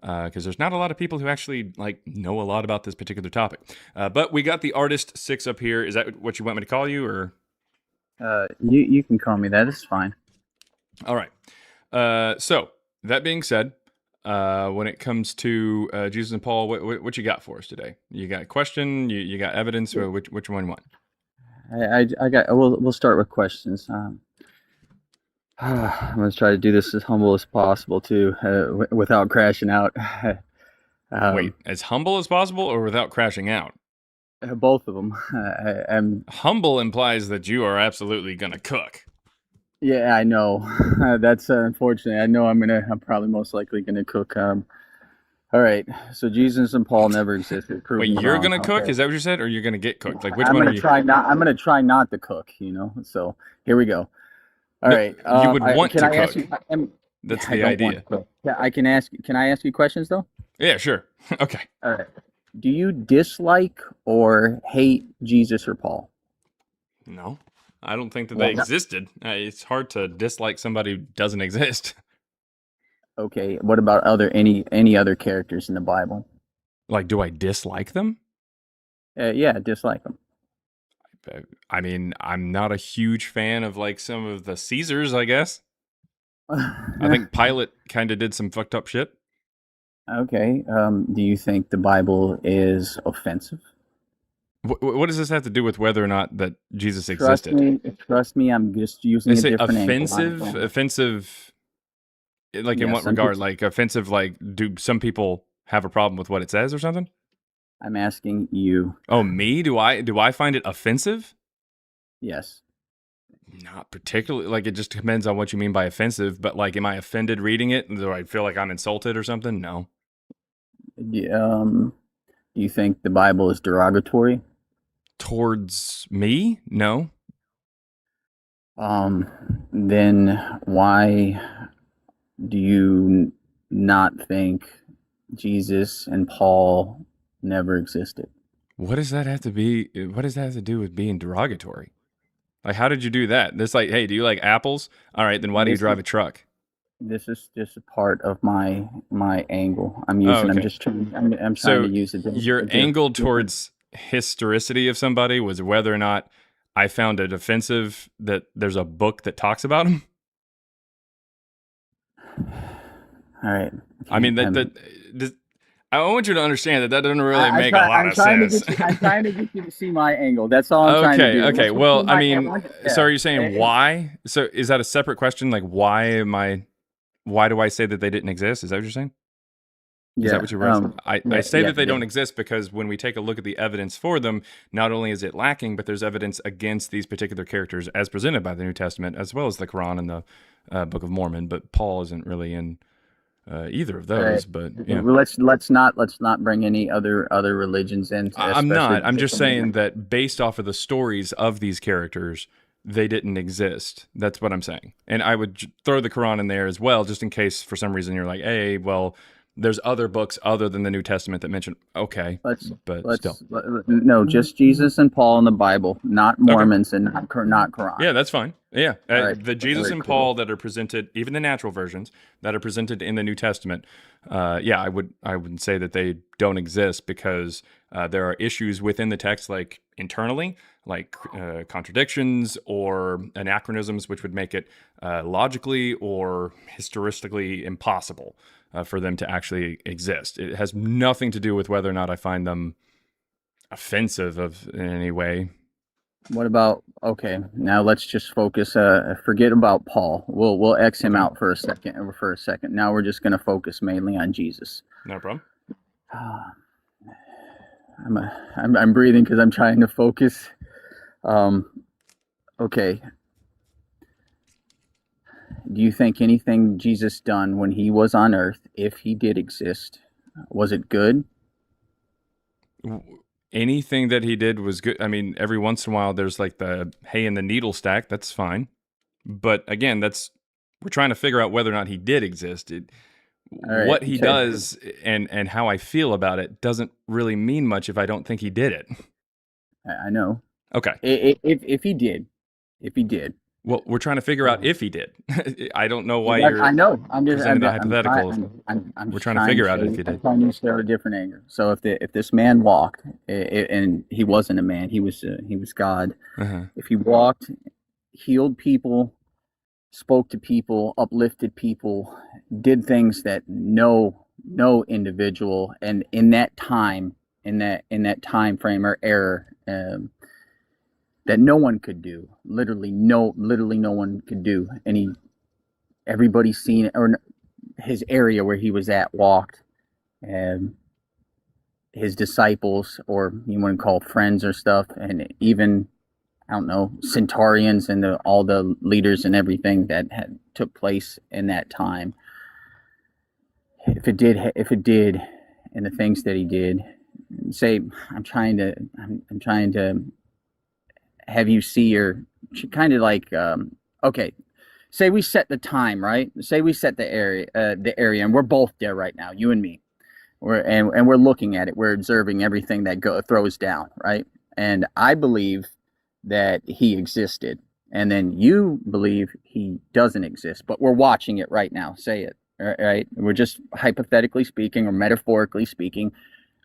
because there's not a lot of people who actually like know a lot about this particular topic. But we got the artist 6 up here. Is that what you want me to call you, or? You can call me that. It's fine. All right. So that being said, when it comes to Jesus and Paul, what you got for us today? You got a question? You got evidence? Or which one you want? I got. We'll start with questions. I'm gonna try to do this as humble as possible too, without crashing out. Wait, um, as humble as possible, or without crashing out? Both of them. I'm. Humble implies that you are absolutely gonna cook. Yeah, I know. That's unfortunate. I know I'm probably most likely gonna cook. All right. So Jesus and Paul never existed. Prove Wait, me you're wrong. gonna cook? Okay. Is that what you said, or you're gonna get cooked? Like, which I'm one are gonna you? try not. I'm gonna try not to cook. So here we go. All No, right. you would want Can to I ask cook. you? That's I the don't want idea. to. Yeah, I can ask. Can I ask you questions though? Yeah, sure. Okay. All right. Do you dislike or hate Jesus or Paul? No, I don't think that they Well, existed. It's hard to dislike somebody who doesn't exist. okay. What about any other characters in the Bible? Like, do I dislike them? Yeah, dislike them. I mean, I'm not a huge fan of like some of the Caesars, I guess. I think Pilate kind of did some fucked up shit. Okay. Do you think the Bible is offensive? What does this have to do with whether or not that Jesus Trust existed? me. Trust me. I'm just They using a say different angle on it. offensive, offensive. Like in Yeah, what some regard? people. Like offensive? Like do some people have a problem with what it says or something? I'm asking you. Oh, me? Do I find it offensive? Yes. Not particularly. Like it just depends on what you mean by offensive. But like, am I offended reading it? Do I feel like I'm insulted or something? No. Do you think the Bible is derogatory? Towards me? No. Then why do you not think Jesus and Paul never existed? What does that have to be? What does that have to do with being derogatory? Like, how did you do that? It's like, hey, do you like apples? All right, then why do you This drive a truck? this is just a part of my angle. Oh, I'm okay. just trying. I'm trying to So use your angle towards historicity of somebody was whether or not I found it offensive that there's a book that talks about him. All right. I Okay. mean I want you to understand that doesn't really make a lot I'm of trying to sense. get you. I'm trying to get you to see my angle. That's all I'm trying to Okay, do. okay. Once you see Well, I my, mean, so yeah. are you saying why? So is that a separate question? Like, why do I say that they didn't exist? Is that what you're saying? Is that Yeah. what you're asking? I Yeah. say Yeah. that they Yeah. don't exist because when we take a look at the evidence for them, not only is it lacking, but there's evidence against these particular characters as presented by the New Testament, as well as the Quran and the Book of Mormon. But Paul isn't really in either of All right. those. But yeah, Well, let's not bring any other religions in, I'm especially not. I'm the just Christian. saying that based off of the stories of these characters, they didn't exist. That's what I'm saying. And I would throw the Quran in there as well, just in case for some reason you're like, hey, well, there's other books other than the New Testament that mention, okay, Let's but still. no, just Jesus and Paul in the Bible, not Okay. Mormons and not Quran. Yeah, that's fine. Yeah, All right. the Jesus Very and cool. Paul that are presented, even the natural versions that are presented in the New Testament, yeah, I would say that they don't exist because there are issues within the text, like internally, like contradictions or anachronisms, which would make it logically or historically impossible for them to actually exist. It has nothing to do with whether or not I find them offensive of in any way. What about okay? Now let's just focus. Forget about Paul. We'll X him Okay, out for a second. For a second. Now we're just going to focus mainly on Jesus. no problem. I'm breathing because I'm trying to focus. Um, okay. Do you think anything Jesus done when he was on earth, if he did exist, was it good? Anything that he did was good. I mean, every once in a while there's like the hay and the needle stack. That's fine. But again, we're trying to figure out whether or not he did exist. All right. What he Okay. does and how I feel about it doesn't really mean much if I don't think he did it. I know. Okay. If he did, if he did, Well, we're trying to figure out So if he did. I don't know why you're I know. presenting the I'm trying. hypothetical. I'm We're just trying to trying to figure show out if you. he I'm did. trying to show a different angle. So if this man walked, and he wasn't a man, he was God. Uh-huh. If he walked, healed people, spoke to people, uplifted people, did things that no individual, and in that time, in that time frame or era, that no one could do. Literally no one could do. And everybody's seen it, or his area where he was at walked, and his disciples, or you want to call friends or stuff, and even I don't know, Centaurians and all the leaders and everything that had took place in that time. If it did, and the things that he did, say, I'm trying to have you see, or kind of like, okay, say we set the time, right? Say we set the area, and we're both there right now, you and me. And we're looking at it. We're observing everything that throws down, right? And I believe that he existed, and then you believe he doesn't exist, but we're watching it right now. Say it, right? We're just hypothetically speaking or metaphorically speaking.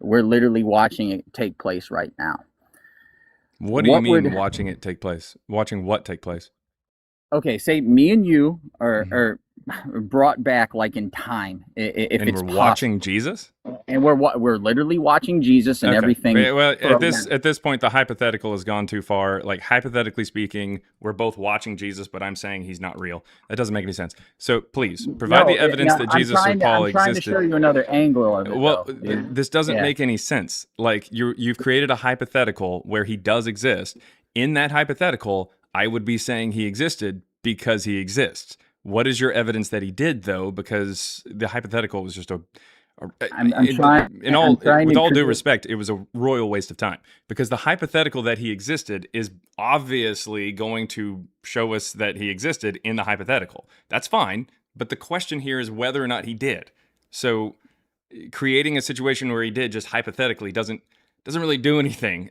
We're literally watching it take place right now. What do you What mean would watching it take place? Watching what take place? Okay? Say me and you Hmm. are brought back like in time, if And it's we're watching possible, Jesus? and we're literally watching Jesus and Okay. everything. Well, For a minute. at this point, the hypothetical has gone too far. Like hypothetically speaking, we're both watching Jesus, but I'm saying he's not real. That doesn't make any sense. So please provide No, the evidence no, that Jesus or Paul I'm trying to show existed. you another angle of it, Well, though, dude. this doesn't Yeah. make any sense. Like you've created a hypothetical where he does exist. In that hypothetical, I would be saying he existed because he exists. What is your evidence that he did, though? Because the hypothetical was just I'm trying with to all due create. respect, it was a royal waste of time because the hypothetical that he existed is obviously going to show us that he existed in the hypothetical. That's fine, but the question here is whether or not he did. So creating a situation where he did just hypothetically doesn't really do anything.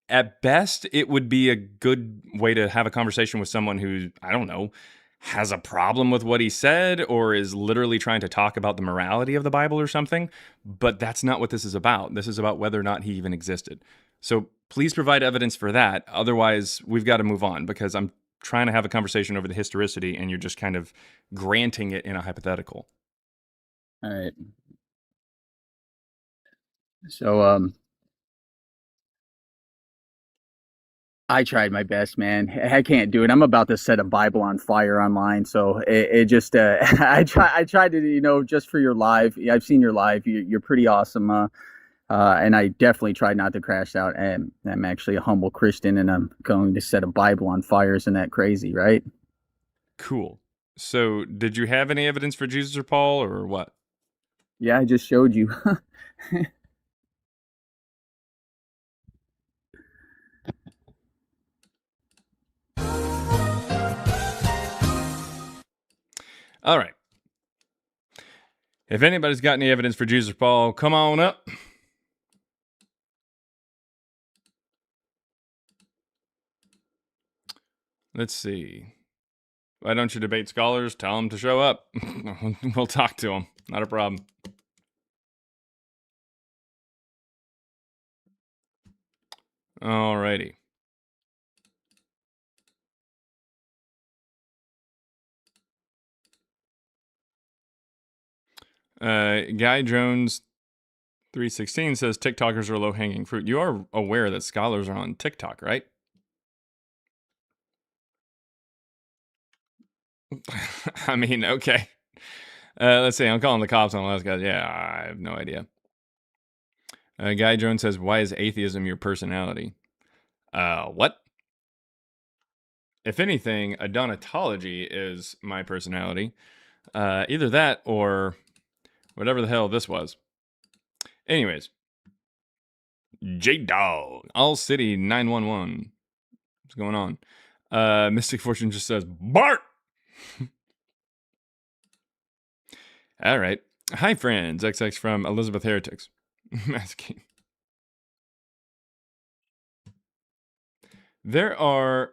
At best, it would be a good way to have a conversation with someone who, I don't know, has a problem with what he said or is literally trying to talk about the morality of the Bible or something. But that's not what this is about. This is about whether or not he even existed. So please provide evidence for that. Otherwise, we've got to move on because I'm trying to have a conversation over the historicity and you're just kind of granting it in a hypothetical. All right. So, I tried my best, man. I can't do it. I'm about to set a Bible on fire online. So it just, I tried to, just for your live. I've seen your live. You're pretty awesome. And I definitely tried not to crash out. And I'm actually a humble Christian, and I'm going to set a Bible on fire. Isn't that crazy, right? Cool. So, did you have any evidence for Jesus or Paul or what? Yeah, I just showed you. All right. If anybody's got any evidence for Jesus or Paul, come on up. Let's see. Why don't you debate scholars? Tell them to show up. We'll talk to them. Not a problem. Alrighty. Guy Jones 316 says TikTokers are low hanging fruit. You are aware that scholars are on TikTok, right? I mean, okay. Let's see. I'm calling the cops on those guys. Yeah, I have no idea. Guy Jones says, "Why is atheism your personality?" What? If anything, adonatology is my personality. Either that or whatever the hell this was. Anyways, J Dog, All City 911. What's going on? Mystic Fortune just says, Bart! All right. Hi, friends. XX from Elizabeth Heretics. Masking. There are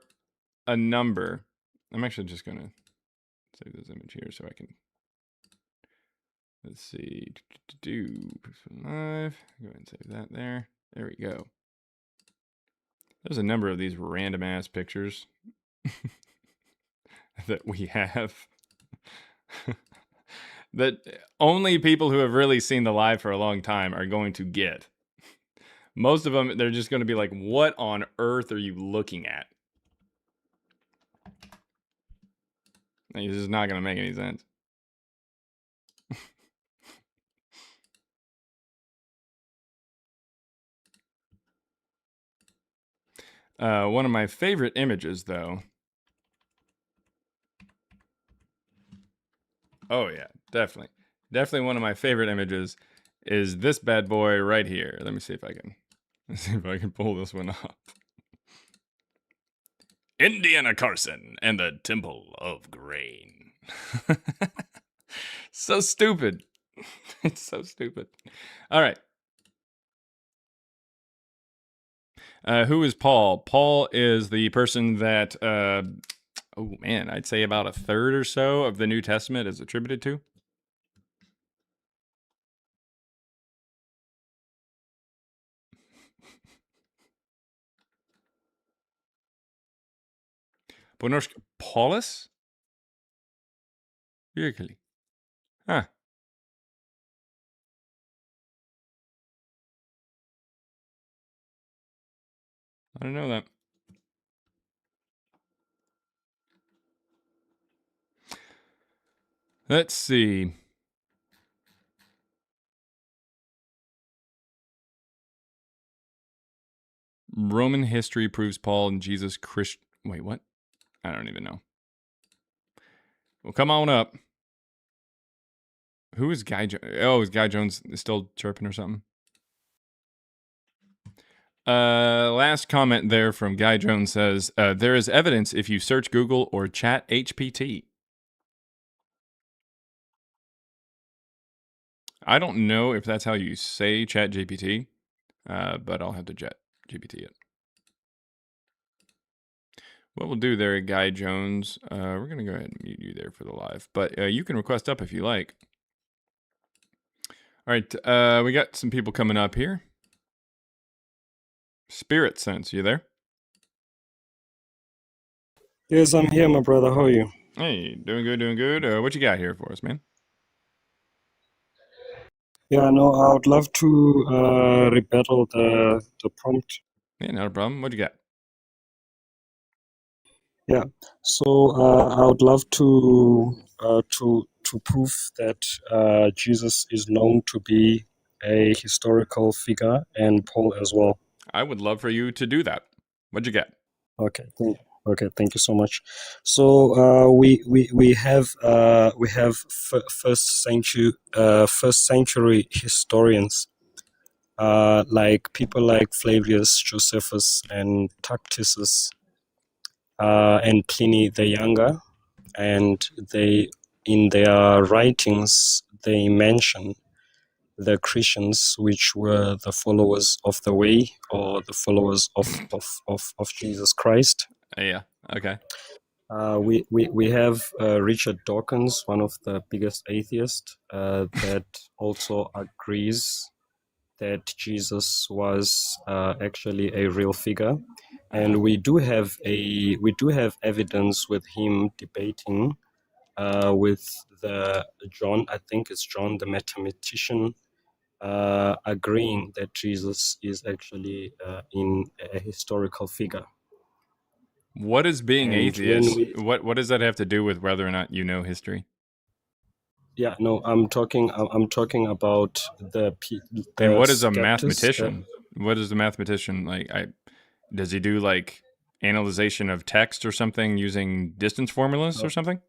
a number. I'm actually just going to save this image here so I can, let's see, live. Go ahead and save that there. There we go. There's a number of these random ass pictures that we have that only people who have really seen the live for a long time are going to get. Most of them, they're just going to be like, what on earth are you looking at? This is not going to make any sense. One of my favorite images, though. Oh, yeah, definitely. Definitely one of my favorite images is this bad boy right here. Let me see if I can pull this one up. Indiana Carson and the Temple of Grain. So stupid. It's so stupid. All right. Who is Paul? Paul is the person that, oh man, I'd say about a third or so of the New Testament is attributed to. Ponorsk Paulus? Wirklich? Huh. I don't know that. Let's see. Roman history proves Paul and Jesus Christ. Wait, what? I don't even know. Well, come on up. Who is Guy Jones? Oh, is Guy Jones still chirping or something? Last comment there from Guy Jones says, there is evidence if you search Google or chat HPT. I don't know if that's how you say chat GPT, but I'll have to chat GPT it. What we'll do there, Guy Jones, we're going to go ahead and mute you there for the live, but you can request up if you like. All right, we got some people coming up here. Spirit Sense, you there? Yes, I'm here, my brother. How are you? Hey, doing good, doing good. What you got here for us, man? Yeah, no, I would love to rebuttal the prompt. Yeah, not a problem. What you got? Yeah, so I would love to prove that Jesus is known to be a historical figure, and Paul as well. I would love for you to do that. What'd you get? Okay, thank you so much. So we have first century historians, like people like Flavius Josephus and Tacitus, and Pliny the Younger, and they, in their writings, they mention the Christians, which were the followers of the way, or the followers of Jesus Christ. Yeah, okay. We have Richard Dawkins, one of the biggest atheists, that also agrees that Jesus was actually a real figure, and we do have evidence with him debating with the John, I think it's John the mathematician, agreeing that Jesus is actually in a historical figure. What is being And atheist? when we, What does that have to do with whether or not you know history? yeah, no, I'm talking about And the what is a skeptics. mathematician? What is the mathematician like? Does he do like analyzation of text or something using distance formulas or something?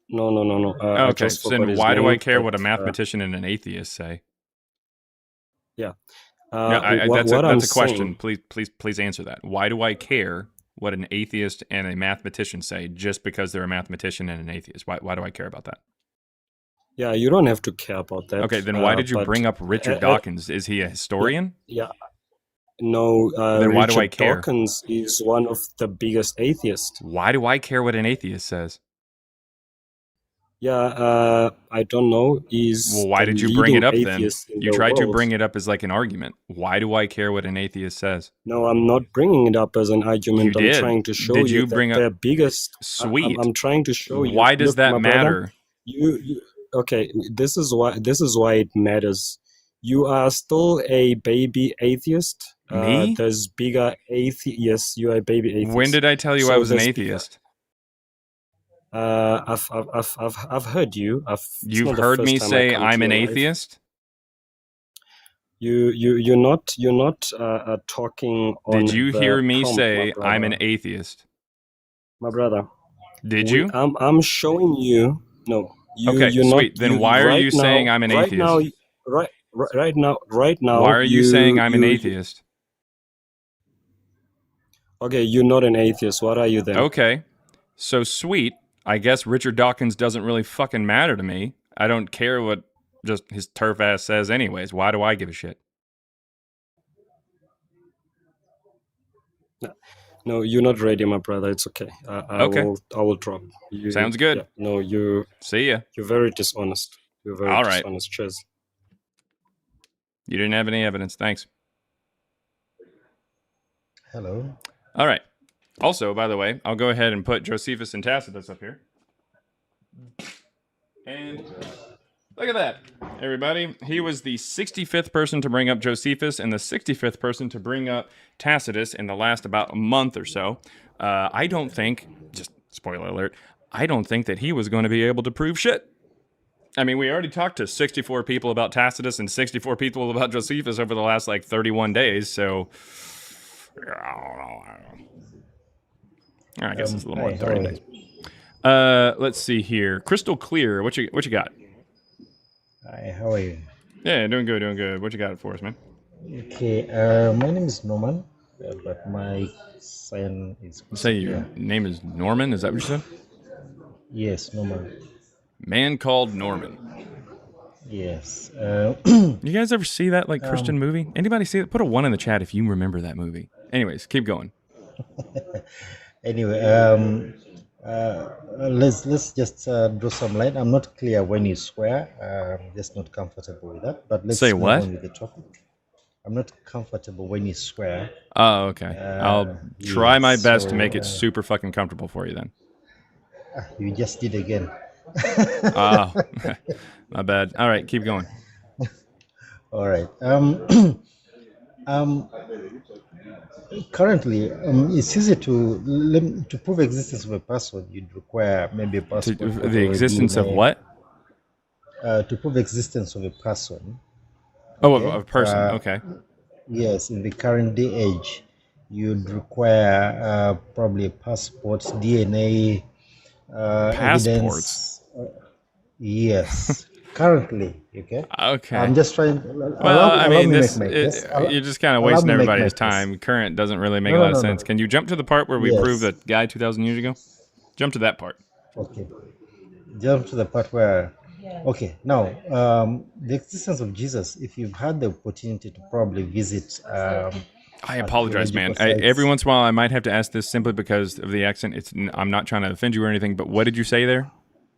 No. I Okay, just so forgot then his why do I name. care But what a mathematician and an atheist say? yeah, No, what I'm that's a question. saying. Please answer that. Why do I care what an atheist and a mathematician say just because they're a mathematician and an atheist? Why do I care about that? Yeah, you don't have to care about that. Okay, then why did you But bring up Richard Dawkins? Is he a yeah, historian? yeah, No, Then why do I Richard care? Dawkins is one of the biggest atheists. Why do I care what an atheist says? Yeah, I don't know. Well, Is why the did you bring it leading up then? atheist in You the tried to world. bring it up as like an argument. Why do I care what an atheist says? No, I'm not bringing it up as an You argument. I'm did. trying to show Did you you that bring up? the biggest. Sweet. I'm trying to show you. Why does Look, that my brother, matter? you okay? This is why it matters. You are still a baby atheist. Me? There's bigger atheist. Yes, you are a baby atheist. When did I tell you I So was an there's atheist? I've heard you. It's You've not the heard first me time I say come to I'm an your life. atheist? You're not talking on Did you the hear me prompt, say my I'm an brother. atheist? My brother. Did you? I'm showing you. No, Okay, you're sweet. not. Then You why are right you now, saying I'm an right now, atheist? right now. Why are you saying I'm an atheist? Okay, you're not an atheist. What are you then? Okay, so sweet. I guess Richard Dawkins doesn't really fucking matter to me. I don't care what just his turf ass says anyways. Why do I give a shit? No, you're not ready, my brother. It's okay. I Okay. will drop. You, Sounds good. Yeah, no, you're See ya. very dishonest. You're very All right. dishonest. Cheers. You didn't have any evidence. Thanks. Hello. All right. Also, by the way, I'll go ahead and put Josephus and Tacitus up here. And look at that, everybody. He was the 65th person to bring up Josephus and the 65th person to bring up Tacitus in the last about a month or so. I don't think, just spoiler alert, I don't think that he was going to be able to prove shit. I mean, we already talked to 64 people about Tacitus and 64 people about Josephus over the last, 31 days, so I guess it's a little more than 30 days. Let's see here. Crystal Clear, what you got? Hi, how are you? Yeah, doing good. What you got for us, man? Okay, my name is Norman, but my son is... Say your name is Norman, is that what you said? Yes, Norman. Man Called Norman. Yes. You guys ever see that Christian movie? Anybody see it? Put a 1 in the chat if you remember that movie. Anyways, keep going. Anyway, let's just draw some light. I'm not clear when you swear. I'm just not comfortable with that. But let's say move what? on with the topic. I'm not comfortable when you swear. Oh, okay. I'll try my best to make it so, super fucking comfortable for you then. You just did again. Oh, my bad. All right, keep going. All right. Currently, it's easy to prove existence of a person. You'd require maybe a passport. The existence of what? To prove existence of a person. Oh, a person. Okay. Yes, in the current day age, you'd require probably a passport, DNA, Passports. evidence. Yes, currently. Okay. Okay. I'm just trying. Well, You're you're just kind of wasting everybody's time. Current doesn't really make a lot of sense. Can you jump to the part where we prove that guy 2,000 years ago? Jump to that part. Okay. Jump to the part where. Okay. Now, the existence of Jesus. If you've had the opportunity to probably visit. I apologize, man. Every once in a while, I might have to ask this simply because of the accent. I'm not trying to offend you or anything, but what did you say there?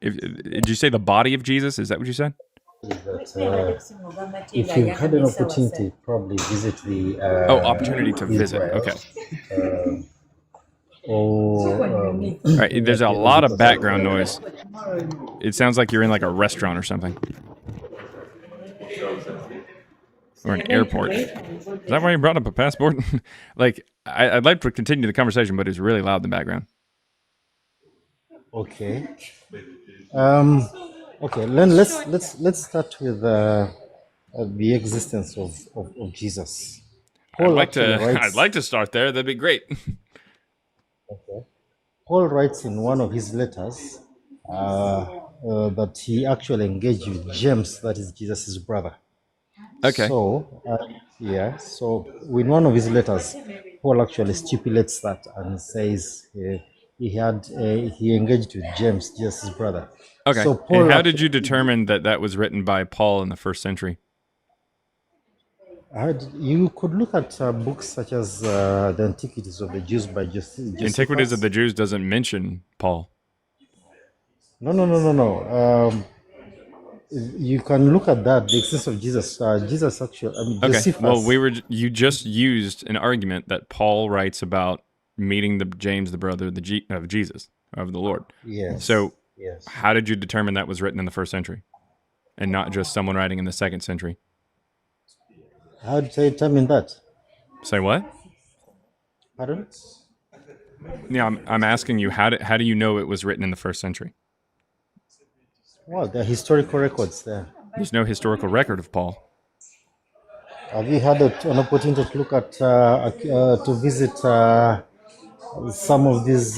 Did you say the body of Jesus? Is that what you said? If you've had an opportunity to probably visit the opportunity to visit. Okay. All right. There's a lot of background noise. It sounds like you're in a restaurant or something, or an airport. Is that why you brought up a passport? I'd like to continue the conversation, but it's really loud in the background. Okay. Okay. Then let's start with the existence of Jesus. I'd like to start there. That'd be great. Okay. Paul writes in one of his letters that he actually engaged with James, that is Jesus' brother. Okay. So So in one of his letters, Paul actually stipulates that and says he engaged with James, Jesus' brother. Okay. So Paul and how did you determine that was written by Paul in the first century? You could look at books such as The Antiquities of the Jews by Antiquities of Josephus. the Jews doesn't mention Paul. No. You can look at that, the existence of Jesus. Jesus actually, Okay. Well, Josephus. you just used an argument that Paul writes about meeting the James, the brother of Jesus, of the Lord. Yes. So Yes. how did you determine that was written in the 1st century and not just someone writing in the 2nd century? How did I determine that? Say what? Pardon? Yeah, I'm asking you, how do you know it was written in the 1st century? Well, there are historical records there. There's no historical record of Paul. Have you had an opportunity to look at, to visit some of these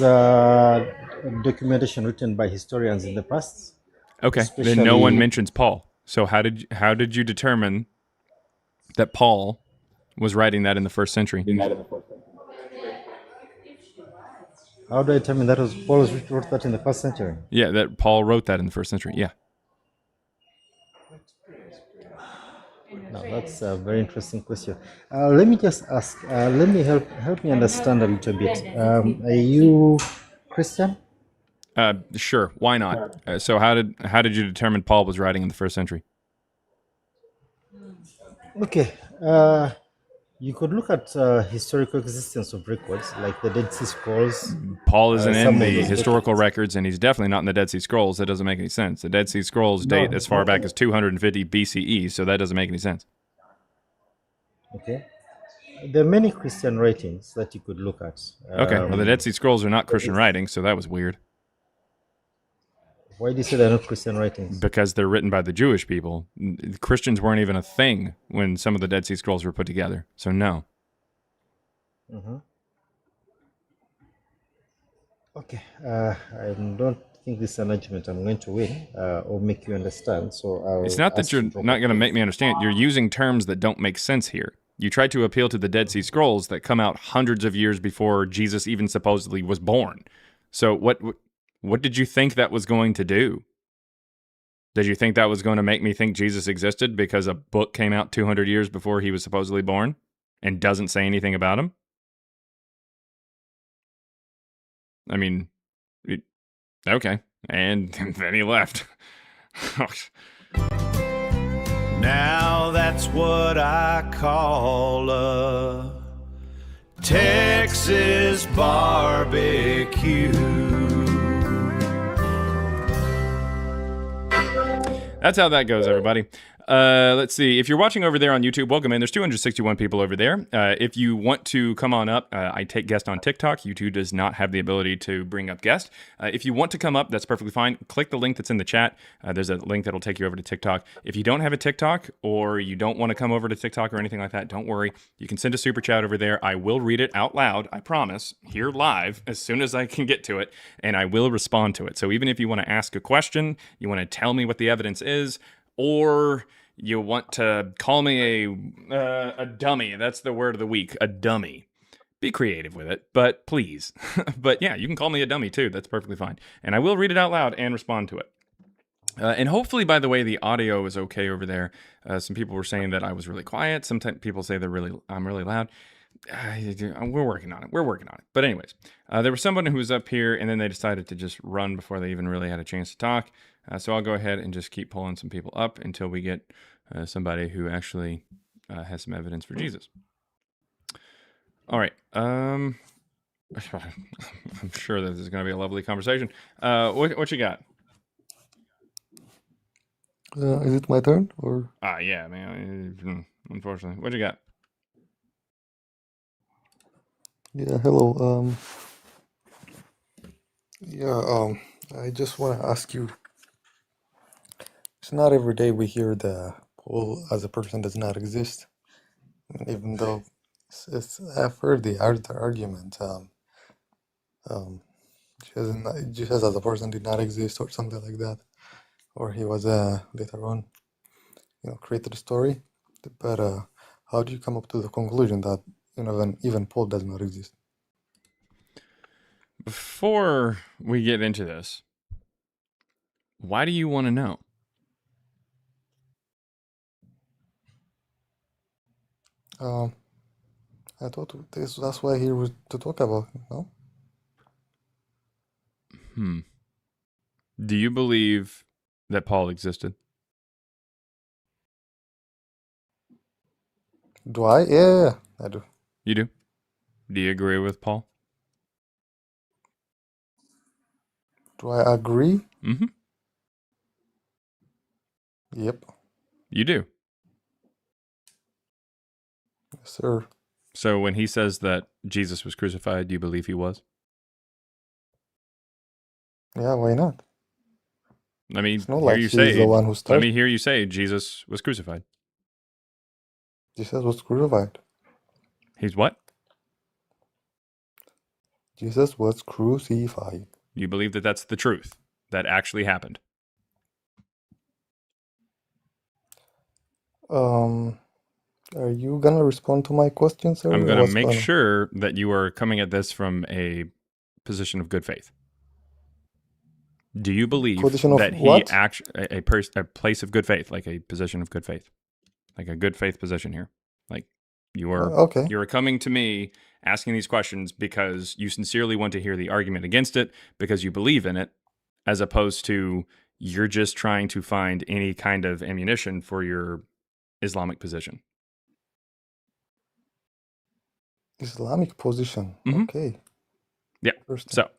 documentation written by historians in the past? Okay, then no one Especially, mentions Paul. So how did you determine that Paul was writing that in the 1st century? how do I determine that was Paul wrote that in the 1st century? Yeah, that Paul wrote that in the 1st century. Yeah. Now that's a very interesting question. Let me just ask. Let me help me understand a little bit. Are you Christian? Sure. Why not? So how did you determine Paul was writing in the 1st century? Okay. You could look at historical existence of records like the Dead Sea Scrolls. Paul isn't in some of the those historical documents. records, and he's definitely not in the Dead Sea Scrolls. That doesn't make any sense. The Dead Sea Scrolls No, date as far back as 250 BCE, so that doesn't make any sense. Okay. There are many Christian writings that you could look at. Okay, well, the Dead Sea Scrolls are not Christian writings, so that was weird. Why do you say they're not Christian writings? Because they're written by the Jewish people. Christians weren't even a thing when some of the Dead Sea Scrolls were put together, so no. Mm-hmm. Okay. I don't think this is an argument I'm going to win or make you understand. So It's I'll not that ask you you're to drop not off, going to please. make me understand. You're using terms that don't make sense here. You try to appeal to the Dead Sea Scrolls that come out hundreds of years before Jesus even supposedly was born. So what did you think that was going to do? Did you think that was going to make me think Jesus existed because a book came out 200 years before he was supposedly born and doesn't say anything about him? I mean, okay. And then he left. Now that's what I call a Texas barbecue. That's how that goes, everybody. Let's see. If you're watching over there on YouTube, welcome in. There's 261 people over there. If you want to come on up, I take guests on TikTok. YouTube does not have the ability to bring up guests. If you want to come up, that's perfectly fine. Click the link that's in the chat. There's a link that'll take you over to TikTok. If you don't have a TikTok or you don't want to come over to TikTok or anything like that, don't worry. You can send a super chat over there. I will read it out loud, I promise, here live as soon as I can get to it, and I will respond to it. So even if you want to ask a question, you want to tell me what the evidence is, or you want to call me a dummy. That's the word of the week, a dummy. Be creative with it, but please. But yeah, you can call me a dummy too. That's perfectly fine. And I will read it out loud and respond to it. And hopefully, by the way, the audio is okay over there. Some people were saying that I was really quiet. Sometimes people say I'm really loud. We're working on it. But anyways, there was someone who was up here, and then they decided to just run before they even really had a chance to talk. So I'll go ahead and just keep pulling some people up until we get somebody who actually has some evidence for Jesus. All right. I'm sure that this is going to be a lovely conversation. What you got? Is it my turn or? Yeah, man. Unfortunately, what you got? Yeah, hello. I just want to ask you. It's not every day we hear the Paul as a person does not exist, even though I've heard the argument. Jesus as a person did not exist or something like that, or he was later on, created a story. But how do you come up to the conclusion that even Paul does not exist? Before we get into this, why do you want to know? Um, I thought that's why he was to talk about it, no? Do you believe that Paul existed? Do I? Yeah, I do. You do? Do you agree with Paul? Do I agree? Mm-hmm. Yep, You do. yes, sir. So when he says that Jesus was crucified, do you believe he was? Yeah, why not? Let me It's not hear like you he's the say. one who Let started. me hear you say Jesus was crucified. Jesus was crucified. He's what? Jesus was crucified. You believe that that's the truth that actually happened? Are you gonna respond to my question, sir? I'm Or going to what's make going on? sure that you are coming at this from a position of good faith. Do you believe Position of that he what? a place of good faith, like a position of good faith, like a good faith position here? Like Okay. you are coming to me asking these questions because you sincerely want to hear the argument against it because you believe in it, as opposed to you're just trying to find any kind of ammunition for your Islamic position. Islamic position. Mhm. Okay. Yeah. Interesting. So,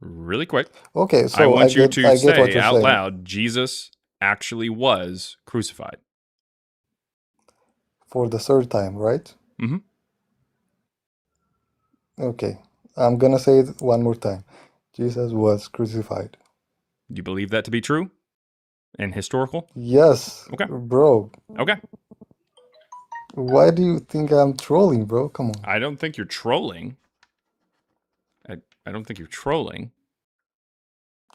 really quick, Okay, I so want you to I get what say you're out saying. loud, Jesus actually was crucified. For the third time, right? Mm-hmm. Okay. I'm gonna say it one more time. Jesus was crucified. Do you believe that to be true and historical? Yes, Okay. bro. Okay. Why do you think I'm trolling, bro? Come on. I don't think you're trolling. I don't think you're trolling.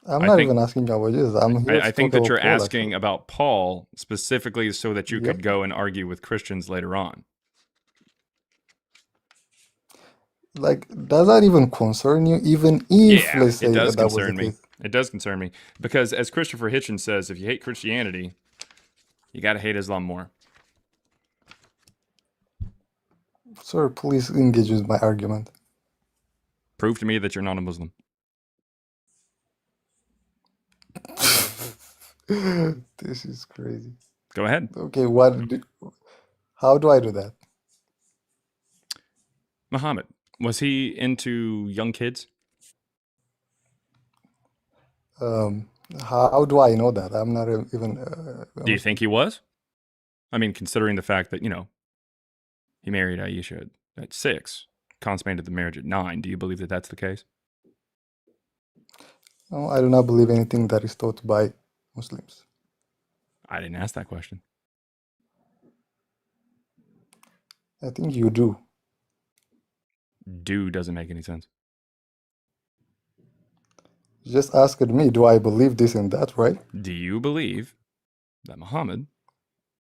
I'm I not think even asking about Jesus. I'm here I to think talk that about you're Paul, asking actually. about Paul specifically so that you could Yep. go and argue with Christians later on. Like, does that even concern you? Even if, Yeah, let's it say, does that was the concern me. case. It does concern me because, as Christopher Hitchens says, if you hate Christianity, you got to hate Islam more. Sir, please engage with my argument. Prove to me that you're not a Muslim. This is crazy. Go ahead. Okay, how do I do that? Muhammad, was he into young kids? How do I know that? I'm not even Do you think he was? I mean, considering the fact that, he married Aisha at 6, consummated the marriage at 9, do you believe that that's the case? No, I do not believe anything that is taught by Muslims. I didn't ask that question. I think you do. Do doesn't make any sense. You just asked me, do I believe this and that, right? Do you believe that Muhammad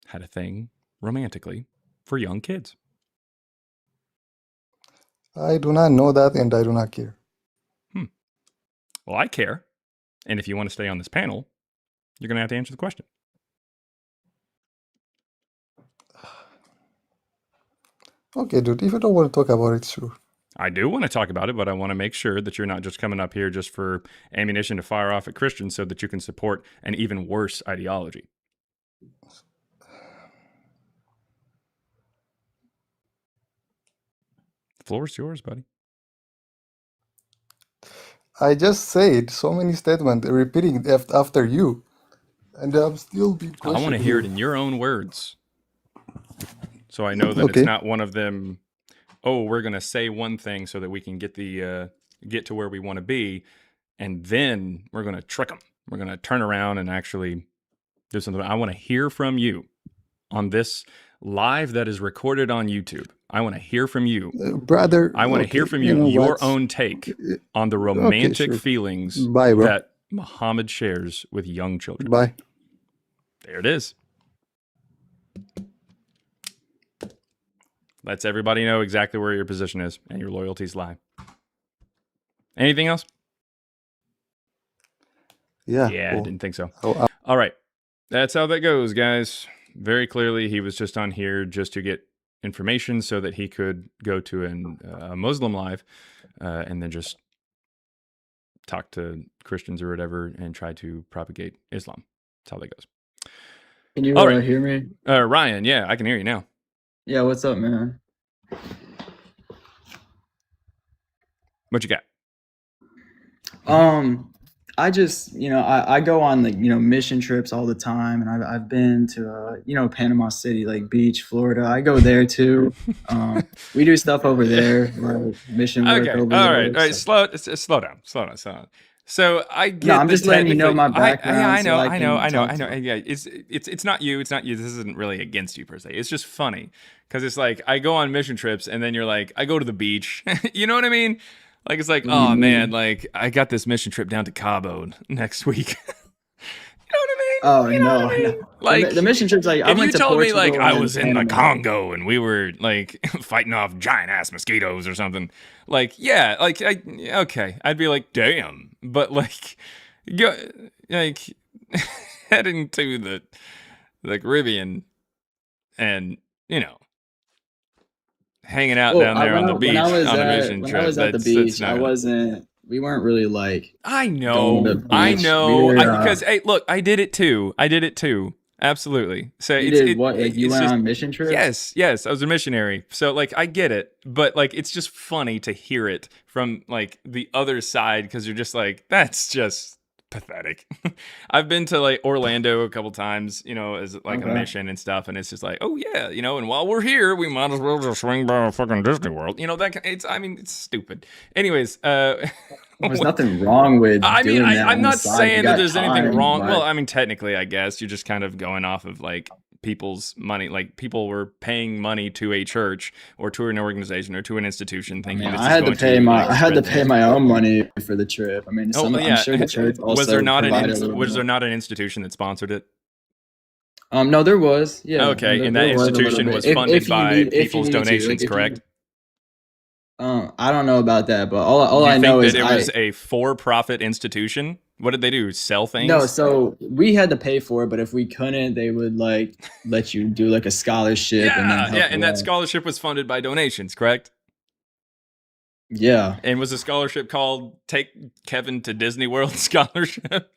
had a thing romantically for young kids? I do not know that and I do not care. Well, I care. And if you want to stay on this panel, you're going to have to answer the question. Okay, dude, if you don't want to talk about it, sure. I do want to talk about it, but I want to make sure that you're not just coming up here just for ammunition to fire off at Christians so that you can support an even worse ideology. The floor is yours, buddy. I just said so many statements, repeating it after you, and I'm still being I want to questioned hear it here. in your own words. So I know that it's Okay. not one of them, oh, we're going to say one thing so that we can get to where we want to be, and then we're going to trick them. We're going to turn around and actually do something. I want to hear from you on this live that is recorded on YouTube. I want to hear from you. Brother, I want to okay, hear from you you know your what? own take on the Okay, romantic sure. feelings Bye, bro. that Muhammad shares with young children. Bye. There it is. Lets everybody know exactly where your position is and your loyalties lie. Anything else? Yeah, I cool. didn't think so. Oh, All right. That's how that goes, guys. Very clearly, he was just on here just to get information so that he could go to a Muslim live and then just talk to Christians or whatever and try to propagate Islam. That's how that goes. Can you All right. hear me? Ryan, yeah, I can hear you now. Yeah, what's up, man? What you got? I just, I go on like, mission trips all the time, and I've been to, Panama City, like beach, Florida. I go there too. We do stuff over there, like mission work Okay, over all there. right. So. Slow down. So I get. No, I'm just letting you know my background. I know. Yeah. It's not you. It's not you. This isn't really against you per se. It's just funny because it's like I go on mission trips and then you're like I go to the beach. You know what I mean? Like it's like oh man, like I got this mission trip down to Cabo next week. You know what I mean? Oh you know no, what I mean? no. Like The mission trips, like I if went you to told me like Portugal I and was in the Panama. Congo and we were like fighting off giant ass mosquitoes or something, like yeah, like okay, I'd be like damn, but like go like heading to the Caribbean and hanging out down there on the beach on a mission trip. When I was at the beach, we weren't really like. I going know, to the I beach. know, We were, because hey, look, I did it too. Absolutely. So you it's did what? Like you it's went just, on mission trips? yes, I was a missionary. So like I get it, but like it's just funny to hear it from like the other side because you're just like that's just pathetic. I've been to like Orlando a couple times, as like a mission and stuff, and it's just like, oh yeah, and while we're here, we might as well just swing by a fucking Disney World. It's stupid. Anyways, There's nothing wrong with. Doing that I'm on not the side. saying You that got there's anything time, wrong. but- Well, I mean, technically, I guess you're just kind of going off of like people's money. Like people were paying money to a church or to an organization or to an institution, thinking this I is had to going pay like, I had to spread pay my own money for the trip. I mean, I'm sure the church also was there not provided not an institution that sponsored it? No, there was. Yeah. Okay, and that institution was funded by people's donations, correct? I don't know about that, but all you I know think is that it was a for-profit institution. What did they do? Sell things? No, so we had to pay for it, but if we couldn't, they would like let you do like a scholarship. And then help and you that out. scholarship was funded by donations, correct? Yeah. And was the scholarship called "Take Kevin to Disney World" scholarship?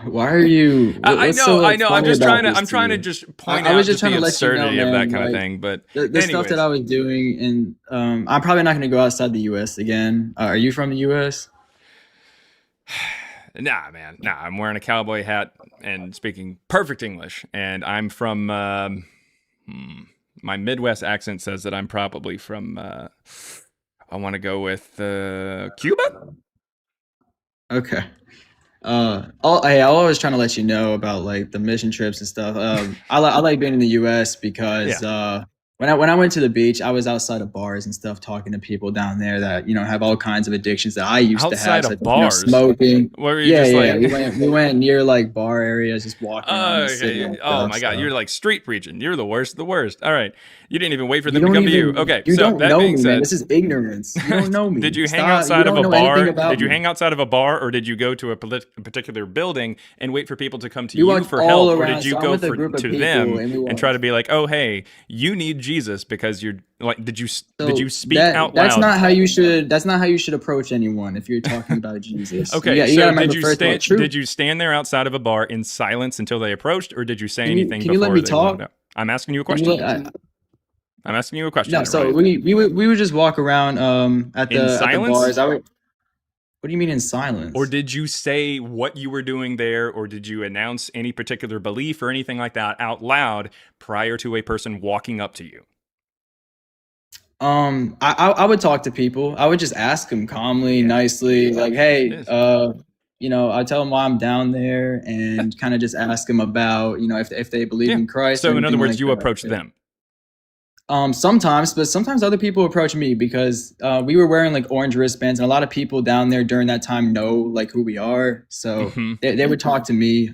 Why are you? I know. I'm just trying to. I'm to trying to you? just point I out was just the trying to let you know, absurdity of that man, kind of like, thing. But the stuff that I was doing, and I'm probably not going to go outside the U.S. again. Are you from the U.S.? Nah, man. Nah, I'm wearing a cowboy hat and speaking perfect English. And I'm from, my Midwest accent says that I'm probably from, I want to go with Cuba? Okay. I always trying to let you know about like the mission trips and stuff. I like being in the U.S. because when I went to the beach, I was outside of bars and stuff, talking to people down there that have all kinds of addictions that I used to have. Outside of bars? Smoking. Where were you just like... We went near like bar areas, just walking around the Okay. city and Oh stuff, my God, so. you're like street preaching. You're the worst of the worst. All right, you didn't even wait for You them to don't come to you. even- Okay, You so don't that know being me, said, man. This is ignorance. You don't know me. did you hang Stop. outside You of a don't know bar? anything about Did you me. hang outside of a bar, or did you go to a particular building and wait for people to come to We you walked for all help, or around, did you so I'm go with a group of to people, them and we and walked. try to be like, oh hey, you need Jesus because you're like, did you So speak out that's loud? not how you should. That's not how you should approach anyone if you're talking about Jesus. Okay, you so gotta did remember you first of all, stand? Did you stand there outside of a bar in silence until they approached, or did you say anything can you before let me they talk? walked up? I'm asking you a Can you question. I'm asking you a question. No, there, so Ryan. we would just walk around at In the silence? bars. What do you mean in silence? Or did you say what you were doing there, or did you announce any particular belief or anything like that out loud prior to a person walking up to you? I would talk to people. I would just ask them calmly, nicely, like, hey, I tell them why I'm down there, and kind of just ask them about, if they believe in Christ. So or in other anything words, like you that. approached them. Sometimes, but sometimes other people approach me because we were wearing like orange wristbands, and a lot of people down there during that time know like who we are, so they would talk to me.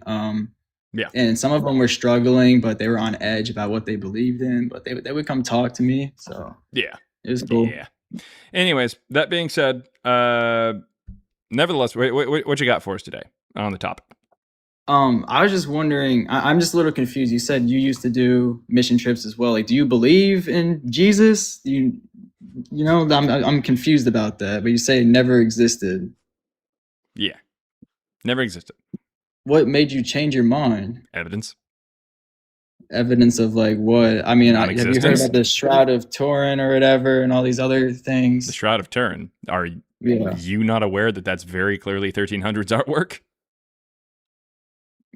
And some of them were struggling, but they were on edge about what they believed in, but they would come talk to me. So yeah, it was cool. Yeah. Anyways, that being said, nevertheless, what you got for us today on the topic? I was just wondering. I'm just a little confused. You said you used to do mission trips as well. Like, do you believe in Jesus? You know, I'm confused about that. But you say it never existed. Yeah, never existed. What made you change your mind? Evidence. Evidence of like what? I mean, have you heard Non-existence. about the Shroud of Turin or whatever, and all these other things? The Shroud of Turin. Are Yeah. you not aware that that's very clearly 1300s artwork?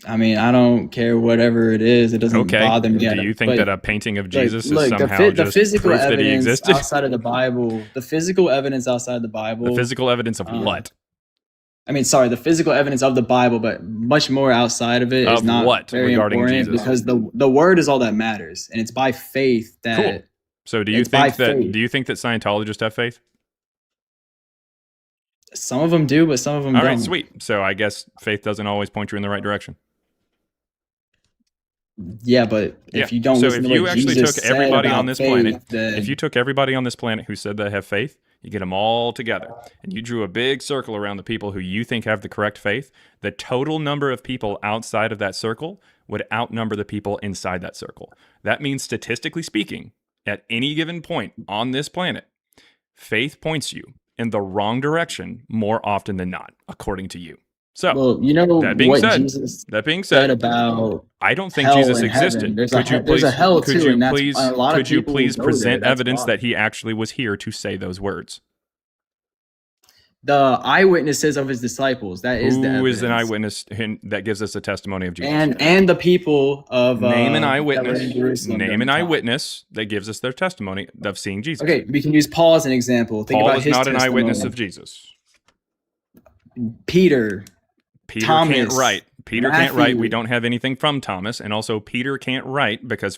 I mean, I don't care whatever it is. It doesn't Okay. bother me. Do you think But, that a painting of like, Jesus look, is somehow the just physical proof that he evidence existed? outside of the Bible, the physical evidence outside the Bible, The physical evidence of what? I mean, sorry, the physical evidence of the Bible, but much more outside of it is Of not what very regarding important Jesus? because the word is all that matters, and it's by faith that. Cool. So do you it's by think that faith. do you think that Scientologists have faith? Some of them do, but some of them All don't. right, sweet. So I guess faith doesn't always point you in the right direction. Yeah, but Yeah. if you don't So listen if to you what actually Jesus took said everybody on about this faith, planet, then if you took everybody on this planet who said they have faith, you get them all together, and you drew a big circle around the people who you think have the correct faith, the total number of people outside of that circle would outnumber the people inside that circle. That means, statistically speaking, at any given point on this planet, faith points you in the wrong direction more often than not, according to you. So, well, you know that being what said, Jesus that being said said, about I don't think hell Jesus and heaven. existed. There's Could you there's a please, hell could too, you and that's please, a lot could of you people please go present there. That's evidence why. that he actually was here to say those words? The eyewitnesses of his disciples. That is the Who is an evidence. eyewitness that gives us a testimony of Jesus? And the people of Name an that were eyewitness. in Jerusalem Name during an the time. eyewitness that gives us their testimony of seeing Jesus. Okay, we can use Paul as an example. Think Paul about is his not an eyewitness testimony. of Jesus. Peter, Peter Thomas, can't write. Peter can't write. We Matthew. don't have anything from Thomas, and also Peter can't write because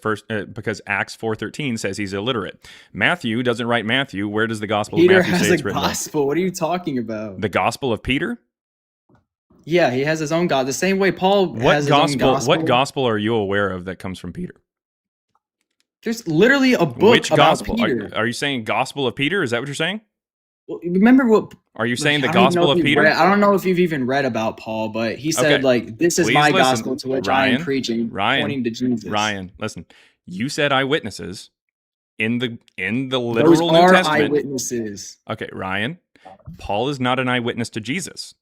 Acts 4:13 says he's illiterate. Matthew doesn't write Matthew. Where does the Gospel Peter of Matthew has say a it's written? gospel. What are you talking about? The Gospel of Peter? Yeah, he has his own God. The same way Paul has his own gospel. What gospel are you aware of that comes from Peter? There's literally a book Which about gospel? Peter. Are you saying Gospel of Peter? Is that what you're saying? Well, remember what? Are you saying the I don't even know Gospel if of you've Peter? I don't know if you've even read about Paul, but he said Okay. like, "This is Please my listen. gospel to which I am Ryan, preaching, Ryan, pointing to Jesus." Ryan, listen. You said eyewitnesses in the those literal New are Testament. eyewitnesses Okay, Ryan. Paul is not an eyewitness to Jesus.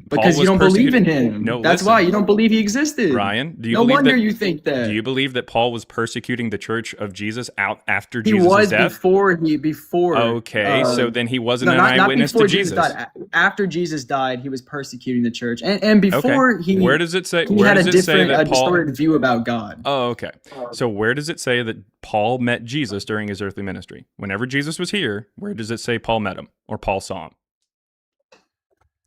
because you was don't believe in persecuted- him. No, That's listen. why you don't believe he existed. Ryan, do you No believe wonder that? you think that. Do you believe that Paul was persecuting the church of Jesus out after He Jesus' was death? before. Okay, so then he wasn't No, an not eyewitness before to Jesus. died. After Jesus died, he was persecuting the church, and before Okay. he Where does it say? he Where had a does it say different, that Paul? distorted view about God. Oh, okay. So where does it say that Paul met Jesus during his earthly ministry? Whenever Jesus was here, where does it say Paul met him or Paul saw him?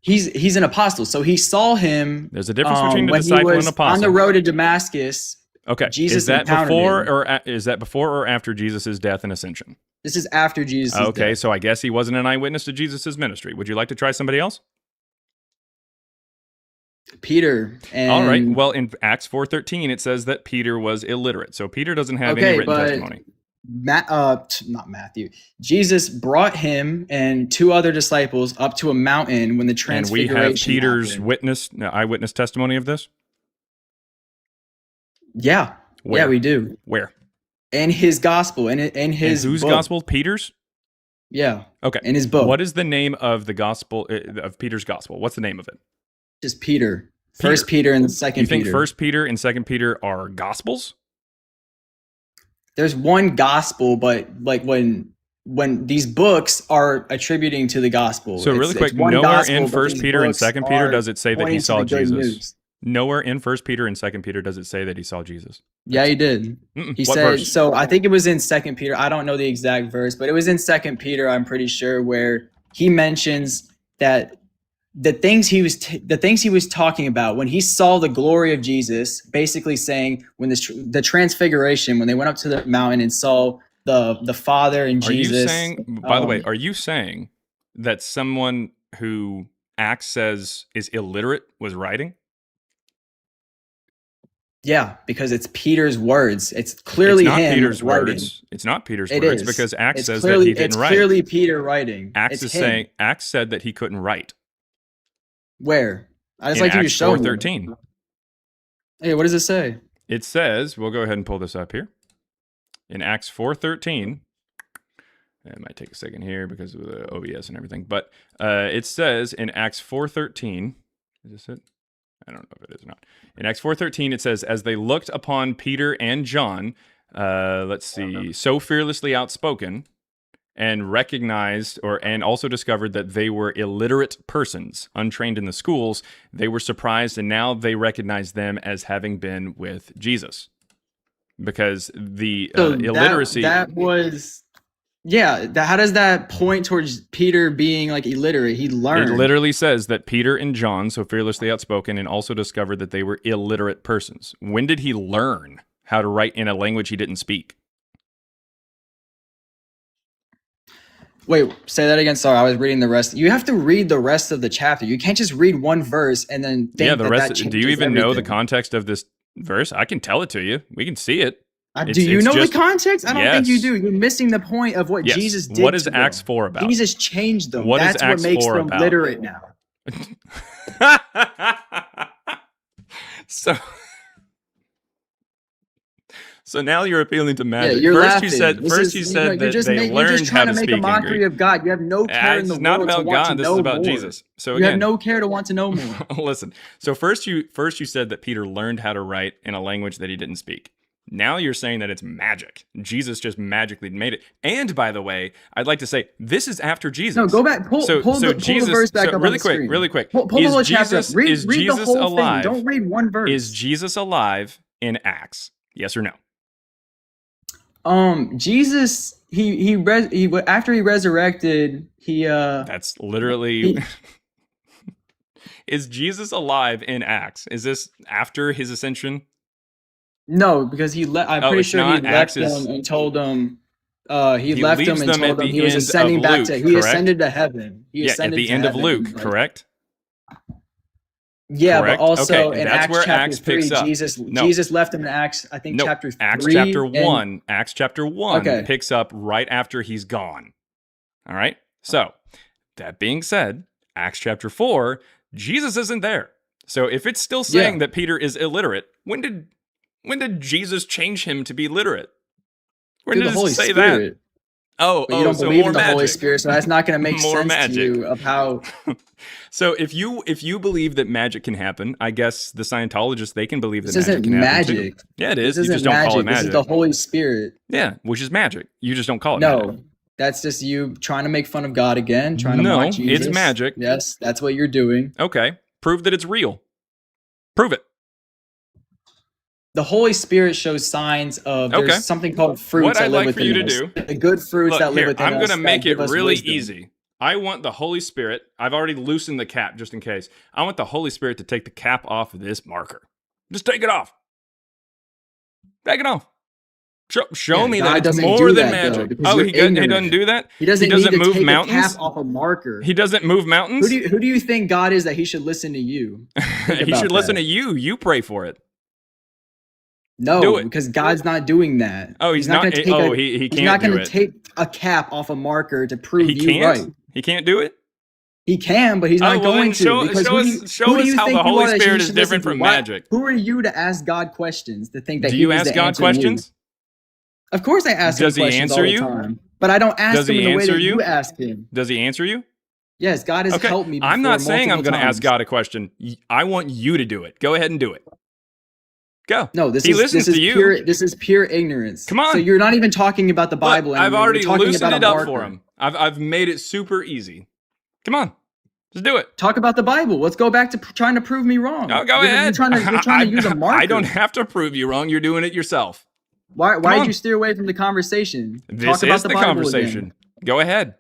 He's an apostle, so he saw him. There's a difference between a when he disciple and was an apostle. on the road to Damascus. Okay. Jesus is that encountered before him. or is that before or after Jesus' death and ascension? This is after Jesus. Okay, death. so I guess he wasn't an eyewitness to Jesus' ministry. Would you like to try somebody else? Peter. And, All right. Well, in Acts 4:13, it says that Peter was illiterate. So Peter doesn't have any written testimony. Not Matthew. Jesus brought him and two other disciples up to a mountain when the And we transfiguration have Peter's happened. eyewitness testimony of this? Yeah, Where? yeah, we do. Where? And his gospel, and his And whose book. gospel? Peter's? Yeah, Okay. in his book. What is the name of the gospel of Peter's gospel? What's the name of it? Just Peter. Peter. First Peter and Second You think Peter. First Peter and Second Peter are gospels? There's one gospel, but like when these books are attributing to the gospel. So really quick, it's one nowhere gospel, in but First these Peter and books Second Peter are does it say that he pointing to saw the good Jesus. news. Nowhere in First Peter and Second Peter does it say that he saw Jesus. Yeah, he did. He What said verse? so. I think it was in Second Peter. I don't know the exact verse, but it was in Second Peter. I'm pretty sure where he mentions that the things he was talking about when he saw the glory of Jesus, basically saying when the transfiguration, when they went up to the mountain and saw the Father and Are Jesus. you saying, by the way, are you saying that someone who Acts says is illiterate was writing? Yeah, because it's Peter's words. It's clearly It's not him Peter's writing. words. It's not Peter's It words is. because Acts It's says clearly, that he didn't it's write. clearly Peter writing. Acts It's is him. saying Acts said that he couldn't write. Where? I just In like you to Acts show me. 4:13. Hey, what does it say? It says, we'll go ahead and pull this up here. In Acts 4:13, it might take a second here because of the OBS and everything, but it says in Acts 4:13, is this it? I don't know if it is or not. In Acts 4:13, it says, as they looked upon Peter and John, let's see, so fearlessly outspoken, and recognized and also discovered that they were illiterate persons, untrained in the schools, they were surprised, and now they recognized them as having been with Jesus. Because the illiteracy... That was... Yeah, how does that point towards Peter being like illiterate? He learned. It literally says that Peter and John, so fearlessly outspoken, and also discovered that they were illiterate persons. When did he learn how to write in a language he didn't speak? Wait, say that again. Sorry, I was reading the rest. You have to read the rest of the chapter. You can't just read one verse and then think the rest. that Do you even everything. know the context of this verse? I can tell it to you. We can see it. Do you know the context? I don't think you do. You're missing the point of what Jesus did. What is Acts 4 about? Jesus changed them. What That's is Acts what makes 4 them about? literate now. So now you're appealing to magic. Yeah, you're laughing. You said that you're just they learned just trying how to make speak a mockery Greek. of God. You have no care in the It's not world about to want God. to This know is about more. Jesus. So you again, have no care to want to know more. Listen. So first you said that Peter learned how to write in a language that he didn't speak. Now you're saying that it's magic. Jesus just magically made it. And by the way, I'd like to say this is after Jesus. No, go back. Pull the verse back up really on the quick, screen. Really quick. Pull the whole chapter up. Read Jesus the whole alive? thing. Don't read one verse. Is Jesus alive in Acts? Yes or no? Jesus, he after he resurrected, That's literally... Is Jesus alive in Acts? Is this after his ascension? No, because I'm pretty sure he left them and told them. He left them and told them he was end ascending of back Luke, to. He correct? ascended to heaven. He ascended at the to end of heaven, Luke, like- correct? Yeah, Correct? but also Okay, in that's Acts where chapter Acts 3, picks up. Jesus left him in Acts. I think chapter 3. Acts chapter and- 1. Acts chapter 1 Okay. picks up right after he's gone. All right. So that being said, Acts chapter 4, Jesus isn't there. So if it's still saying that Peter is illiterate, when did Jesus change him to be literate? When Through did the Holy it say Spirit. that? Oh, But you don't so believe more in the magic. Holy Spirit, so that's not going to make More sense magic. to you of how. So if you believe that magic can happen, I guess the Scientologists, they can believe that This magic isn't can happen too. magic. Yeah, it is. This You isn't just don't call it This magic. is the Holy Spirit. Yeah, which is magic. You just don't call it magic. No, that's just you trying to make fun of God again, trying to No, mock Jesus. it's magic. Yes, that's what you're doing. Okay, prove that it's real. Prove it. The Holy Spirit shows signs of there's something called fruits What that I'd live like for you within to us. do... The good fruits Look, that live here, within I'm us. going to make that give it us really wisdom. easy. I want the Holy Spirit. I've already loosened the cap just in case. I want the Holy Spirit to take the cap off of this marker. Just take it off. Take it off. Show me that it's more than magic. Though, he doesn't do that? He doesn't need to move take mountains? The cap off a marker. He doesn't move mountains? Who do you think God is that he should listen to you? He should listen to you. You pray for it. No, do it. Because God's not doing that. Oh, he's not going to take he can't He's not going to take a cap off a marker to prove he you can't? right. He can't do it? He can, but he's not going to. Show because us how the Holy Spirit is different from magic. Who are you to ask God questions to think that Do he you is ask the God answer questions? You? Of course I ask him Does he questions answer all the you? time. But I don't ask Does him he in the way answer that you? you ask him. Does he answer you? Yes, God has helped me before. I'm not saying I'm going to ask God a question. I want you to do it. Go ahead and do it. Go. No, this he is listens to you. This is pure ignorance. Come on. So you're not even talking about the Bible Look, anymore. I've already You're talking loosened about it a up marker. for him. I've made it super easy. Come on. Just do it. Talk about the Bible. Let's go back to trying to prove me wrong. No, go ahead. You're trying to use a marker. I don't have to prove you wrong. You're doing it yourself. Why did you steer away from the conversation? This Talk about is the Bible conversation. again. Go ahead.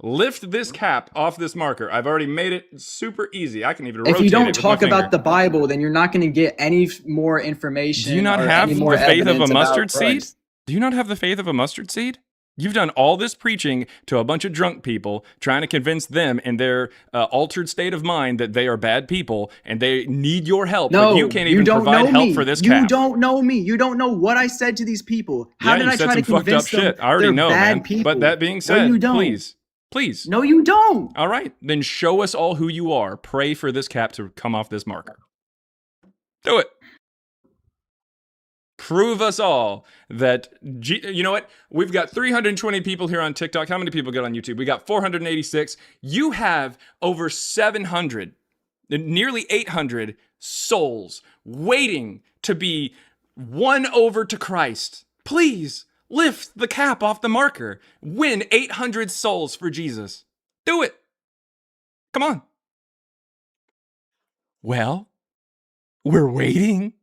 Lift this cap off this marker. I've already made it super easy. I can even rotate it. If you don't with my talk about finger. the Bible, then you're not going to get any more information. Do you not or have any more the faith of a evidence about mustard seed? Christ. Do you not have the faith of a mustard seed? You've done all this preaching to a bunch of drunk people, trying to convince them in their altered state of mind that they are bad people and they need your help, No, but you can't even provide help for this You cap. don't know me. You don't know what I said to these people. How did you I said try some to fucked up convince them shit. I already they're know, bad man. people? But that being said, you don't. please. No, you don't. All right, then show us all who you are. Pray for this cap to come off this marker. Do it. prove us all that, you know what? We've got 320 people here on TikTok. How many people got on YouTube? We got 486. You have over 700, nearly 800 souls waiting to be won over to Christ. Please lift the cap off the marker. Win 800 souls for Jesus. Do it. Come on. Well, we're waiting.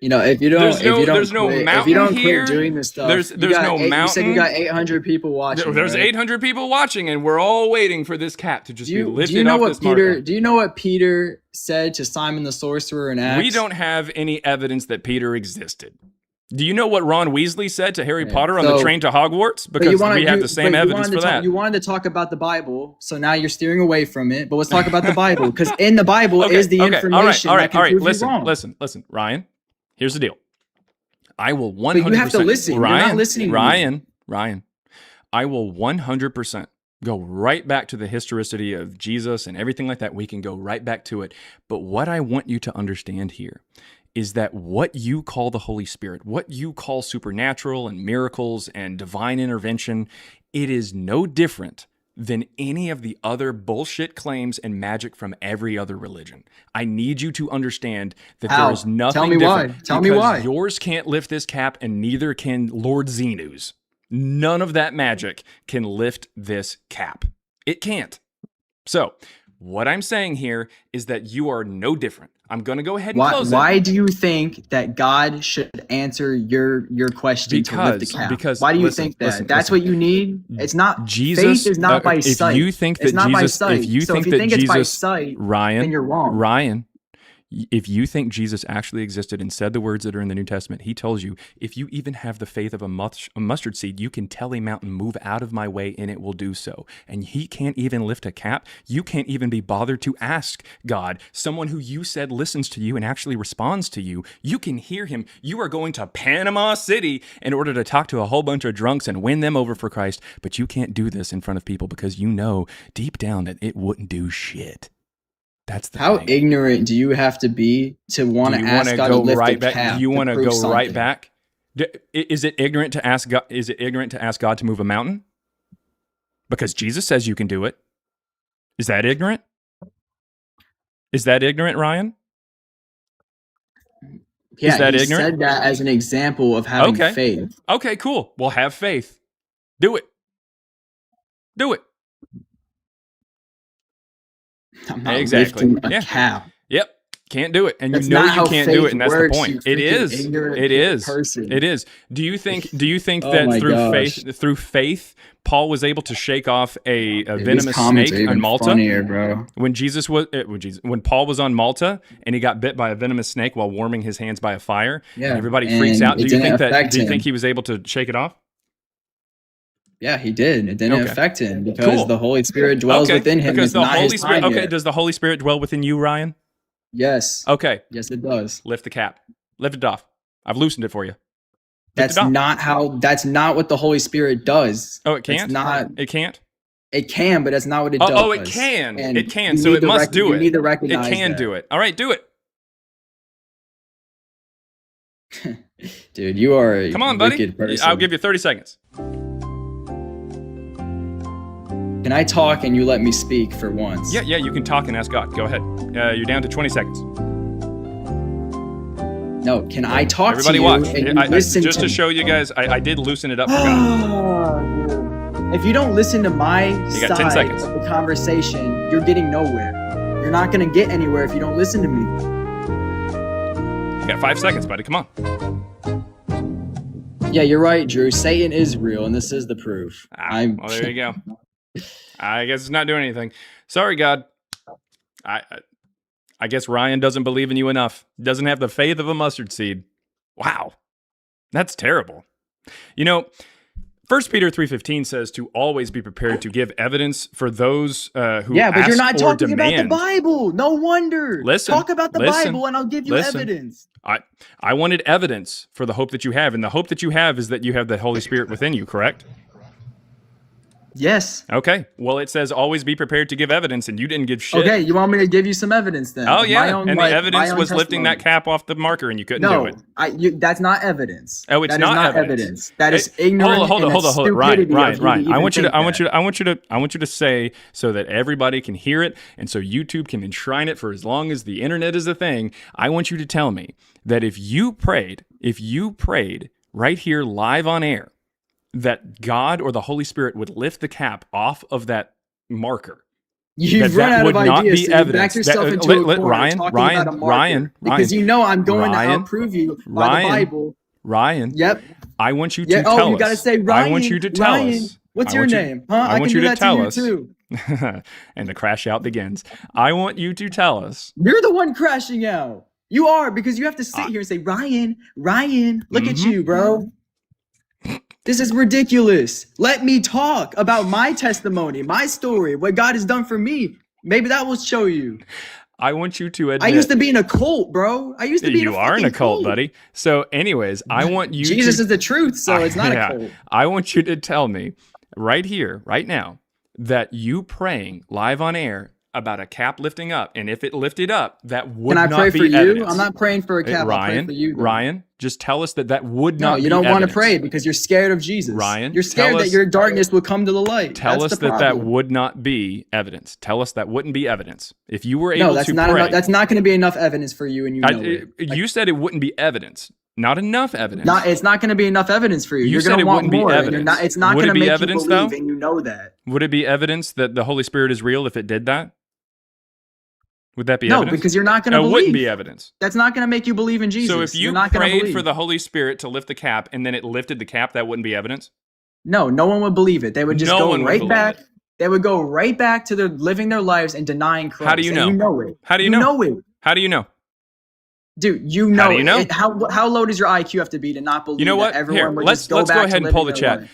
You know, if you don't, there's no quit, mountain if you don't here. quit doing this stuff, There's no mountain. You said you got 800 people watching. There's right? 800 people watching, and we're all waiting for this cap to just be lifted off this Peter? marker. Do you know what Peter said to Simon the sorcerer in Acts? We don't have any evidence that Peter existed. Do you know what Ron Weasley said to Harry Potter on the train to Hogwarts? Because we have the same evidence for that. You wanted to talk about the Bible, so now you're steering away from it. But let's talk about the Bible, because in the Bible is the information that can prove you wrong. Listen, Ryan. Here's the deal. I will 100%. But you have to listen. Ryan, you're not listening. Ryan. I will 100% go right back to the historicity of Jesus and everything like that. We can go right back to it. But what I want you to understand here is that what you call the Holy Spirit, what you call supernatural and miracles and divine intervention, it is no different than any of the other bullshit claims and magic from every other religion. I need you to understand that there is nothing different. Tell me why. Yours can't lift this cap, and neither can Lord Xenu's. None of that magic can lift this cap. It can't. So, what I'm saying here is that you are no different. I'm going to go ahead and close it. Why do you think that God should answer your question to lift the cap? Because why do you think that? That's what you need? It's not Jesus. Faith is not by sight. If you think that it's not Jesus, by sight. if you so think if you that think Jesus, it's by sight, Ryan, then you're wrong. Ryan, if you think Jesus actually existed and said the words that are in the New Testament, he tells you, if you even have the faith of a mustard seed, you can tell a mountain, move out of my way, and it will do so. And he can't even lift a cap. You can't even be bothered to ask God, someone who you said listens to you and actually responds to you. You can hear him. You are going to Panama City in order to talk to a whole bunch of drunks and win them over for Christ. But you can't do this in front of people because you know deep down that it wouldn't do shit. That's the How thing. ignorant do you have to be to want to ask God to lift the cap? Do you want to go something? right back? Is it ignorant to ask God? Is it ignorant to ask God to move a mountain? Because Jesus says you can do it. Is that ignorant? Is that ignorant, Ryan? Yeah, is that he ignorant? said that as an example of having faith. Okay, cool. Well, have faith. Do it. Do it. I'm not Exactly. lifting a cap. Yep. Can't do it. And That's you know not you how can't do it, and that's the faith point. works, you It is. freaking ignorant It is. person. It is. Do you think Oh that my gosh. through faith, Paul was able to shake off a These venomous comments snake are on even Malta? funnier, bro. When Paul was on Malta and he got bit by a venomous snake while warming his hands by a fire, Yeah, and everybody and freaks out. it didn't affect Do you him. think he was able to shake it off? Yeah, he did. It didn't Okay. affect him because Cool. the Holy Spirit dwells within him. Because It's the not Holy his Spirit. time Okay, yet. does the Holy Spirit dwell within you, Ryan? Yes. Okay, Yes, it does. lift the cap. Lift it off. I've loosened it for you. That's off. That's not what the Holy Spirit does. Oh, it can't? It's not. It can't? It can, but that's not what it does. Oh, it can. And It can. you So need it to must do you it. need to It recognize can that. do it. All right, do it. Dude, you are a Come on, buddy. wicked person. I'll give you 30 seconds. Can I talk and you let me speak for once? Yeah, you can talk and ask God. Go ahead. You're down to 20 seconds. No, can I talk Everybody to you watch. and you listen Just to to show you guys, I did loosen it up for God. If you don't listen to my You got 10 side seconds. of the conversation, you're getting nowhere. You're not going to get anywhere if you don't listen to me. You got 5 seconds, buddy. Come on. Yeah, you're right, Drew. Satan is real, and this is the proof. Well, there you go. I guess it's not doing anything. Sorry, God. I guess Ryan doesn't believe in you enough. Doesn't have the faith of a mustard seed. Wow. That's terrible. You know, 1 Peter 3:15 says to always be prepared to give evidence for those who Yeah, but ask you're not or talking about the demand. Bible. No wonder. Listen, Talk about the listen, Bible, and I'll give you listen. evidence. I wanted evidence for the hope that you have, and the hope that you have is that you have the Holy Spirit within you, correct? Yes. Okay. Well, it says always be prepared to give evidence, and you didn't give shit. Okay, you want me to give you some evidence then? Oh of yeah, my own, and like, the my evidence own was lifting that testimony. cap off the marker, and you couldn't do No, it. that's not evidence. Oh, it's That is not evidence. That is Hey, ignorant hold and on. that's Ryan, stupidity of you to Ryan. even I want you think to, that. I want you to say so that everybody can hear it, and so YouTube can enshrine it for as long as the internet is a thing. I want you to tell me that if you prayed right here live on air, that God or the Holy Spirit would lift the cap off of that marker. You've run out of ideas, so you backed yourself into a corner talking about a marker. Because you know I'm going to outprove you by the Bible. Ryan. Yep. I want you to tell us. Oh, you got to say, Ryan. I want you to tell us. What's your name? Huh? I want can you do to that tell to us. You too. And the crash out begins. I want you to tell us. You're the one crashing out. You are, because you have to sit here and say, Ryan, look at you, bro. This is ridiculous. Let me talk about my testimony, my story, what God has done for me. Maybe that will show you. I want you to admit. I used to be in a cult, bro. I used to be in a You are in a cult, cult, buddy. So anyways, I want you Jesus is the truth, so it's not a cult. I want you to tell me right here, right now, that you praying live on air about a cap lifting up, and if it lifted up, that would not be Can I pray for evidence. you? I'm not praying for a cap. Ryan, I'll pray for you, though. Ryan, just tell us that would not be you don't want to evidence. pray because you're scared of Jesus. Ryan, you're scared tell that us- your darkness will come to the light. Tell That's us the that problem. would not be evidence. Tell us that wouldn't be evidence. If you were able No, that's to not pray, enough. That's not going to be enough evidence for you, and you know it. you said it wouldn't be evidence. Not enough evidence. It's not going to be enough evidence for you. You You're said going it to want wouldn't be more. And evidence. it's not Would going it to be make evidence, you believe, though? and you know that. Would it be evidence that the Holy Spirit is real if it did that? Would that be No, evidence? because you're not going to It believe. wouldn't be evidence. That's not going to make you believe in Jesus. So if you you're not gonna prayed believe. for the Holy Spirit to lift the cap and then it lifted the cap, that wouldn't be evidence? No one would believe it. They would just No go one would right believe back. it. They would go right back to their living their lives and denying Christ. How do you know? And you know it. How do you know? know? it. How do you know? Dude, you know, How do you know? How low does your IQ have to be to not believe You know what? that everyone Here, would let's just go back go ahead to and pull living the their chat.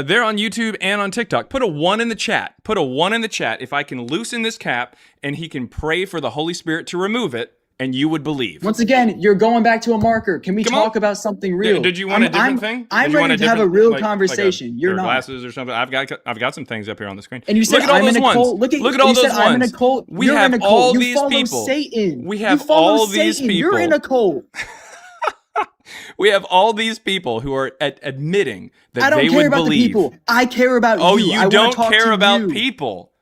life? They're on YouTube and on TikTok. Put a 1 in the chat. Put a 1 in the chat if I can loosen this cap and he can pray for the Holy Spirit to remove it, and you would believe. Once again, you're going back to a marker. Can we Come talk on. about something real? Did you want a different thing? I'm Did you want ready to have a different- real like conversation. You're pair of not. glasses or something. I've got some things up here on the screen. And you said look at all I'm those in a ones. cult. Look at all you those said ones. I'm in a cult. We You're have in a cult. all You these follow people. Satan. We You have follow all these Satan. people. You're in a cult. We have all these people who are admitting that I don't they care would about believe. the people. I care about Oh, you. I you wanna don't talk care to about you. people.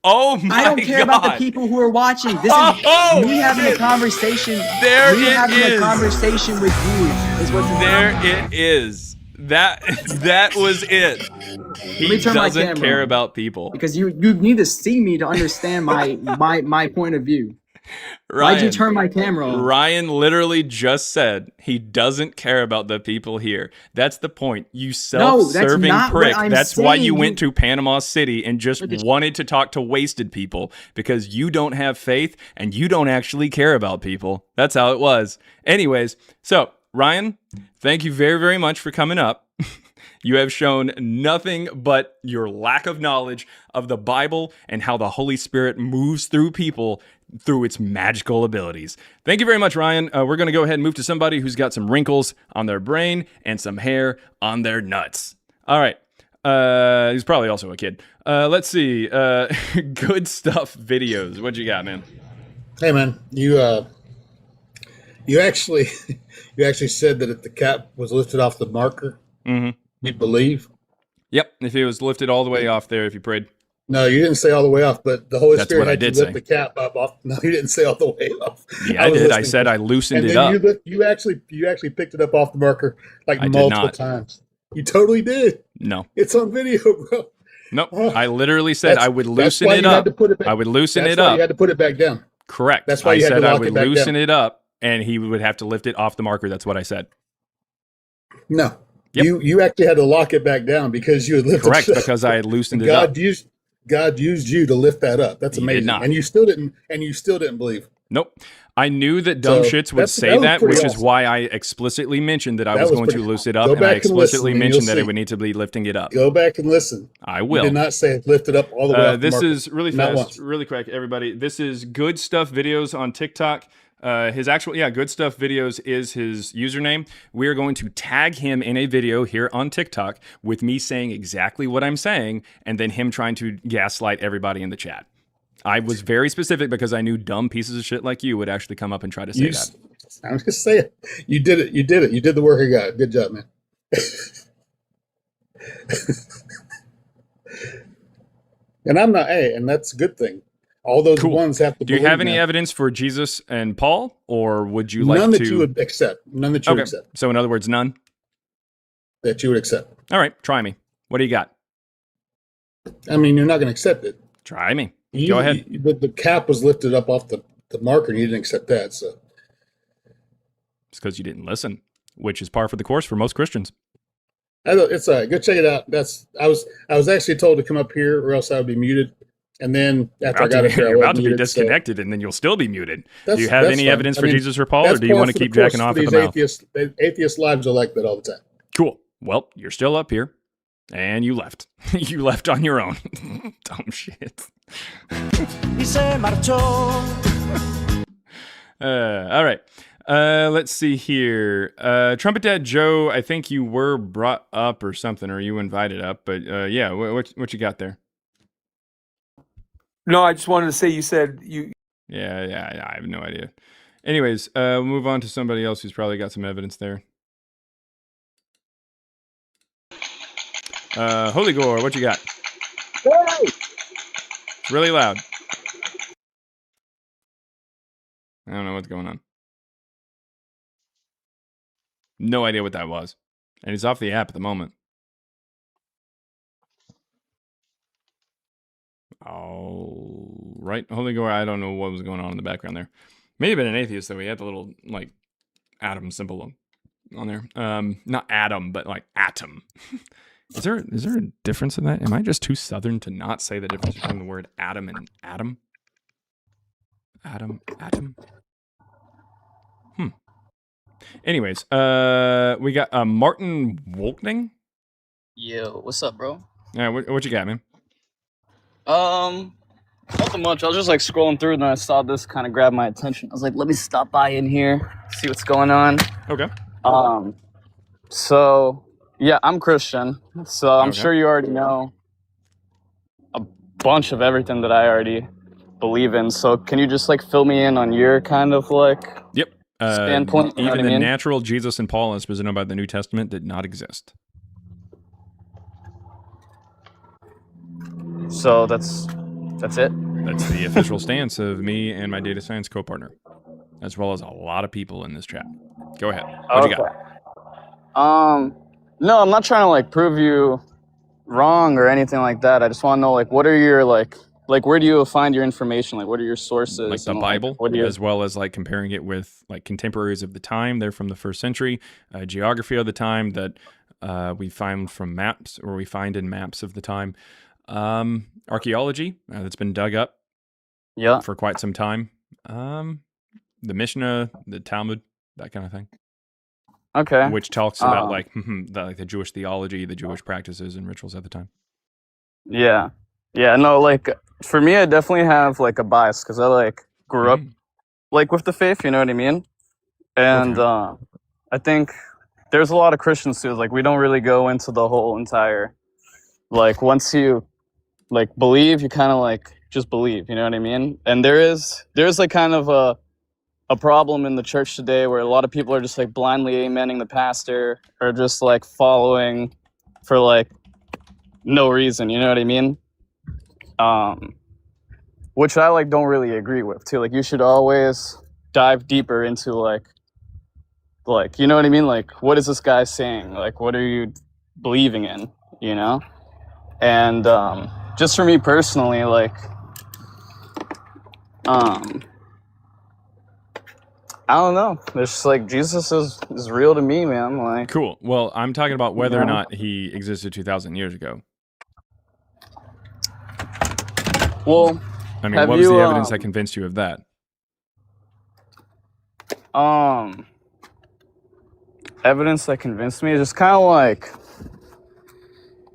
Oh my God. I don't care about the people who are watching. This is me having a conversation. There me it having is. a conversation with you is what's There happening. it is. That was it. He me turn my doesn't camera care on. about people. Because you need to see me to understand my point of view. Why'd you turn my camera on? Ryan literally just said he doesn't care about the people here. That's the point. You self-serving not what prick. I'm That's why saying. you went to Panama City and just Look at wanted to talk to wasted people because you don't have faith and you don't actually care about people. That's how it was. Anyways, so Ryan, thank you very, very much for coming up. You have shown nothing but your lack of knowledge of the Bible and how the Holy Spirit moves through people through its magical abilities. Thank you very much, Ryan. We're going to go ahead and move to somebody who's got some wrinkles on their brain and some hair on their nuts. All right. He's probably also a kid. Let's see. Good stuff videos. What you got, man? Hey, man, you actually said that if the cap was lifted off the marker, you'd believe. Yep. If it was lifted all the way off there, if you prayed. No, you didn't say all the way off, but the Holy That's Spirit what I had to did lift say. the cap up off. No, you didn't say all the way off. Yeah, I was did. I listening said to I loosened and it then up. you actually picked it up off the marker like I did multiple not. times. You totally did. No. It's on video, bro. Nope. I literally said I would loosen why it you had up. to put it back. I would loosen That's it why up. You had to put it back down. Correct. That's why I you had to said I lock would it back loosen down. it up, and he would have to lift it off the marker. That's what I said. No, Yep. you actually had to lock it back down because you had lifted Correct, it up. because I had loosened it up. God used you to lift that up. That's He did amazing. not. And you still didn't believe. Nope. I knew that dumb So, shits would that say was that, pretty which is awesome. why I explicitly mentioned that I That was was going to pretty- loose it up, Go and I back and listen, explicitly and you'll mentioned that see. it would need to be lifting it up. Go back and listen. I You will. did not say lift it up all the way off the This marker. is really Not fast, once. really quick, everybody. This is Good Stuff Videos on TikTok. His actual, Good Stuff Videos is his username. We are going to tag him in a video here on TikTok with me saying exactly what I'm saying and then him trying to gaslight everybody in the chat. I was very specific because I knew dumb pieces of shit like you would actually come up and try to say that. I'm just saying, you did it. You did it. You did the work you got. Good job, man. And I'm not, and that's a good thing. All those ones have to. Do you have any evidence for Jesus and Paul, or would you like none to? That you would accept? None that you would accept. So in other words, none that you would accept. All right, try me. What do you got? I mean, you're not going to accept it. Try me. Go ahead. The cap was lifted up off the marker, and you didn't accept that. So it's because you didn't listen, which is par for the course for most Christians. It's all right. Go check it out. I was actually told to come up here, or else I would be muted. And then after I got up here, you're about to be disconnected, and then you'll still be muted. Do you have any evidence for Jesus or Paul, or do you want to keep jacking off at the mouth? Atheist lives are like that all the time. Cool. Well, you're still up here, and you left. You left on your own. Dumb shit. All right. Let's see here. Trumpet Dad Joe, I think you were brought up or something, or you invited up, but yeah, what you got there? No, I just wanted to say you said you. Yeah, I have no idea. Anyways, we'll move on to somebody else who's probably got some evidence there. Holy Gore, what you got? Hey! It's really loud. I don't know what's going on. No idea what that was. And he's off the app at the moment. All right. Holy Gore, I don't know what was going on in the background there. May have been an atheist, though. He had the little, like, atom symbol on there. Not atom, but, like, atom. Is there a difference in that? Am I just too Southern to not say the difference between the word atom and atom? Atom. Anyways, we got Martin Wolkning. Yo, what's up, bro? Yeah, what you got, man? Nothing much. I was just like scrolling through and I saw this kind of grab my attention. I was like, let me stop by in here, see what's going on. Okay. So yeah, I'm Christian, so I'm sure you already know a bunch of everything that I already believe in. So can you just like fill me in on your kind of like standpoint? Even the natural Jesus and Paul as presented by the New Testament did not exist. So that's it? That's the official stance of me and my data science co-partner, as well as a lot of people in this chat. Go ahead. What you got? No, I'm not trying to like prove you wrong or anything like that. I just want to know like what are your like where do you find your information? Like what are your sources? Like the Bible, as well as like comparing it with like contemporaries of the time. They're from the 1st century, geography of the time that we find from maps, or we find in maps of the time. Archaeology that's been dug up for quite some time. The Mishnah, the Talmud, that kind of thing. Okay. Which talks about like the Jewish theology, the Jewish practices and rituals at the time. Yeah. No, like for me, I definitely have like a bias because I like grew up like with the faith. You know what I mean? And I think there's a lot of Christians too. Like we don't really go into the whole entire like once you like believe, you kind of like just believe. You know what I mean? And there's like kind of a problem in the church today where a lot of people are just like blindly amening the pastor or just like following for like no reason, you know what I mean? Which I like don't really agree with too. Like you should always dive deeper into like you know what I mean? Like what is this guy saying? Like what are you believing in, you know? And just for me personally, like I don't know. It's just like Jesus is real to me, man. Like cool. Well, I'm talking about whether or not he existed 2,000 years ago. Well, I mean, what was the evidence that convinced you of that? Evidence that convinced me is just kind of like,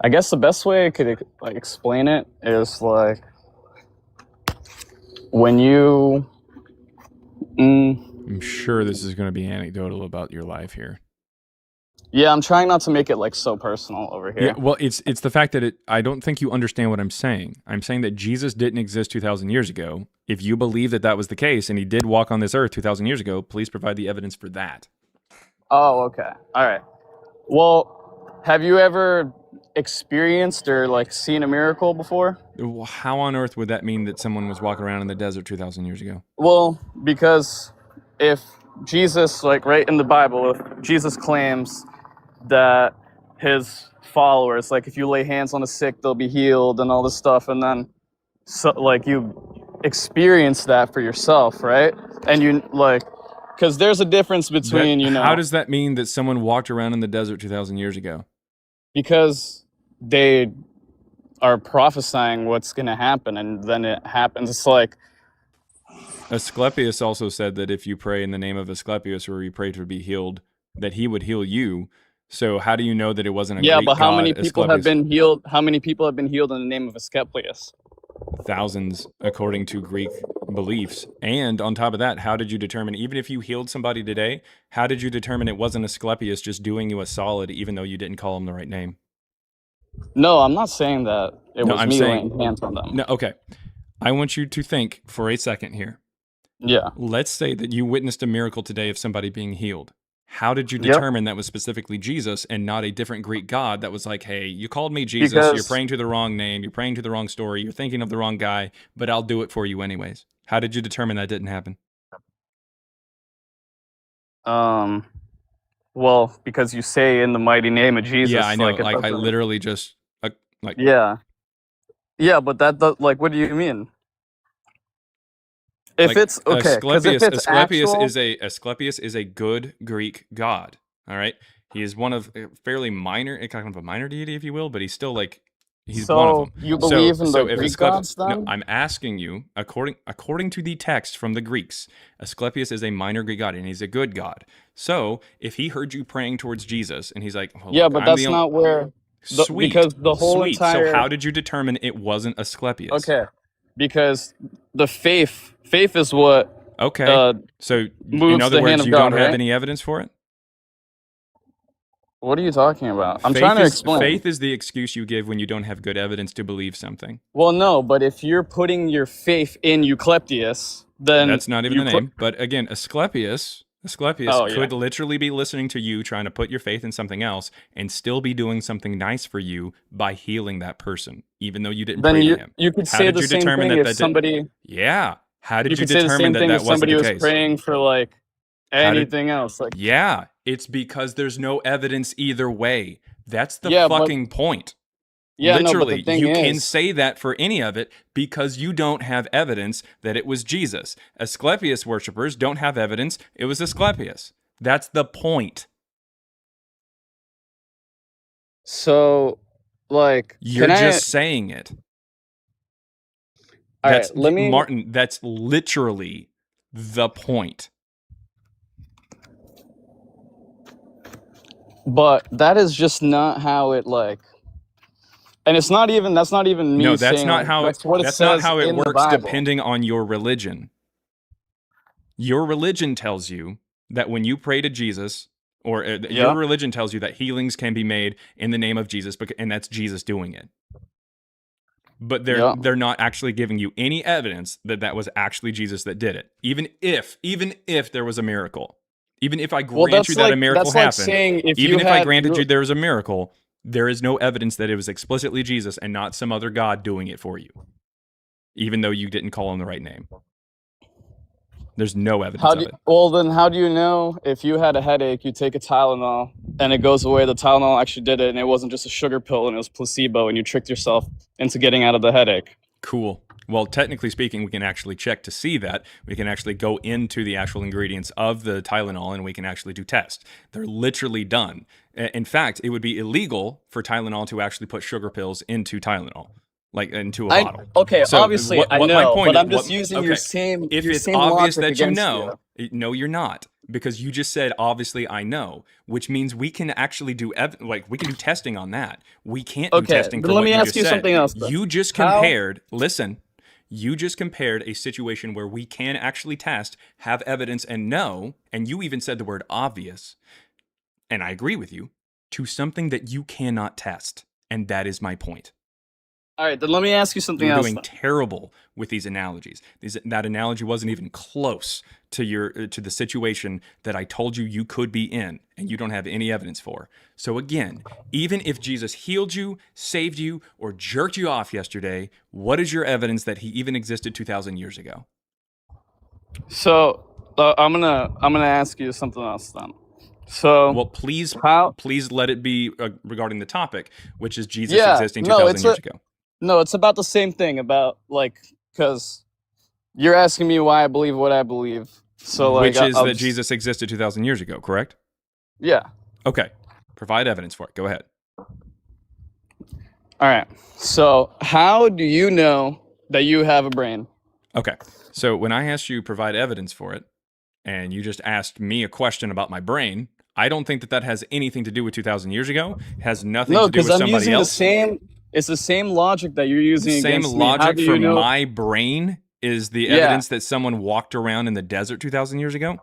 I guess the best way I could like explain it is like when you I'm sure this is going to be anecdotal about your life here. Yeah, I'm trying not to make it like so personal over here. Yeah, well, it's the fact that I don't think you understand what I'm saying. I'm saying that Jesus didn't exist 2,000 years ago. If you believe that that was the case and he did walk on this earth 2,000 years ago, please provide the evidence for that. Oh, okay. All right. Well, have you ever experienced or like seen a miracle before? Well, how on earth would that mean that someone was walking around in the desert 2,000 years ago? Well, because if Jesus, like right in the Bible, if Jesus claims that his followers, like if you lay hands on the sick, they'll be healed and all this stuff, and then so like you experience that for yourself, right? And you like, because there's a difference between, How does that mean that someone walked around in the desert 2,000 years ago? Because they are prophesying what's going to happen, and then it happens. It's like Asclepius also said that if you pray in the name of Asclepius or you pray to be healed, that he would heal you. So how do you know that it wasn't a yeah, Greek but how god, many people have Asclepius? been healed? How many people have been healed in the name of Asclepius? Thousands, according to Greek beliefs. And on top of that, how did you determine, even if you healed somebody today, how did you determine it wasn't Asclepius just doing you a solid, even though you didn't call him the right name? No, I'm not saying that it No, was I'm me saying- laying hands on them. No, okay. I want you to think for a second here. Yeah. Let's say that you witnessed a miracle today of somebody being healed. How did you Yep. determine that was specifically Jesus and not a different Greek god that was like, hey, you called me Jesus, you're Because- praying to the wrong name, you're praying to the wrong story, you're thinking of the wrong guy, but I'll do it for you anyways. How did you determine that didn't happen? Well, because you say in the mighty name of Jesus. Yeah, I know. Like, it Like I doesn't- literally just Yeah. Yeah, but that does, like, what do you mean? If like, it's okay, because if it's actual, Asclepius is a good Greek god. All right, he is one of a fairly minor, kind of a minor deity, if you will, but he's still like he's one of So them. you believe in the if Greek Asclepius, gods, then? no, I'm asking you according to the text from the Greeks, Asclepius is a minor Greek god and he's a good god. So if he heard you praying towards Jesus and he's like, well, Yeah, look, but I'm that's the not where. Sweet, because the whole sweet. entire. So how did you determine it wasn't Asclepius? Okay, because the faith is what. Okay. So in moves other the hand words, of you God, don't have right? any evidence for it? What are you talking about? I'm Faith trying to is- explain. Faith is the excuse you give when you don't have good evidence to believe something. Well, no, but if you're putting your faith in Eucleptius, then That's not even the name. But again, Asclepius Oh, yeah. could literally be listening to you trying to put your faith in something else and still be doing something nice for you by healing that person, even though you didn't Then pray you to him. you could How say did the you same determine thing that if that somebody. Yeah. How did You you could say the determine same that thing that if wasn't somebody the was case? praying for like How did- anything else. Like Yeah, it's because there's no evidence either way. That's the Yeah, but- fucking point. yeah, no, but Literally, the thing you is, can say that for any of it because you don't have evidence that it was Jesus. Asclepius worshippers don't have evidence it was Asclepius. That's the point. so like You're can just saying it. All That's right, let me. Martin, that's literally the point. But that is just not how it like. And it's not even. That's not even me No, that's saying. not like, how that's what it that's not says how it in the works Bible. depending on your religion. Your religion tells you that when you pray to Jesus, or Yeah. your religion tells you that healings can be made in the name of Jesus, and that's Jesus doing it. But Yeah. they're not actually giving you any evidence that that was actually Jesus that did it. Even if there was a miracle, even if I Well, grant you that's that like a miracle that's like happened, saying if even you if I had granted real- you there was a miracle, there is no evidence that it was explicitly Jesus and not some other God doing it for you, even though you didn't call him the right name. There's no evidence How of do you, it. well then how do you know if you had a headache, you take a Tylenol and it goes away, the Tylenol actually did it and it wasn't just a sugar pill and it was placebo and you tricked yourself into getting out of the headache? Cool. Well, technically speaking, we can actually check to see that. We can actually go into the actual ingredients of the Tylenol and we can actually do tests. They're literally done. In fact, it would be illegal for Tylenol to actually put sugar pills into Tylenol, like into a bottle. Okay, So obviously what I my know, point but is- I'm just what- using your okay, same If your it's same obvious logic that you against know, no, you're not, because you just said obviously I know, which means we can actually do we can do testing on that. We can't do Okay, testing then for let what me you ask just you said. something else, then. You just How- compared. Listen. You just compared a situation where we can actually test, have evidence, and know, and you even said the word obvious, and I agree with you, to something that you cannot test. And that is my point. All right, then let me ask you something You're else. doing terrible with these analogies. That analogy wasn't even close to the situation that I told you you could be in, and you don't have any evidence for. So again, even if Jesus healed you, saved you, or jerked you off yesterday, what is your evidence that he even existed 2,000 years ago? So I'm gonna ask you something else then. So well, please let it be regarding the topic, which is Jesus existing 2,000 years ago. No, it's about the same thing. About because you're asking me why I believe what I believe. So which is that Jesus existed 2,000 years ago, correct? Yeah. Okay. Provide evidence for it. Go ahead. All right. So how do you know that you have a brain? Okay. So when I asked you provide evidence for it, and you just asked me a question about my brain, I don't think that has anything to do with 2,000 years ago. It has nothing to do with somebody else. It's the same logic that you're using against me. Same logic for my brain is the evidence that someone walked around in the desert 2,000 years ago?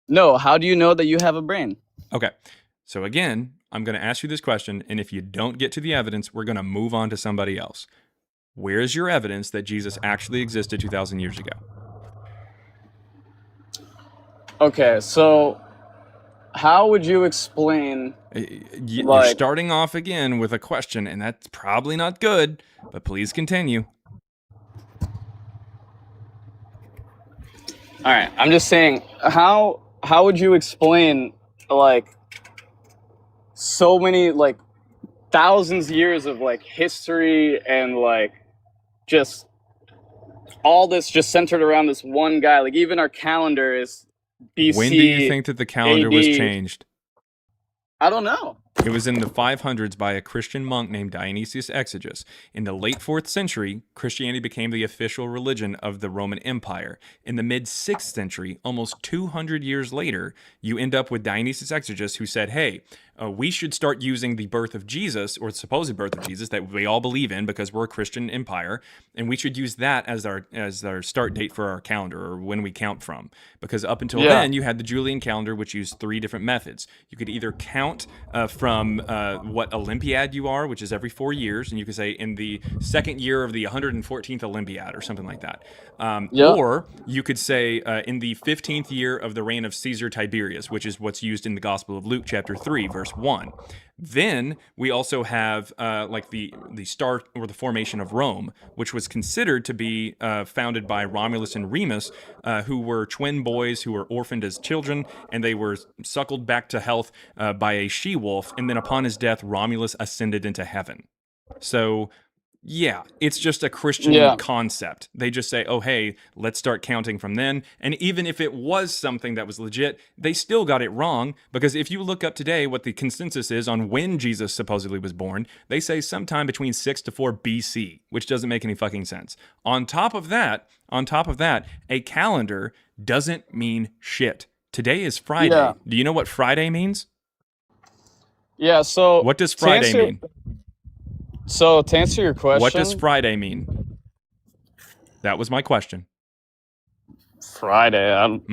No, how do you know that you have a brain? Okay. So again, I'm going to ask you this question, and if you don't get to the evidence, we're going to move on to somebody else. Where is your evidence that Jesus actually existed 2,000 years ago? Okay, so how would you explain... You're starting off again with a question, and that's probably not good, but please continue. All right, I'm just saying, how would you explain, so many, thousands of years of, history and, just all this just centered around this one guy? Even our calendar is BC. When do you think that the calendar AD. was changed? I don't know. It was in the 500s by a Christian monk named Dionysius Exiguus. In the late 4th century, Christianity became the official religion of the Roman Empire. In the mid-6th century, almost 200 years later, you end up with Dionysius Exiguus, who said, hey, we should start using the birth of Jesus, or supposed birth of Jesus, that we all believe in because we're a Christian empire, and we should use that as our start date for our calendar, or when we count from. Because up until then, you had the Julian calendar, which used 3 different methods. You could either count from what Olympiad you are, which is every 4 years, and you could say in the second year of the 114th Olympiad, or something like that. Or you could say in the 15th year of the reign of Caesar Tiberius, which is what's used in the Gospel of Luke, chapter 3, verse 1. Then we also have the start or the formation of Rome, which was considered to be founded by Romulus and Remus, who were twin boys who were orphaned as children, and they were suckled back to health by a she-wolf, and then upon his death, Romulus ascended into heaven. So yeah, it's just a Christian concept. They just say, oh, hey, let's start counting from then. And even if it was something that was legit, they still got it wrong, because if you look up today what the consensus is on when Jesus supposedly was born, they say sometime between 6 to 4 BC, which doesn't make any fucking sense. On top of that, a calendar doesn't mean shit. Today is Friday. Yeah. Do you know what Friday means? Yeah, so... What does Friday mean? So, to answer your question... What does Friday mean? That was my question. Friday? I don't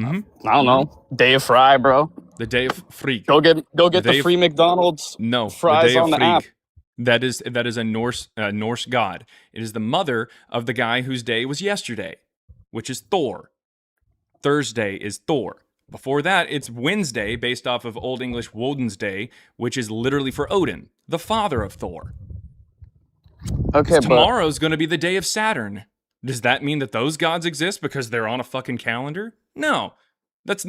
know. Day of Fry, bro. The day of freak. Go get the free McDonald's fries on the app. That is a Norse god. It is the mother of the guy whose day was yesterday, which is Thor. Thursday is Thor. Before that, it's Wednesday, based off of Old English Woden's Day, which is literally for Odin, the father of Thor. Okay, tomorrow's going to be the day of Saturn. Does that mean that those gods exist because they're on a fucking calendar? No. That's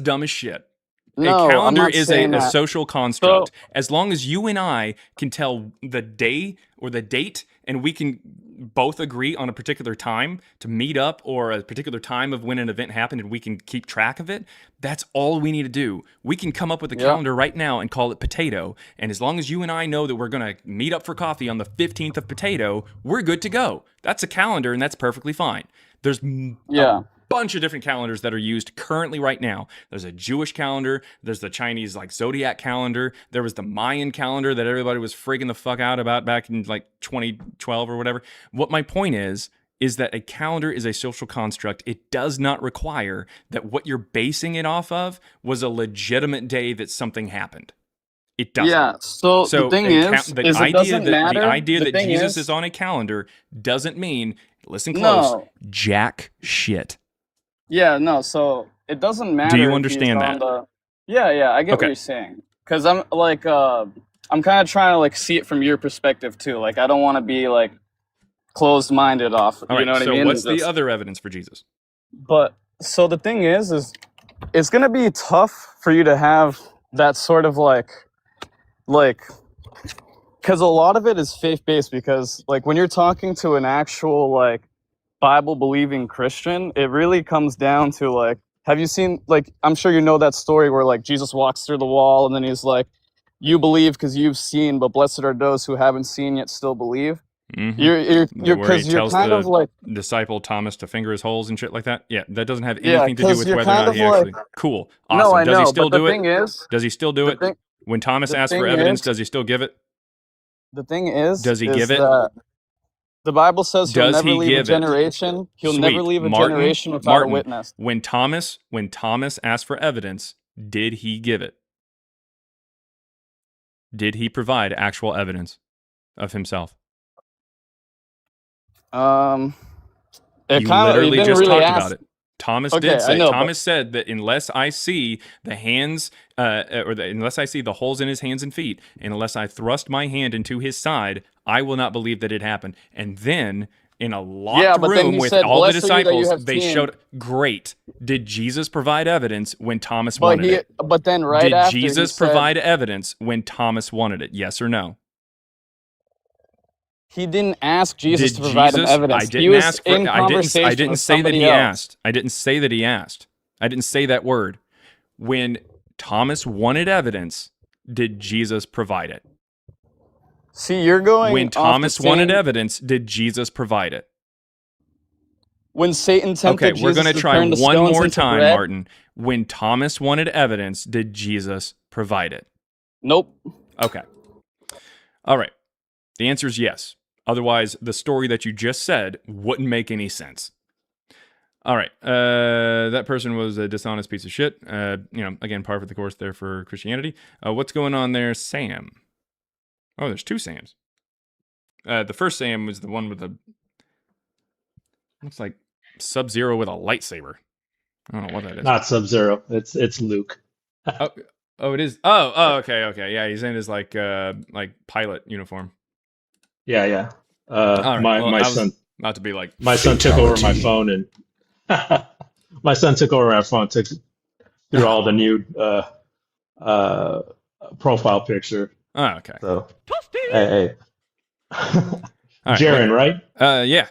dumb as shit. No, a calendar is a social construct. So, as long as you and I can tell the day or the date, and we can both agree on a particular time to meet up, or a particular time of when an event happened, and we can keep track of it, that's all we need to do. We can come up with a calendar right now and call it potato, and as long as you and I know that we're going to meet up for coffee on the 15th of potato, we're good to go. That's a calendar, and that's perfectly fine. There's a bunch of different calendars that are used currently right now. There's a Jewish calendar, there's the Chinese zodiac calendar, there was the Mayan calendar that everybody was freaking the fuck out about back in 2012 or whatever. What my point is is that a calendar is a social construct. It does not require that what you're basing it off of was a legitimate day that something happened. It doesn't. Yeah. So the thing is the it idea doesn't that matter. the idea The that thing Jesus is on a calendar doesn't mean, listen close, No. jack shit. Yeah, no. So it doesn't matter. Do you if understand he's on that? Yeah, I get Okay. what you're saying. Because I'm like, I'm kind of trying to like see it from your perspective too. Like, I don't want to be like closed-minded off. All You right, know what so I mean? what's the Just- other evidence for Jesus? But so the thing is it's gonna be tough for you to have that sort of like, because a lot of it is faith-based. Because like when you're talking to an actual like Bible-believing Christian, it really comes down to like, have you seen, like, I'm sure you know that story where like Jesus walks through the wall and then he's like, you believe because you've seen, but blessed are those who haven't seen yet still believe. Mm-hmm. You're Where he because you're tells kind the of like, disciple Thomas to finger his holes and shit like that. Yeah, that doesn't have Yeah, anything to do 'cause with you're whether or kind not of he actually. like- Cool, No, awesome. I Does he know, still but the do it? thing is, Does he still do the it? thing- When Thomas the asks for thing evidence, is- does he still give it? the thing is, Does he give it? that the Bible says he'll Does never he leave a give it? generation. He'll never Sweet. leave a Martin, generation without Martin, a witness. When Thomas asked for evidence, did he give it? Did he provide actual evidence of himself? It You kind of literally didn't just really talked ask. about it. Thomas Okay, did I say. know, Thomas said that unless I see the hands, unless I see the holes in his hands and feet, and unless I thrust my hand into his side, I will not believe that it happened. And then in a locked but then room he with said, all the "Blessed are you that you disciples, have they seen." showed. Great. Did Jesus provide evidence when Thomas But wanted it? but then right Did after Jesus he said, provide evidence when Thomas wanted it? Yes or no? he didn't ask Jesus Did to provide him Jesus? evidence. I didn't he was ask for. in I conversation didn't with say that somebody he else. asked. I didn't say that he asked. I didn't say that word. When Thomas wanted evidence, did Jesus provide it? See, you're going. When off the Thomas wanted same- evidence, did Jesus provide it? When Satan tempted Okay, Jesus we're going to try turn the one stones more into time, bread. Martin. When Thomas wanted evidence, did Jesus provide it? Nope. Okay. All right. The answer is yes. Otherwise, the story that you just said wouldn't make any sense. All right. That person was a dishonest piece of shit. Again, par for the course there for Christianity. What's going on there, Sam? Oh, there's two Sams. The first Sam was the one with the looks like Sub-Zero with a lightsaber. I don't know what that is. Not Sub-Zero. It's Luke. Oh, it is. Oh, okay. Yeah, he's in his like pilot uniform. Yeah. All right. My Well, I was son about to be like, my son took over my phone and my son took over my phone, took through all the new profile picture. oh, okay. So hey. All right, Jaren, right? Yeah.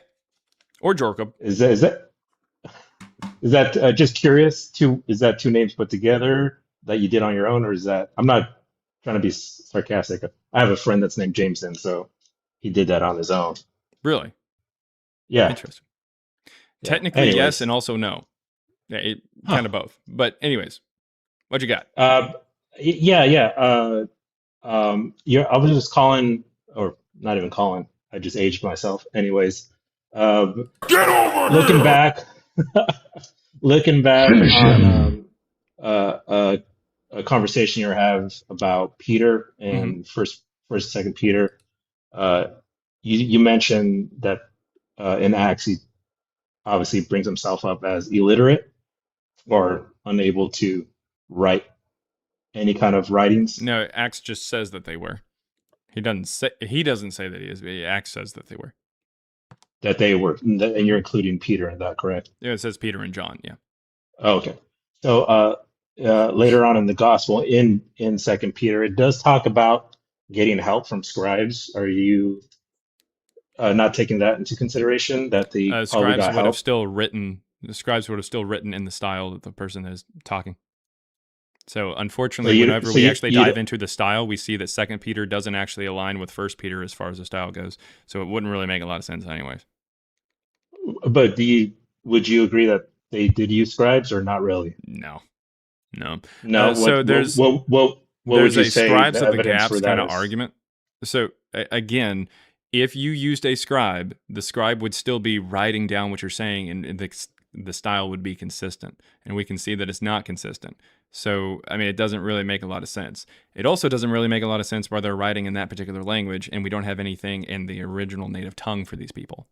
Or Jorkob. Is that just curious? Is that two names put together that you did on your own, or is that? I'm not trying to be sarcastic. I have a friend that's named Jameson, so he did that on his own. Really? Yeah. Interesting. Yeah. Technically, Anyways. yes, and also no. Yeah, kind of both. But anyways, what you got? Yeah. I was just calling, or not even calling. I just aged myself. Anyways, Get over looking here! back, looking back on a conversation you have about Peter and first, second Peter. You mentioned that in Acts he obviously brings himself up as illiterate or unable to write any kind of writings. No, Acts just says that they were. He doesn't say that he is, but Acts says that they were. That they were, and you're including Peter in that, correct? Yeah, it says Peter and John, yeah. Oh, okay. So later on in the gospel, in Second Peter, it does talk about getting help from scribes. Are you not taking that into consideration? That the probably scribes got would help? have still written. The scribes would have still written in the style that the person is talking. So unfortunately, whenever we actually dive into the style, we see that Second Peter doesn't actually align with First Peter as far as the style goes. So it wouldn't really make a lot of sense, anyways. But would you agree that they did use scribes or not really? No. No. So there's there's would you a say scribes the of the evidence gaps for that kind of is? argument. So again, if you used a scribe, the scribe would still be writing down what you're saying, and the style would be consistent. And we can see that it's not consistent. So, I mean, it doesn't really make a lot of sense. It also doesn't really make a lot of sense why they're writing in that particular language, and we don't have anything in the original native tongue for these people.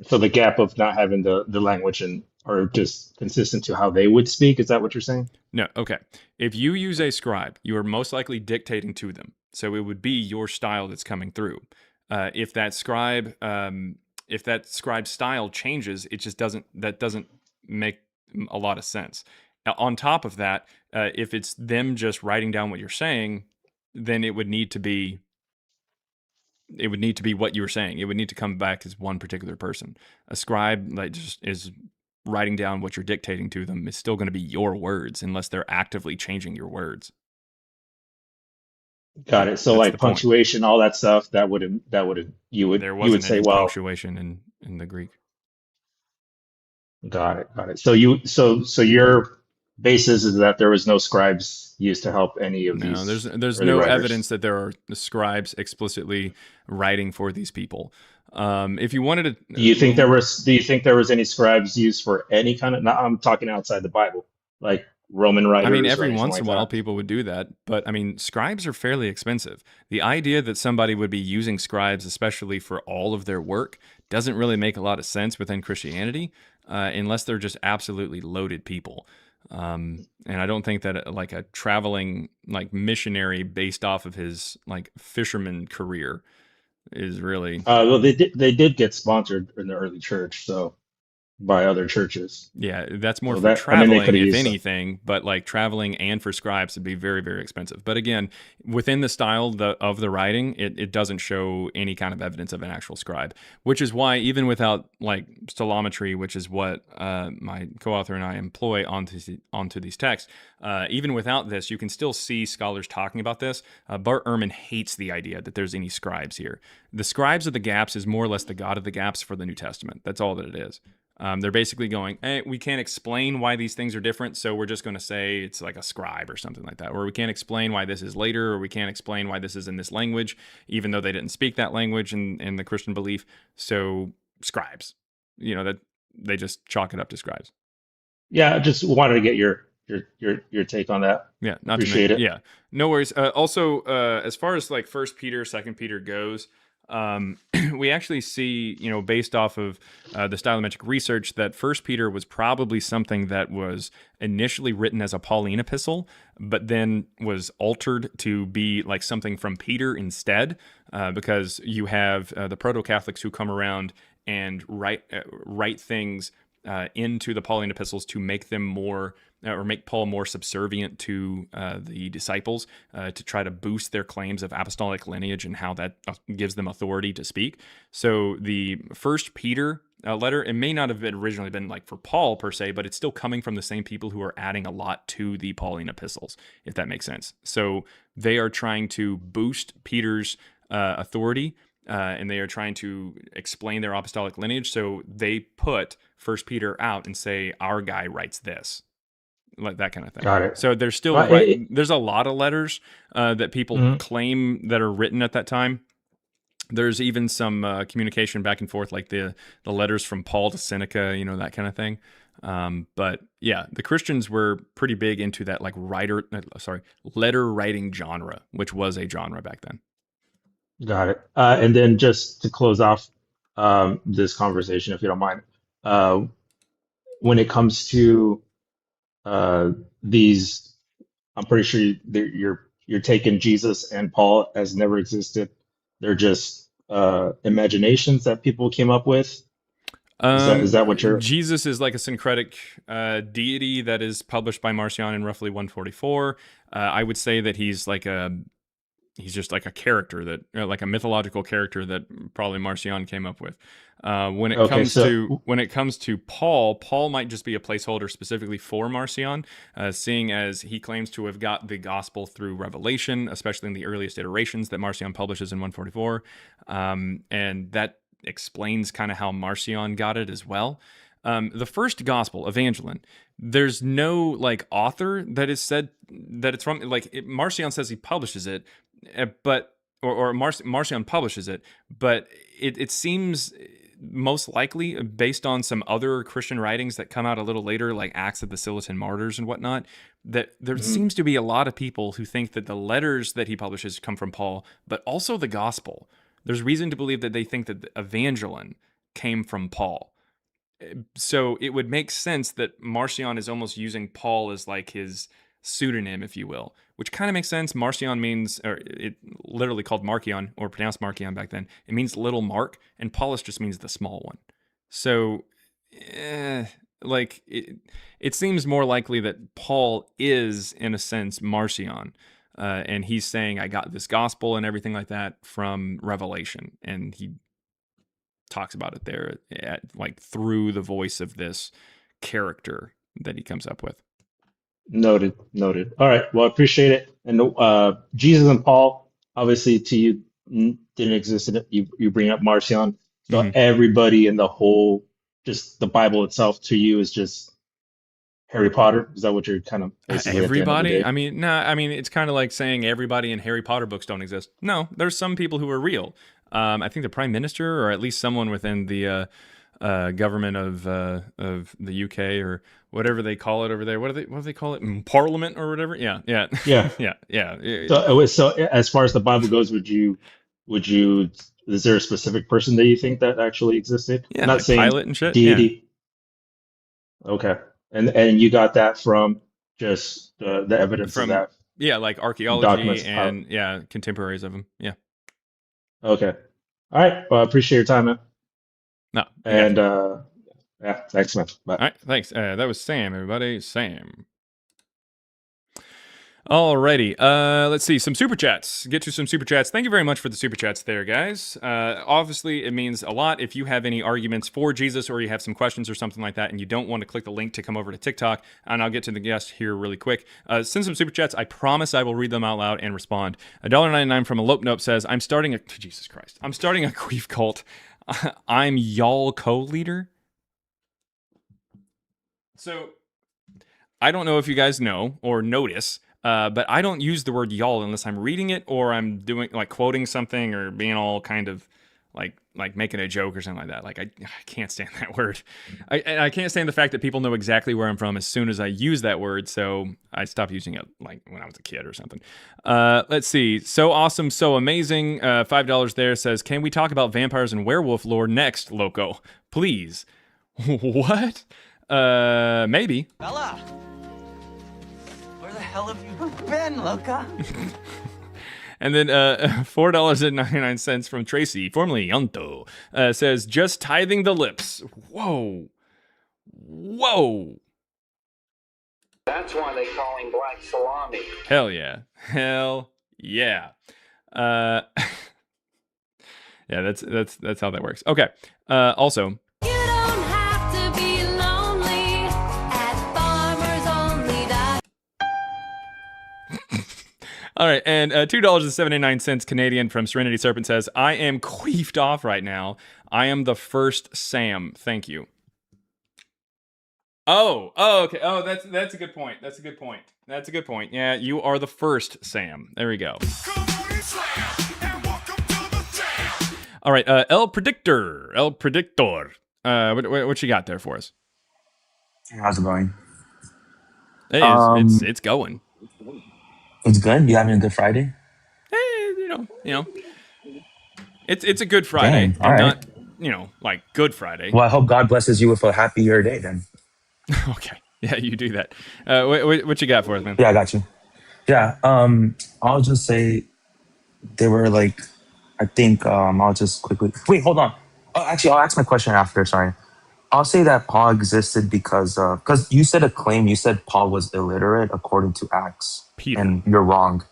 So the gap of not having the language and or just consistent to how they would speak, is that what you're saying? No, okay. If you use a scribe, you are most likely dictating to them. So it would be your style that's coming through. If that scribe style changes, it just doesn't make a lot of sense. On top of that, if it's them just writing down what you're saying, then it would need to be what you were saying. It would need to come back as one particular person. A scribe like just is writing down what you're dictating to them is still going to be your words unless they're actively changing your words. Got it. So That's like the point. punctuation, all that stuff, you would There you would wasn't say, any well, punctuation in the Greek. got it, got it. So your basis is that there was no scribes used to help any of No, these there's early no writers. evidence that there are scribes explicitly writing for these people. If you wanted to, Do you think there was any scribes used for any kind of, not, I'm talking outside the Bible, like Roman I mean, writers or every anything once like in a while that? people would do that, but I mean, scribes are fairly expensive. The idea that somebody would be using scribes, especially for all of their work, doesn't really make a lot of sense within Christianity, unless they're just absolutely loaded people. And I don't think that like a traveling like missionary based off of his like fisherman career is really. Well, they did get sponsored in the early church, so by other churches. Yeah, that's more So for that, I mean, they traveling, could have if used some. anything, but like traveling and for scribes would be very, very expensive. But again, within the style of the writing, it doesn't show any kind of evidence of an actual scribe, which is why even without like stolometry, which is what my co-author and I employ onto these texts, even without this, you can still see scholars talking about this. Bart Ehrman hates the idea that there's any scribes here. The scribes of the gaps is more or less the God of the gaps for the New Testament. That's all that it is. They're basically going, we can't explain why these things are different, so we're just going to say it's like a scribe or something like that. Or we can't explain why this is later, or we can't explain why this is in this language, even though they didn't speak that language in the Christian belief. So scribes, that they just chalk it up to scribes. Yeah, I just wanted to get your take on that. Yeah, not Appreciate to it. Yeah, no worries. Also, as far as like First Peter, Second Peter goes, we actually see, based off of the stylometric research, that First Peter was probably something that was initially written as a Pauline epistle, but then was altered to be like something from Peter instead, because you have the proto-Catholics who come around and write things into the Pauline epistles to make them more, or make Paul more subservient to the disciples, to try to boost their claims of apostolic lineage and how that gives them authority to speak. So the First Peter letter, it may not have originally been like for Paul per se, but it's still coming from the same people who are adding a lot to the Pauline epistles, if that makes sense. So they are trying to boost Peter's authority, and they are trying to explain their apostolic lineage. So they put First Peter out and say, our guy writes this, like that kind of thing. Got it. So there's still there's a lot of letters that people claim that are written at that time. There's even some communication back and forth, like the letters from Paul to Seneca, that kind of thing. But yeah, the Christians were pretty big into that like letter writing genre, which was a genre back then. Got it. And then just to close off this conversation, if you don't mind, when it comes to these, I'm pretty sure you're taking Jesus and Paul as never existed. They're just imaginations that people came up with. Is that what you're? Jesus is like a syncretic deity that is published by Marcion in roughly 144. I would say that he's just like a character that, like a mythological character that probably Marcion came up with. When it comes to Paul might just be a placeholder specifically for Marcion, seeing as he claims to have got the gospel through revelation, especially in the earliest iterations that Marcion publishes in 144, and that explains kind of how Marcion got it as well. The first gospel, Evangeline, there's no like author that is said that it's from, like Marcion says he publishes it, but or Marcion publishes it, but it seems most likely based on some other Christian writings that come out a little later, like Acts of the Cilician Martyrs and whatnot, that there seems to be a lot of people who think that the letters that he publishes come from Paul, but also the gospel. There's reason to believe that they think that the Evangelion came from Paul. So it would make sense that Marcion is almost using Paul as like his pseudonym, if you will, which kind of makes sense. Marcion means, or it literally called Markion, or pronounced Markion back then. It means little mark, and Paulus just means the small one. So, like, it seems more likely that Paul is, in a sense, Marcion. And he's saying, I got this gospel and everything like that from Revelation. And he talks about it there, like through the voice of this character that he comes up with. Noted. All right. Well, I appreciate it. And Jesus and Paul, obviously, to you, didn't exist. You bring up Marcion. So everybody in the whole, just the Bible itself to you is just Harry Potter. Is that what you're kind of basically everybody? I mean, it's kind of like saying everybody in Harry Potter books don't exist. No, there's some people who are real. I think the Prime Minister, or at least someone within the government of the UK, or whatever they call it over there. What do they call it? Parliament or whatever? Yeah. So as far as the Bible goes, would you? Is there a specific person that you think that actually existed? Yeah, I'm not like saying Pilate and shit. deity. Yeah. Okay, and you got that from just the evidence from of that. Yeah, like archaeology and contemporaries of them. Yeah. Okay. All right. Well, I appreciate your time, man. No. And yeah, thanks, man. Bye. All right, thanks. That was Sam, everybody. Sam. Alrighty. Let's see. Some super chats. Get to some super chats. Thank you very much for the super chats there, guys. Obviously, it means a lot if you have any arguments for Jesus, or you have some questions or something like that, and you don't want to click the link to come over to TikTok. And I'll get to the guest here really quick. Send some super chats. I promise I will read them out loud and respond. $1.99 from Elope Nope says, I'm starting a queef cult. I'm y'all co-leader. So I don't know if you guys know or notice, but I don't use the word y'all unless I'm reading it, or I'm doing like quoting something, or being all kind of like making a joke or something like that. Like I can't stand that word. I can't stand the fact that people know exactly where I'm from as soon as I use that word. So I stopped using it like when I was a kid or something. Let's see. So awesome, so amazing. $5 there says, can we talk about vampires and werewolf lore next, Loco? Please. What? Maybe. Bella, where the hell have you been, Loca? And then $4.99 from Tracy, formerly Yanto, says, just tithing the lips. Whoa. That's why they call him Black Salami. Hell yeah. Yeah, that's how that works. Okay. Also, all right, and $2.79 Canadian from Serenity Serpent says, I am queefed off right now. I am the first Sam. Thank you. Oh, okay. Oh, that's a good point. That's a good point. Yeah, you are the first Sam. There we go. All right, El Predictor. What you got there for us? How's it going? Hey, it's going. It's good. You having a good Friday? Hey, you know, it's a good Friday, Dang, and right. not, like Good Friday. Well, I hope God blesses you with a happier day then. Okay, yeah, you do that. What you got for us, man? Yeah, I got you. Yeah, I'll just say they were like, I think I'll just quickly wait. Hold on. Actually, I'll ask my question after. Sorry. I'll say that Paul existed because you said a claim. You said Paul was illiterate according to Acts. Peter. And you're wrong.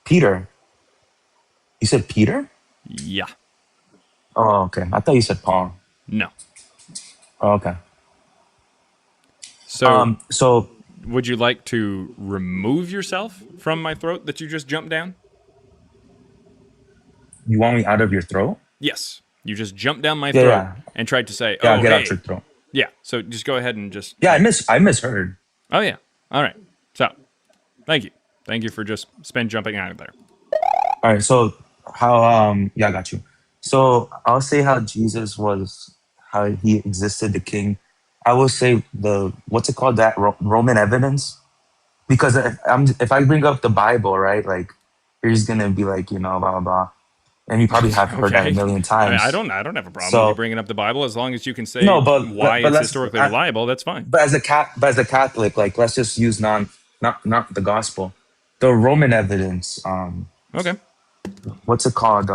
Peter. You said Peter? Yeah. Oh, okay. I thought you said Paul. No. Oh, okay. So would you like to remove yourself from my throat that you just jumped down? You want me out of your throat? Yes. You just jumped down my throat and tried to say, get out your throat. Yeah. So just go ahead and just. Yeah, I misheard. Oh, yeah. All right. So thank you. Thank you for just jumping out of there. All right. So yeah, I got you. So I'll say how Jesus was, how he existed, the king. I will say the what's it called, that Roman evidence, because if I bring up the Bible, right, like you're just gonna be like, blah blah blah, and you probably have heard that a Okay. million I mean, times. I don't have a problem with you So bringing up the Bible as long as you can say no, why but it's let's historically reliable. That's fine. but as a Catholic, like let's just use not the gospel, the Roman evidence. Okay. What's it called?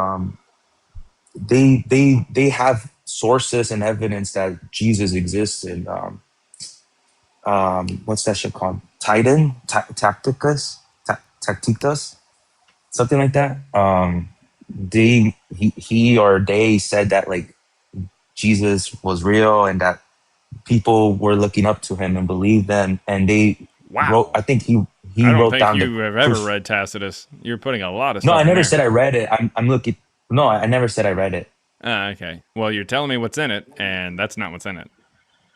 They have sources and evidence that Jesus existed. What's that shit called? Titan, Tacticus, something like that. He or they said that like Jesus was real and that people were looking up to him and believed them, and they wrote. Wow. I think he I don't wrote think down you have ever read Tacitus. You're putting a lot of No, stuff I in never there. said I read it. I'm looking. No, I never said I read it. Okay. Well, you're telling me what's in it, and that's not what's in it.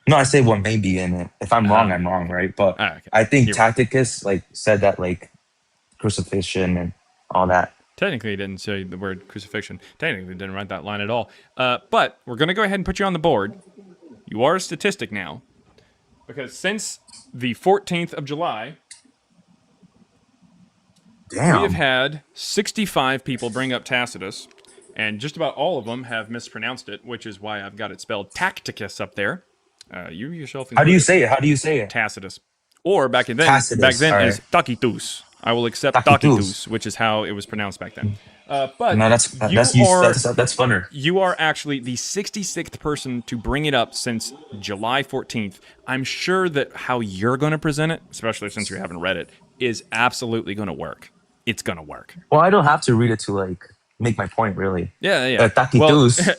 No, I say what may be in it. If I'm wrong, I'm wrong, right? But okay. I think You're right. Tacticus like said that like crucifixion and all that. Technically, he didn't say the word crucifixion. Technically, he didn't write that line at all. But we're going to go ahead and put you on the board. You are a statistic now. Because since the 14th of July, we have had 65 people bring up Tacitus, and just about all of them have mispronounced it, which is why I've got it spelled Tacticus up there. You yourself. How do you say it? How do you say it? Tacitus. Or back then, Tacitus, all is right. Tacitus. I will accept Tacitus. Tacitus, which is how it was pronounced back then. But No, that's funner. You are actually the 66th person to bring it up since July 14th. I'm sure that how you're going to present it, especially since you haven't read it, is absolutely going to work. It's going to work. Well, I don't have to read it to like make my point, really. Yeah. Tacitus. Well,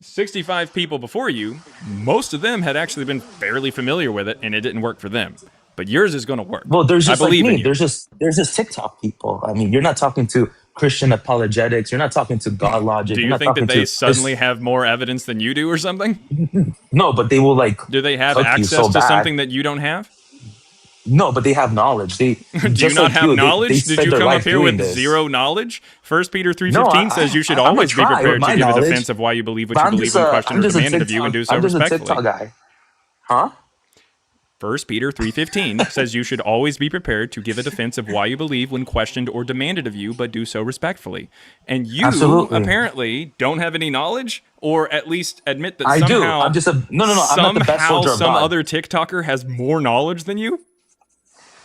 65 people before you, most of them had actually been fairly familiar with it, and it didn't work for them. But yours is going to work. Well, there's just I believe like me. in you. There's just TikTok people. I mean, you're not talking to Christian apologetics. You're not talking to God logic. Do you're you not think that talking they suddenly have more evidence than you do or something? No, but they will like. Do they have cook you access so to bad. something that you don't have? No, but they have knowledge. They Do you just not like have knowledge? They Did spend you their come up life here doing with this. zero knowledge? 1 Peter 3:15 No, says you should I'm gonna always be try with prepared my to give a knowledge. defense of why you believe what But you I'm believe just when a- questioned I'm or just a demanded of you, and do so I'm just a respectfully. TikTok guy. Huh? 1 Peter 3:15 says you should always be prepared to give a defense of why you believe when questioned or demanded of you, but do so respectfully. And you Absolutely. apparently don't have any knowledge, or at least admit that I do. somehow I'm just a no. I'm not the best somehow soldier of some God. other TikToker has more knowledge than you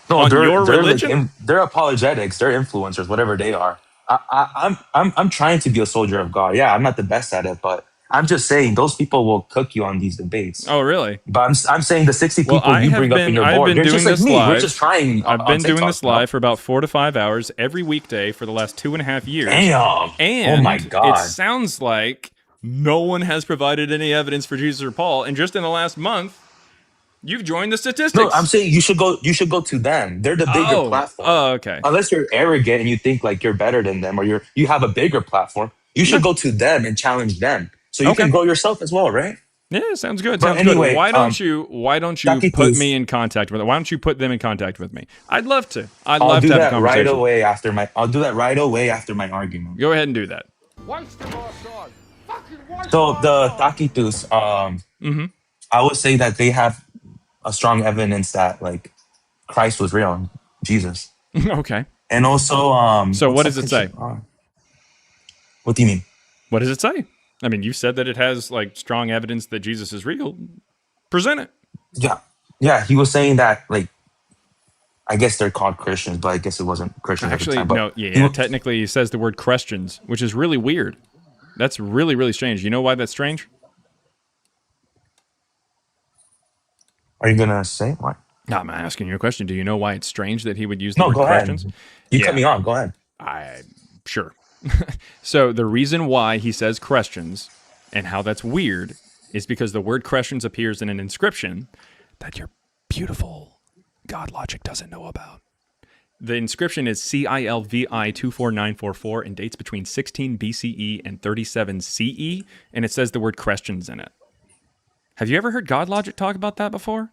No, on they're your they're religion. like they're apologetics. They're influencers, whatever they are. I'm trying to be a soldier of God. Yeah, I'm not the best at it, but I'm just saying those people will cook you on these debates. Oh, really? But I'm saying the 60 Well, people you bring up in your I've board, been they're doing just like this me. live. We're just trying. I've been doing this TikTok, live for about 4 to 5 hours every weekday for the last 2.5 years. Damn. And Oh my God. it sounds like no one has provided any evidence for Jesus or Paul, and just in the last month, you've joined the statistics. No, I'm saying you should go to them. They're the bigger platform. Oh, okay. Unless you're arrogant and you think like you're better than them, or you have a bigger platform, you should go to them and challenge them. So you can grow yourself as well, right? Yeah, sounds good. But Sounds anyway, good. Why don't you put me in contact with it? Why don't you put them in contact with me? I'd love to. I'll do to have a that conversation. I'll do that right away after my argument. Go ahead and do that. So the Tacitus, I would say that they have a strong evidence that like Christ was real, Jesus. Okay. And also, so what does it say? What do you mean? What does it say? I mean, you said that it has like strong evidence that Jesus is real. Present it. Yeah. He was saying that like, I guess they're called Christians, but I guess it wasn't Christians Actually, at the time. no. Technically, he says the word Christians, which is really weird. That's really, really strange. You know why that's strange? Are you gonna say what? No, I'm asking you a question. Do you know why it's strange that he would use the word go Christians? ahead. You cut me off. Go ahead. Sure. So the reason why he says Christians and how that's weird is because the word Christians appears in an inscription that your beautiful God logic doesn't know about. The inscription is CILVI 24944 and dates between 16 BCE and 37 CE, and it says the word Christians in it. Have you ever heard God logic talk about that before?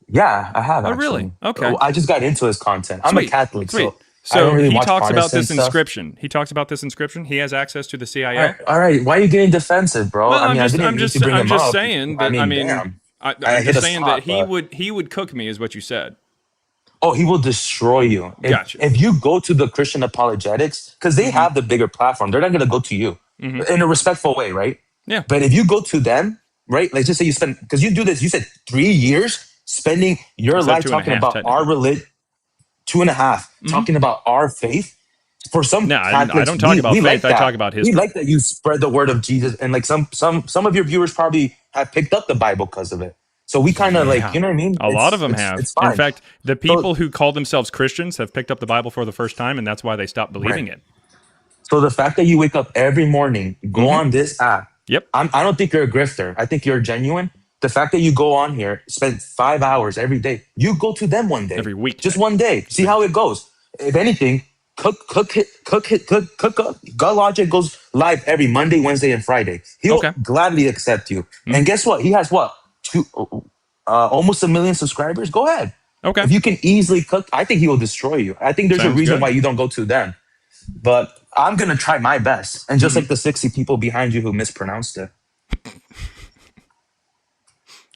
Yeah, I have. Oh, actually. really? Okay. I just got into his content. I'm a Catholic, Sweet. so I don't So really he watch talks about Protestant this stuff. inscription. He talks about this inscription. He has access to the CIA. All right. Why are you getting defensive, bro? Well, I mean, I didn't I'm mean just, to bring I'm him just up. saying that. I mean, damn. I'm hit just a saying spot, that he but- would cook me, is what you said. Oh, he will destroy you. Gotcha. If you go to the Christian apologetics, because they have the bigger platform, they're not going to go to you in a respectful way, right? Yeah. But if you go to them, right? Like just say you spend, because you do this, you said 3 years spending your I said life 2.5, talking about technically. our religion, 2.5, talking about our faith. For some No, I Catholics, don't talk about we faith. like I that. talk about We history. like that you spread the word of Jesus, and like some of your viewers probably have picked up the Bible because of it. So we kind of like, you know what I mean? A lot of them have. It's fine. In fact, the people who call themselves Christians have picked up the Bible for the first time, and that's why they stopped believing it. So the fact that you wake up every morning, go on this app. Yep. I don't think you're a grifter. I think you're genuine. The fact that you go on here, spend 5 hours every day, you go to them one day. Every week. Just one day. See how it goes. If anything, God Logic goes live every Monday, Wednesday, and Friday. He'll gladly accept you. And guess what? He has what? Almost 1 million subscribers? Go ahead. Okay. If you can easily cook, I think he will destroy you. I think there's a Sounds reason good. why you don't go to them. But I'm going to try my best. And just like the 60 people behind you who mispronounced it.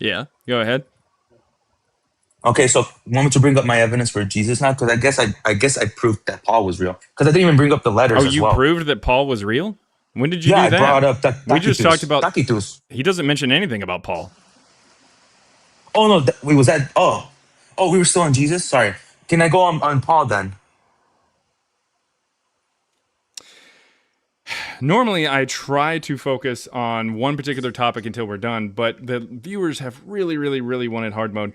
Yeah, go ahead. Okay, so want me to bring up my evidence for Jesus now? Because I guess I proved that Paul was real. Because I didn't even bring up the letters as well. You proved that Paul was real? When did you Yeah, do that? I brought up we just talked about Tacitus. He doesn't mention anything about Paul. Oh, no, wait, was that? Oh, we were still on Jesus? Sorry. Can I go on Paul then? Normally, I try to focus on one particular topic until we're done, but the viewers have really wanted hard mode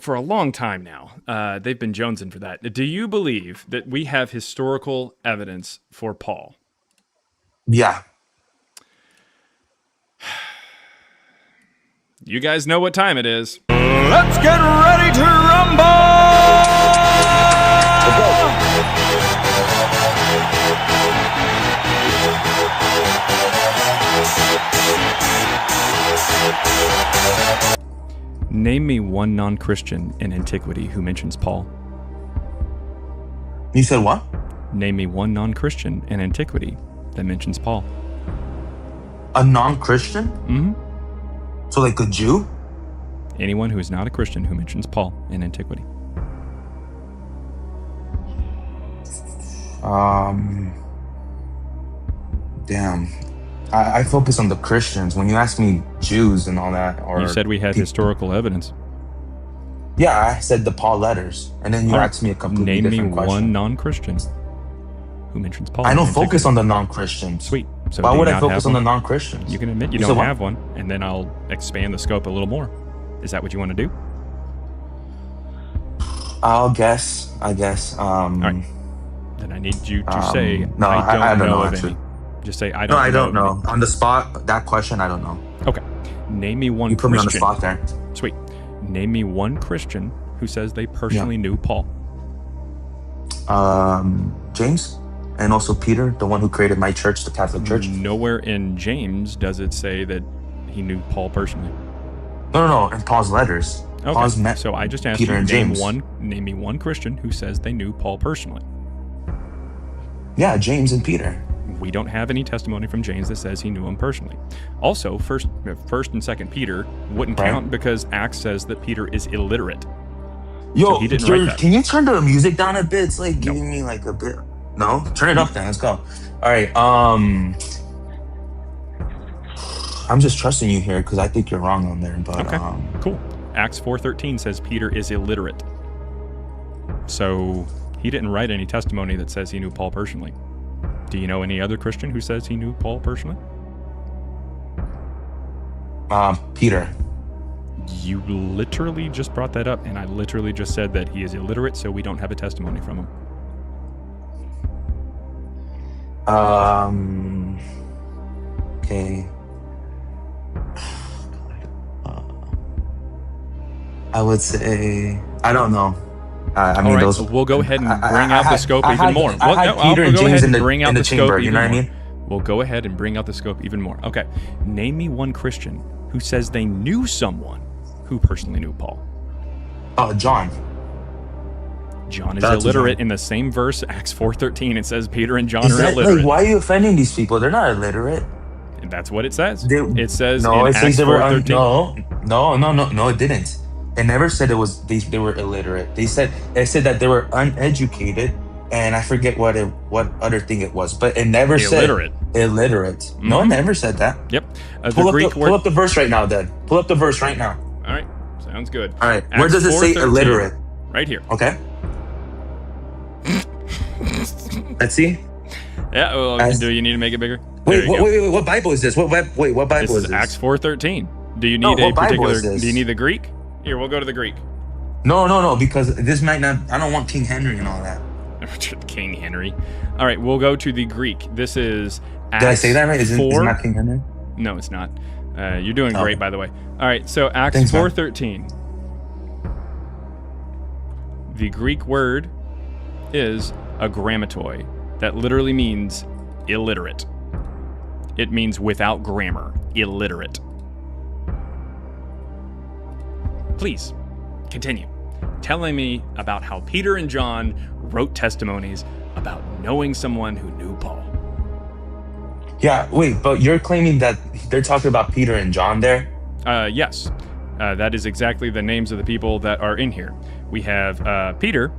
for a long time now. They've been jonesing for that. Do you believe that we have historical evidence for Paul? Yeah. You guys know what time it is. Let's get ready to rumble! Name me one non-Christian in antiquity who mentions Paul. You said what? Name me one non-Christian in antiquity that mentions Paul. A non-Christian? Mm-hmm. So like a Jew? Anyone who is not a Christian who mentions Paul in antiquity. Damn. I focus on the Christians. When you ask me Jews and all that, or you said we had historical evidence. Yeah, I said the Paul letters, and then you asked me a completely different question. Name me one non-Christian who mentions Paul. I don't focus on the non-Christians. Sweet. So why do would you I not focus have on the one? non-Christians? You can admit you said don't what? have one, and then I'll expand the scope a little more. Is that what you want to do? I guess. All right. Then I need you to say no, I don't know of actually. any. Just say I No, don't. I don't know. know. On the spot, that question, I don't know. Okay. Name me one. You put Christian. me on the spot there. Sweet. Name me one Christian who says they personally knew Paul. James, and also Peter, the one who created my church, the Catholic Church. Nowhere in James does it say that he knew Paul personally. No. In Paul's letters. Okay. Paul's met So I just asked Peter you and James. name me one Christian who says they knew Paul personally. Yeah, James and Peter. We don't have any testimony from James that says he knew him personally. Also, first and second Peter wouldn't count because Acts says that Peter is illiterate. Yo, so he didn't write that. Can you turn the music down a bit? It's like giving me like a bit. No, turn it up then. Let's go. All right. I'm just trusting you here because I think you're wrong on there. But okay, cool. Acts 4:13 says Peter is illiterate. So he didn't write any testimony that says he knew Paul personally. Do you know any other Christian who says he knew Paul personally? Peter. You literally just brought that up, and I literally just said that he is illiterate, so we don't have a testimony from him. Okay. I would say I don't know. I mean, all right, those. So we'll go ahead and bring out the scope I even had- more. I had Peter and James in the chamber. You know what I mean? We'll go ahead and bring out the scope even more. Okay, name me one Christian who says they knew someone who personally knew Paul. John. John is That's illiterate John. in the same verse, Acts 4:13. It says Peter and John Is are that illiterate. like why are you offending these people? They're not illiterate. And that's what it says. They, It says no, in it says Acts they were 4:13. no, it didn't. It never said it was they were illiterate. It said that they were uneducated, and I forget what other thing it was, but it never Illiterate. said illiterate. No, it never said that. Yep. Pull up the verse right now, then. Pull up the verse right now. All right. Sounds good. All right. Where does it say 4:13. illiterate? Right here. Okay. Let's see. Yeah. Well, do you need to make it bigger? Wait, what Bible is this? What Bible This is is this? Acts 4:13. Do you No, need a what Bible particular? is this? Do you need the Greek? Here, we'll go to the Greek. No, because this might not. I don't want King Henry and all that. King Henry. All right, we'll go to the Greek. This is Acts Did I say that right? Is it 4. not King Henry? No, it's not. You're doing great, by the way. All right, so Acts Thanks, man. 4:13. The Greek word is agrammatoi. That literally means illiterate. It means without grammar, illiterate. Please, continue. Telling me about how Peter and John wrote testimonies about knowing someone who knew Paul. Yeah, wait, but you're claiming that they're talking about Peter and John there? Yes. That is exactly the names of the people that are in here. We have Peter,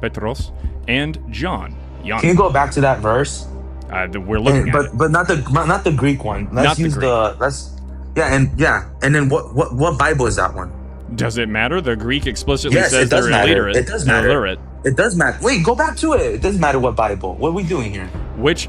Petros, and John. Can you go back to that verse? We're looking at it. But not the Greek one. Let's use and then what Bible is that one? Does it matter? The Greek explicitly Yes, says it does they're matter. illiterate. It does matter. Illiterate. It does matter. Wait, go back to it. It doesn't matter what Bible. What are we doing here? Which?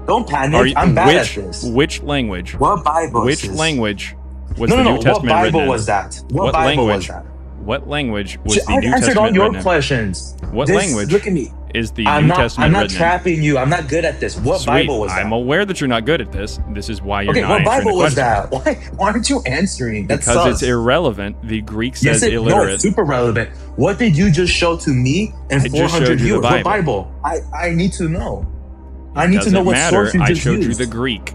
Don't panic. I'm bad at this. Which language? What Bible? Which is this? language was No, the no, New no. Testament What Bible written in? was that? What Bible was that? What language was the I New answered all Testament your written in? questions. What This- language? Look at me. Is the I'm New not, Testament I'm not written trapping you. I'm not good at this. What Sweet. Bible was that? I'm aware that you're not good at this. This is why you're Okay, not what answering Bible the was question. that? Why aren't you answering? That Because sucks. it's irrelevant. The Greek Yes, says no, illiterate. it's super relevant. What did you just show to me and I just 400 showed you the viewers? What Bible. Bible? I need to know. I need to Doesn't know what matter. source you I just showed used. you the Greek.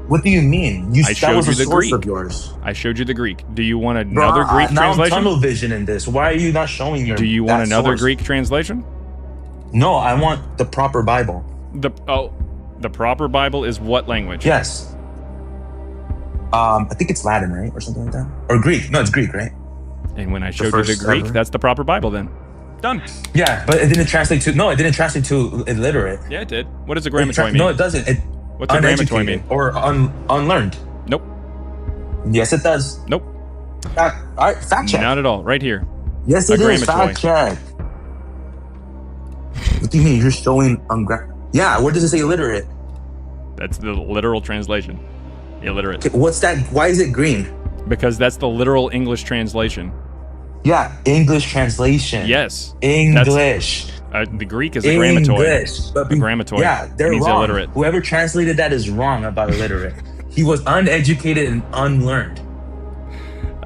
What do you mean? I That showed was you a the source Greek. of yours. I showed you the Greek. Do you want Bro, another Greek now I'm translation? tunnel vision in this. Why are you not showing your? Do you want that another source? Greek translation? No, I want the proper Bible. The proper Bible is what language? Yes. I think it's Latin, right, or something like that, or Greek. No, it's Greek, right? And when I showed you the first Greek, ever. that's the proper Bible then. Done. Yeah, but it didn't translate to. No, it didn't translate to illiterate. Yeah, it did. What does agrammatoi mean? No, it doesn't. What's agrammatoi uneducated mean? or unlearned. Nope. Yes, it does. Nope. All right, fact check. Not at all. Right here. Yes, it is. Agrammatoi. Fact check. What do you mean? You're showing Yeah, where does it say illiterate? That's the literal translation. Illiterate. Okay, what's that? Why is it green? Because that's the literal English translation. Yeah, English translation. Yes. English. The Greek is agrammatoi. English. Agrammatoi. Yeah, they're means wrong. illiterate. Whoever translated that is wrong about illiterate. He was uneducated and unlearned.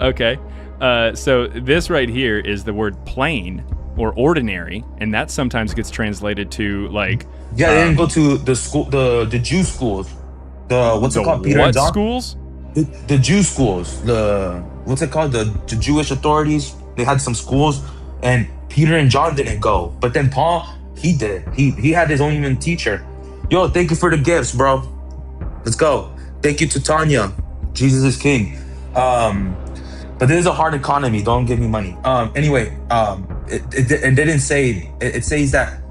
Okay. So this right here is the word plain or ordinary, and that sometimes gets translated to like. Yeah, they didn't go to the school, the Jew schools. What's it called? Peter what and John? schools? The Jew schools. What's it called? The Jewish authorities. They had some schools, and Peter and John didn't go. But then Paul, he did. He had his own even teacher. Yo, thank you for the gifts, bro. Let's go. Thank you to Tanya. Jesus is king. But this is a hard economy. Don't give me money. Anyway, it didn't say. It says that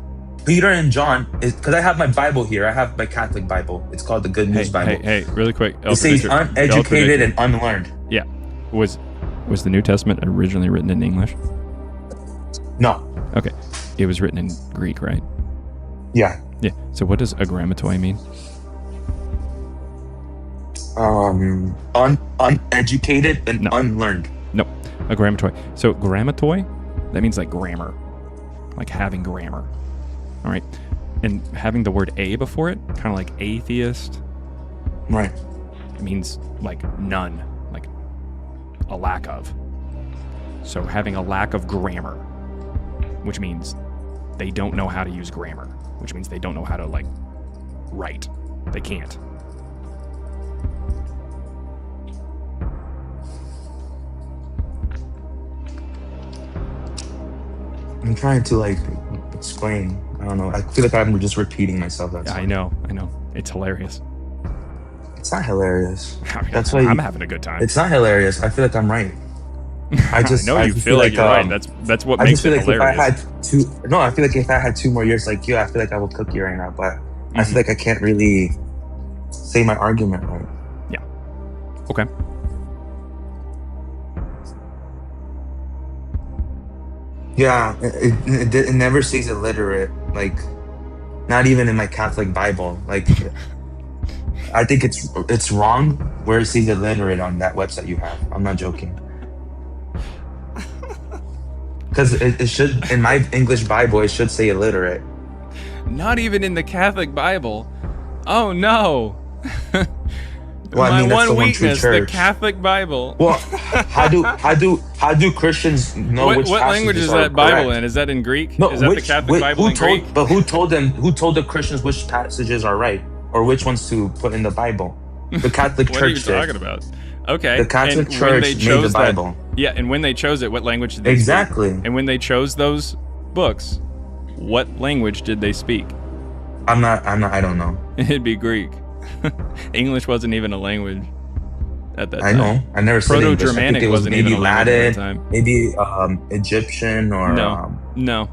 Peter and John is because I have my Bible here. I have my Catholic Bible. It's called the Good News Bible. Hey, really quick. It says uneducated and unlearned. Yeah. Was the New Testament originally written in English? No. Okay. It was written in Greek, right? Yeah. Yeah. So what does agrammatoi mean? Uneducated and unlearned. No. Agrammatoi. So grammatoi, that means like grammar. Like having grammar. All right. And having the word a before it, kind of like atheist. Right. It means like none, like a lack of. So having a lack of grammar, which means they don't know how to use grammar, which means they don't know how to like write. They can't. I'm trying to like explain. I don't know. I feel like I'm just repeating myself. That's Yeah, why. I know. It's hilarious. It's not hilarious. I mean, That's why I'm having a good time. It's not hilarious. I feel like I'm right. I know you just feel like you're right. That's what makes it hilarious. I feel like if I had 2 more years like you, I feel like I would cook you right now. But I feel like I can't really say my argument right. Yeah. Okay. Yeah, it never says illiterate. Like, not even in my Catholic Bible. Like, I think it's wrong where it says illiterate on that website you have. I'm not joking. Because it should, in my English Bible, it should say illiterate. Not even in the Catholic Bible. Oh no. Well, my I mean, that's one the one true weakness, the church. Catholic Bible. Well, how do Christians know what which language is passages that are Bible correct? in? Is that in Greek? No, is that the Catholic Bible in Greek? But who told the Christians which passages are right or which ones to put in the Bible? The Catholic What Church are you did. talking about? Okay. The Catholic and Church made the Bible. Yeah, and when they chose it, what language did they Exactly. speak? And when they chose those books, what language did they speak? I don't know. It'd be Greek. English wasn't even a language at that time. I know. I never said English. I think Proto-Germanic it was wasn't maybe even a language at that Latin, time. maybe Egyptian or No.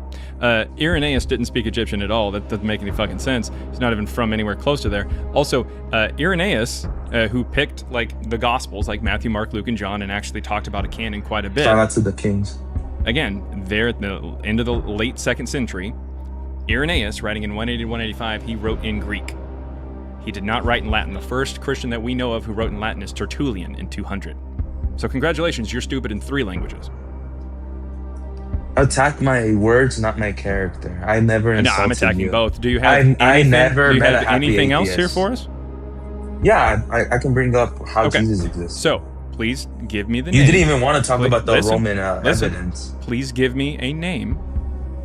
Irenaeus didn't speak Egyptian at all. That doesn't make any fucking sense. He's not even from anywhere close to there. Also, Irenaeus, who picked like the Gospels, like Matthew, Mark, Luke, and John, and actually talked about a canon quite a bit. Shout out to the kings. Again, there at the end of the late 2nd century, Irenaeus, writing in 180 to 185, he wrote in Greek. He did not write in Latin. The first Christian that we know of who wrote in Latin is Tertullian in 200. So congratulations, you're stupid in 3 languages. Attack my words, not my character. I never insulted No, I'm attacking you. both. Do you have I anything, never do you met have a happy anything else here atheist. for us? Yeah, I can bring up how Okay. Jesus exists. So, please give me the You name. didn't even want to talk about the Listen, Roman evidence. Please give me a name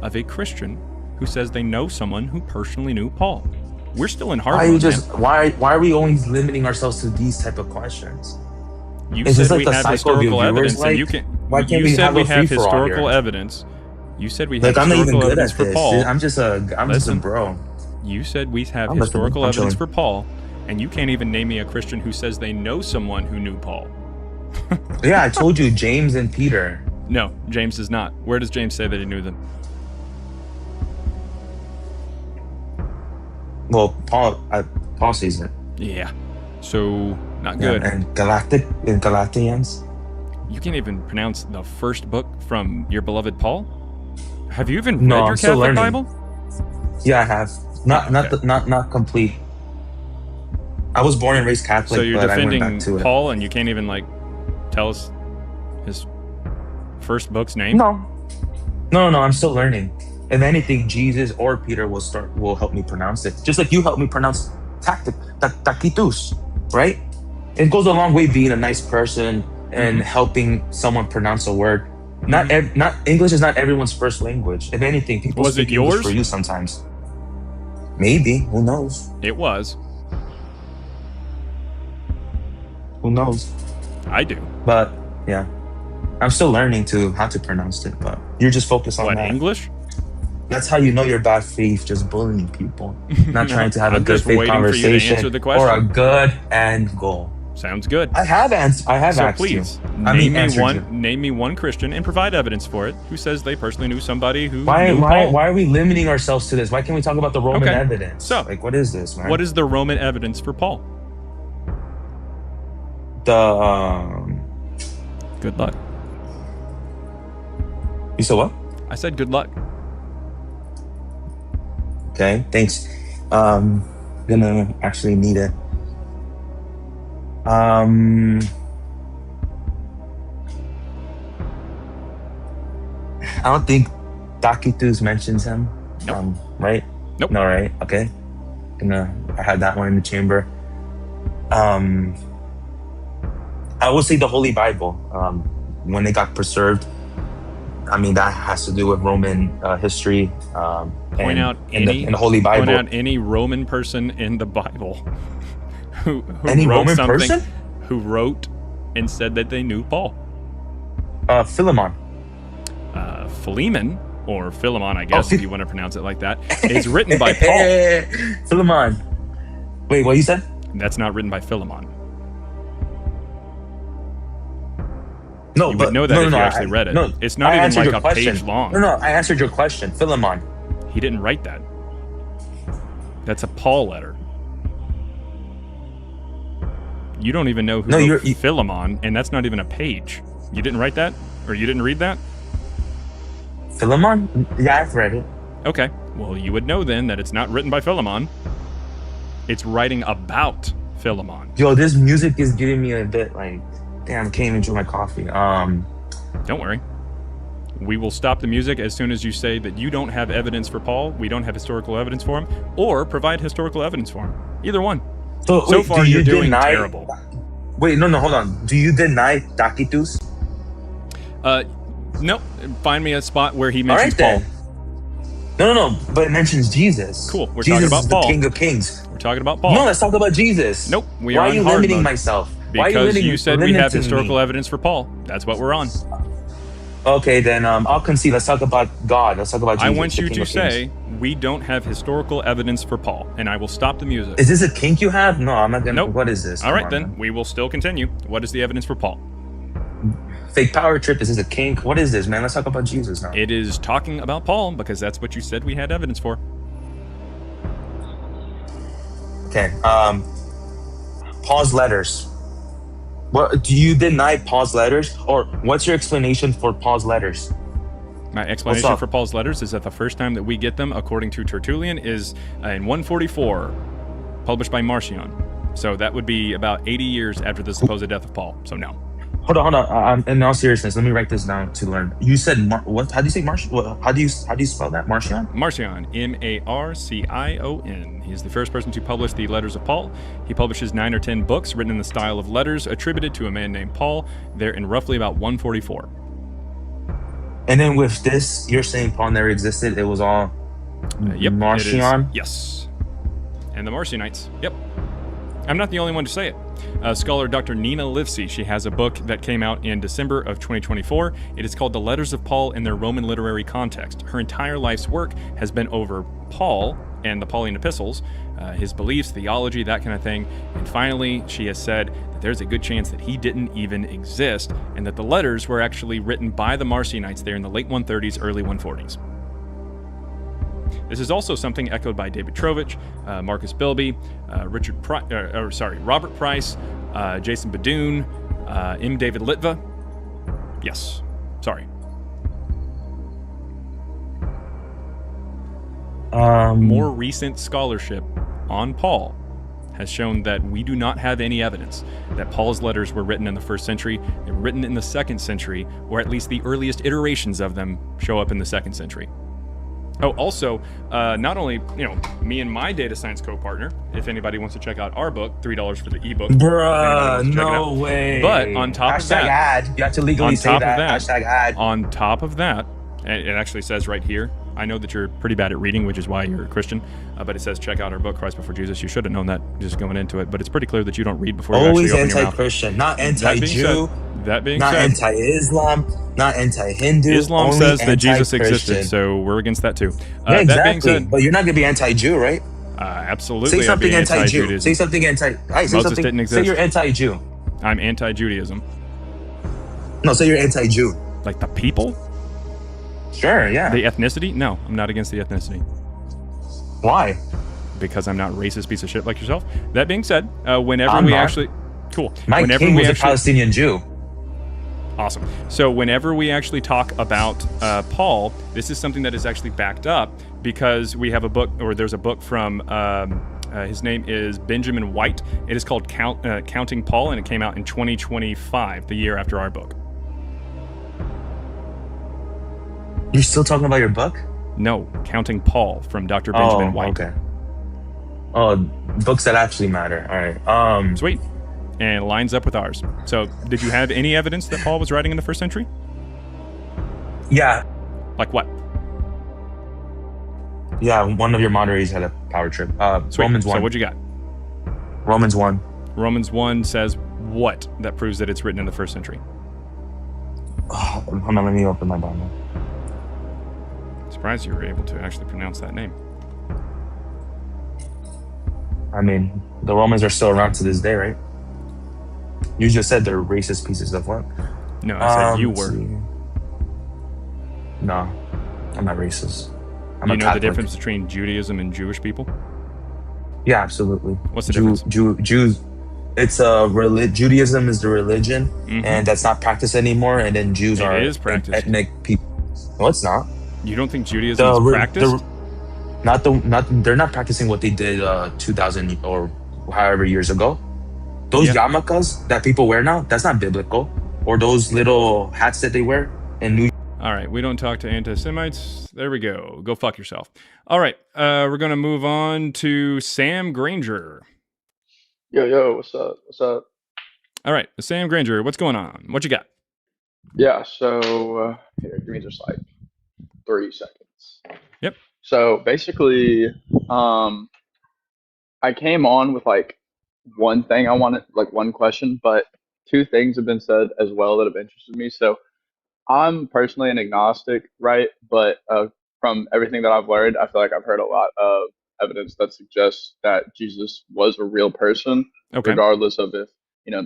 of a Christian who says they know someone who personally knew Paul. We're still in hard Why are mode, you just man. why are we always limiting ourselves to these type of questions? You Is this said like we the have cycle of your historical viewers evidence, and you like? can. Why can't you we said have we a have free-for-all historical here? evidence. You said we have Like, I'm not historical even good evidence at for this. Paul. I'm just a bro. You said we have I'm listening. historical I'm evidence chilling. for Paul, and you can't even name me a Christian who says they know someone who knew Paul. Yeah, I told you, James and Peter. No, James does not. Where does James say that he knew them? Well, Paul says it. Yeah. So, not Yeah, good. and Galatians. You can't even pronounce the first book from your beloved Paul? Have you even No, read your I'm still Catholic learning. Bible? Yeah, I have. Okay. Not complete. I was born and raised Catholic, So you're but I went defending back to it. Paul, and you can't even like tell us his first book's name? No. I'm still learning. If anything, Jesus or Peter will help me pronounce it. Just like you helped me pronounce tacitus, right? It goes a long way being a nice person and helping someone pronounce a word. Not English is not everyone's first language. If anything, people Was it speak English yours? for you sometimes. Maybe. Who knows? It was. Who knows? I do. But yeah, I'm still learning how to pronounce it. But you're just focused on What, that. English? That's how you know you're bad faith, just bullying people, not trying to have a I'm good just faith waiting for you to conversation answer the or a question. good end goal. Sounds good. I have asked So please, you. name me one Christian and provide evidence for it who says they personally knew somebody who Why knew Paul. are we limiting ourselves to this? Why can't we talk about the Roman Okay. evidence? So, like, what is this, man? What is the Roman evidence for Paul? The Good luck. You said what? I said good luck. Okay, thanks. Gonna actually need it. I don't think Tacitus mentions him. Nope. Right? Nope. No, right? Okay. I had that one in the chamber. I would say the Holy Bible. When it got preserved, I mean, that has to do with Roman history. Point out in the Holy Bible. Point out any Roman person in the Bible who Any wrote Roman something, person? who wrote and said that they knew Paul. Philemon. Philemon or Philemon, I guess, if you want to pronounce it like that, is written by Paul. Philemon. Wait, what you said? That's not written by Philemon. No, you but would know that if you actually read it. No, it's not even like a page long. No, I answered your question. Philemon. He didn't write that. That's a Paul letter. You don't even know who wrote Philemon, and that's not even a page. You didn't write that? Or you didn't read that? Philemon? Yeah, I've read it. Okay. Well, you would know then that it's not written by Philemon. It's writing about Philemon. Yo, this music is getting me a bit like, damn, I can't even enjoy my coffee. Don't worry. We will stop the music as soon as you say that you don't have evidence for Paul, we don't have historical evidence for him, or provide historical evidence for him. Either one. So wait, far, you're doing terrible. Wait, no, hold on. Do you deny Tacitus? Nope. Find me a spot where he mentions Paul. No, but it mentions Jesus. Cool. We're Jesus talking about is Paul. the King of Kings. We're talking about Paul. No, let's talk about Jesus. Nope. We Why are are you on hard limiting mode. myself? Because you said we have historical evidence for Paul. That's what we're on. Okay, then I'll concede. Let's talk about God. Let's talk about Jesus. I want you to say we don't have historical evidence for Paul, and I will stop the music. Is this a kink you have? No, I'm not gonna. Nope. What is this? All right, then. We will still continue. What is the evidence for Paul? Fake power trip. Is this a kink? What is this, man? Let's talk about Jesus now. It is talking about Paul because that's what you said we had evidence for. Okay. Paul's letters. What do you deny Paul's letters, or what's your explanation for Paul's letters? My explanation for Paul's letters is that the first time that we get them, according to Tertullian, is in 144, published by Marcion. So that would be about 80 years after the supposed death of Paul. So no. Hold on. In all seriousness, let me write this down to learn. You said what? How do you say Marcion? How do you spell that? Marcion? Marcion, Marcion. He's the first person to publish the letters of Paul. He publishes 9 or 10 books written in the style of letters attributed to a man named Paul. They're in roughly about 144. And then with this, you're saying Paul never existed. It was all Marcion? Yes. And the Marcionites. Yep. I'm not the only one to say it. Scholar Dr. Nina Livesey, she has a book that came out in December of 2024. It is called The Letters of Paul in Their Roman Literary Context. Her entire life's work has been over Paul and the Pauline epistles, his beliefs, theology, that kind of thing. And finally, she has said that there's a good chance that he didn't even exist and that the letters were actually written by the Marcionites there in the late 130s, early 140s. This is also something echoed by David Trovich, Marcus Bilby, Robert Price, Jason Badoon, M. David Litva. Yes, sorry. More recent scholarship on Paul has shown that we do not have any evidence that Paul's letters were written in the 1st century. They were written in the 2nd century, or at least the earliest iterations of them show up in the 2nd century. Oh, also, not only, me and my data science co-partner, if anybody wants to check out our book, $3 for the ebook. Bruh, no way. But on top of that, ad. You have to legally say that. #ad. On top of that, it actually says right here, I know that you're pretty bad at reading, which is why you're a Christian, but it says check out our book, Christ Before Jesus. You should have known that just going into it, but it's pretty clear that you don't read before you actually open your mouth. Always anti-Christian, not anti-Jew. That being not said, anti-Islam, not anti-Hindu. Islam says that Jesus existed, so we're against that too. Yeah, exactly. That being said, but you're not gonna be anti-Jew, right? Absolutely. Say something anti-Jew. Judaism. Say something anti. Moses didn't exist. Say you're anti-Jew. I'm anti-Judaism. No, say you're anti-Jew. Like the people? Sure, yeah. The ethnicity? No, I'm not against the ethnicity. Why? Because I'm not a racist piece of shit like yourself. That being said, whenever we actually... Cool. My king was a Palestinian Jew. Awesome. So whenever we actually talk about Paul, this is something that is actually backed up because we have a book, or there's a book from, his name is Benjamin White. It is called Counting Paul, and it came out in 2025, the year after our book. You're still talking about your book? No, Counting Paul from Dr. Benjamin White. Okay. Oh, books that actually matter. All right. Sweet. And it lines up with ours. So, did you have any evidence that Paul was writing in the 1st century? Yeah. Like what? Yeah, one of your moderators had a power trip. Romans 1. So what'd you got? Romans 1. Romans 1 says what that proves that it's written in the 1st century? Hold on, let me open my Bible. surprised you were able to actually pronounce that name. I mean, the Romans are still around to this day, right? You just said they're racist pieces of what? No, I said you let's were. see. No, I'm not racist. I'm Do a you know Catholic. the difference between Judaism and Jewish people? Yeah, absolutely. What's the difference? Jews. It's Judaism is the religion, and that's not practiced anymore. And then Jews are is practiced. ethnic people. No, it's not. You don't think Judaism is practiced? They're not practicing what they did 2,000 or however years ago. Those yarmulkes that people wear now, that's not biblical. Or those little hats that they wear in New. All right, we don't talk to anti-Semites. There we go. Go fuck yourself. All right, we're gonna move on to Sam Granger. Yo, what's up? What's up? All right, Sam Granger, what's going on? What you got? Yeah, so here, give me just like 3 seconds. Yep. So basically, I came on with like one thing I wanted, like one question, but 2 things have been said as well that have interested me. So I'm personally an agnostic, right? But from everything that I've learned, I feel like I've heard a lot of evidence that suggests that Jesus was a real person, regardless of if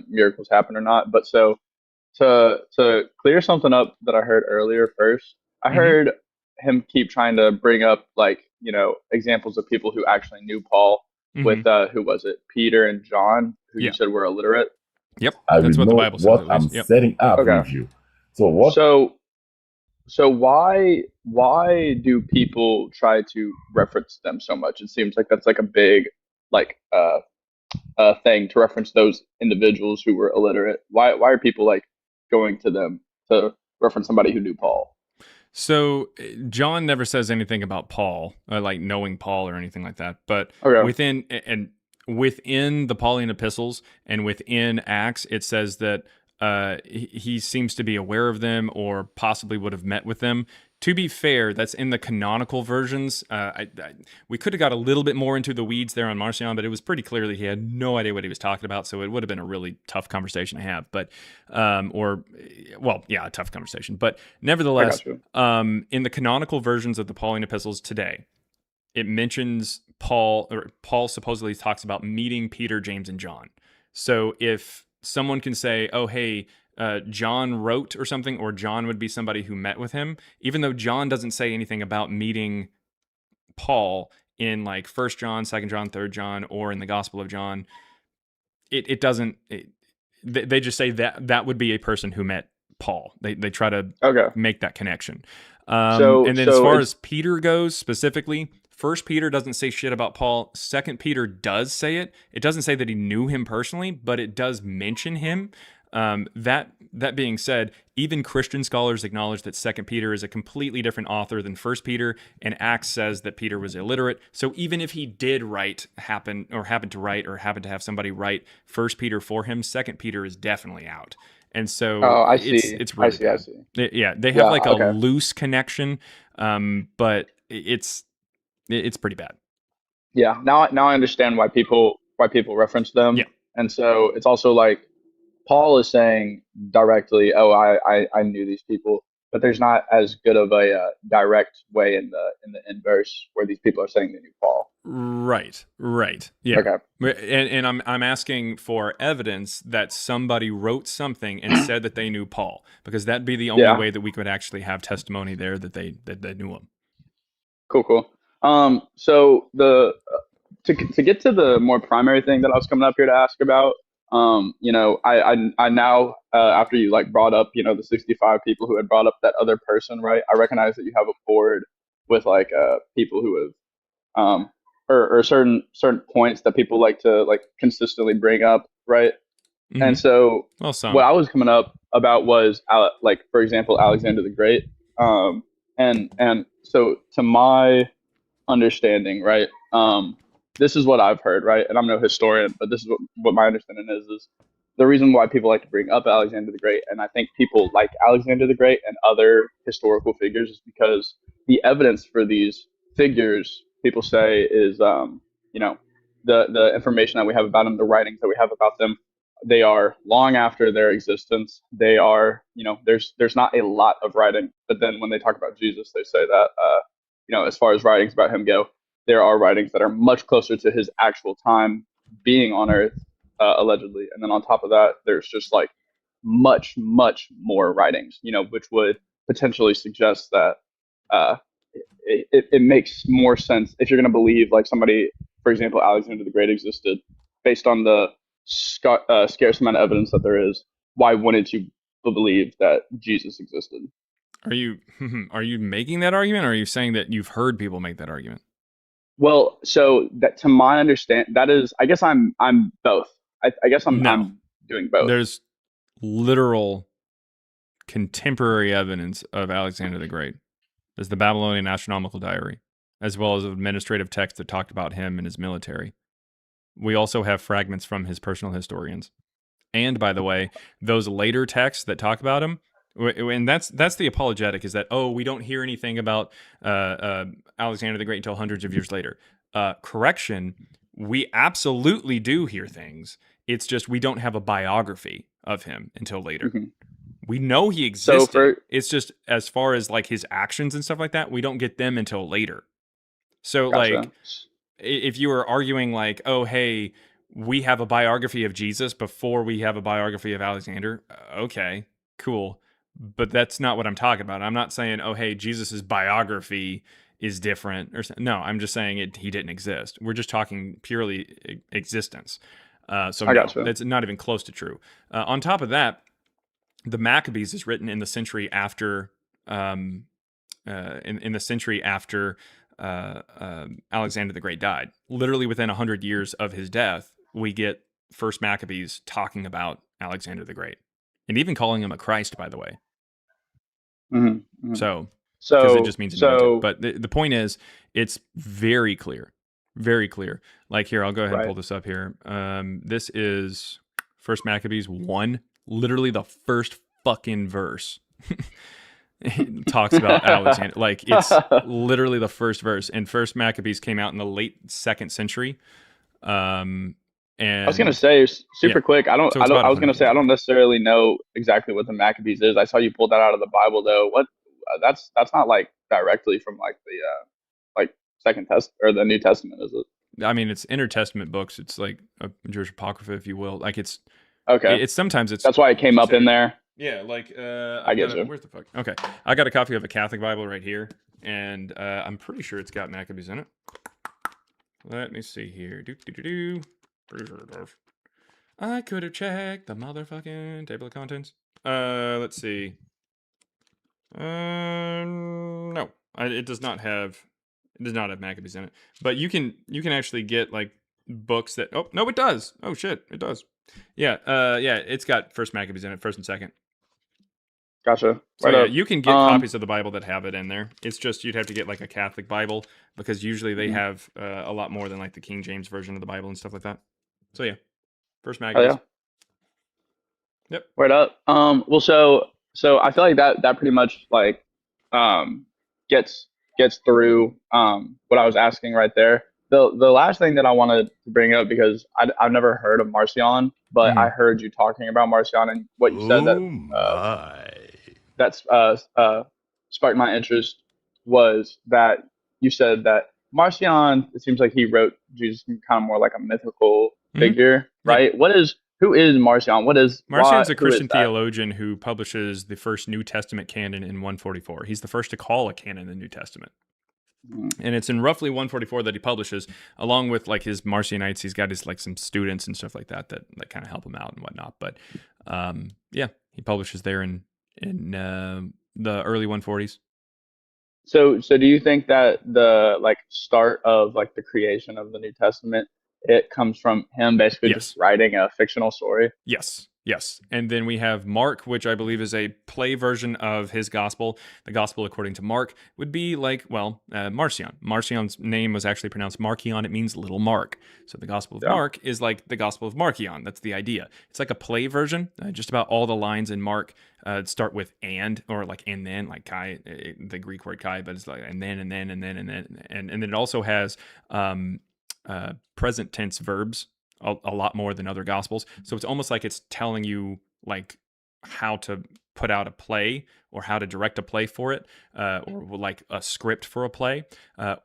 miracles happen or not. But so to clear something up that I heard earlier first, I heard him keep trying to bring up like examples of people who actually knew Paul with who was it, Peter and John, who you said were illiterate. Yep, that's what the Bible says. What I'm setting up with you. So what? So why do people try to reference them so much? It seems like that's like a big like thing to reference those individuals who were illiterate. Why are people like going to them to reference somebody who knew Paul? So John never says anything about Paul, like knowing Paul or anything like that. But within the Pauline epistles and within Acts, it says that he seems to be aware of them or possibly would have met with them. To be fair, that's in the canonical versions. We could have got a little bit more into the weeds there on Marcion, but it was pretty clear that he had no idea what he was talking about, so it would have been a really tough conversation to have. But, a tough conversation. But nevertheless, in the canonical versions of the Pauline epistles today, it mentions Paul supposedly talks about meeting Peter, James, and John. So if someone can say, oh, hey, John wrote or something, or John would be somebody who met with him, even though John doesn't say anything about meeting Paul in like 1 John, 2 John, 3 John, or in the Gospel of John, it doesn't, they just say that would be a person who met Paul. They try to make that connection. And then as far as Peter goes specifically, 1 Peter doesn't say shit about Paul. 2 Peter does say it. It doesn't say that he knew him personally, but it does mention him. That being said, even Christian scholars acknowledge that 2 Peter is a completely different author than 1 Peter, and Acts says that Peter was illiterate. So even if he did happen to have somebody write 1 Peter for him, 2 Peter is definitely out. And so I see. It's really I see. they have a loose connection, but it's pretty bad. Yeah, now I understand why people reference them. Yeah. And so it's also like Paul is saying directly, "Oh, I knew these people," but there's not as good of a direct way in the inverse where these people are saying they knew Paul. Right. Yeah. Okay. And I'm asking for evidence that somebody wrote something and said that they knew Paul, because that'd be the only way that we could actually have testimony there that they knew him. Cool. So to get to the more primary thing that I was coming up here to ask about, I now after you like brought up the 65 people who had brought up that other person, right? I recognize that you have a board with like people who have or certain points that people like to like consistently bring up, right? Mm-hmm. And so what I was coming up about was like, for example, Alexander the Great, and so to my understanding, right, this is what I've heard, right, and I'm no historian, but this is what my understanding is the reason why people like to bring up Alexander the Great, and I think people like Alexander the Great and other historical figures, is because the evidence for these figures, people say, is the information that we have about them, the writings that we have about them, they are long after their existence. They are, there's not a lot of writing, but then when they talk about Jesus, they say that as far as writings about him go, there are writings that are much closer to his actual time being on Earth, allegedly. And then on top of that, there's just like much, much more writings, which would potentially suggest that uh, it makes more sense if you're going to believe like somebody, for example, Alexander the Great existed based on the scarce amount of evidence that there is. Why wouldn't you believe that Jesus existed? Are you making that argument, or are you saying that you've heard people make that argument? Well, so that to my understand, that is, I guess I'm both. I guess I'm doing both. There's literal contemporary evidence of Alexander the Great. There's the Babylonian Astronomical Diary, as well as administrative texts that talked about him and his military. We also have fragments from his personal historians. And by the way, those later texts that talk about him, and that's the apologetic, is that, we don't hear anything about Alexander the Great until hundreds of years later. Correction, we absolutely do hear things. It's just we don't have a biography of him until later. Mm-hmm. We know he existed. It's just as far as like his actions and stuff like that, we don't get them until later. So like, if you were arguing like, oh, hey, we have a biography of Jesus before we have a biography of Alexander, okay, cool. But that's not what I'm talking about. I'm not saying, oh, hey, Jesus's biography is different. No, I'm just saying he didn't exist. We're just talking purely existence. So that's not even close to true. On top of that, the Maccabees is written in the century after, in the century after Alexander the Great died. Literally within 100 years of his death, we get First Maccabees talking about Alexander the Great, and even calling him a Christ, by the way. Mm-hmm, mm-hmm. So because it just means anointed. But the point is, it's very clear, very clear. Like here, I'll go ahead and pull this up here. This is First Maccabees 1. Literally the first fucking verse it talks about Alexander. Like it's literally the first verse. And First Maccabees came out in the late 2nd century. And I was gonna say super quick. I was gonna say I don't necessarily know exactly what the Maccabees is. I saw you pull that out of the Bible though. What? That's not like directly from like the like Second Test or the New Testament, is it? I mean, it's intertestament books. It's like a Jewish apocrypha, if you will. Like it's okay. It's sometimes it's that's why it came up in there. Yeah, like I get you. Where's the fuck? Okay, I got a copy of a Catholic Bible right here, and I'm pretty sure it's got Maccabees in it. Let me see here. Pretty sure it does. I could have checked the motherfucking table of contents. Let's see. No, it does not have Maccabees in it. But you can actually get like books that. Oh no, it does. Oh shit, it does. Yeah, it's got First Maccabees in it, first and second. Gotcha. So yeah, you can get copies of the Bible that have it in there. It's just you'd have to get like a Catholic Bible because usually they have a lot more than like the King James version of the Bible and stuff like that. So yeah, First Maccabees. Oh, yeah. Yep. Right up. Well, so I feel like that pretty much like gets through what I was asking right there. The last thing that I wanted to bring up, because I've never heard of Marcion, but I heard you talking about Marcion, and what you said that sparked my interest was that you said that Marcion, it seems like he wrote Jesus kind of more like a mythical figure, right? Yeah. Who is Marcion? Marcion's a Christian theologian who publishes the first New Testament canon in 144. He's the first to call a canon the New Testament. And it's in roughly 144 that he publishes, along with like his Marcionites. He's got his like some students and stuff like that kind of help him out and whatnot. But yeah, he publishes there in the early 140s. So do you think that the like start of like the creation of the New Testament, it comes from him basically just writing a fictional story? Yes. And then we have Mark, which I believe is a play version of his gospel. The gospel, according to Mark, would be like, Marcion. Marcion's name was actually pronounced Markion. It means little Mark. So the gospel of Mark is like the gospel of Markion. That's the idea. It's like a play version. Just about all the lines in Mark start with and, or like and then, like kai, the Greek word kai, but it's like and then. And then it also has present tense verbs. A lot more than other gospels. So it's almost like it's telling you like how to put out a play or how to direct a play for it, or like a script for a play,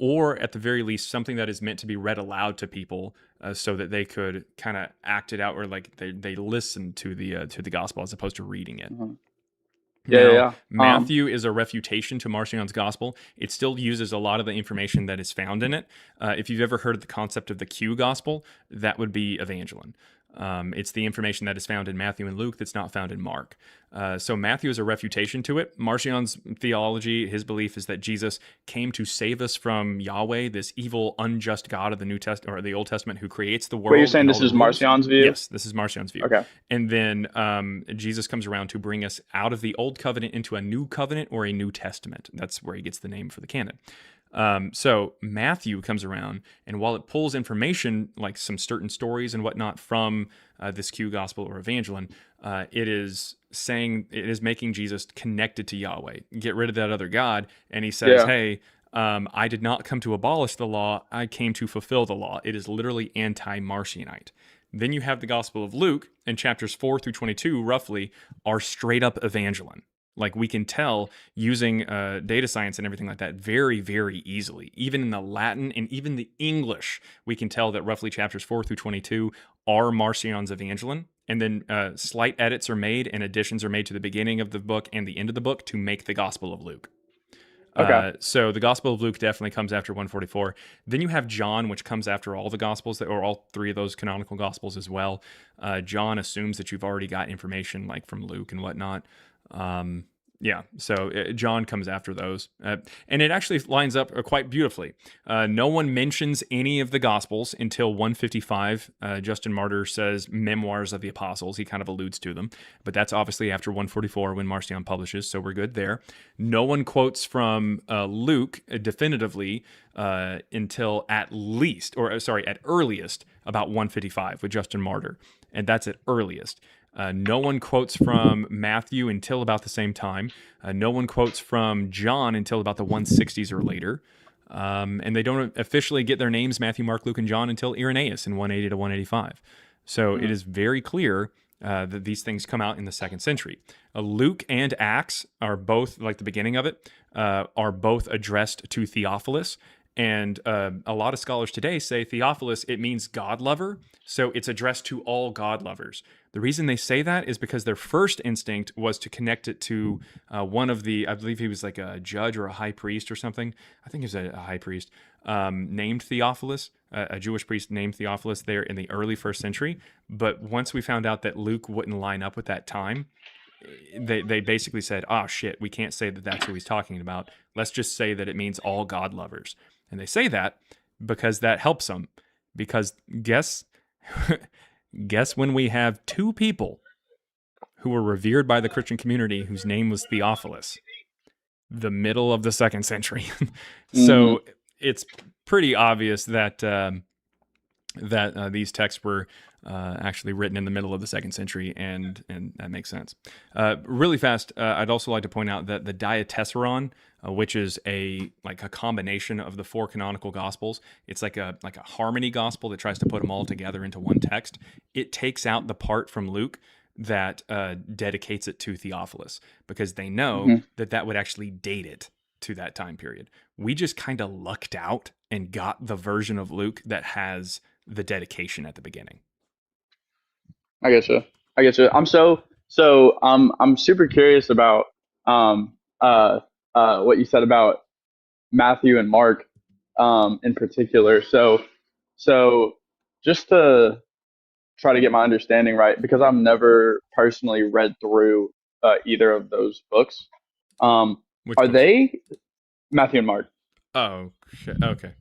or at the very least something that is meant to be read aloud to people, so that they could kind of act it out, or like they listen to the gospel as opposed to reading it. Mhm. Now, Matthew is a refutation to Marcion's gospel. It still uses a lot of the information that is found in it. If you've ever heard of the concept of the Q gospel, that would be Evangeline. It's the information that is found in Matthew and Luke that's not found in Mark. So Matthew is a refutation to it. Marcion's theology, his belief is that Jesus came to save us from Yahweh, this evil, unjust God of the New Testament or the Old Testament, who creates the world. Wait, you're saying and this all the is rules. Marcion's view? Yes, this is Marcion's view. Okay. And then Jesus comes around to bring us out of the Old Covenant into a New Covenant or a New Testament. That's where he gets the name for the canon. So Matthew comes around, and while it pulls information like some certain stories and whatnot from this Q gospel or Evangeline, it is making Jesus connected to Yahweh. Get rid of that other God, and he says, "Hey, I did not come to abolish the law; I came to fulfill the law." It is literally anti-Marcionite. Then you have the Gospel of Luke, and chapters 4 through 22, roughly, are straight up Evangeline. Like, we can tell using data science and everything like that very, very easily. Even in the Latin and even the English, we can tell that roughly chapters 4 through 22 are Marcion's Evangeline. And then slight edits are made and additions are made to the beginning of the book and the end of the book to make the Gospel of Luke. Okay. So the Gospel of Luke definitely comes after 144. Then you have John, which comes after all the Gospels, or all three of those canonical Gospels as well. John assumes that you've already got information like from Luke and whatnot. So John comes after those. And it actually lines up quite beautifully. No one mentions any of the Gospels until 155. Justin Martyr says Memoirs of the Apostles. He kind of alludes to them. But that's obviously after 144 when Marcion publishes, so we're good there. No one quotes from Luke definitively until at earliest about 155 with Justin Martyr. And that's at earliest. No one quotes from Matthew until about the same time. No one quotes from John until about the 160s or later. And they don't officially get their names, Matthew, Mark, Luke, and John, until Irenaeus in 180 to 185. So it is very clear that these things come out in the 2nd century. Luke and Acts are both, like the beginning of it, are both addressed to Theophilus. And a lot of scholars today say Theophilus, it means God lover. So it's addressed to all God lovers. The reason they say that is because their first instinct was to connect it to one of the, I believe he was like a judge or a high priest or something. I think he was a high priest named Theophilus, a Jewish priest named Theophilus there in the early 1st century. But once we found out that Luke wouldn't line up with that time, they basically said, oh shit, we can't say that that's who he's talking about. Let's just say that it means all God lovers. And they say that because that helps them. Because guess when we have two people who were revered by the Christian community whose name was Theophilus, the middle of the 2nd century. So it's pretty obvious that these texts were actually written in the middle of the 2nd century, and that makes sense. Really fast, I'd also like to point out that the Diatessaron, which is a combination of the 4 canonical Gospels, it's like a harmony gospel that tries to put them all together into one text. It takes out the part from Luke that dedicates it to Theophilus, because they know that would actually date it to that time period. We just kind of lucked out and got the version of Luke that has the dedication at the beginning. I get you. I'm I'm super curious about what you said about Matthew and Mark in particular. So just to try to get my understanding right, because I've never personally read through either of those books. They Matthew and Mark? Oh shit. Okay.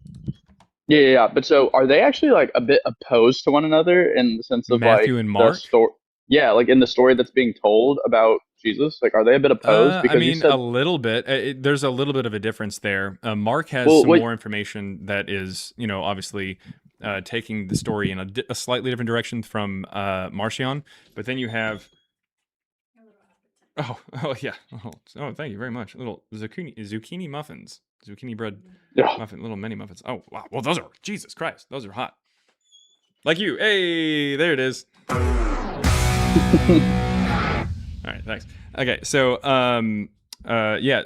Yeah. But so are they actually like a bit opposed to one another in the sense of Matthew and Mark? Like in the story that's being told about Jesus? Like, are they a bit opposed? Because a little bit. There's a little bit of a difference there. Mark has more information that is, obviously taking the story in a slightly different direction from Marcion. But then you have. Oh yeah. Oh, thank you very much. Little zucchini muffins. Zucchini bread muffin, little mini muffins. Oh, wow. Well, those are, Jesus Christ, those are hot. Like you. Hey, there it is. All right, Thanks. Okay, so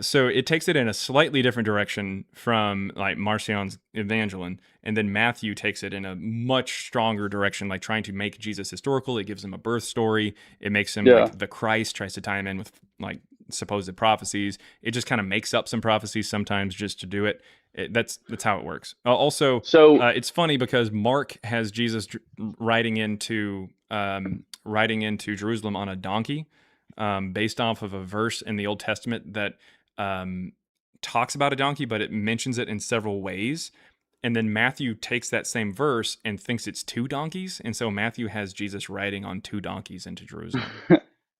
so it takes it in a slightly different direction from like Marcion's Evangelion, and then Matthew takes it in a much stronger direction, like trying to make Jesus historical. It gives him a birth story. It makes him like the Christ, tries to tie him in with like supposed prophecies. It just kind of makes up some prophecies sometimes just to do it. That's how it works. Also, it's funny because Mark has Jesus riding into Jerusalem on a donkey, based off of a verse in the Old Testament that talks about a donkey, but it mentions it in several ways. And then Matthew takes that same verse and thinks it's two donkeys, and so Matthew has Jesus riding on two donkeys into Jerusalem.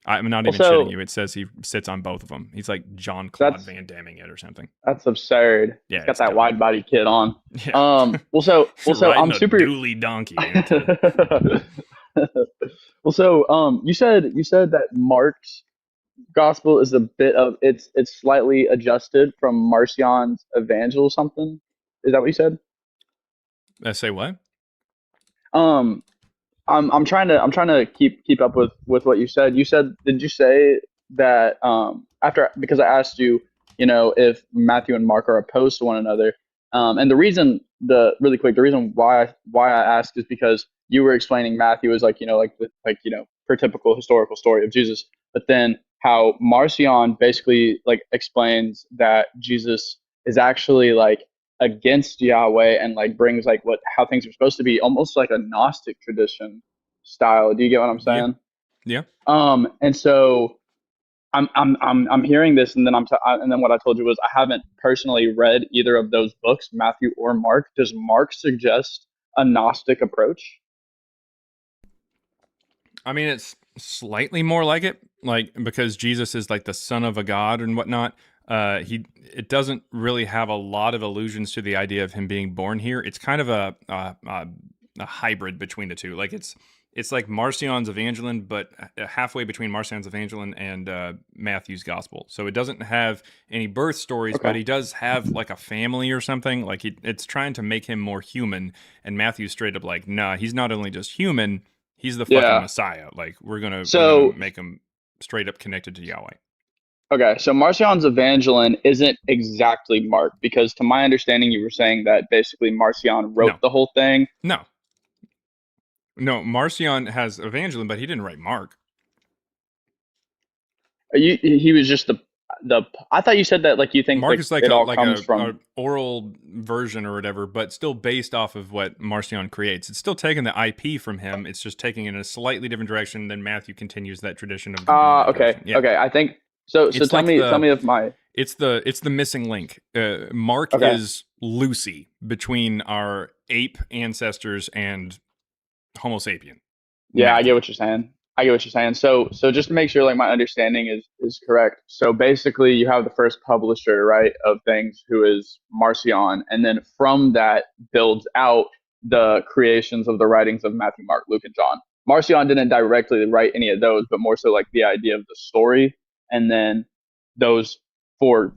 I'm not even shitting you. It says he sits on both of them. He's like John Claude Van Damming it or something. That's absurd. Yeah, he's got that wide body kit on. Yeah. Also, I'm a super dually donkey. Well, so you said that Mark's gospel is a bit of it's slightly adjusted from Marcion's Evangel or something. Is that what you said? Say what? I'm trying to keep up with what you said. Did you say that because I asked you, if Matthew and Mark are opposed to one another, and the reason why I asked is because you were explaining Matthew is per typical historical story of Jesus, but then how Marcion basically like explains that Jesus is actually like against Yahweh and like brings like how things are supposed to be, almost like a Gnostic tradition style. Do you get what I'm saying? Yeah. And so I'm hearing this, and then and then what I told you was I haven't personally read either of those books, Matthew or Mark. Does Mark suggest a Gnostic approach? I mean, it's slightly more like it, like because Jesus is like the son of a god and whatnot. It doesn't really have a lot of allusions to the idea of him being born here. It's kind of a hybrid between the two. Like it's like Marcion's Evangelion, but halfway between Marcion's Evangelion and Matthew's Gospel. So it doesn't have any birth stories, but he does have like a family or something. Like it's trying to make him more human. And Matthew's straight up like, nah, he's not only just human, he's the fucking Messiah. Like we're gonna make him straight up connected to Yahweh. Okay, so Marcion's Evangelion isn't exactly Mark, because to my understanding, you were saying that basically Marcion wrote the whole thing. No, Marcion has Evangelion, but he didn't write Mark. He was just the. I thought you said that like you think Mark is like from oral version or whatever, but still based off of what Marcion creates. It's still taking the IP from him. It's just taking it in a slightly different direction than Matthew continues that tradition of. Okay. I think so. So tell me if my. It's the missing link. Mark is Lucy between our ape ancestors and Homo sapien. Yeah, I get what you're saying. So just to make sure like my understanding is correct. So basically you have the first publisher, right, of things, who is Marcion, and then from that builds out the creations of the writings of Matthew, Mark, Luke, and John. Marcion didn't directly write any of those, but more so like the idea of the story, and then those 4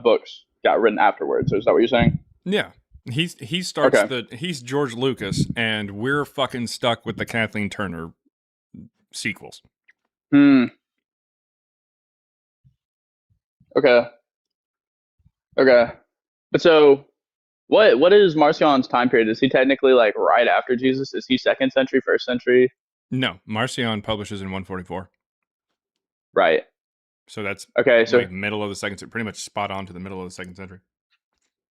books got written afterwards. So is that what you're saying? Yeah. He starts he's George Lucas, and we're fucking stuck with the Kathleen Turner sequels. Okay. But so what is Marcion's time period? Is he technically like right after Jesus? Is he 2nd century, 1st century? No, Marcion publishes in 144. Right. So that's so like middle of the 2nd century, pretty much spot on to the middle of the 2nd century.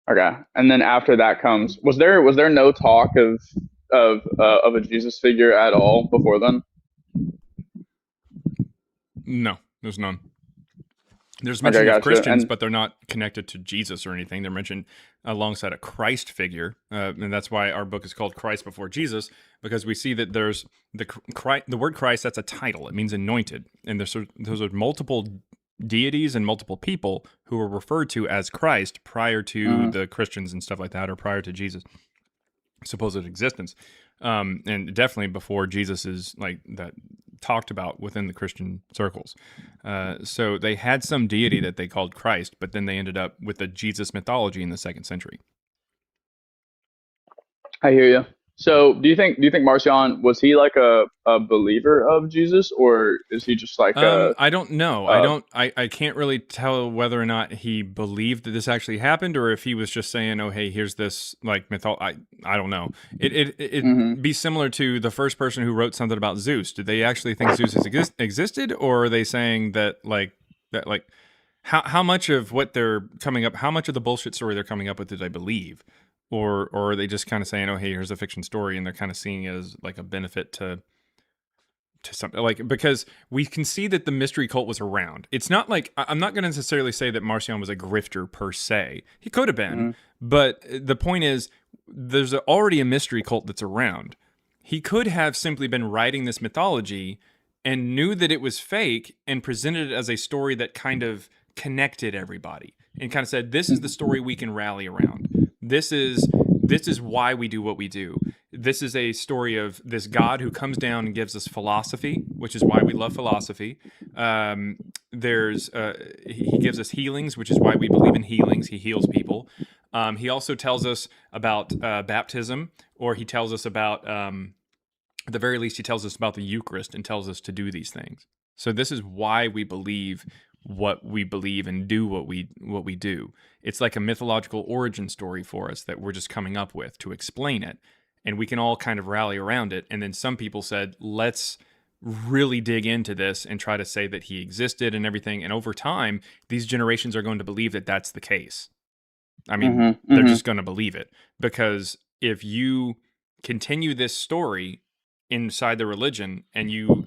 Okay, and then after that comes, was there no talk of a Jesus figure at all before then? No, there's none. There's mention of Christians, but they're not connected to Jesus or anything. They're mentioned alongside a Christ figure, and that's why our book is called Christ Before Jesus, because we see that there's the word Christ. That's a title. It means anointed, and those are multiple deities and multiple people who were referred to as Christ prior to the Christians and stuff like that, or prior to Jesus' supposed existence, and definitely before Jesus is like that talked about within the Christian circles. So they had some deity that they called Christ, but then they ended up with the Jesus mythology in the 2nd century. I hear you. So do you think Marcion was he like a believer of Jesus, or is he just like I don't know. uh I can't really tell whether or not he believed that this actually happened, or if he was just saying, "Oh, hey, here's this like I don't know. It'd be similar to the first person who wrote something about Zeus. Did they actually think Zeus existed, or are they saying that how much of what they're coming up, how much of the bullshit story they're coming up with did I believe? Or are they just kind of saying, "Oh, hey, here's a fiction story," and they're kind of seeing it as like a benefit to something, like, because we can see that the mystery cult was around. It's not like I'm not going to necessarily say that Marcion was a grifter per se. He could have been, but the point is there's already a mystery cult that's around. He could have simply been writing this mythology and knew that it was fake and presented it as a story that kind of connected everybody and kind of said, this is the story we can rally around. This is why we do what we do. This is a story of this God who comes down and gives us philosophy, which is why we love philosophy. He gives us healings, which is why we believe in healings. He heals people. He also tells us about baptism, or he tells us about, at the very least, he tells us about the Eucharist and tells us to do these things. So this is why we believe what we believe and do what we do. It's like a mythological origin story for us that we're just coming up with to explain it, and we can all kind of rally around it. And then some people said, let's really dig into this and try to say that he existed and everything. And over time, these generations are going to believe that that's the case. I mean, they're just going to believe it, because if you continue this story inside the religion and you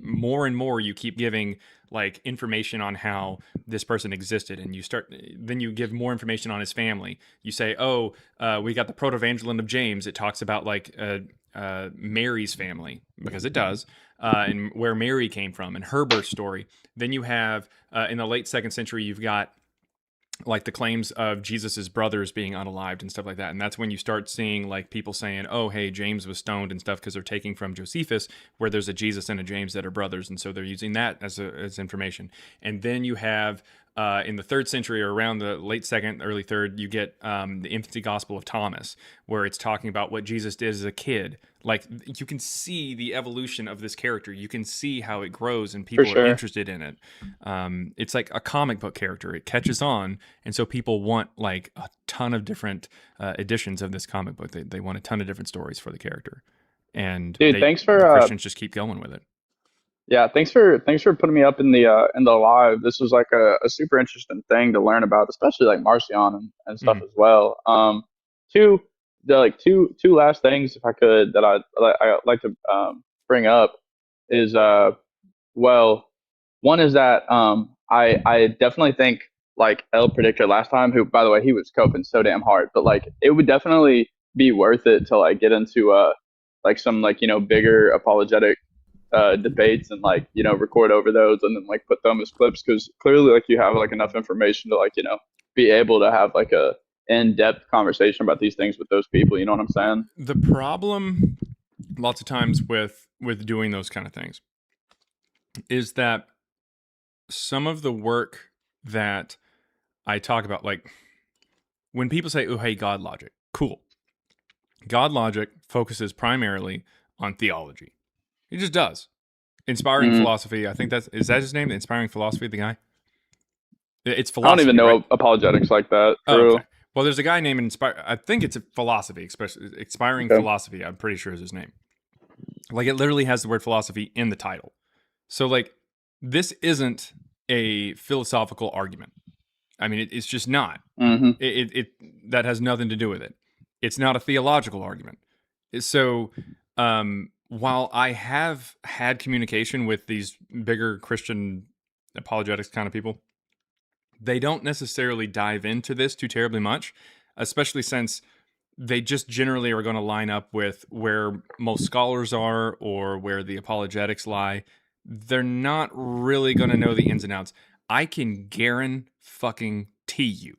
more and more you keep giving like information on how this person existed, and then you give more information on his family. You say, oh, we got the Proto-Evangelion of James. It talks about like Mary's family, because it does, and where Mary came from and her birth story. Then you have in the late 2nd century, you've got like the claims of Jesus's brothers being unalived and stuff like that. And that's when you start seeing like people saying, oh, hey, James was stoned and stuff, because they're taking from Josephus, where there's a Jesus and a James that are brothers. And so they're using that as information. And then you have in the 3rd century, or around the late 2nd, early 3rd, you get the Infancy Gospel of Thomas, where it's talking about what Jesus did as a kid. Like, you can see the evolution of this character. You can see how it grows and people are interested in it. It's like a comic book character. It catches on, and so people want like a ton of different editions of this comic book. They want a ton of different stories for the character. And dude, thanks for Christians just keep going with it. Yeah, thanks for putting me up in the live. This was like a super interesting thing to learn about, especially like Marcion and stuff as well. Two last things, if I could, that I like to bring up is well, one is that I definitely think like El Predictor last time, who by the way he was coping so damn hard, but like it would definitely be worth it to like get into like some like bigger apologetic debates and like record over those and then like put them as clips, because clearly like you have like enough information to like be able to have like a in-depth conversation about these things with those people. You know what I'm saying? The problem lots of times with doing those kind of things is that some of the work that I talk about, like when people say, oh, hey, God Logic, cool. God Logic focuses primarily on theology. He just does. Inspiring Philosophy. I think is that his name? The Inspiring Philosophy, the guy? It's philosophy. I don't even know right? apologetics like that. Oh, okay. Well, there's a guy named I think it's a Philosophy, especially Inspiring Philosophy. I'm pretty sure is his name. Like it literally has the word philosophy in the title. So like this isn't a philosophical argument. I mean, it's just not. It that has nothing to do with it. It's not a theological argument. So while I have had communication with these bigger Christian apologetics kind of people, they don't necessarily dive into this too terribly much, especially since they just generally are going to line up with where most scholars are or where the apologetics lie. They're not really going to know the ins and outs. I can guarantee you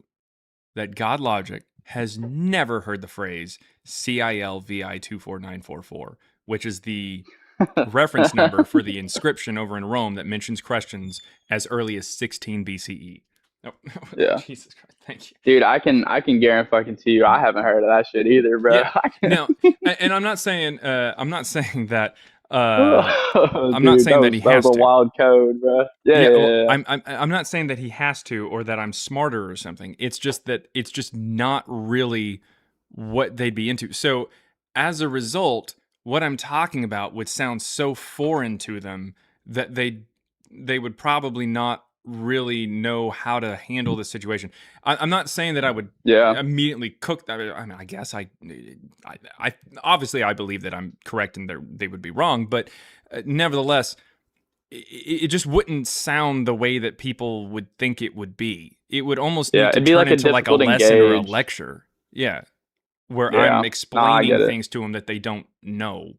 that God Logic has never heard the phrase CILVI 24944, which is the reference number for the inscription over in Rome that mentions Christians as early as 16 BCE. Oh, Yeah. Jesus Christ, thank you. Dude, I can guarantee you I haven't heard of that shit either, bro. Yeah. Now, and I'm not saying that I'm not saying that Dude, he that was has a to. wild code, bro. Yeah, Yeah, yeah, well, yeah, yeah. I'm not saying that he has to or that I'm smarter or something. It's just that it's just not really what they'd be into. So as a result, what I'm talking about would sound so foreign to them that they would probably not really know how to handle the situation. I'm not saying that I would Yeah. immediately cook that. I mean, I guess I obviously I believe that I'm correct and they would be wrong, but nevertheless, it just wouldn't sound the way that people would think it would be. It would almost Yeah, need to it'd be turn like a into like a difficult lesson or a engage. lecture. Yeah. Where I'm Yeah. Nah, I explaining get it. things to them that they don't know.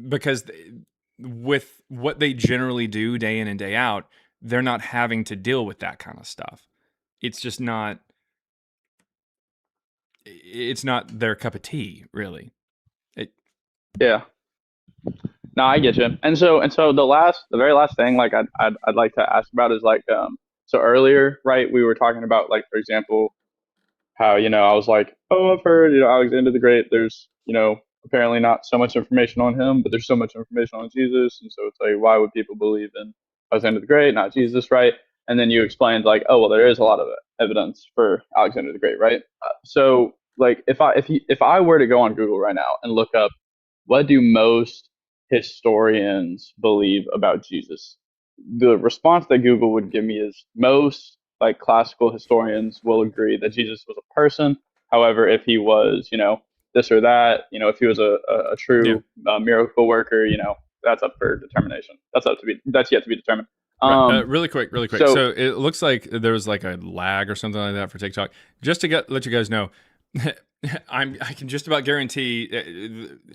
Because with what they generally do day in and day out, they're not having to deal with that kind of stuff. It's just not, it's not their cup of tea, really. Yeah. No, I get you. And so the very last thing like I'd like to ask about is like so earlier, right, we were talking about like for example how, I was like, oh, I've heard, Alexander the Great, there's, apparently not so much information on him, but there's so much information on Jesus. And so it's like, why would people believe in Alexander the Great, not Jesus, right? And then you explained like, oh, well, there is a lot of evidence for Alexander the Great, right? So like if I were to go on Google right now and look up what do most historians believe about Jesus, the response that Google would give me is most like classical historians will agree that Jesus was a person. However, if he was, this or that, if he was a true miracle worker, that's up for determination. That's yet to be determined. Right. Really quick. So So it looks like there was like a lag or something like that for TikTok. Just to let you guys know, I can just about guarantee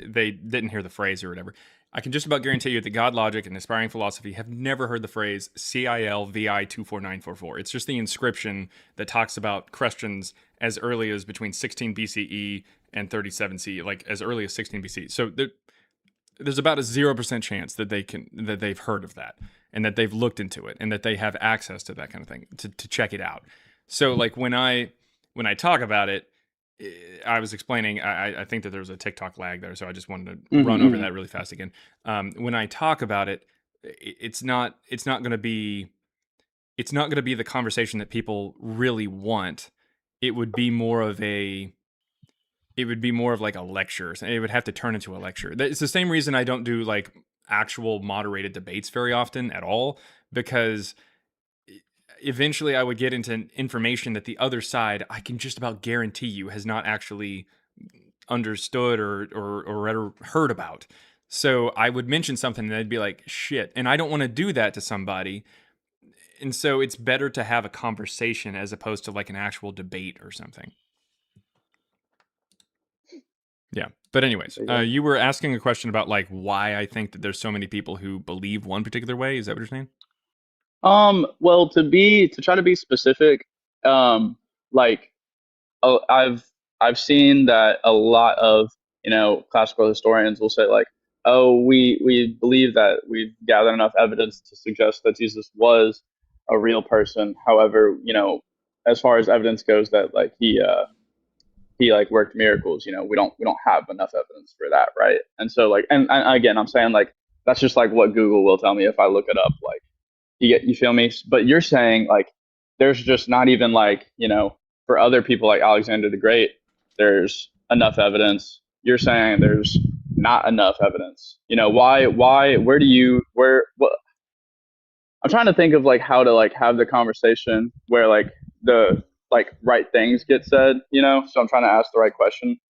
they didn't hear the phrase or whatever. I can just about guarantee you that God logic and aspiring philosophy have never heard the phrase CILVI 24944. It's just the inscription that talks about Christians as early as between 16 BCE and 37 CE, like as early as 16 BCE. So there's about a 0% chance that they've heard of that and that they've looked into it and that they have access to that kind of thing to check it out. So like when I talk about it, I was explaining, I think that there was a TikTok lag there, so I just wanted to run over that really fast again. When I talk about it, it's not going to be the conversation that people really want. It would be more of like a lecture. It would have to turn into a lecture. It's the same reason I don't do like actual moderated debates very often at all, because eventually I would get into information that the other side, I can just about guarantee you, has not actually understood or heard about. So I would mention something and they'd be like, shit. And I don't want to do that to somebody. And so it's better to have a conversation as opposed to like an actual debate or something. Yeah. But anyways, you were asking a question about like why I think that there's so many people who believe one particular way. Is that what you're saying? well, to try to be specific, like I've seen that a lot of classical historians will say like, oh, we believe that we've gathered enough evidence to suggest that Jesus was a real person. However, as far as evidence goes, that like he like worked miracles, we don't have enough evidence for that, right? And so like, and again, I'm saying like that's just like what Google will tell me if I look it up, like. You feel me? But you're saying like there's just not even like, for other people like Alexander the Great, there's enough evidence. You're saying there's not enough evidence. What I'm trying to think of like how to like have the conversation where like the like right things get said, So I'm trying to ask the right question.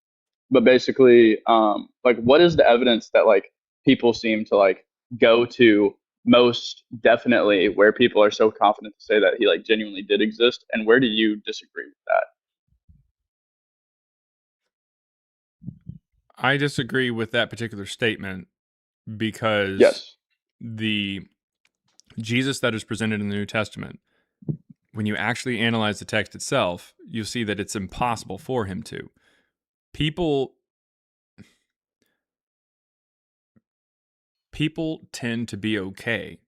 But basically, like what is the evidence that like people seem to like go to most definitely where people are so confident to say that he like genuinely did exist, and where do you disagree with that? I disagree with that particular statement because Yes. the Jesus that is presented in the New Testament, when you actually analyze the text itself, you'll see that it's impossible for him to. People tend to be okay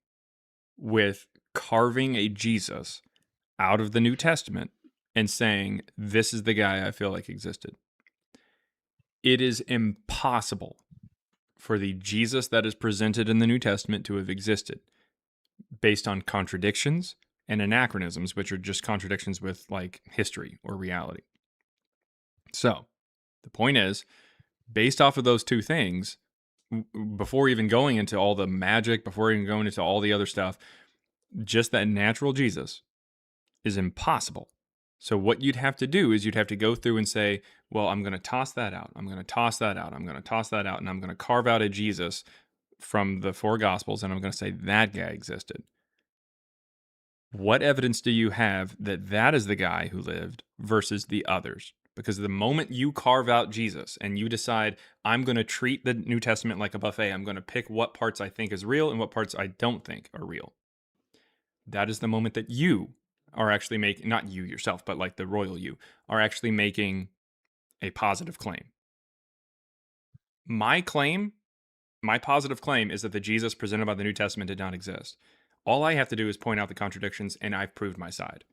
with carving a Jesus out of the New Testament and saying, this is the guy I feel like existed. It is impossible for the Jesus that is presented in the New Testament to have existed based on contradictions and anachronisms, which are just contradictions with like history or reality. So the point is, based off of those two things, before even going into all the magic, before even going into all the other stuff, just that natural Jesus is impossible. So what you'd have to do is you'd have to go through and say, well, I'm going to toss that out. I'm going to toss that out. I'm going to toss that out. And I'm going to carve out a Jesus from the four Gospels. And I'm going to say that guy existed. What evidence do you have that that is the guy who lived versus the others? Because the moment you carve out Jesus and you decide, I'm going to treat the New Testament like a buffet, I'm going to pick what parts I think is real and what parts I don't think are real. That is the moment that you are actually making, not you yourself, but like the royal you, are actually making a positive claim. My claim, my positive claim is that the Jesus presented by the New Testament did not exist. All I have to do is point out the contradictions and I've proved my side.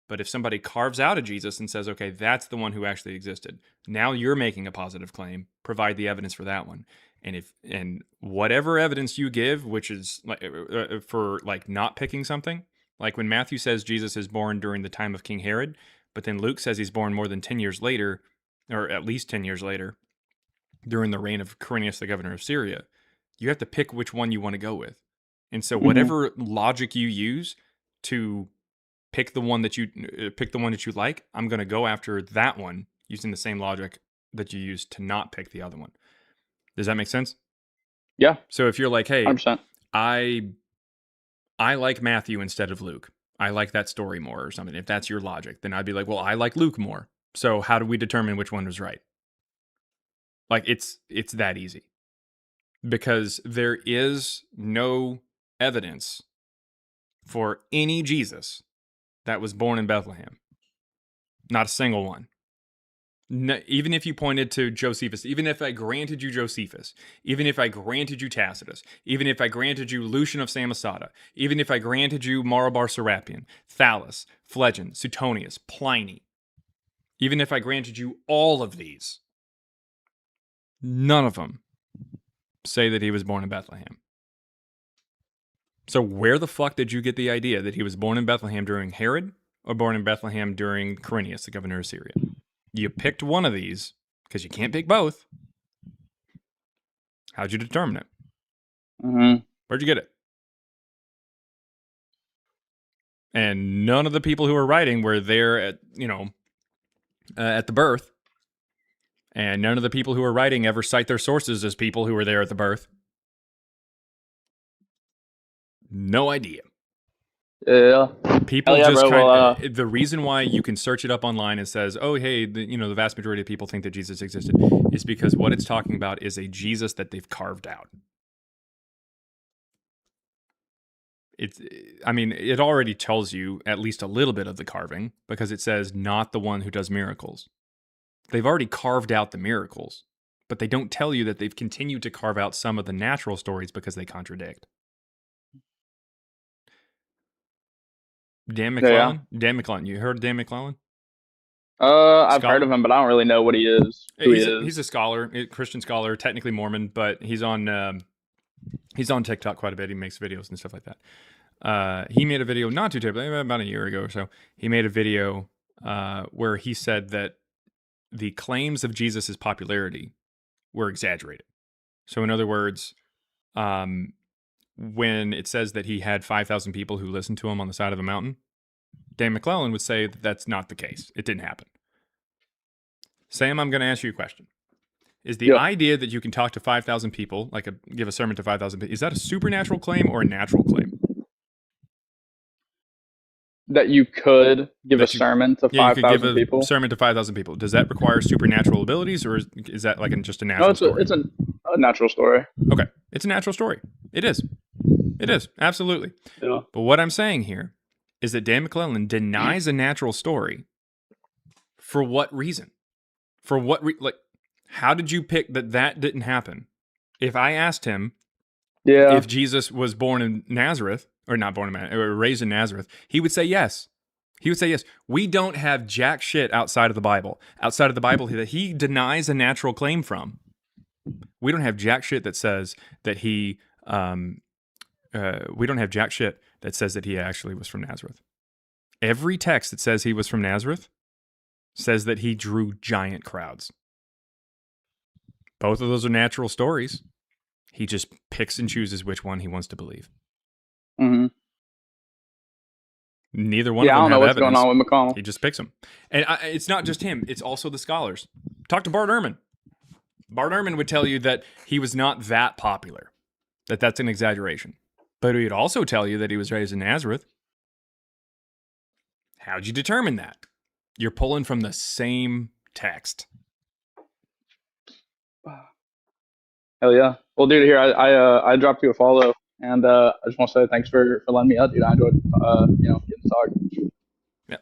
But if somebody carves out a Jesus and says, okay, that's the one who actually existed, now you're making a positive claim, provide the evidence for that one. And whatever evidence you give, which is like for like not picking something, like when Matthew says Jesus is born during the time of King Herod, but then Luke says he's born more than 10 years later, or at least 10 years later, during the reign of Quirinius, the governor of Syria, you have to pick which one you want to go with. And so whatever logic you use to pick the one that you like, I'm going to go after that one using the same logic that you use to not pick the other one. Does that make sense? Yeah. So if you're like, hey, 100%. I like Matthew instead of Luke, I like that story more or something, if that's your logic, then I'd be like, well, I like Luke more. So how do we determine which one was right? Like it's that easy. Because there is no evidence for any Jesus that was born in Bethlehem. Not a single one. No, even if you pointed to Josephus, even if I granted you Josephus, even if I granted you Tacitus, even if I granted you Lucian of Samosata, even if I granted you Marabar Serapion, Thallus, Phlegon, Suetonius, Pliny, even if I granted you all of these, none of them say that he was born in Bethlehem. So where the fuck did you get the idea that he was born in Bethlehem during Herod or born in Bethlehem during Quirinius, the governor of Syria? You picked one of these because you can't pick both. How'd you determine it? Where'd you get it? And none of the people who were writing were there at, at the birth. And none of the people who are writing ever cite their sources as people who were there at the birth. No idea. Yeah. People yeah, just bro, the reason why you can search it up online and says, oh, hey, the vast majority of people think that Jesus existed is because what it's talking about is a Jesus that they've carved out. It already tells you at least a little bit of the carving because it says not the one who does miracles. They've already carved out the miracles, but they don't tell you that they've continued to carve out some of the natural stories because they contradict. Dan McClellan? Yeah. Dan McClellan. You heard of Dan McClellan? I've heard of him, but I don't really know what he is. He's a scholar, a Christian scholar, technically Mormon, but he's on TikTok quite a bit. He makes videos and stuff like that. He made a video not too terribly, about a year ago or so. He made a video where he said that the claims of Jesus' popularity were exaggerated. So in other words, when it says that he had 5,000 people who listened to him on the side of a mountain, Dan McClellan would say that that's not the case. It didn't happen. Sam, I'm going to ask you a question. Is the idea that you can talk to 5,000 people, give a sermon to 5,000 people, is that a supernatural claim or a natural claim? That you could give a sermon to 5,000 people? Sermon to 5,000 people. Does that require supernatural abilities, or is that just a natural story? No, it's a natural story. Okay. It's a natural story. It is. It is. Absolutely. Yeah. But what I'm saying here is that Dan McClellan denies a natural story. For what reason? For what how did you pick that didn't happen? If I asked him, Yeah. If Jesus was born in Nazareth, or not born in, or raised in Nazareth, he would say yes. He would say yes. We don't have jack shit outside of the Bible. Outside of the Bible that he denies a natural claim from. We don't have jack shit that says that he. We don't have jack shit that says that he actually was from Nazareth. Every text that says he was from Nazareth says that he drew giant crowds. Both of those are natural stories. He just picks and chooses which one he wants to believe. Mm-hmm. Neither one Yeah, I of don't them know have what's evidence. going on with McConnell. He just picks them. And it's not just him. It's also the scholars. Talk to Bart Ehrman. Bart Ehrman would tell you that he was not that popular, that that's an exaggeration. But he'd also tell you that he was raised in Nazareth. How'd you determine that? You're pulling from the same text. Hell yeah. Well, dude, here I dropped you a follow, and I just want to say thanks for letting me out, dude. I enjoyed getting to talk. Yeah.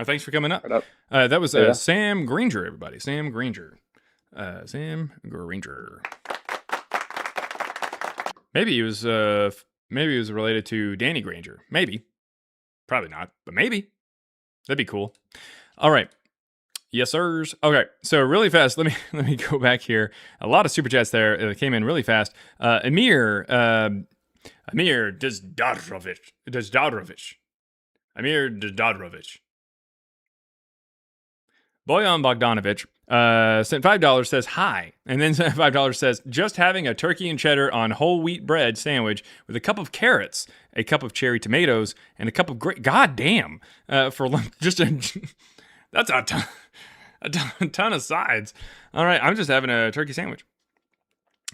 Thanks for coming up. Right up. That was Yeah. Sam Granger, everybody. Sam Granger. Sam Granger. Maybe he was related to Danny Granger. Maybe. Probably not, but maybe. That'd be cool. All right. Yes, sirs. Okay, so really fast, let me go back here. A lot of super chats there that came in really fast. Amir Dazdarovich. Amir Dazdarovich. Boyan Bogdanovich sent $5, says hi, and then sent $5 says, just having a turkey and cheddar on whole wheat bread sandwich with a cup of carrots, a cup of cherry tomatoes, and a cup of God damn, for just a, that's a ton of sides. All right, I'm just having a turkey sandwich.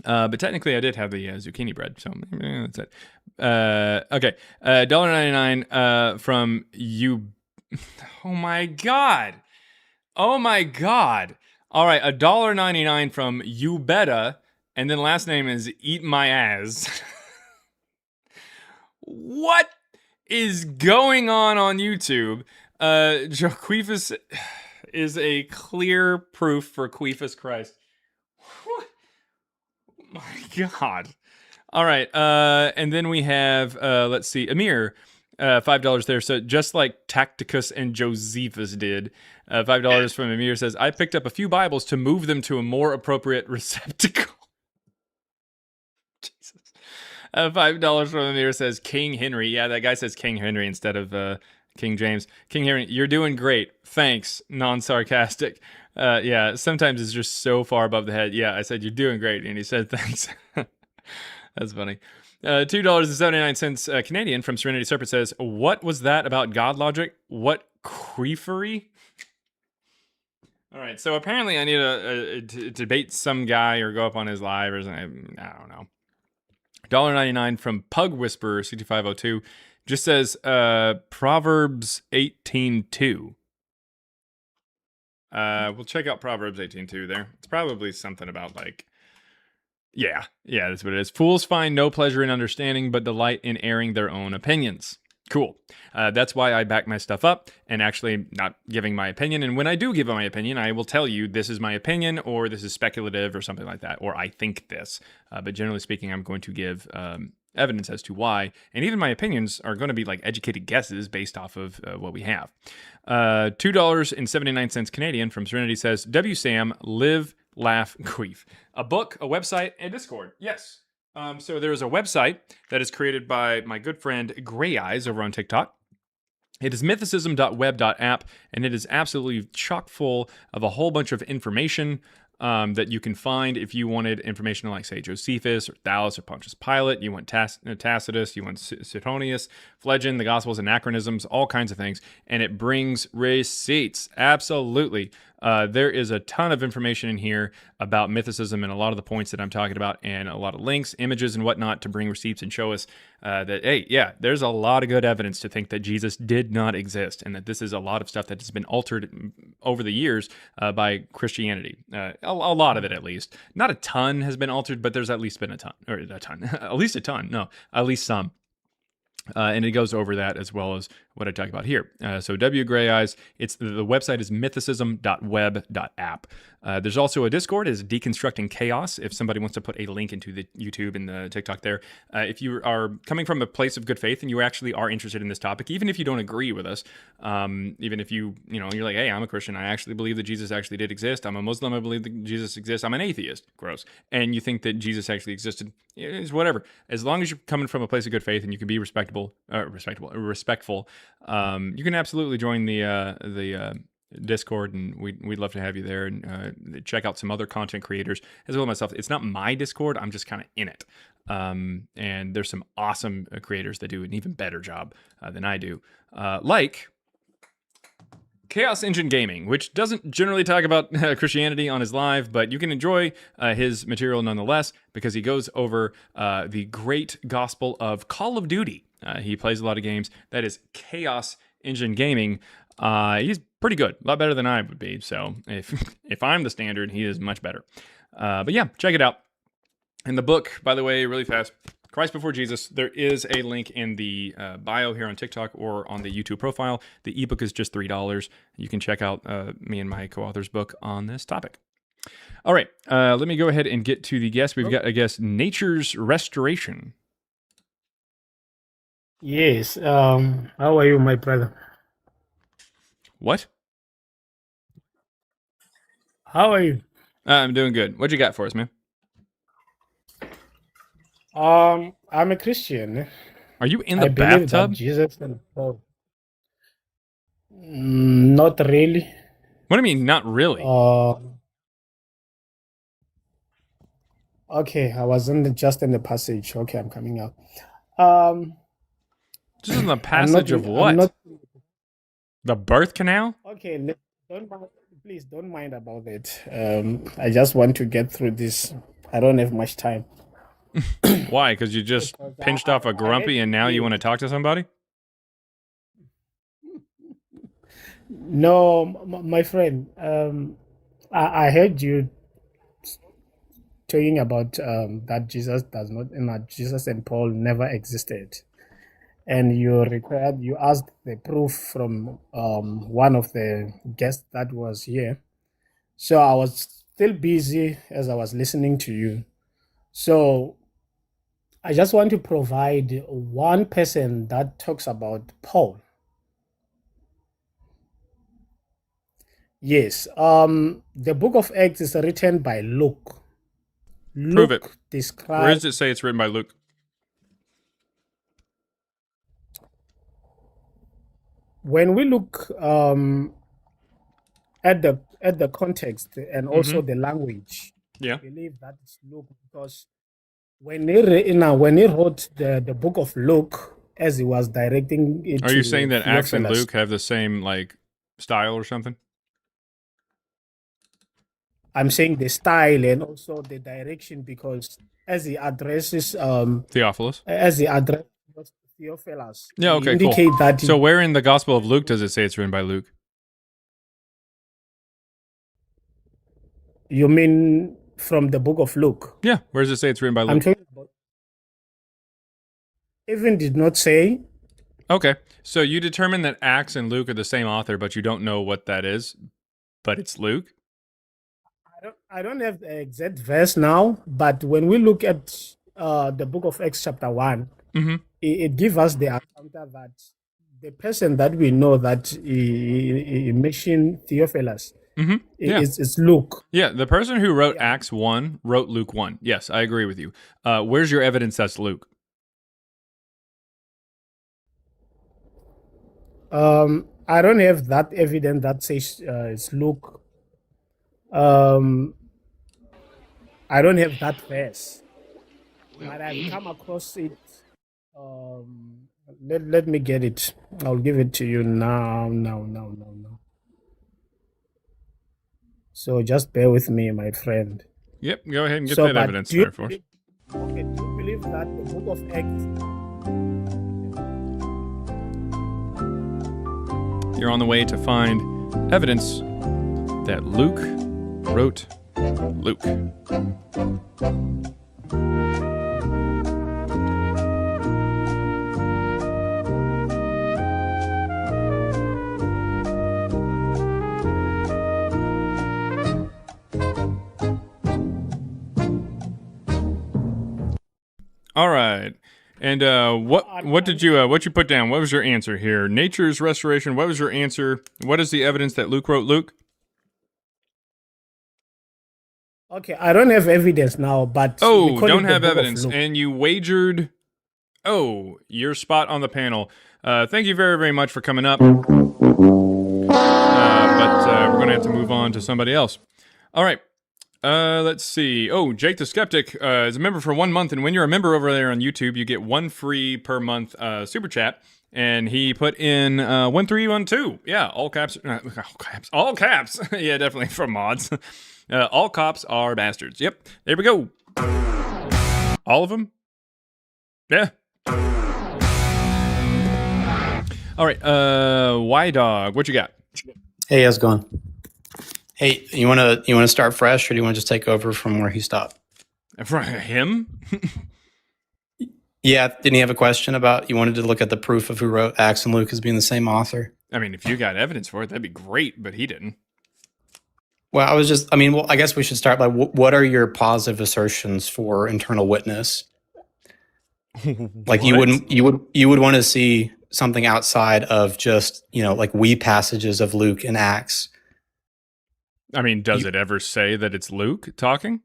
But technically I did have the zucchini bread, so that's it. Okay, $1.99 from you. Oh my God. Oh my God. All right, $1.99 from You Betta, and then last name is Eat My Ass. What is going on YouTube? Joquifus is a clear proof for Queefus Christ. What? Oh my God. All right, and then we have, let's see, Amir, $5 there. So just like Tacticus and Josephus did, $5 from Amir says, I picked up a few Bibles to move them to a more appropriate receptacle. Jesus. $5 from Amir says, King Henry. Yeah, that guy says King Henry instead of King James. King Henry, you're doing great. Thanks. Non-sarcastic. Yeah, sometimes it's just so far above the head. Yeah, I said, you're doing great. And he said, thanks. That's funny. $2.79 Canadian from Serenity Serpent says, what was that about God logic? What queefery? All right, so apparently I need to debate some guy or go up on his live or something. I don't know. $1.99 from Pug Whisperer 6502 just says Proverbs 18:2. We'll check out Proverbs 18:2 there. It's probably something about like, yeah, that's what it is. Fools find no pleasure in understanding, but delight in airing their own opinions. Cool. That's why I back my stuff up and actually not giving my opinion. And when I do give my opinion, I will tell you this is my opinion or this is speculative or something like that, or I think this. But generally speaking, I'm going to give evidence as to why. And even my opinions are going to be like educated guesses based off of what we have. $2.79 Canadian from Serenity says, W. Sam, live, laugh, queef. A book, a website, and Discord. Yes. So there is a website that is created by my good friend Gray Eyes over on TikTok. It is mythicism.web.app, and it is absolutely chock full of a whole bunch of information that you can find if you wanted information on, like, say, Josephus or Thallus or Pontius Pilate. You want Tacitus, you want Suetonius, Phlegon, the Gospels, anachronisms, all kinds of things. And it brings receipts. Absolutely. There is a ton of information in here about mythicism and a lot of the points that I'm talking about, and a lot of links, images, and whatnot to bring receipts and show us that, hey, yeah, there's a lot of good evidence to think that Jesus did not exist, and that this is a lot of stuff that has been altered over the years by Christianity. A lot of it, at least. Not a ton has been altered, but there's at least been at least some. And it goes over that, as well as what I talk about here. So W Gray Eyes, the website is mythicism.web.app. There's also a Discord, is Deconstructing Chaos, if somebody wants to put a link into the YouTube and the TikTok there. If you are coming from a place of good faith and you actually are interested in this topic, even if you don't agree with us, even if you're like, hey, I'm a Christian, I actually believe that Jesus actually did exist. I'm a Muslim, I believe that Jesus exists. I'm an atheist. Gross. And you think that Jesus actually existed, it's whatever. As long as you're coming from a place of good faith and you can be respectful, you can absolutely join the Discord, and we'd love to have you there, and check out some other content creators as well as myself. It's not my Discord, I'm just kind of in it. And there's some awesome creators that do an even better job than I do. Like Chaos Engine Gaming, which doesn't generally talk about Christianity on his live, but you can enjoy his material nonetheless because he goes over the great gospel of Call of Duty. He plays a lot of games. That is Chaos Engine Gaming. He's pretty good, a lot better than I would be. So if I'm the standard, he is much better. But yeah, check it out. And the book, by the way, really fast, Christ Before Jesus, there is a link in the bio here on TikTok or on the YouTube profile. The ebook is just $3. You can check out me and my co-author's book on this topic. All right, let me go ahead and get to the guest. We've got a guest, Nature's Restoration. Yes. How are you, my brother? What? How are you? I'm doing good. What you got for us, man? I'm a Christian. Are you in I the believe that bathtub? Jesus and Paul. Not really. What do you mean, not really? Okay, I was just in the passage. Okay, I'm coming out. Just in the passage of what? The birth canal? Okay, please don't mind about it. I just want to get through this. I don't have much time. Why? Because you just pinched off a grumpy and now you want to talk to somebody? No, my friend. I heard you talking about that Jesus and Paul never existed, and you asked the proof from one of the guests that was here. So I was still busy as I was listening to you. So I just want to provide one person that talks about Paul. Yes. The book of Acts is written by Luke. Prove it. Describes. Where does it say it's written by Luke? When we look at the context and also the language, yeah, I believe that is Luke, because when he wrote the book of Luke, as he was directing it. Are you saying that Acts and Luke have the same like style or something? I'm saying the style and also the direction, because as he addresses Theophilus, Theophilus, yeah, okay, cool. So where in the Gospel of Luke does it say it's written by Luke? You mean from the book of Luke? Yeah, where does it say it's written by Luke? I'm talking about. Even did not say. Okay, so you determine that Acts and Luke are the same author, but you don't know what that is, but it's Luke? I don't have the exact verse now, but when we look at the book of Acts chapter 1, it gives us the account that the person that we know that he mentioned Theophilus is Luke. Yeah, the person who wrote Acts 1 wrote Luke 1. Yes, I agree with you. Where's your evidence that's Luke? I don't have that evidence that says it's Luke. I don't have that verse, but I've come across it. Let me get it. I'll give it to you now. So just bear with me, my friend. Yep, go ahead and get that evidence there for us. Okay, do you believe that the book of Acts? You're on the way to find evidence that Luke wrote Luke. All right. And what did you put down? What was your answer here? Nature's restoration. What was your answer? What is the evidence that Luke wrote Luke? Okay, I don't have evidence now, but Oh, we call don't it the have Book of evidence. Luke. And you wagered. Oh, your spot on the panel. Thank you very, very much for coming up. But we're going to have to move on to somebody else. All right. Let's see. Oh, Jake the Skeptic is a member for 1 month. And when you're a member over there on YouTube, you get one free per month super chat. And he put in 1312. Yeah, all caps. All caps. Yeah, definitely from mods. All cops are bastards. Yep. There we go. All of them? Yeah. All right. Y Dog, what you got? Hey, how's it going? Hey, you wanna start fresh, or do you want to just take over from where he stopped? For him? Yeah, didn't he have a question about you wanted to look at the proof of who wrote Acts and Luke as being the same author? I mean, if you got evidence for it, that'd be great, but he didn't. Well, I guess we should start by what are your positive assertions for internal witness? Like you would want to see something outside of just, like passages of Luke and Acts. I mean, does it ever say that it's Luke talking?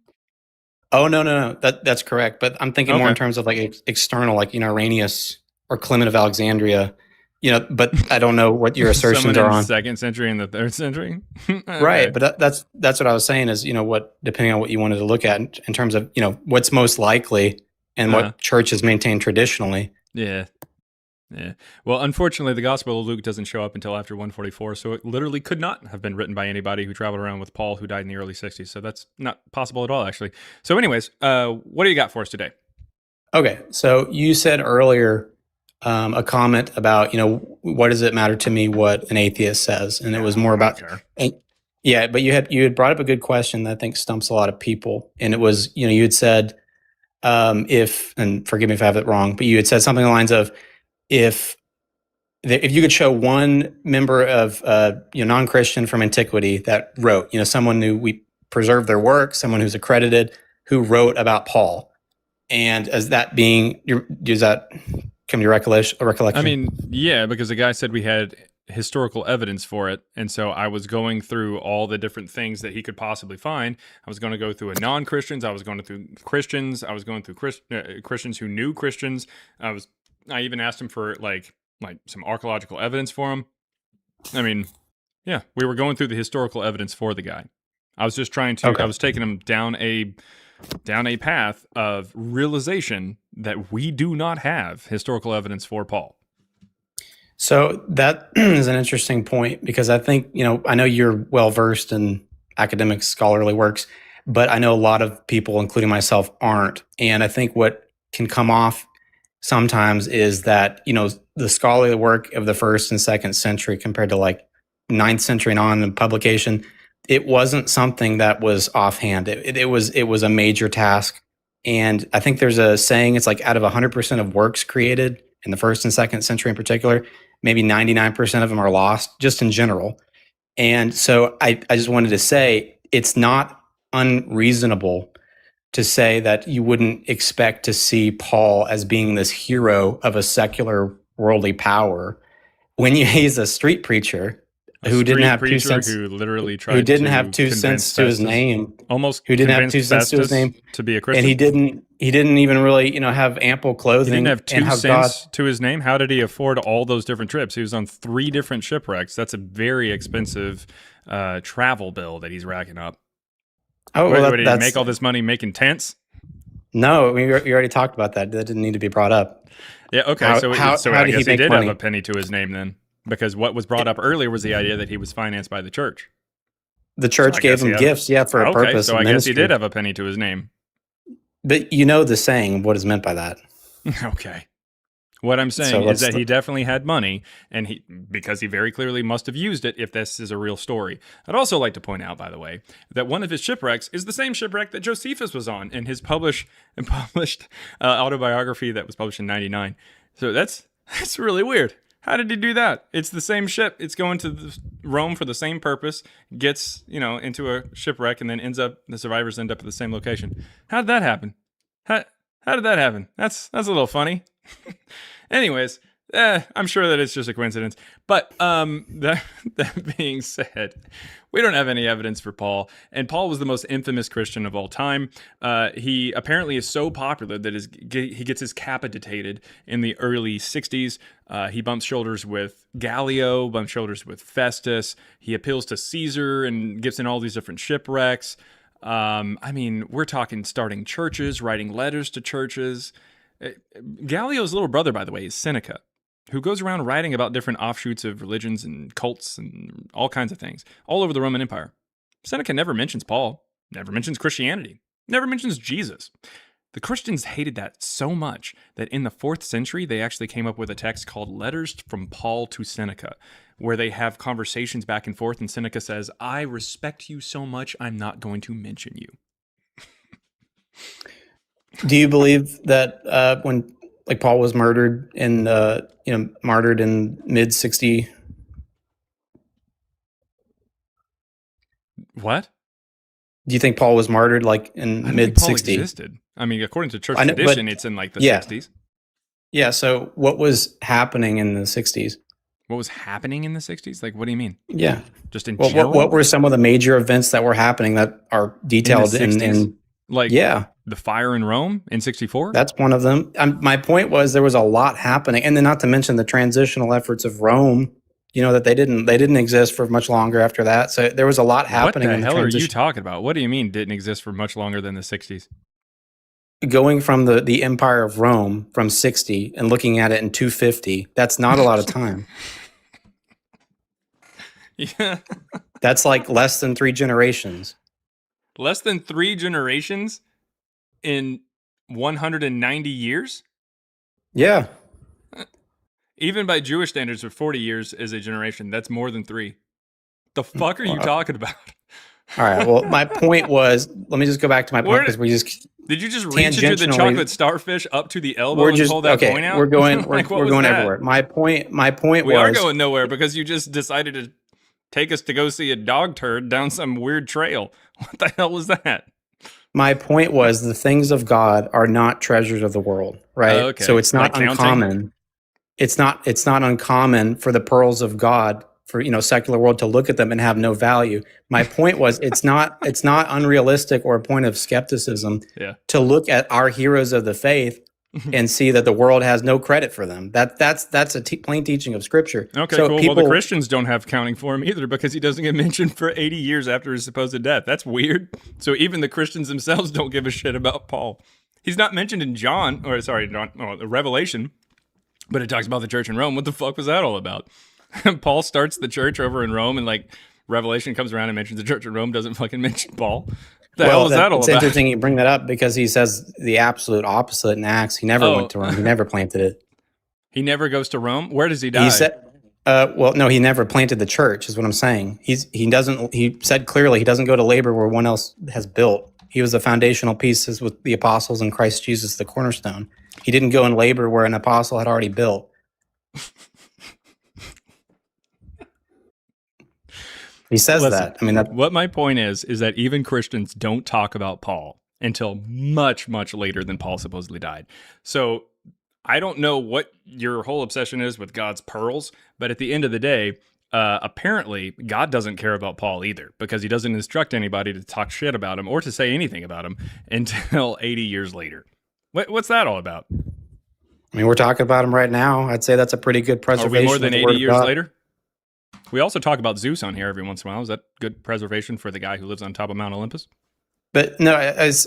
Oh, no. That's correct. But I'm thinking more in terms of like external, like, Irenaeus or Clement of Alexandria, but I don't know what your assertions are on. 2nd century and the 3rd century? Okay. Right. But that's what I was saying is, depending on what you wanted to look at in terms of, what's most likely and what churches maintain traditionally. Yeah. Well, unfortunately, the Gospel of Luke doesn't show up until after 144, so it literally could not have been written by anybody who traveled around with Paul, who died in the early 60s. So that's not possible at all, actually. So anyways, what do you got for us today? Okay. So you said earlier a comment about, what does it matter to me what an atheist says? And it was more about... Yeah, but you had brought up a good question that I think stumps a lot of people. And it was, you had said, and forgive me if I have it wrong, but you had said something along the lines of, if you could show one member of non-Christian from antiquity that wrote, someone who we preserve their work, someone who's accredited, who wrote about Paul, and as that being, does that come to your recollection? I mean, yeah, because the guy said we had historical evidence for it, and so I was going through all the different things that he could possibly find. I was going to go through non-Christians, I was going through Christians, I was going through Christians who knew Christians. I even asked him for like some archaeological evidence for him. I mean, yeah, we were going through the historical evidence for the guy. I was just trying to. Okay. I was taking him down a path of realization that we do not have historical evidence for Paul. So that is an interesting point, because I think, I know you're well versed in academic scholarly works, but I know a lot of people, including myself, aren't. And I think what can come off sometimes is that, the scholarly work of the 1st and 2nd century compared to like 9th century and on in publication, it wasn't something that was offhand. It was a major task. And I think there's a saying, it's like out of 100% of works created in the 1st and 2nd century in particular, maybe 99% of them are lost just in general. And so I just wanted to say, it's not unreasonable to say that you wouldn't expect to see Paul as being this hero of a secular worldly power when he's a street preacher who didn't have 2 cents, who literally tried who didn't have 2 cents to his name, who didn't have 2 cents to his name to be a Christian, and he didn't even really have ample clothing. He didn't have 2 cents to his name. How did he afford all those different trips? He was on 3 different shipwrecks. That's a very expensive travel bill that he's racking up. Oh, well, did he make all this money making tents? No, we already talked about that. That didn't need to be brought up. Yeah, okay. So I guess he did have a penny to his name then, because what was brought up earlier was the idea that he was financed by the church. The church gave him gifts, for a purpose. So I guess he did have a penny to his name. But the saying, what is meant by that? Okay. What I'm saying is that he definitely had money, and because he very clearly must have used it if this is a real story. I'd also like to point out, by the way, that one of his shipwrecks is the same shipwreck that Josephus was on in his published autobiography that was published in 99. So that's really weird. How did he do that? It's the same ship. It's going to Rome for the same purpose, gets, into a shipwreck, and then the survivors end up at the same location. How did that happen? How How did that happen? That's a little funny. Anyways, I'm sure that it's just a coincidence. But that being said, we don't have any evidence for Paul. And Paul was the most infamous Christian of all time. He apparently is so popular that he gets his capitated in the early 60s. He bumps shoulders with Gallio, bumps shoulders with Festus. He appeals to Caesar and gets in all these different shipwrecks. I mean, we're talking starting churches, writing letters to churches. Gallio's little brother, by the way, is Seneca, who goes around writing about different offshoots of religions and cults and all kinds of things all over the Roman Empire. Seneca never mentions Paul, never mentions Christianity, never mentions Jesus. The Christians hated that so much that in the 4th century, they actually came up with a text called Letters from Paul to Seneca, where they have conversations back and forth, and Seneca says, I respect you so much, I'm not going to mention you. Do you believe that when like Paul was murdered in martyred in mid 60? What? Do you think Paul was martyred like in mid 60? Existed. I mean, according to church tradition, it's in like the 60s. Yeah. So what was happening in the 60s? What was happening in the 60s? Like, what do you mean? Yeah. Just in general? What were some of the major events that were happening that are detailed in like yeah, the fire in Rome in 64? that's one of them. My point was there was a lot happening, and then not to mention the transitional efforts of Rome. You know that they didn't exist for much longer after that. So there was a lot happening. What the in the hell are you transition. talking about? What do you mean didn't exist for much longer than the 60s? Going from the Empire of Rome from 60 and looking at it in 250, that's not a lot of time. Yeah. That's like less than 3 generations. Less than 3 generations in 190 years? Yeah. Even by Jewish standards, for 40 years is a generation. That's more than 3. The fuck are you talking about? All right. Well, my point was, let me just go back to my point because we just did you just reach into the chocolate starfish up to the elbow and pull that point out? We're going Like, we're going everywhere. My point we was are going nowhere because you just decided to take us to go see a dog turd down some weird trail. What the hell was that? my point was the things of God are not treasures of the world, right? Okay. So it's not Like uncommon. counting? It's not uncommon for the pearls of God for secular world to look at them and have no value. My point was it's not unrealistic or a point of skepticism to look at our heroes of the faith and see that the world has no credit for them. That's a plain teaching of Scripture. Okay, so cool. People, Well, the Christians don't have counting for him either because he doesn't get mentioned for 80 years after his supposed death. That's weird. So even the Christians themselves don't give a shit about Paul. He's not mentioned in Revelation, but it talks about the church in Rome. What the fuck was that all about? Paul starts the church over in Rome, and like Revelation comes around and mentions the church in Rome, doesn't fucking mention Paul. The hell is that all it's about? interesting you bring that up because he says the absolute opposite in Acts. He never went to Rome. He never planted it. He never goes to Rome? Where does he die? He said, well, no, he never planted the church is what I'm saying. He said clearly he doesn't go to labor where one else has built. He was the foundational pieces with the apostles and Christ Jesus, the cornerstone. He didn't go in labor where an apostle had already built. He says that. I mean, what my point is that even Christians don't talk about Paul until much, much later than Paul supposedly died. So I don't know what your whole obsession is with God's pearls, but at the end of the day, apparently God doesn't care about Paul either because he doesn't instruct anybody to talk shit about him or to say anything about him until 80 years later. What's that all about? I mean, we're talking about him right now. I'd say that's a pretty good preservation. Are we more than of the 80 Word of years God. later? We also talk about Zeus on here every once in a while. Is that good preservation for the guy who lives on top of Mount Olympus? But no,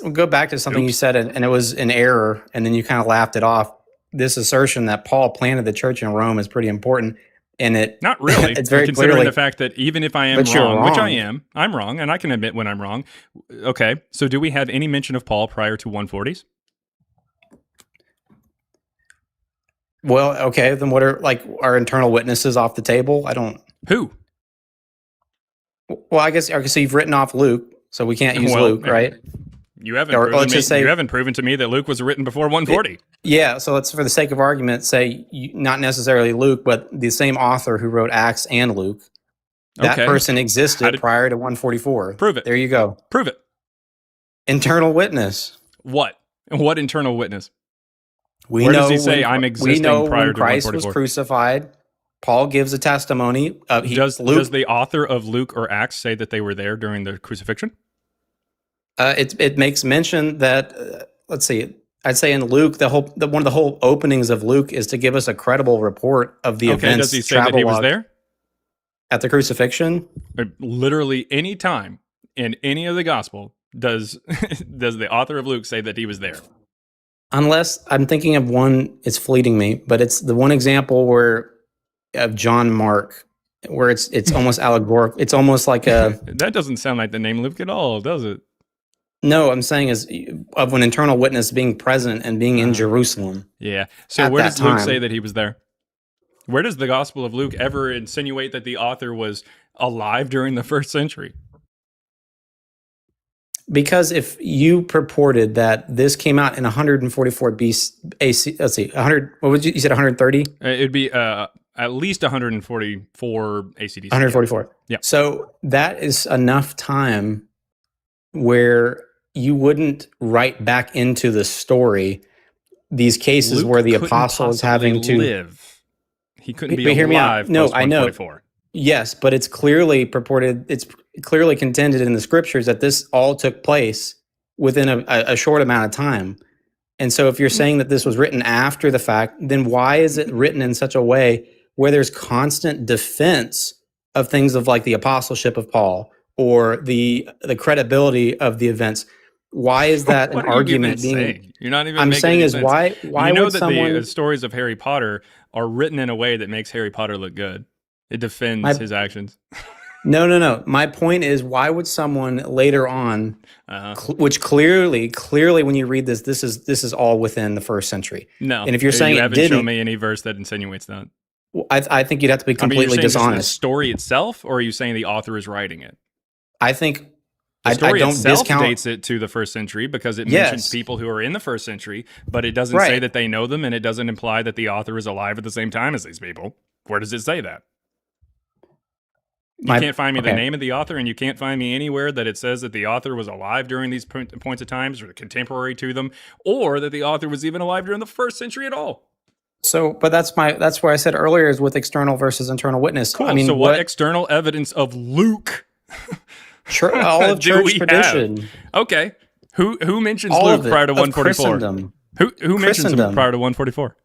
we'll go back to something you said, and it was an error, and then you kind of laughed it off. This assertion that Paul planted the church in Rome is pretty important, and it not really. It's very considering clearly the fact that even if I am wrong, which I am, I'm wrong, and I can admit when I'm wrong. Okay, so do we have any mention of Paul prior to 140s? Well, okay, then what are like our internal witnesses off the table? I don't. Who? Well, I guess so. You've written off Luke, so we can't use Luke, right? You haven't. Or Proven let's just say you haven't proven to me that Luke was written before 140. Yeah, so let's, for the sake of argument, say not necessarily Luke, but the same author who wrote Acts and Luke. That person existed prior to 144. Prove it. There you go. Prove it. Internal witness. What? And what internal witness? We Where know does he say when, I'm we existing know prior when to Christ was 144? crucified. Paul gives a testimony. Does Luke, the author of Luke or Acts say that they were there during the crucifixion? it makes mention that let's see. I'd say in Luke, one of the whole openings of Luke is to give us a credible report of the events. Does he say that he was there at the crucifixion? Literally any time in any of the gospel does the author of Luke say that he was there? Unless I'm thinking of one, it's fleeting me, but it's the one example where of John Mark, where it's almost allegorical. It's almost like a. That doesn't sound like the name Luke at all, does it? No, I'm saying is of an internal witness being present and being in Jerusalem. Yeah. So where does Luke say that he was there? Where does the Gospel of Luke ever insinuate that the author was alive during the first century? Because if you purported that this came out in 144 BC, let's see, 100. What would you said? 130? It'd be at least 144 ACDC. 144. Yeah. So that is enough time where you wouldn't write back into the story these cases Luke where the couldn't apostle is having possibly to live. He couldn't be But hear me out. alive. No, post I know. 144. Yes, but it's clearly purported. It's clearly contended in the scriptures that this all took place within a short amount of time. And so, if you're saying that this was written after the fact, then why is it written in such a way where there's constant defense of things of like the apostleship of Paul or the credibility of the events? Why is that What an are you argument even being? saying? You're not even. I'm making saying any is sense. why you know would that someone? the stories of Harry Potter are written in a way that makes Harry Potter look good. It defends his actions. No. My point is, why would someone later on, which clearly, when you read this is all within the first century. No, and if you're saying you it haven't didn't, shown me any verse that insinuates that. I think you'd have to be completely you're saying just dishonest. the story itself, or are you saying the author is writing it? I think the story I don't itself discount. dates it to the first century because it Yes. mentions people who are in the first century, but it doesn't say Right. that they know them, and it doesn't imply that the author is alive at the same time as these people. Where does it say that? You can't find me the name of the author, and you can't find me anywhere that it says that the author was alive during these points of times or contemporary to them, or that the author was even alive during the first century at all. So, but that's where I said earlier is with external versus internal witness. Cool. I mean, so what external evidence of Luke? All of do church we tradition. have? Okay. Who mentions All Luke of it, prior to of 144? Christendom. Who mentions him Christendom. prior to 144?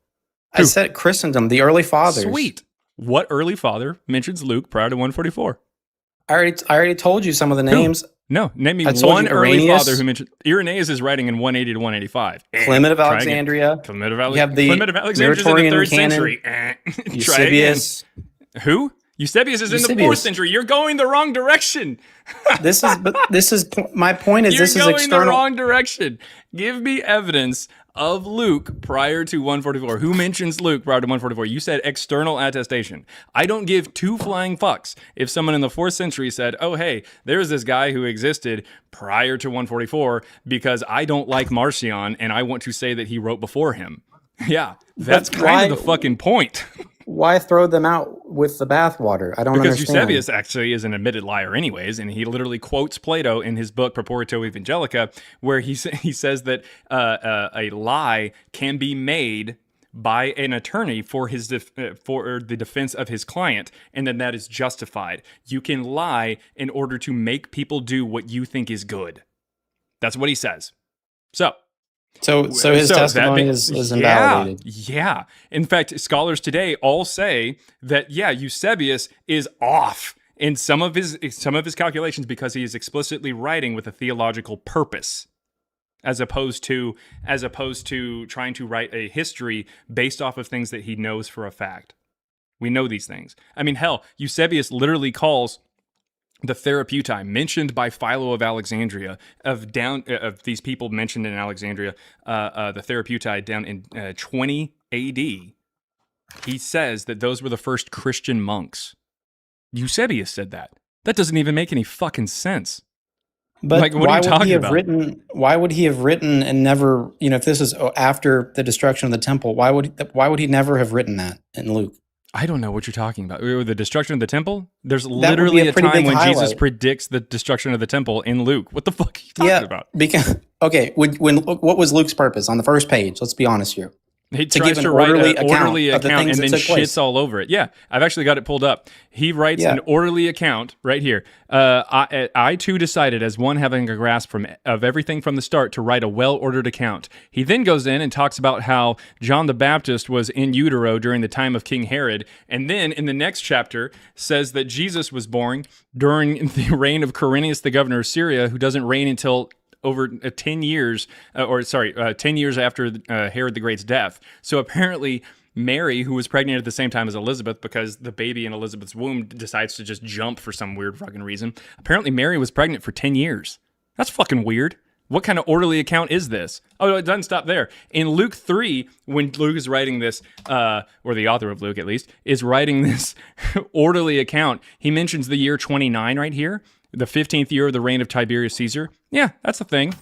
I said Christendom, the early fathers. Sweet. What early father mentions Luke prior to 144? I already told you some of the names. No, name me I told one you early Irenaeus. father who mentioned. Irenaeus is writing in 180 to 185. Clement of Try again. Alexandria. Clement of You have the Alexandria is in the Muratorian 3rd canon. century. Try Eusebius. again. Who? Eusebius is in the 4th Eusebius. century. You're going the wrong direction. My point is You're this is going external. the wrong direction. Give me evidence of Luke prior to 144. Who mentions Luke prior to 144? You said external attestation. I don't give two flying fucks if someone in the 4th century said, oh, hey, there's this guy who existed prior to 144 because I don't like Marcion and I want to say that he wrote before him. Yeah, that's kind of the fucking point. Why throw them out with the bathwater? I don't Because understand. Eusebius actually is an admitted liar anyways, and he literally quotes Plato in his book Proportio Evangelica, where he says that a lie can be made by an attorney for for the defense of his client, and then that is justified. You can lie in order to make people do what you think is good. That's what he says. So his testimony is invalidated. Yeah. In fact, scholars today all say that, Eusebius is off in some of his calculations because he is explicitly writing with a theological purpose, as opposed to trying to write a history based off of things that he knows for a fact. We know these things. I mean, hell, Eusebius literally calls the Therapeutai mentioned by Philo of Alexandria of these people mentioned in Alexandria, the Therapeutai down in 20 AD. He says that those were the first Christian monks. Eusebius said that. That doesn't even make any fucking sense. But like, what why are you would talking he have about? why would he have written and never? If this is after the destruction of the temple, why would he never have written that in Luke? I don't know what you're talking about. The destruction of the temple? There's That would literally be a a pretty time big when Jesus highlight. predicts the destruction of the temple in Luke. What the fuck are you talking about? Because okay, what was Luke's purpose on the first page? Let's be honest here. He To tries give an to write orderly an account orderly of the account things and that then took place. shits all over it. Yeah, I've actually got it pulled up. He writes Yeah. an orderly account right here. I too decided, as one having a grasp of everything from the start, to write a well-ordered account. He then goes in and talks about how John the Baptist was in utero during the time of King Herod, and then in the next chapter says that Jesus was born during the reign of Quirinius, the governor of Syria, who doesn't reign until over 10 years, 10 years after Herod the Great's death. So apparently Mary, who was pregnant at the same time as Elizabeth, because the baby in Elizabeth's womb decides to just jump for some weird fucking reason. Apparently Mary was pregnant for 10 years. That's fucking weird. What kind of orderly account is this? Oh, it doesn't stop there. In Luke 3, when Luke is writing this, or the author of Luke at least, is writing this orderly account, he mentions the year 29 right here. The 15th year of the reign of Tiberius Caesar. Yeah, that's the thing.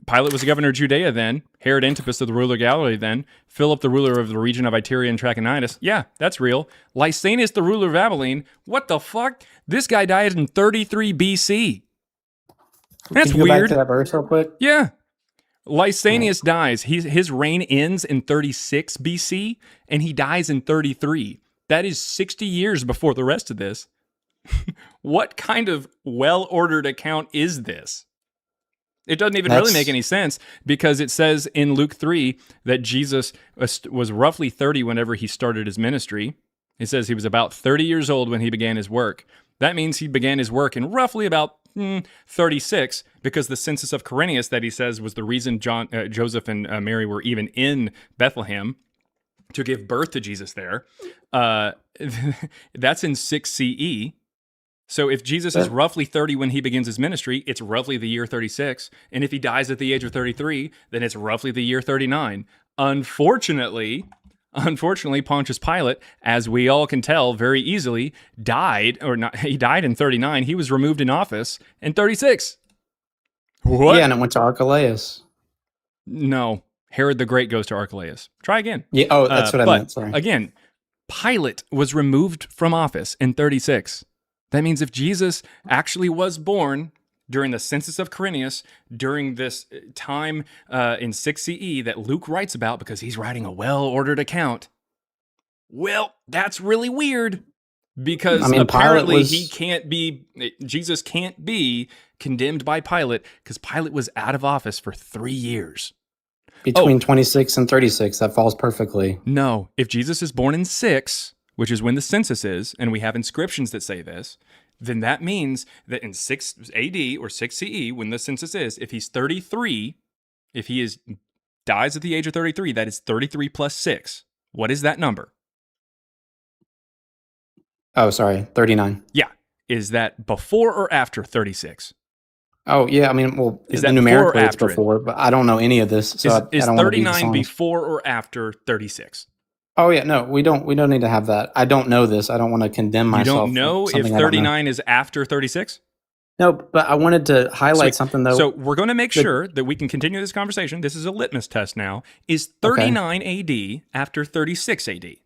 Pilate was the governor of Judea then. Herod Antipas, the ruler of Galilee then. Philip, the ruler of the region of Iturea and Trachonitis. Yeah, that's real. Lysanias, the ruler of Abilene. What the fuck? This guy died in 33 BC. That's Can you go weird. back to that verse real quick? Yeah. Lysanias dies. His reign ends in 36 BC, and he dies in 33. That is 60 years before the rest of this. What kind of well-ordered account is this? It doesn't even really make any sense, because it says in Luke 3 that Jesus was roughly 30 whenever he started his ministry. It says he was about 30 years old when he began his work. That means he began his work in roughly about 36, because the census of Quirinius that he says was the reason Joseph and Mary were even in Bethlehem to give birth to Jesus there. That's in 6 CE. So if Jesus is roughly 30 when he begins his ministry, it's roughly the year 36. And if he dies at the age of 33, then it's roughly the year 39. Unfortunately, Pontius Pilate, as we all can tell very easily, died in 39. He was removed in office in 36. What? Yeah, and it went to Archelaus. No. Herod the Great goes to Archelaus. Try again. Yeah, oh, that's what I meant, sorry. Again, Pilate was removed from office in 36. That means if Jesus actually was born during the census of Quirinius, during this time in 6 CE that Luke writes about because he's writing a well-ordered account, well, that's really weird, because apparently Jesus can't be condemned by Pilate, because Pilate was out of office for 3 years. Between 26 and 36, that falls perfectly. No, if Jesus is born in 6, which is when the census is, and we have inscriptions that say this, then that means that in 6 AD or 6 CE, when the census is, if he's 33, if he dies at the age of 33, that is 33 plus 6. What is that number? Oh, sorry, 39. Yeah. Is that before or after 36? Oh, yeah, I mean, well, is that numerically it's after before, but I don't know any of this, so is I don't want to be 39 dishonest. before or after 36? Oh yeah, no, we don't need to have that. I don't know this. I don't want to condemn myself. You don't know if 39 is after 36? No, but I wanted to highlight something though. So we're going to make sure that we can continue this conversation. This is a litmus test now. Is 39 AD after 36 AD?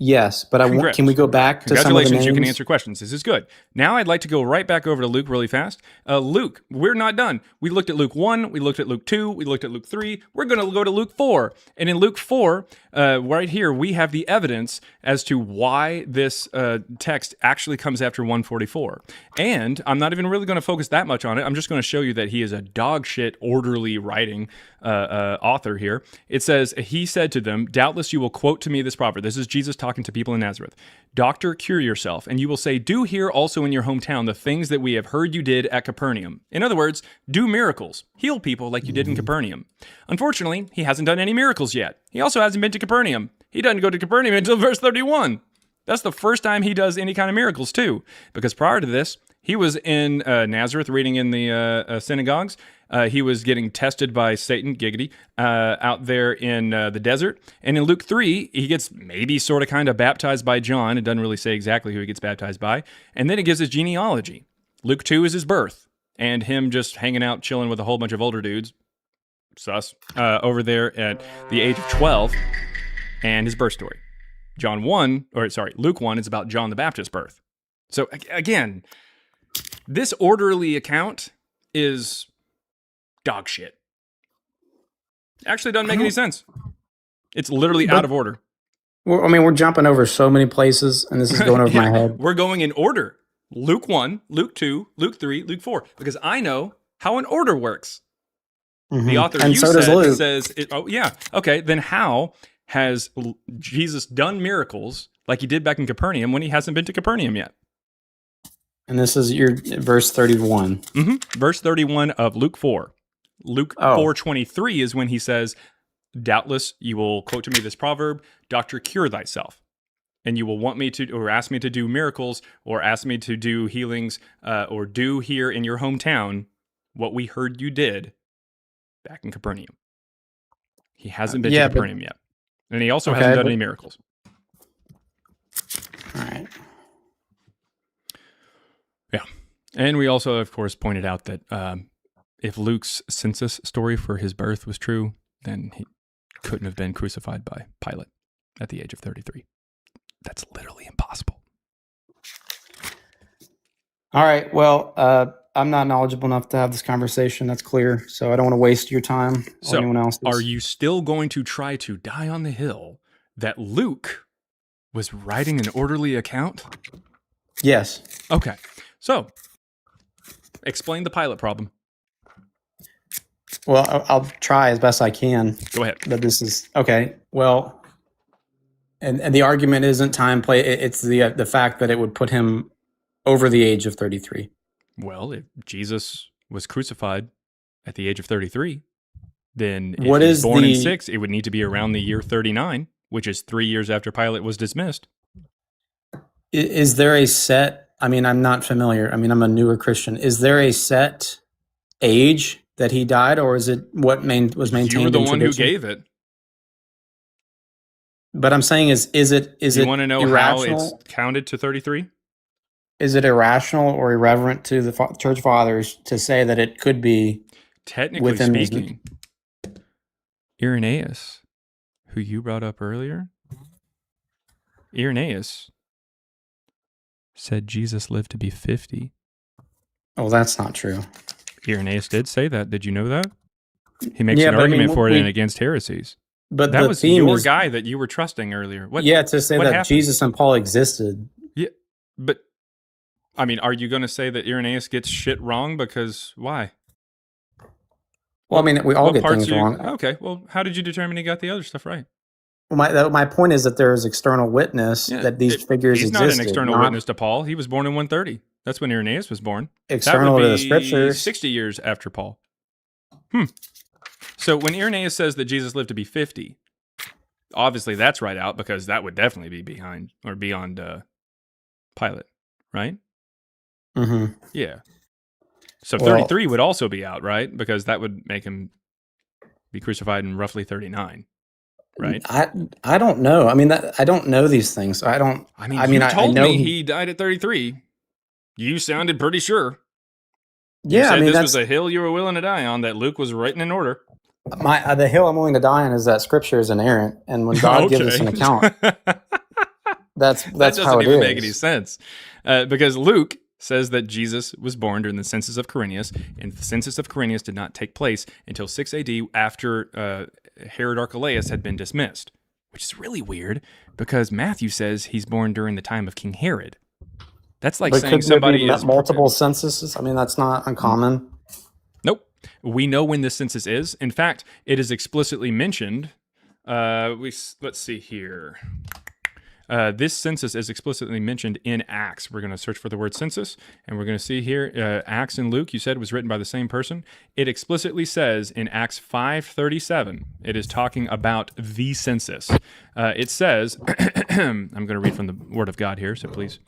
Yes, but can we go back to some of the Congratulations, you can names? answer questions. This is good. Now I'd like to go right back over to Luke really fast. Luke, we're not done. We looked at Luke 1, we looked at Luke 2, we looked at Luke 3. We're going to go to Luke 4. And in Luke 4, right here, we have the evidence as to why this text actually comes after 144. And I'm not even really going to focus that much on it. I'm just going to show you that he is a dog shit orderly writing author here. It says, he said to them, doubtless you will quote to me this proverb. This is Jesus talking to people in Nazareth. Doctor, cure yourself. And you will say, do here also in your hometown the things that we have heard you did at Capernaum. In other words, do miracles. Heal people like you did in Capernaum. Unfortunately, he hasn't done any miracles yet. He also hasn't been to Capernaum. He doesn't go to Capernaum until verse 31. That's the first time he does any kind of miracles too. Because prior to this, he was in Nazareth reading in the synagogues. He was getting tested by Satan, giggity, out there in the desert. And in Luke 3, he gets maybe sort of kind of baptized by John. It doesn't really say exactly who he gets baptized by. And then it gives his genealogy. Luke 2 is his birth. And him just hanging out, chilling with a whole bunch of older dudes, sus, over there at the age of 12. And his birth story. Luke 1 is about John the Baptist's birth. So again, this orderly account is dog shit. Actually doesn't make any sense. It's literally out of order. I mean, we're jumping over so many places, and this is going over my head. We're going in order. Luke 1, Luke 2, Luke 3, Luke 4, because I know how an order works. The author And so does Luke. says, then how has Jesus done miracles like he did back in Capernaum when he hasn't been to Capernaum yet? And this is your verse 31. Verse 31 of Luke 4. Luke 4:23 is when he says, doubtless you will quote to me this proverb, doctor, cure thyself. And you will want me to, or ask me to do miracles, or ask me to do healings, or do here in your hometown what we heard you did back in Capernaum. He hasn't been to Capernaum yet. And he also hasn't done any miracles. All right. Yeah. And we also, of course, pointed out that if Luke's census story for his birth was true, then he couldn't have been crucified by Pilate at the age of 33. That's literally impossible. All right. Well, I'm not knowledgeable enough to have this conversation. That's clear. So I don't want to waste your time or anyone else's. Are you still going to try to die on the hill that Luke was writing an orderly account? Yes. Okay. So explain the Pilate problem. Well, I'll try as best I can. Go ahead. But this is okay. Well, and the argument isn't time play. It's the fact that it would put him over the age of 33. Well, if Jesus was crucified at the age of 33, then if what he's is born the, in 6, it would need to be around the year 39, which is 3 years after Pilate was dismissed. Is there a set? I mean, I'm not familiar. I mean, I'm a newer Christian. Is there a set age that he died, or is it what was maintained? You were the in one tradition? who gave it. But I'm saying, is it you want to know irrational? how it's counted to 33? Is it irrational or irreverent to the church fathers to say that it could be Technically within speaking, Irenaeus, who you brought up earlier, Irenaeus said Jesus lived to be 50. Oh, that's not true. Irenaeus did say that. Did you know that? He makes Yeah, an but I argument mean, for it we- in Against Heresies. But that the was theme your is- guy that you were trusting earlier. What to say what that happened? Jesus and Paul existed. Yeah, but I mean, are you going to say that Irenaeus gets shit wrong? Because why? Well, I mean, we all What get parts things wrong. Okay, well, how did you determine he got the other stuff right? Well, my point is that there is external witness that these figures He's existed. not an external witness to Paul. He was born in 130. That's when Irenaeus was born. External that would to the be scriptures. 60 years after Paul. So when Irenaeus says that Jesus lived to be 50, obviously that's right out because that would definitely be behind or beyond Pilate, right? Mm-hmm. Yeah. So Well- 33 would also be out, right? Because that would make him be crucified in roughly 39, right? I don't know. I mean, I don't know these things. I don't. You told me he died at 33. You sounded pretty sure. You Yeah, said I mean, this that's was a hill you were willing to die on, that Luke was written in order. the hill I'm willing to die on is that Scripture is inerrant, and when God gives us an account, that's that how doesn't it even is. make any sense. Because Luke says that Jesus was born during the census of Quirinius, and the census of Quirinius did not take place until 6 AD after Herod Archelaus had been dismissed, which is really weird because Matthew says he's born during the time of King Herod. That's like But saying could there somebody be is multiple censuses? I mean, that's not uncommon. Nope. We know when this census is. In fact, it is explicitly mentioned. Let's see here. This census is explicitly mentioned in Acts. We're going to search for the word census, and we're going to see here, Acts and Luke, you said, was written by the same person. It explicitly says in Acts 5:37, it is talking about the census. It says, I'm going to read from the Word of God here, so please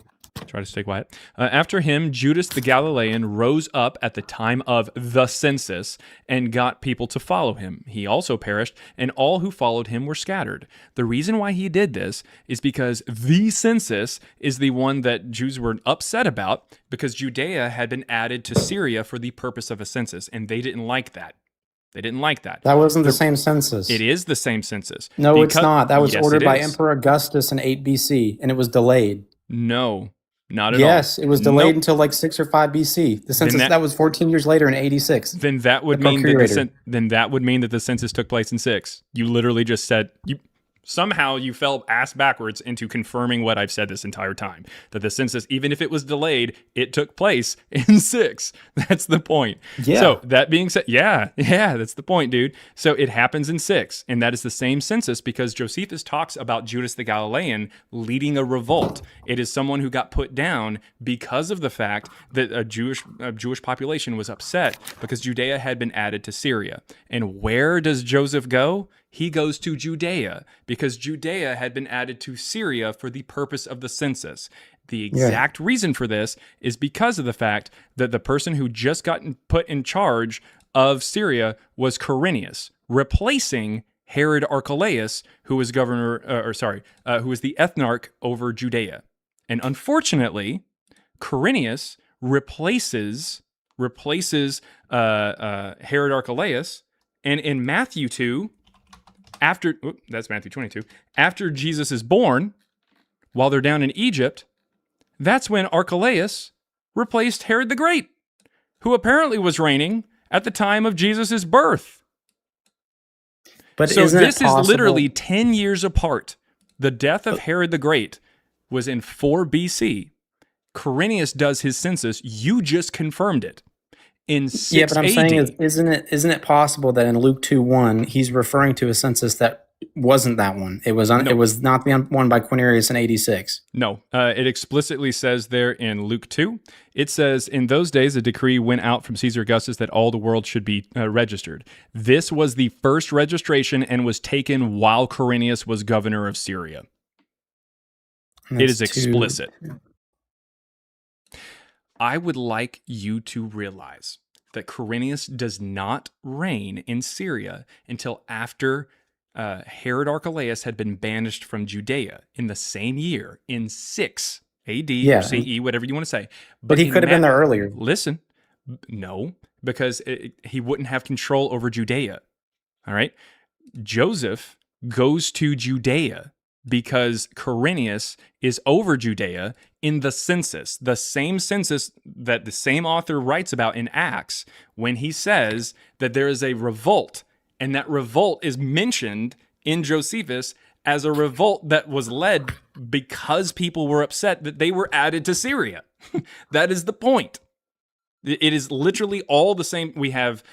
try to stay quiet. After him, Judas the Galilean rose up at the time of the census and got people to follow him. He also perished, and all who followed him were scattered. The reason why he did this is because the census is the one that Jews were upset about because Judea had been added to Syria for the purpose of a census, and they didn't like that. They didn't like that. That wasn't the same census. It is the same census. No, it's not. That was Yes, ordered it by is. Emperor Augustus in 8 BC, and it was delayed. No, not at all. Yes, it was delayed Nope. until like 6 or 5 BC. The census that was 14 years later in 86. Then that would mean that the census took place in 6. You literally just said somehow you fell ass backwards into confirming what I've said this entire time, that the census, even if it was delayed, it took place in 6. That's the point. Yeah. So that being said, yeah, that's the point, dude. So it happens in 6, and that is the same census because Josephus talks about Judas the Galilean leading a revolt. It is someone who got put down because of the fact that a Jewish population was upset because Judea had been added to Syria. And where does Joseph go? He goes to Judea because Judea had been added to Syria for the purpose of the census. The exact reason for this is because of the fact that the person who just got put in charge of Syria was Quirinius, replacing Herod Archelaus, who was who was the ethnarch over Judea. And unfortunately, Quirinius replaces Herod Archelaus, and in Matthew 2, that's Matthew 22. After Jesus is born, while they're down in Egypt, that's when Archelaus replaced Herod the Great, who apparently was reigning at the time of Jesus' birth. But so isn't this it possible? is literally 10 years apart. The death of Herod the Great was in 4 BC. Quirinius does his census. You just confirmed it. In 6 Yeah, but I'm AD, saying isn't it possible that in Luke 2:1 he's referring to a census that wasn't that one? It was it was not the one by Quirinius in 86. No, it explicitly says there in Luke 2, it says, in those days a decree went out from Caesar Augustus that all the world should be registered. This was the first registration and was taken while Quirinius was governor of Syria. It is explicit. I would like you to realize that Quirinius does not reign in Syria until after Herod Archelaus had been banished from Judea in the same year, in 6 AD or CE, whatever you want to say. But he could have been there earlier. Listen, no, because he wouldn't have control over Judea. All right? Joseph goes to Judea because Quirinius is over Judea in the census, the same census that the same author writes about in Acts when he says that there is a revolt, and that revolt is mentioned in Josephus as a revolt that was led because people were upset that they were added to Syria. That is the point. It is literally all the same. We have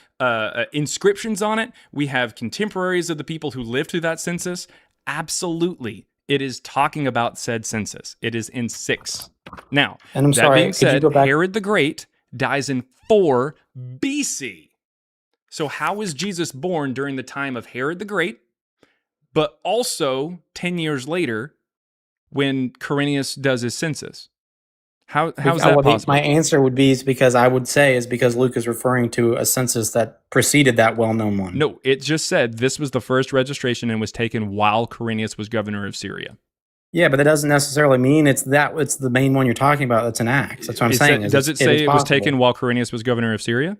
inscriptions on it. We have contemporaries of the people who lived through that census. Absolutely. It is talking about said census. It is in 6. Now, and I'm that sorry, being said, Herod the Great dies in 4 BC. So how is Jesus born during the time of Herod the Great, but also 10 years later when Quirinius does his census? How's that possible? My answer would be because Luke is referring to a census that preceded that well-known one. No, it just said this was the first registration and was taken while Quirinius was governor of Syria. Yeah, but that doesn't necessarily mean it's the main one you're talking about that's in Acts. That's what I'm saying. Does it say it was taken while Quirinius was governor of Syria?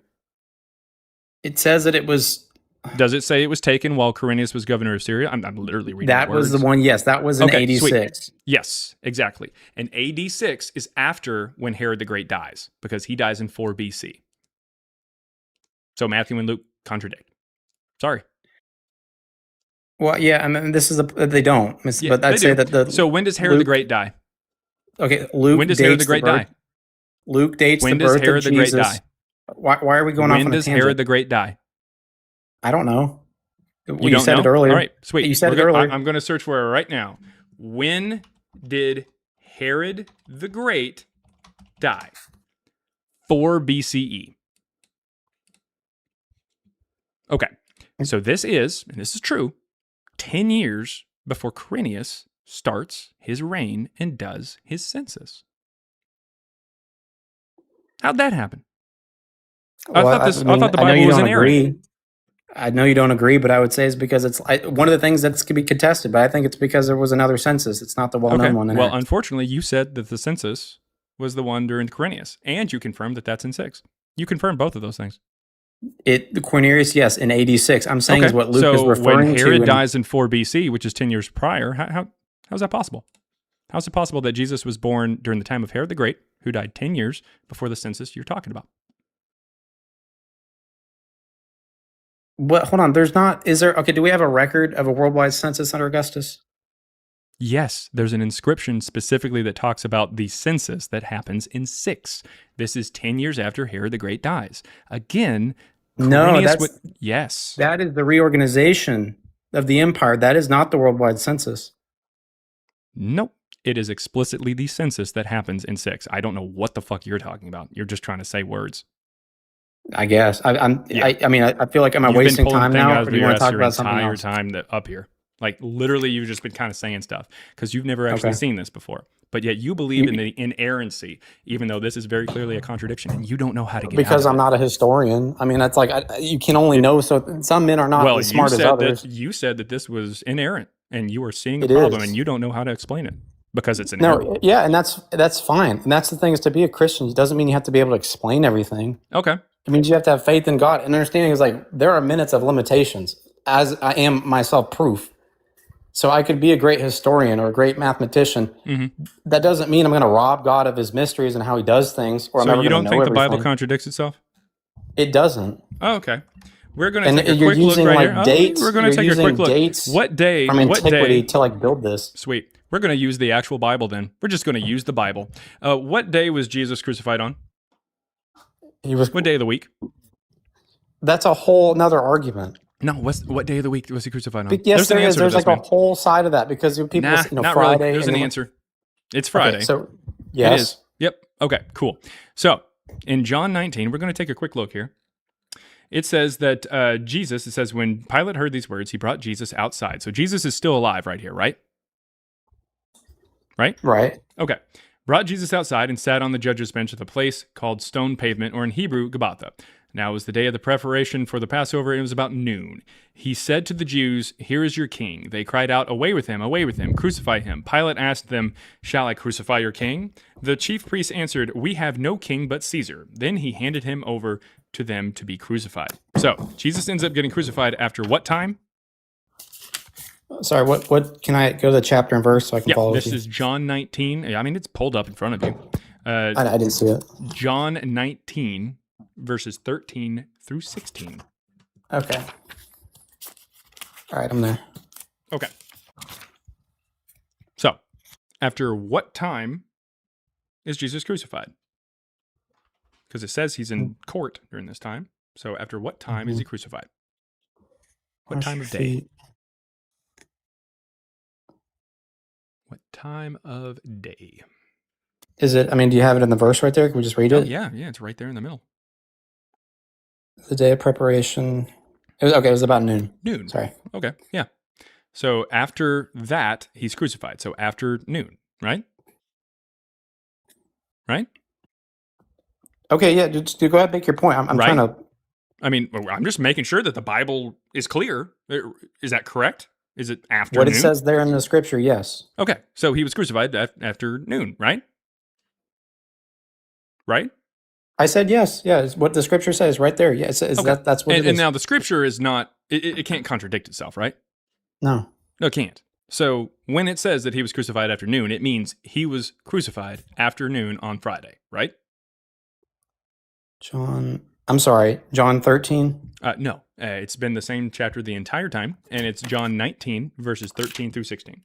It says that it was. Does it say it was taken while Quirinius was governor of Syria? I'm literally reading that words. was the one. Yes, that was in AD 6. Yes, exactly. And AD 6 is after when Herod the Great dies, because he dies in 4 BC. So Matthew and Luke contradict. Sorry. Well, yeah, I mean, this is they don't. Yeah, but I'd say that So when does Herod the Great die? Okay, Luke. When does Herod the Great die? Luke dates when the birth does Herod of the Jesus. Great die? Why are we going off on a tangent? When does Herod the Great die? I don't know. You said know? it earlier. All right, sweet. You said it earlier. I'm going to search for it right now. When did Herod the Great die? 4 BCE. Okay, so this is true, 10 years before Quirinius starts his reign and does his census. How'd that happen? I thought the Bible was inerrant. I know you don't agree, but I would say it's because it's one of the things that could be contested. But I think it's because there was another census. It's not the well-known one. Well, unfortunately, you said that the census was the one during Quirinius, and you confirmed that that's in 6. You confirmed both of those things. Cornelius, yes, in AD 6. I'm saying is what Luke is so referring when to. Herod in- dies in 4 BC, which is 10 years prior, how's that possible? How's it possible that Jesus was born during the time of Herod the Great, who died 10 years before the census you're talking about? What? Hold on. There's not. Is there? Okay. Do we have a record of a worldwide census under Augustus? Yes, there's an inscription specifically that talks about the census that happens in 6. This is 10 years after Herod the Great dies. Again, No, yes. that is the reorganization of the empire. That is not the worldwide census. Nope. It is explicitly the census that happens in 6. I don't know what the fuck you're talking about. You're just trying to say words. I guess. I mean, I feel like, am I You've been wasting pulling time thing now, out or of do you your want to ass talk your about something entire else? time up here. Like literally, you've just been kind of saying stuff because you've never actually seen this before. But yet you believe in the inerrancy, even though this is very clearly a contradiction, and you don't know how to get Because out I'm of not a historian. I mean, that's like you can only know. So some men are not well, as smart as others. you said that this was inerrant, and you are seeing a It problem, is. and you don't know how to explain it because it's inerrant. No, yeah, and that's fine. And that's the thing, is to be a Christian, it doesn't mean you have to be able to explain everything. Okay. It means you have to have faith in God. And understanding is like there are minutes of limitations, as I am myself proof. So I could be a great historian or a great mathematician. Mm-hmm. That doesn't mean I'm going to rob God of his mysteries and how he does things, or I'm So never you going don't to know think the Bible everything. contradicts itself? It doesn't. Oh, okay. We're going to And take a you're quick look using right like here. dates. We're going to you're take a using quick look. dates What day? from antiquity to like build this. Sweet. We're going to use the actual Bible then. We're just going to use the Bible. What day was Jesus crucified on? What day of the week? That's a whole another argument. No, what day of the week was he crucified on? But yes, there is. There's like a whole side of that because people, Nah, not Friday. really. There's an and then- answer. It's Friday. Okay, so yes, it is. Yep. Okay. Cool. So in John 19, we're going to take a quick look here. It says that Jesus. It says when Pilate heard these words, he brought Jesus outside. So Jesus is still alive right here, right? Right. Right. Okay. Brought Jesus outside and sat on the judge's bench at the place called Stone Pavement, or in Hebrew, Gabbatha. Now it was the day of the preparation for the Passover, and it was about noon. He said to the Jews, "Here is your king." They cried out, away with him, crucify him." Pilate asked them, "Shall I crucify your king?" The chief priests answered, "We have no king but Caesar." Then he handed him over to them to be crucified. So Jesus ends up getting crucified after what time? Sorry, what can I go to the chapter and verse so I can follow This with you? is John 19. I mean, it's pulled up in front of you. I didn't see it. John 19, verses 13 through 16. Okay. All right, I'm there. Okay. So, after what time is Jesus crucified? Because it says he's in court during this time. So, after what time is he crucified? What time of day? What time of day? Is it? I mean, do you have it in the verse right there? Can we just read it? Yeah, it's right there in the middle. The day of preparation. It was about noon. Noon. Sorry. Okay, yeah. So after that, he's crucified. So after noon, right? Right? Okay, yeah. Just go ahead and make your point. I'm Right? trying to. I mean, I'm just making sure that the Bible is clear. Is that correct? Is it after What noon? it says there in the scripture, yes. Okay, so he was crucified after noon, right? Right? I said yes. Yeah, it's what the scripture says right there. Yes, Okay. that's what it is. And now the scripture is not, it can't contradict itself, right? No. No, it can't. So when it says that he was crucified after noon, it means he was crucified after noon on Friday, right? John 13. No, it's been the same chapter the entire time, and it's John 19, verses 13 through 16.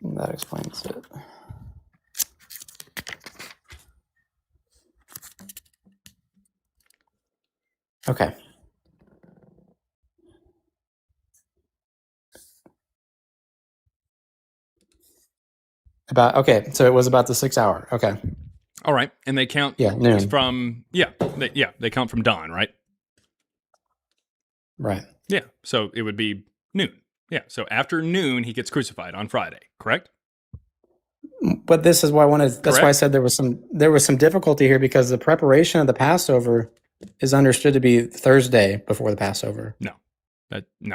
That explains it. Okay. So it was about the 6 hour. Okay. All right, and they count noon. from they count from dawn, right? Right. Yeah, so it would be noon. Yeah, so after noon he gets crucified on Friday, correct? But this is why I wanted. That's why I Correct. said there was some difficulty here because the preparation of the Passover is understood to be Thursday before the Passover. No.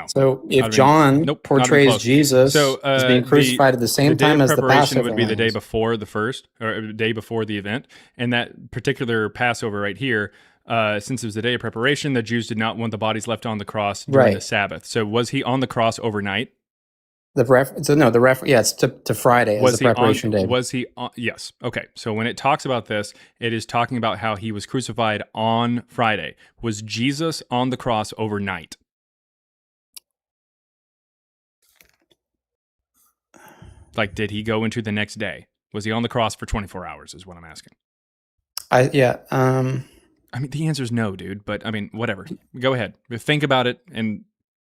So Not if even- John nope, not even portrays close. Jesus So, as being crucified at the same day time of as the preparation Passover would be the day lambs. before the first, or the day before the event, and that particular Passover right here since it was the day of preparation, the Jews did not want the bodies left on the cross during the Right. Sabbath. So was he on the cross overnight? Yeah, it's to Friday as the preparation day. Was he on? Yes. Okay. So when it talks about this, it is talking about how he was crucified on Friday. Was Jesus on the cross overnight? Like, did he go into the next day? Was he on the cross for 24 hours is what I'm asking. I mean, the answer is no, dude. But I mean, whatever. Go ahead. Think about it. And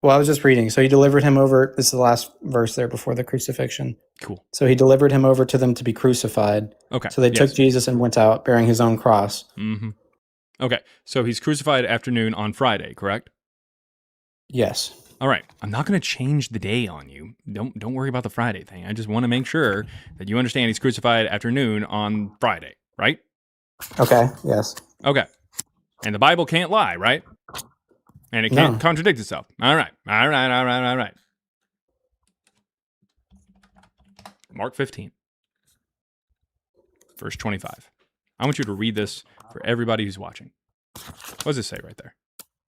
Well, I was just reading. So he delivered him over. This is the last verse there before the crucifixion. Cool. So he delivered him over to them to be crucified. Okay. So they took Jesus and went out bearing his own cross. Mm-hmm. Okay. So he's crucified afternoon on Friday, correct? Yes. All right. I'm not going to change the day on you. Don't worry about the Friday thing. I just want to make sure that you understand he's crucified afternoon on Friday, right? Okay. Yes. Okay. And the Bible can't lie, right? And it can't contradict itself. All right. Mark 15, verse 25. I want you to read this for everybody who's watching. What does it say right there?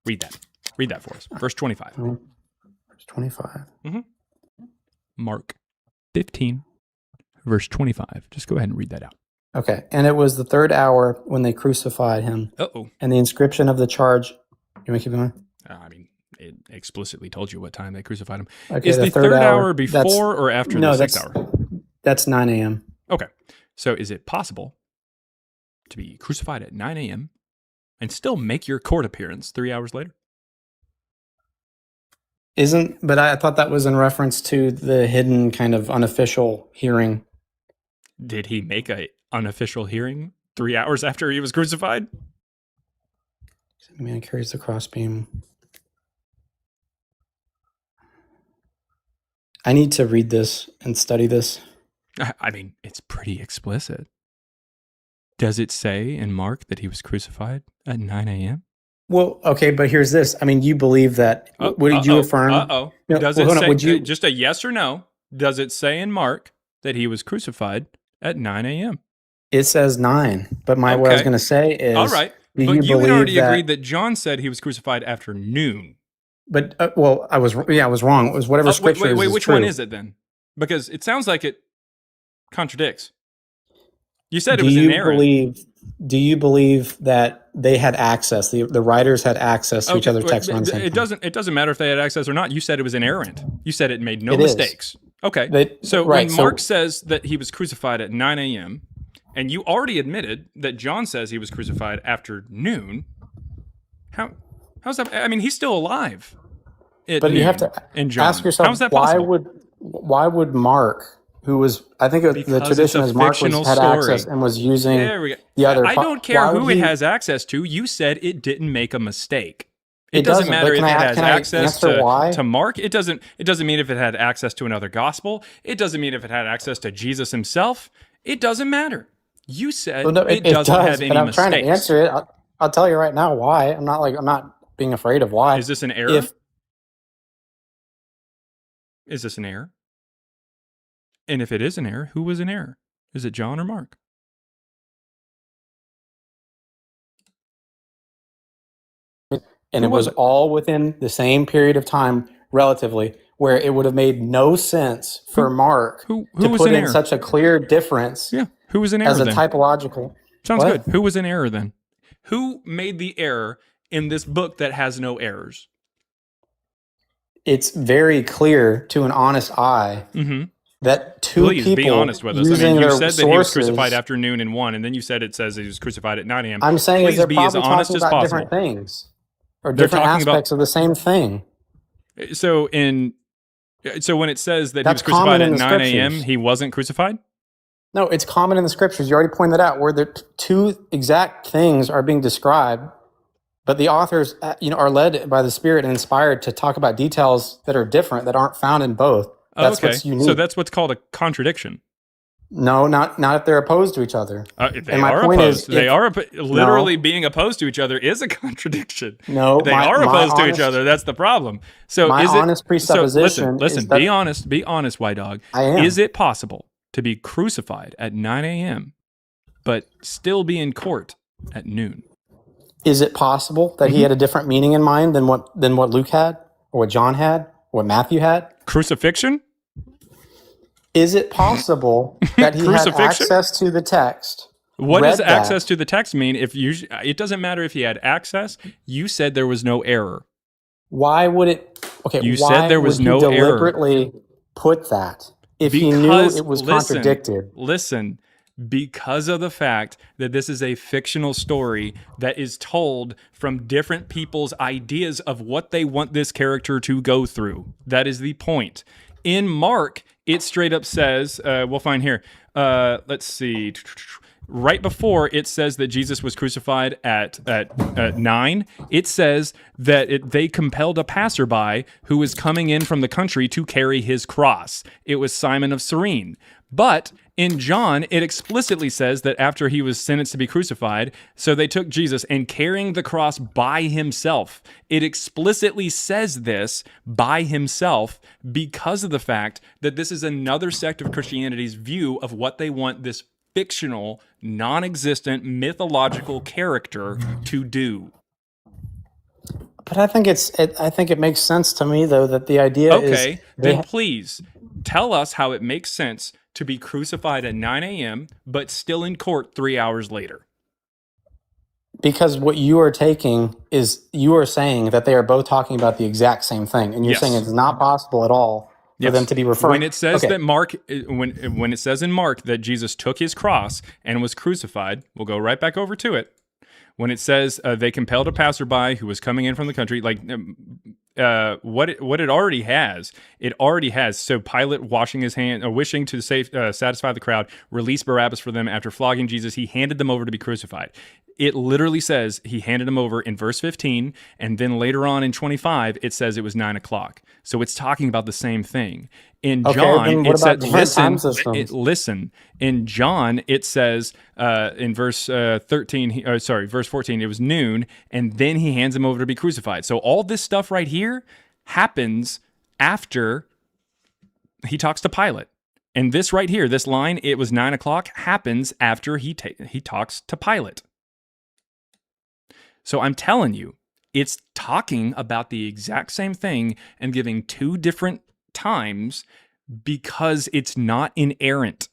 Read that. Read that for us. Verse 25. Verse 25. Mm-hmm. Mark 15, verse 25. Just go ahead and read that out. Okay. And it was the third hour when they crucified him. Uh-oh. And the inscription of the charge. You want to keep going? I mean, it explicitly told you what time they crucified him. Okay, Is the third hour before or after the 6th hour? That's 9 a.m. Okay. So is it possible to be crucified at 9 a.m. and still make your court appearance 3 hours later? But I thought that was in reference to the hidden kind of unofficial hearing. Did he make a unofficial hearing 3 hours after he was crucified? The man carries the crossbeam. I need to read this and study this. I mean, it's pretty explicit. Does it say in Mark that he was crucified at 9 a.m.? Well, okay, but here's this. I mean, you believe that. Would you affirm? Uh-oh. No, Does well, it hold on, say, would you, just a yes or no, does it say in Mark that he was crucified at 9 a.m.? It says 9, but what I was going to say is... All right, do but you had believe already that, agreed that John said he was crucified after noon. But, I was wrong. It was whatever scripture wait, is which true. one is it then? Because it sounds like it contradicts. You said it was inerrant. Do you believe that they had access? The writers had access to each other's text on the same time? It doesn't matter if they had access or not. You said it was inerrant. You said it made no mistakes. Okay. When Mark says that he was crucified at 9 a.m., and you already admitted that John says he was crucified after noon, how's that? I mean, he's still alive. But you have to ask yourself, how is that possible? Why would Mark, who was, I think the tradition is Mark had access and was using the other. I don't care who it has access to. You said it didn't make a mistake. It doesn't matter if it has access to Mark. It doesn't mean if it had access to another gospel. It doesn't mean if it had access to Jesus himself. It doesn't matter. You said it doesn't have any mistakes. I'm trying to answer it. I'll tell you right now why. I'm not being afraid of why. Is this an error? Is this an error? And if it is an error, who was an error? Is it John or Mark? And it was all within the same period of time, relatively, where it would have made no sense for Mark to put in such a clear difference. Yeah, who was in error as a then? typological? Sounds good. Who was in error then? Who made the error in this book that has no errors? It's very clear to an honest eye that two people. Please be honest with us. I using mean, you their said that he was sources- crucified after noon and 1, and then you said it says he was crucified at 9 a.m. I'm saying Please they're be as probably honest talking as about possible. different things or They're different talking aspects of the same thing. So when it says that That's he was crucified common at in the 9 a.m., scriptures. he wasn't crucified? No, it's common in the scriptures. You already pointed that out, where the two exact things are being described, but the authors, are led by the Spirit and inspired to talk about details that are different, that aren't found in both. That's what's unique. So that's what's called a contradiction. No, not if they're opposed to each other. They are opposed. Literally being opposed to each other is a contradiction. No, they are opposed to each other. That's the problem. So my is honest presupposition. So listen. Is that, be honest, White Dog. I am. Is it possible to be crucified at 9 a.m. but still be in court at noon? Is it possible that he had a different meaning in mind than what Luke had, or what John had, or what Matthew had? Crucifixion? Is it possible that he had access to the text? What does access to the text mean? It doesn't matter if he had access. You said there was no error. Why would it? Okay, you said there was no deliberately put that if he knew it was contradicted? Listen, because of the fact that this is a fictional story that is told from different people's ideas of what they want this character to go through. That is the point. In Mark, it straight up says, we'll find here, let's see, right before it says that Jesus was crucified at 9, it says that they compelled a passerby who was coming in from the country to carry his cross. It was Simon of Cyrene. But in John, it explicitly says that after he was sentenced to be crucified, so they took Jesus and carrying the cross by himself. It explicitly says this by himself because of the fact that this is another sect of Christianity's view of what they want this fictional, non-existent, mythological character to do. But I think it makes sense to me, though, that the idea is... Okay, then please tell us how it makes sense to be crucified at 9 a.m., but still in court 3 hours later. Because what you are taking is, you are saying that they are both talking about the exact same thing, and you're saying it's not possible at all for them to be referring. When it says that Mark, when it says in Mark that Jesus took his cross and was crucified, we'll go right back over to it. When it says they compelled a passerby who was coming in from the country, like what it already has, So Pilate washing his hand, wishing to satisfy the crowd, release Barabbas for them after flogging Jesus. He handed them over to be crucified. It literally says he handed them over in verse 15, and then later on in 25, it says it was 9 o'clock. So it's talking about the same thing. In John, it said, listen. In John, it says in verse 14, it was noon, and then he hands him over to be crucified. So all this stuff right here happens after he talks to Pilate. And this right here, this line, it was 9 o'clock, happens after he talks to Pilate. So I'm telling you, it's talking about the exact same thing and giving two different times because it's not inerrant.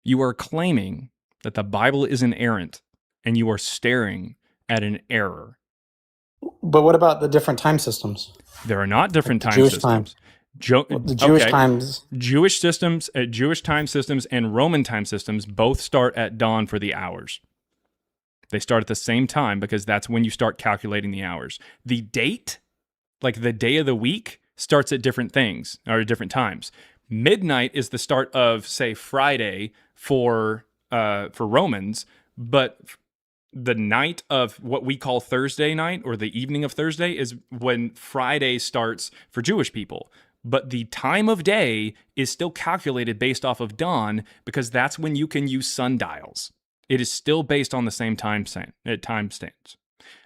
You are claiming that the Bible is inerrant and you are staring at an error. But what about the different time systems? There are not different time Jewish systems. The Jewish times. Jewish systems, Jewish time systems and Roman time systems both start at dawn for the hours. They start at the same time because that's when you start calculating the hours. The date, like the day of the week, starts at different things or different times. Midnight is the start of, say, Friday for Romans, but the night of what we call Thursday night or the evening of Thursday is when Friday starts for Jewish people. But the time of day is still calculated based off of dawn because that's when you can use sundials. It is still based on the same time stamps.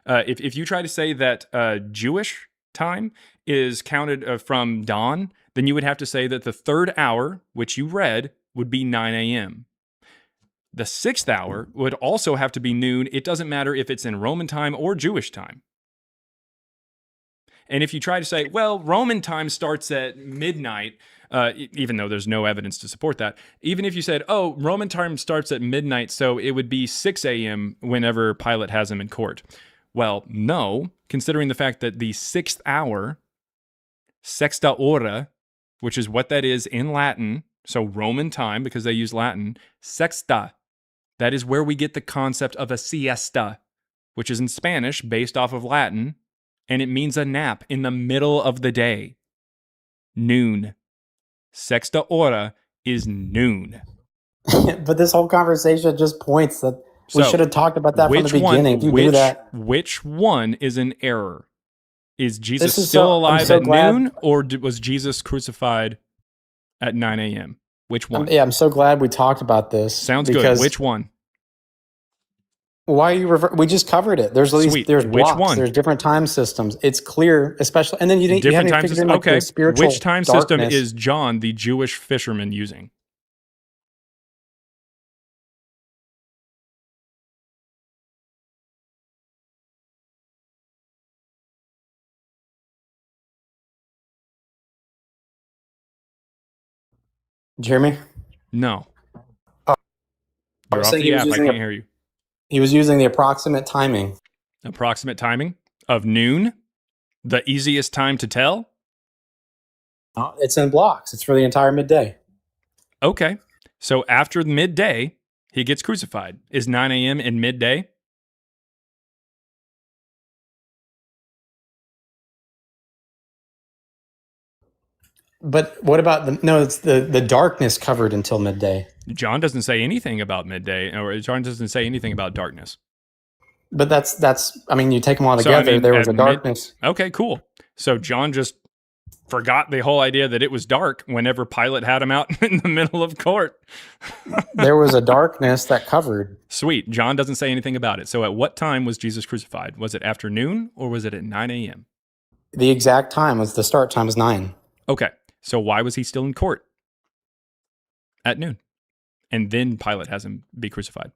If you try to say that Jewish time is counted from dawn, then you would have to say that the third hour, which you read, would be 9 a.m. The sixth hour would also have to be noon. It doesn't matter if it's in Roman time or Jewish time. And if you try to say, well, Roman time starts at midnight, even though there's no evidence to support that, even if you said, oh, Roman time starts at midnight, so it would be 6 a.m. whenever Pilate has him in court. Well, no, considering the fact that the sixth hour, sexta ora, which is what that is in Latin, so Roman time, because they use Latin, sexta, that is where we get the concept of a siesta, which is in Spanish based off of Latin, and it means a nap in the middle of the day. Noon. Sexta ora is noon. But this whole conversation just points that we should have talked about that from the beginning. Which one is an error? Is Jesus still alive at noon, or was Jesus crucified at 9 a.m.? Which one? I'm so glad we talked about this. Sounds good. Which one? Why are you we just covered it. There's blocks. Which one? There's different time systems. It's clear, especially, and then you haven't figured in like the spiritual Which time system is John, the Jewish fisherman, using? Did you hear me? No. I You're was off saying the app. I can't hear you. He was using the approximate timing. Approximate timing of noon? The easiest time to tell? It's in blocks. It's for the entire midday. Okay. So after midday, he gets crucified. Is 9 a.m. in midday? But what about it's the darkness covered until midday. John doesn't say anything about midday, or John doesn't say anything about darkness. But that's I mean, you take them all together, there was a darkness. Okay, cool. So John just forgot the whole idea that it was dark whenever Pilate had him out in the middle of court. There was a darkness that covered. Sweet. John doesn't say anything about it. So at what time was Jesus crucified? Was it afternoon or was it at 9 a.m.? The exact time was the start time was 9. Okay. So why was he still in court at noon? And then Pilate has him be crucified.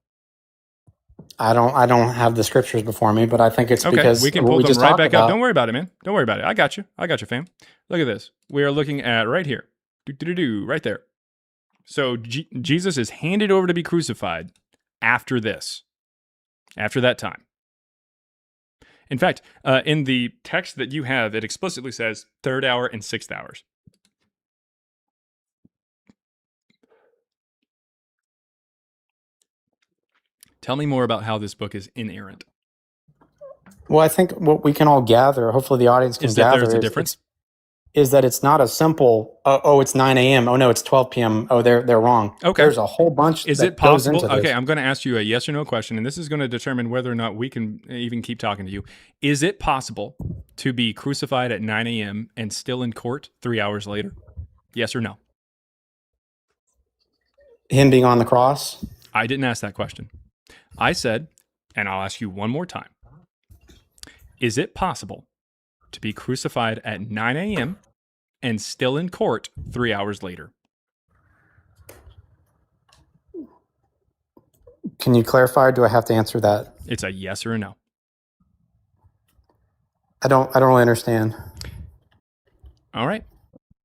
I don't have the scriptures before me, but I think it's because we can pull them right back up. Don't worry about it, man. Don't worry about it. I got you, fam. Look at this. We are looking at right here. Right there. So Jesus is handed over to be crucified after this, after that time. In fact, in the text that you have, it explicitly says 3rd hour and 6th hours. Tell me more about how this book is inerrant. Well, I think what we can all gather, hopefully the audience can gather, there's a difference? Is that it's not a simple, it's 9 a.m. Oh, no, it's 12 p.m. Oh, they're wrong. Okay. There's a whole bunch Is that it possible? goes into this. Okay, I'm going to ask you a yes or no question, and this is going to determine whether or not we can even keep talking to you. Is it possible to be crucified at 9 a.m. and still in court 3 hours later? Yes or no? Him being on the cross? I didn't ask that question. I said, and I'll ask you one more time. Is it possible to be crucified at 9 a.m. and still in court 3 hours later? Can you clarify? Or do I have to answer that? It's a yes or a no. I don't really understand. All right.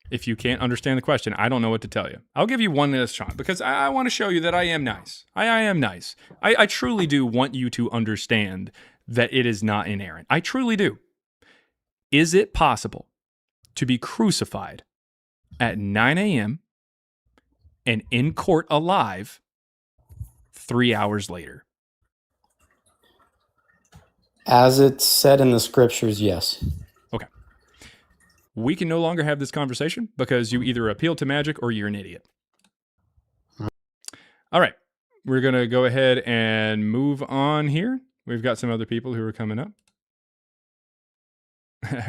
If you can't understand the question, I don't know what to tell you. I'll give you one last shot because I want to show you that I am nice. I am nice. I truly do want you to understand that it is not inerrant. I truly do. Is it possible to be crucified at 9 a.m. and in court alive 3 hours later? As it's said in the scriptures, yes. Okay. We can no longer have this conversation because you either appeal to magic or you're an idiot. All right. We're going to go ahead and move on here. We've got some other people who are coming up.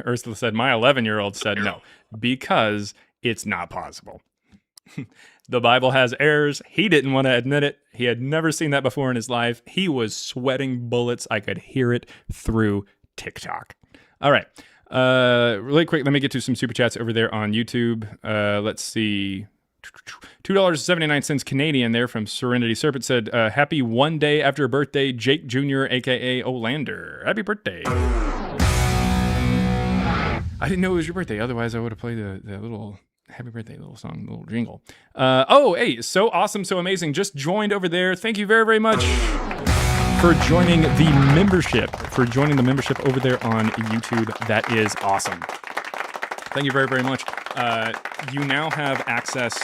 Ursula said, my 11-year-old said no, because it's not possible. The Bible has errors. He didn't want to admit it. He had never seen that before in his life. He was sweating bullets. I could hear it through TikTok. All right. Really quick, let me get to some super chats over there on YouTube. Let's see. $2.79 Canadian there from Serenity Serpent said, happy one day after birthday, Jake Jr., a.k.a. Olander. Happy birthday. I didn't know it was your birthday. Otherwise, I would have played the little happy birthday little song, little jingle. Hey, so awesome, so amazing. Just joined over there. Thank you very, very much for joining the membership, over there on YouTube. That is awesome. Thank you very, very much. You now have access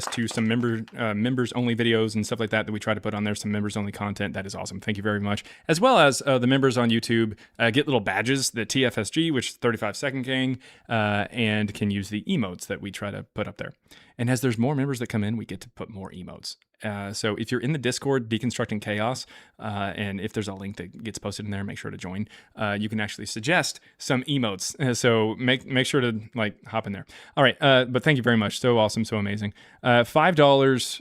to some members only videos and stuff like that we try to put on there, some members only content. That is awesome. Thank you very much. As well as the members on YouTube get little badges, the TFSG, which is 35-second gang, and can use the emotes that we try to put up there. And as there's more members that come in, we get to put more emotes. So if you're in the Discord, Deconstructing Chaos, and if there's a link that gets posted in there, make sure to join. You can actually suggest some emotes. So make sure to hop in there. All right. But thank you very much. So awesome. So amazing. $5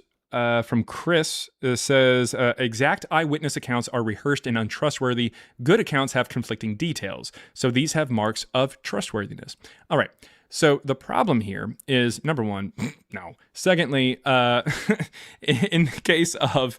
from Chris says, exact eyewitness accounts are rehearsed and untrustworthy. Good accounts have conflicting details. So these have marks of trustworthiness. All right. So the problem here is, number one, no. Secondly, in the case of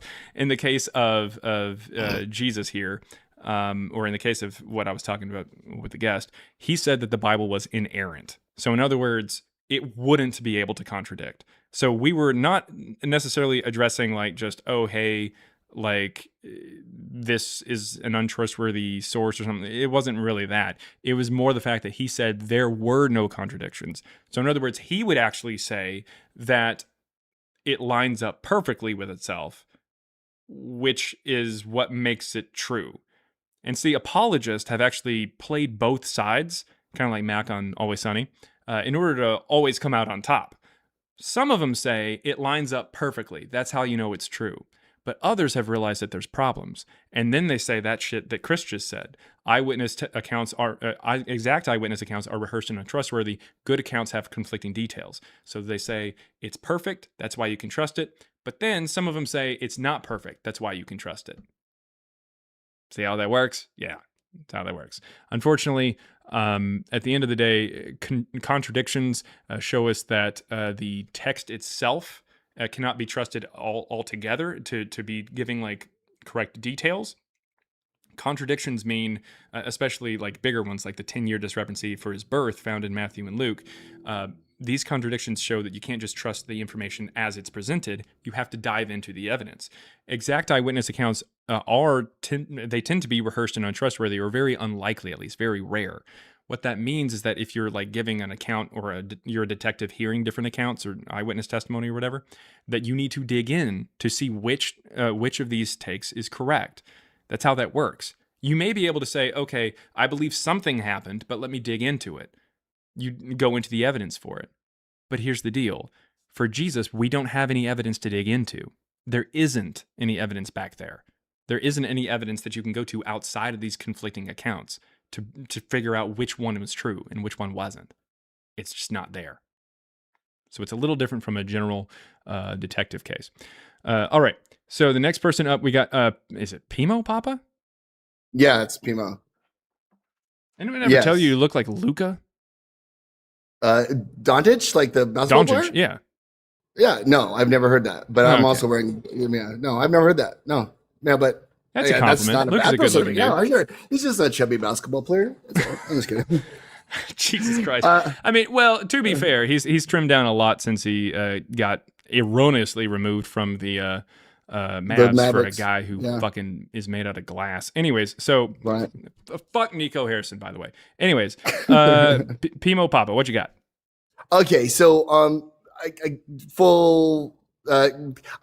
Jesus here, or in the case of what I was talking about with the guest, he said that the Bible was inerrant. So in other words, it wouldn't be able to contradict. So we were not necessarily addressing like just, oh, hey, like this is an untrustworthy source or something. It wasn't really that. It was more the fact that he said there were no contradictions. So in other words, he would actually say that it lines up perfectly with itself, which is what makes it true. And so the apologists have actually played both sides, kind of like Mac on Always Sunny, in order to always come out on top. Some of them say it lines up perfectly. That's how you know it's true. But others have realized that there's problems. And then they say that shit that Chris just said. Exact eyewitness accounts are rehearsed and untrustworthy. Good accounts have conflicting details. So they say it's perfect. That's why you can trust it. But then some of them say it's not perfect. That's why you can trust it. See how that works? Yeah, that's how that works. Unfortunately, at the end of the day, contradictions show us that the text itself cannot be trusted altogether to be giving like correct details. Contradictions mean, especially like bigger ones, like the 10-year discrepancy for his birth found in Matthew and Luke. These contradictions show that you can't just trust the information as it's presented. You have to dive into the evidence. Exact eyewitness accounts they tend to be rehearsed and untrustworthy, or very unlikely, at least very rare. What that means is that if you're like giving an account, or you're a detective hearing different accounts or eyewitness testimony or whatever, that you need to dig in to see which of these takes is correct. That's how that works. You may be able to say, okay, I believe something happened, but let me dig into it. You go into the evidence for it. But here's the deal. For Jesus, we don't have any evidence to dig into. There isn't any evidence back there. There isn't any evidence that you can go to outside of these conflicting accounts to figure out which one was true and which one wasn't. It's just not there. So it's a little different from a general detective case. All right. So the next person up, we got, is it Pimo Papa? Yeah, it's Pimo. Anyone ever tell you look like Luka? Doncic, like the basketball player? Yeah. Yeah, no, I've never heard that. But I'm also wearing, no, I've never heard that. No, but that's a compliment. That's not Luka's a good looking Yeah, dude. sure. He's just a chubby basketball player. I'm just kidding. Jesus Christ. I mean, well, to be fair, he's trimmed down a lot since he got erroneously removed from the Mavs for a guy who fucking is made out of glass. Anyways, so fuck Nico Harrison, by the way. Anyways, Pimo Papa, what you got? Okay, so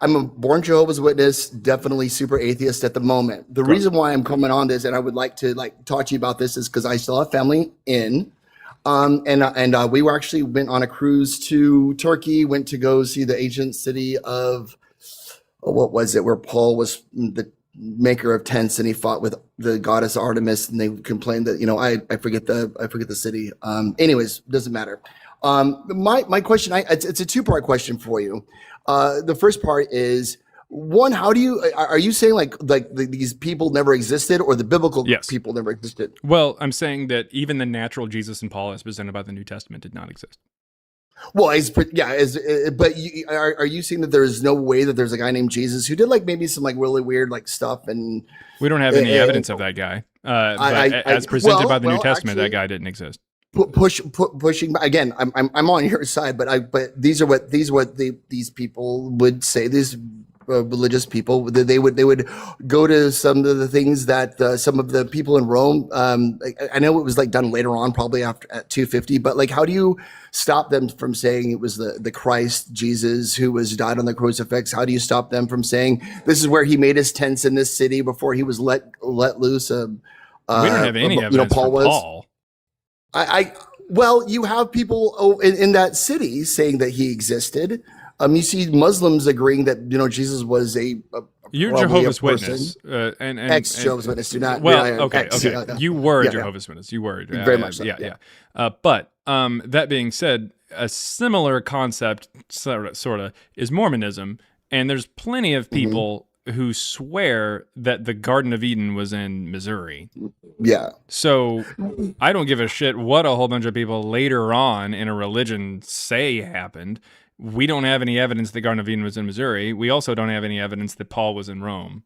I'm a born Jehovah's Witness, definitely super atheist at the moment. The reason why I'm coming on this, and I would like to talk to you about this, is because I still have family in. And we actually went on a cruise to Turkey, went to go see the ancient city of, what was it, where Paul was the maker of tents, and he fought with the goddess Artemis, and they complained that, I forget the city. Anyways, doesn't matter. My question, it's a two-part question for you. The first part is, one, are you saying like these people never existed, or the biblical people never existed? Well, I'm saying that even the natural Jesus and Paul as presented by the New Testament did not exist. Well, but are you saying that there is no way that there's a guy named Jesus who did like maybe some like really weird like stuff, and we don't have any evidence of that guy. As presented by the New Testament, that guy didn't exist. Pushing again, I'm on your side, but these are what these people would say. These religious people, they would go to some of the things that some of the people in Rome. I know it was like done later on, probably at 250. But like, how do you stop them from saying it was the Christ Jesus who was died on the crucifix? How do you stop them from saying this is where he made his tents in this city before he was let loose? We don't have any evidence Paul for Paul. Well, you have people in that city saying that he existed. You see Muslims agreeing that Jesus was you're Jehovah's Witness, and ex-Jehovah's Witness. Do not. Well, okay. You were Jehovah's Witness. You were very much so. Yeah. But that being said, a similar concept, sort of, is Mormonism, and there's plenty of people who swear that the Garden of Eden was in Missouri. Yeah. So I don't give a shit what a whole bunch of people later on in a religion say happened. We don't have any evidence the Garden of Eden was in Missouri. We also don't have any evidence that Paul was in Rome.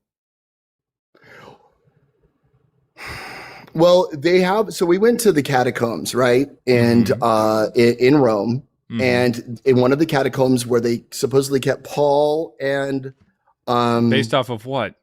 Well, they have. So we went to the catacombs, right? And in Rome, And in one of the catacombs where they supposedly kept Paul and based off of what?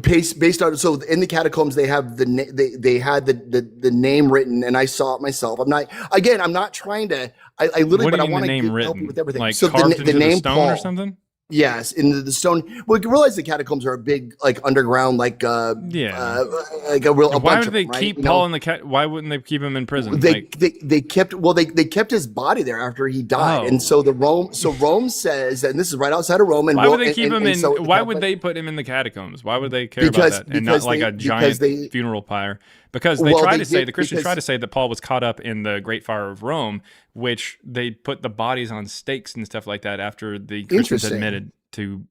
Based on, so in the catacombs they have they had the name written, and I saw it myself. I'm not trying to. I literally, what but I do you mean want the name to help written? you with everything. Like So carved into the name stone Paul, or something? Yes, in the stone. Well, you realize the catacombs are a big, like, underground, like, Yeah. like a real. A Why bunch would they of them, right? keep You Paul know? in the why wouldn't they keep him in prison? They kept they kept his body there after he died, and so Rome says, and this is right outside of Rome. And why would Rome- they keep and- him and in? so the Why would Catholic- they put him in the catacombs? Why would they care Because- about that and not because like they- a because giant they- funeral pyre? Because they Well, try they to say did- the Christians because- try to say that Paul was caught up in the Great Fire of Rome, which they put the bodies on stakes and stuff like that after the Christians Interesting. admitted to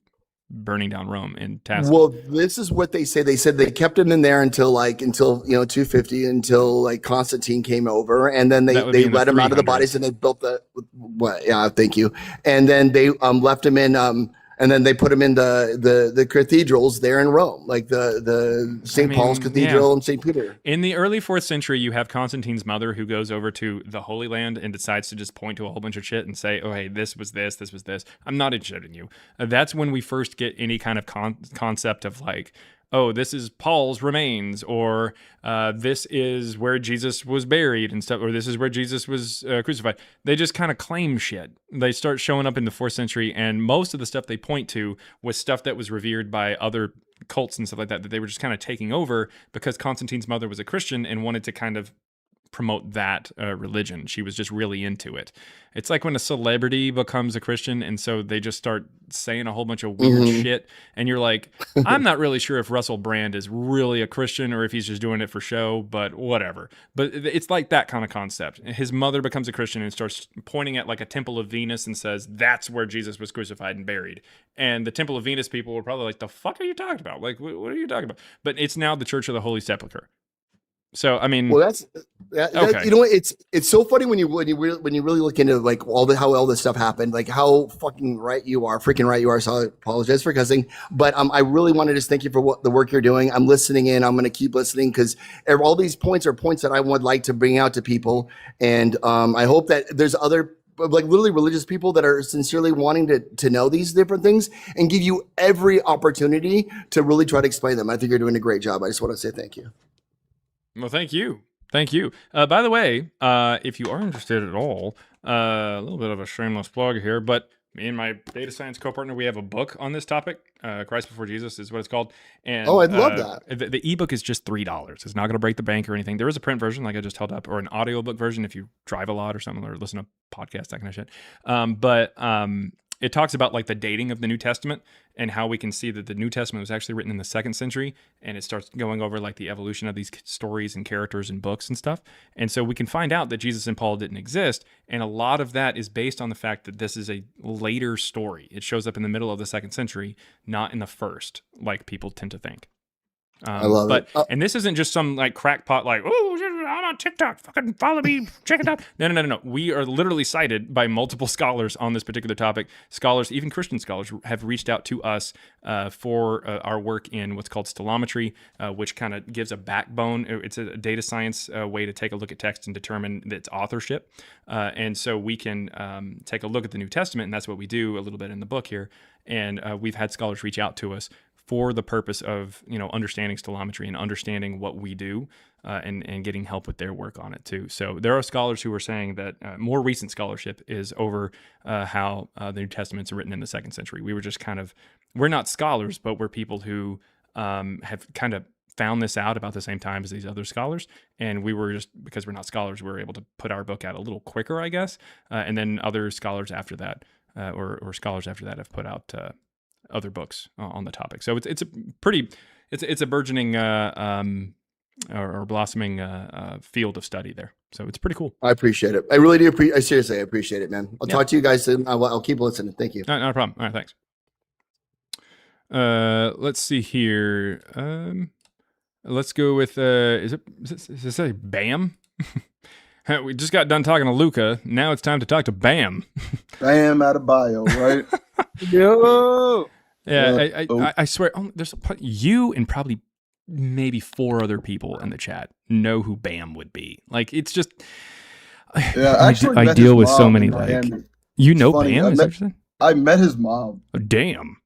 burning down Rome in Tacitus. Well, this is what they say. They said they kept him in there until 250, until like Constantine came over, and then That would they be in the let him out of the 300s. bodies, and they built the what? Yeah, thank you. And then they left him in and then they put him in the cathedrals there in Rome, like the St. Paul's Cathedral and St. Peter. In the early 4th century, you have Constantine's mother who goes over to the Holy Land and decides to just point to a whole bunch of shit and say, oh, hey, this was this, this was this. I'm not interested in you. That's when we first get any kind of concept of like, oh, this is Paul's remains, or this is where Jesus was buried and stuff, or this is where Jesus was crucified. They just kind of claim shit. They start showing up in the 4th century, and most of the stuff they point to was stuff that was revered by other cults and stuff like that they were just kind of taking over because Constantine's mother was a Christian and wanted to kind of promote that religion. She was just really into it. It's like when a celebrity becomes a Christian, and so they just start saying a whole bunch of weird shit, and you're like, I'm not really sure if Russell Brand is really a Christian or if he's just doing it for show, but whatever. But it's like that kind of concept. His mother becomes a Christian and starts pointing at like a temple of Venus and says, that's where Jesus was crucified and buried. And the temple of Venus people were probably like, the fuck are you talking about? Like, what are you talking about? But it's now the Church of the Holy Sepulchre. So I mean, Well, okay. you know what? It's so funny when you really look into like how all this stuff happened, like how freaking right you are. So I apologize for cussing, but I really want to just thank you for the work you're doing. I'm listening in. I'm going to keep listening because all these points are points that I would like to bring out to people, and I hope that there's other like literally religious people that are sincerely wanting to know these different things and give you every opportunity to really try to explain them. I think you're doing a great job. I just want to say thank you. Well, thank you. Thank you. By the way, if you are interested at all, a little bit of a shameless plug here, but me and my data science co-partner, we have a book on this topic. Christ Before Jesus is what it's called. And I'd love that. The ebook is just $3. It's not going to break the bank or anything. There is a print version, like I just held up, or an audiobook version if you drive a lot or something, or listen to podcasts, that kind of shit. But it talks about like the dating of the New Testament and how we can see that the New Testament was actually written in the 2nd century, and it starts going over like the evolution of these stories and characters and books and stuff. And so we can find out that Jesus and Paul didn't exist, and a lot of that is based on the fact that this is a later story. It shows up in the middle of the 2nd century, not in the 1st, like people tend to think. I love it. And this isn't just some like crackpot like, oh, I'm on TikTok, fucking follow me, check it out. No. We are literally cited by multiple scholars on this particular topic. Scholars, even Christian scholars, have reached out to us for our work in what's called stellometry, which kind of gives a backbone. It's a data science way to take a look at text and determine its authorship. And so we can take a look at the New Testament, and that's what we do a little bit in the book here. And we've had scholars reach out to us for the purpose of, understanding stellometry and understanding what we do, and getting help with their work on it too. So there are scholars who are saying that more recent scholarship is over how the New Testament's written in the 2nd century. We were just we're not scholars, but we're people who have kind of found this out about the same time as these other scholars. And we were just, because we're not scholars, we were able to put our book out a little quicker, I guess. And then other scholars after that, or scholars after that have put out other books on the topic. So it's a burgeoning or blossoming field of study there. So it's pretty cool. I appreciate it. I really do. Seriously, I appreciate it, man. I'll talk to you guys soon. I'll keep listening. Thank you. Not a problem. All right, thanks. Let's see here. Let's go with does it say Bam? We just got done talking to Luca. Now it's time to talk to Bam. Bam out of bio, right? Yo. Yeah, I swear, there's you and probably maybe 4 other people in the chat know who Bam would be. Like, it's just, Yeah, I actually I met deal his with so mom many in like Miami. you It's know funny. Bam. Is that what you're saying? I met his mom. Oh, damn.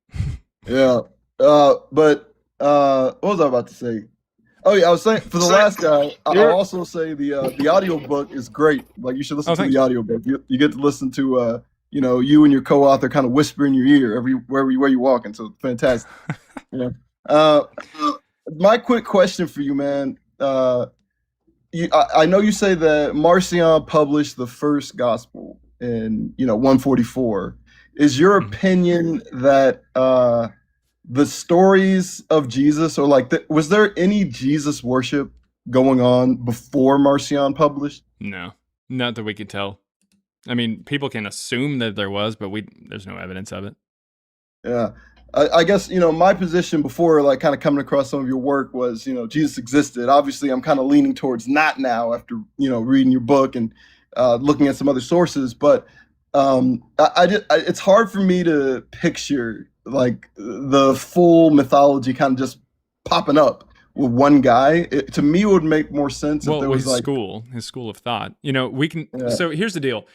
Yeah. But what was I about to say? Oh yeah, I was saying for the last guy, I'll also say the audiobook is great. Like you should listen to the audiobook. You get to listen to you and your co-author kind of whisper in your ear where you walking. So it's fantastic. Yeah. My quick question for you, man. I know you say that Marcion published the first gospel in 144. Is your opinion that the stories of Jesus, or like, was there any Jesus worship going on before Marcion published? No, not that we could tell. I mean, people can assume that there was, but there's no evidence of it. Yeah. I guess, my position before, like, kind of coming across some of your work was, Jesus existed. Obviously, I'm kind of leaning towards not now after, reading your book and looking at some other sources. But it's hard for me to picture, like, the full mythology kind of just popping up with one guy. To me, it would make more sense if there was, his school of thought. We can. Yeah. So here's the deal.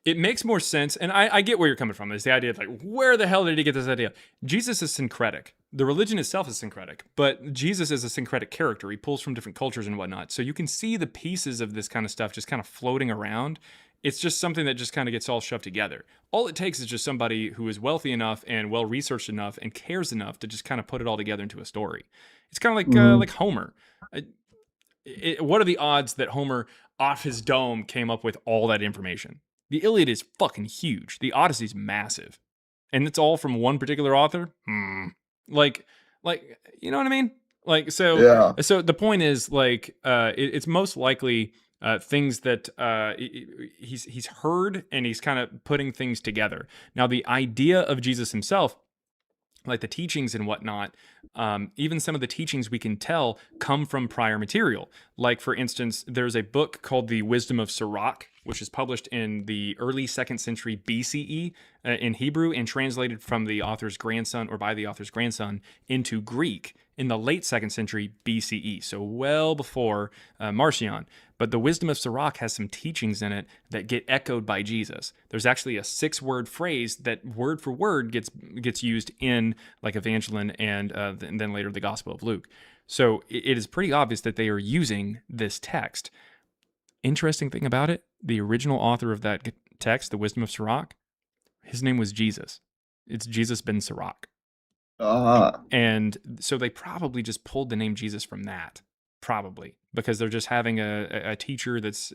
It makes more sense, and I get where you're coming from. It's the idea of like, where the hell did he get this idea? Jesus is syncretic. The religion itself is syncretic, but Jesus is a syncretic character. He pulls from different cultures and whatnot. So you can see the pieces of this kind of stuff just kind of floating around. It's just something that just kind of gets all shoved together. All it takes is just somebody who is wealthy enough and well-researched enough and cares enough to just kind of put it all together into a story. It's kind of like Homer. What are the odds that Homer, off his dome, came up with all that information? The Iliad is fucking huge. The Odyssey is massive. And it's all from one particular author? Like, you know what I mean? Like, so the point is, like, it's most likely things that he's heard, and he's kind of putting things together. Now, the idea of Jesus himself, like the teachings and whatnot, even some of the teachings we can tell come from prior material. Like, for instance, there's a book called The Wisdom of Sirach, which is published in the early 2nd century BCE in Hebrew and translated from the author's grandson, or by the author's grandson, into Greek in the late 2nd century BCE, so well before Marcion. But the Wisdom of Sirach has some teachings in it that get echoed by Jesus. There's actually a 6-word phrase that word for word gets used in like Evangeline and then later the Gospel of Luke. So it is pretty obvious that they are using this text. Interesting thing about it, the original author of that text, the Wisdom of Sirach, his name was Jesus. It's Jesus ben Sirach. And so they probably just pulled the name Jesus from that. Probably, because they're just having a teacher that's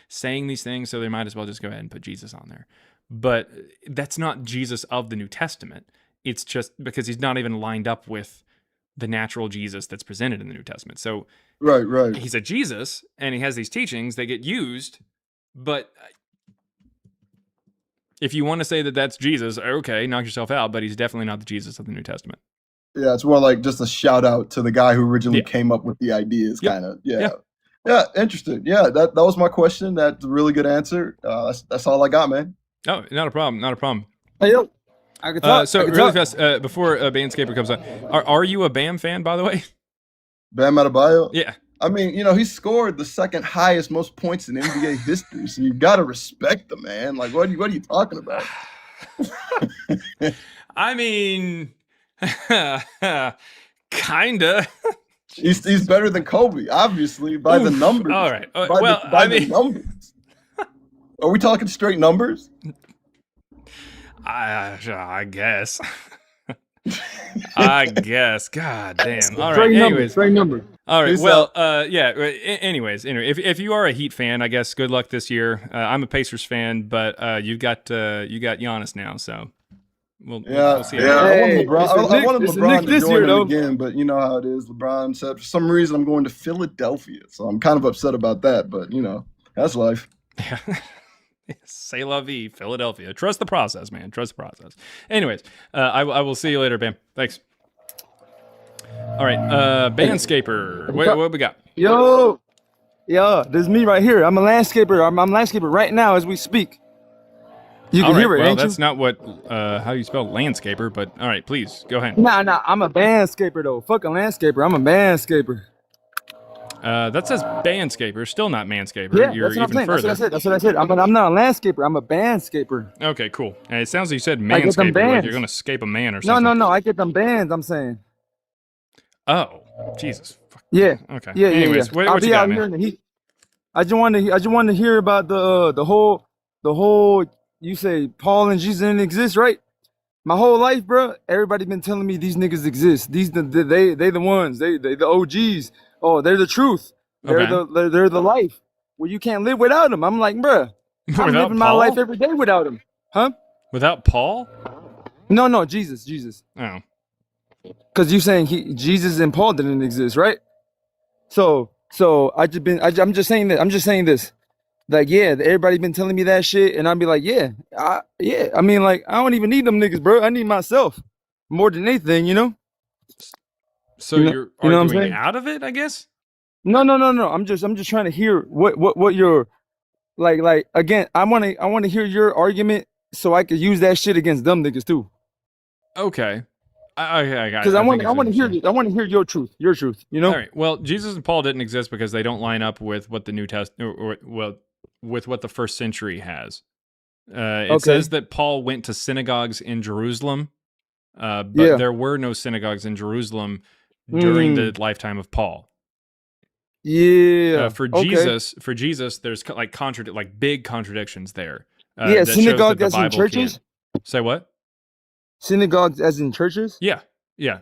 saying these things, so they might as well just go ahead and put Jesus on there. But that's not Jesus of the New Testament. It's just because he's not even lined up with the natural Jesus that's presented in the New Testament. So right. He's a Jesus, and he has these teachings that get used, but if you want to say that that's Jesus, okay, knock yourself out, but he's definitely not the Jesus of the New Testament. Yeah, it's more like just a shout out to the guy who originally came up with the ideas, kind of. Yeah, interesting. Yeah, that was my question. That's a really good answer. That's all I got, man. Oh, not a problem. Hey, yo, I can talk. So really fast, before Bandscaper comes on, are you a Bam fan, by the way? Bam Adebayo? Yeah. I mean, he scored the second highest most points in NBA history, so you got to respect the man. Like, what are you talking about? I mean, kinda. He's better than Kobe, obviously, by the numbers. All right. By the numbers. Are we talking straight numbers? I guess. I guess. God damn. All right. Straight Anyways. numbers. All right. Well, yeah. Anyways, if you are a Heat fan, I guess good luck this year. I'm a Pacers fan, but you got Giannis now, so we'll see. I wanted LeBron to join him again, but you know how it is. LeBron said for some reason I'm going to Philadelphia, so I'm kind of upset about that. But that's life. Yeah. C'est la vie, Philadelphia. Trust the process, man. Trust the process. Anyways, I will see you later, Bam. Thanks. All right, Bandscaper. What we got? Yo, this is me right here. I'm a landscaper. I'm landscaper right now as we speak. You can hear it, ain't you? That's not what how you spell landscaper, but all right, please go ahead. Nah, I'm a bandscaper though. Fuck a landscaper. I'm a bandscaper. That says bandscaper, still not manscaper. Yeah, You're that's what I'm even saying. further. That's what I said. I'm not a landscaper. I'm a bandscaper. Okay, cool. And it sounds like you said I get them manscaper, like you're bands. gonna scape a man or No, something. no, no. I get them bands. I'm saying. Oh, Jesus. Fuck. Yeah. Okay. Yeah, yeah, Anyways, yeah. what I'll you be got, out man? here in the heat. I just want to hear about the whole. You say Paul and Jesus didn't exist, right? My whole life, bro. Everybody been telling me these niggas exist. They the ones. They the OGs. Oh, they're the truth. They're Okay. they're the life. Well, you can't live without them. I'm like, bruh, I'm Without living my life Paul? every day without them. Huh? Without Paul? No, Jesus. Oh. Because you saying Jesus and Paul didn't exist, right? So I'm just saying that. I'm just saying this. Like, yeah, everybody been telling me that shit, and I'd be like, yeah. I mean, like, I don't even need them niggas, bro. I need myself more than anything, you know. So You know- you're you know what I'm arguing saying? out of it, I guess? No. I'm just trying to hear what your like again. I want to hear your argument so I could use that shit against them niggas too. Okay. I got it. Because I want think to hear your truth. You know. All right. Well, Jesus and Paul didn't exist because they don't line up with what the New Testament, with what the first century has. It says that Paul went to synagogues in Jerusalem, but Yeah. there were no synagogues in Jerusalem during the lifetime of Paul. Yeah. For okay. Jesus, there's like big contradictions there. Yeah, that shows that synagogue the as in Bible churches? can't. Say what? Synagogues as in churches? Yeah.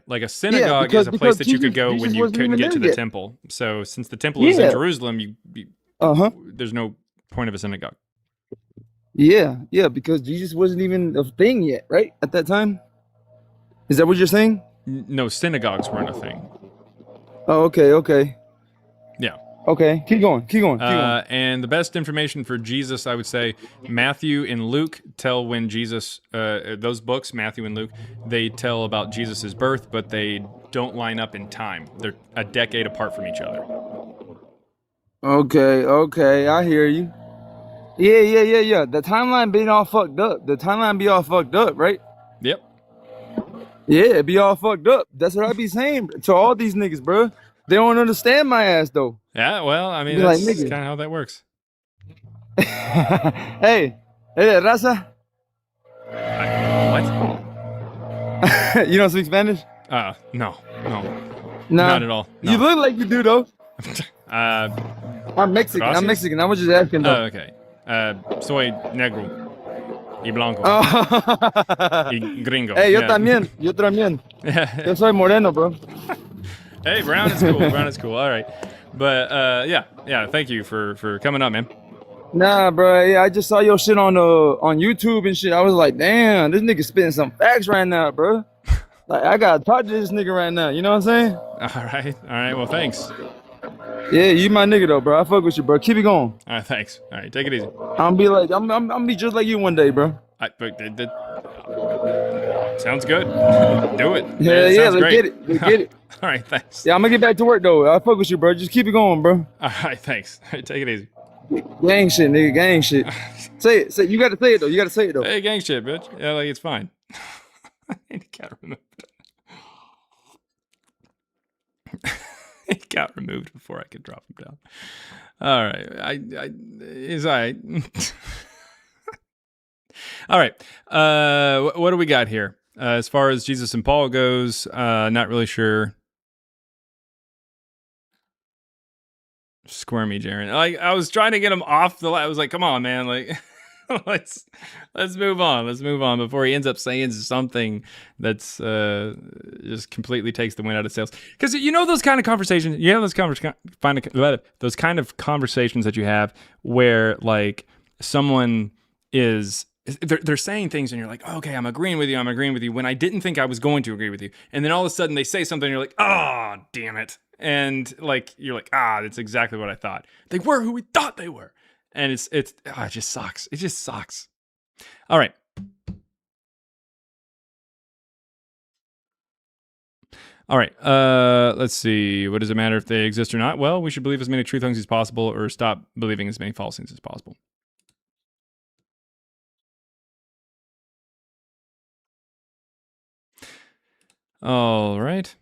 Like a synagogue is a place that you could go when you couldn't get to the temple. So since the temple is in Jerusalem, there's no point of a synagogue. Yeah, because Jesus wasn't even a thing yet, right? At that time? Is that what you're saying? No, synagogues weren't a thing. Oh, okay. Yeah. Okay, keep going. And the best information for Jesus, I would say, Matthew and Luke tell when Jesus, those books, Matthew and Luke, they tell about Jesus' birth, but they don't line up in time. They're a decade apart from each other. Okay, I hear you. Yeah. The timeline be all fucked up. Right? Yep. Yeah, it be all fucked up. That's what I be saying to all these niggas, bro. They don't understand my ass though. Yeah, well, I mean, Be that's like, kind nigga. of how that works. Hey, Raza. What? You don't speak Spanish? No. Nah. Not at all. No. You look like you do though. I'm Mexican. Gracias? I'm Mexican. I was just asking though. Oh, okay. Soy negro y blanco y gringo. Hey, yo Yeah. también. Yo soy moreno, bro. Hey, brown is cool. Brown is cool. All right. But yeah. Thank you for coming up, man. Nah, bro. Yeah, I just saw your shit on YouTube and shit. I was like, damn, this nigga spitting some facts right now, bro. Like, I gotta talk to this nigga right now. You know what I'm saying? All right. Well, thanks. Yeah, you my nigga though, bro. I fuck with you, bro. Keep it going. All right, thanks. All right, take it easy. I'm be just like you one day, bro. Sounds good. Do it. Yeah, Sounds let's great. get it. All right, thanks. Yeah, I'm gonna get back to work though. I fuck with you, bro. Just keep it going, bro. All right, thanks. All right, take it easy. Gang shit, nigga. Gang shit. Say it. You gotta say it though. Hey, gang shit, bitch. Yeah, like it's fine. It got removed. It got removed before I could drop him down. All right, it's all right. All right. What do we got here? As far as Jesus and Paul goes, not really sure. Squirmy, Jaren. I was trying to get him off the. I was like, come on, man. Like, let's move on. Let's move on before he ends up saying something that's just completely takes the wind out of sails. Because you know those kind of conversations. You have those those kind of conversations that you have where like someone is. They're saying things and you're like, okay, I'm agreeing with you when I didn't think I was going to agree with you. And then all of a sudden they say something and you're like, oh, damn it. And like, you're like, that's exactly what I thought. They were who we thought they were. And it just sucks. It just sucks. All right. Let's see. What does it matter if they exist or not? Well, we should believe as many true things as possible or stop believing as many false things as possible. All right.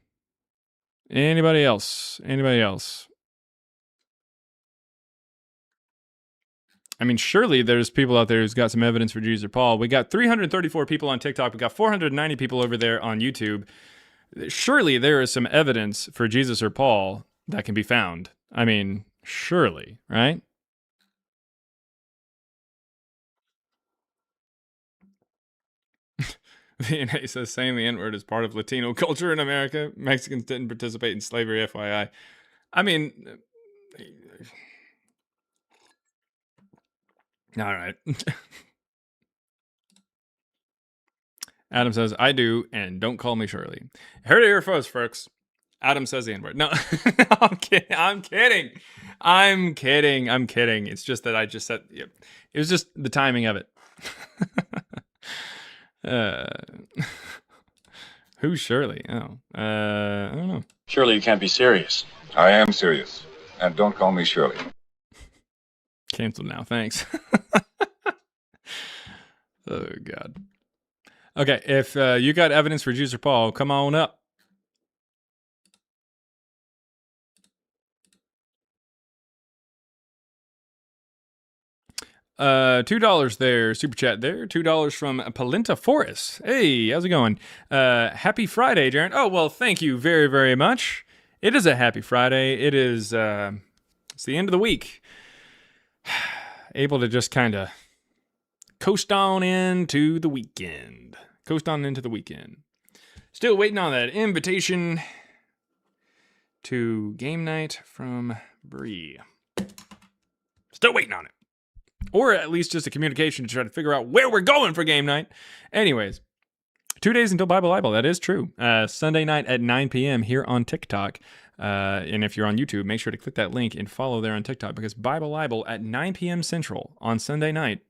Anybody else? I mean, surely there's people out there who's got some evidence for Jesus or Paul. We got 334 people on TikTok. We got 490 people over there on YouTube. Surely there is some evidence for Jesus or Paul that can be found. I mean, surely, right? VNA says saying the N-word is part of Latino culture in America. Mexicans didn't participate in slavery, FYI. I mean, all right. Adam says, I do, and don't call me Shirley. Heard it here first, folks. Adam says the N-word. No, I'm kidding. I'm kidding. It's just that I just said, it was just the timing of it. Who's Shirley? Oh, I don't know. Surely you can't be serious. I am serious. And don't call me Shirley. Canceled now. Thanks. Oh, God. Okay, if you got evidence for Jesus or Paul, come on up. $2 there, super chat there. $2 from Polenta Forest. Hey, how's it going? Happy Friday, Jaren. Oh, well, thank you very, very much. It is a happy Friday. It is, it's the end of the week. Able to just kind of coast on into the weekend. Still waiting on that invitation to game night from Bree. Still waiting on it. Or at least just a communication to try to figure out where we're going for game night. Anyways, 2 days until Bible Libel. That is true. Sunday night at 9 p.m. here on TikTok. And if you're on YouTube, make sure to click that link and follow there on TikTok, because Bible Libel at 9 p.m. Central on Sunday night,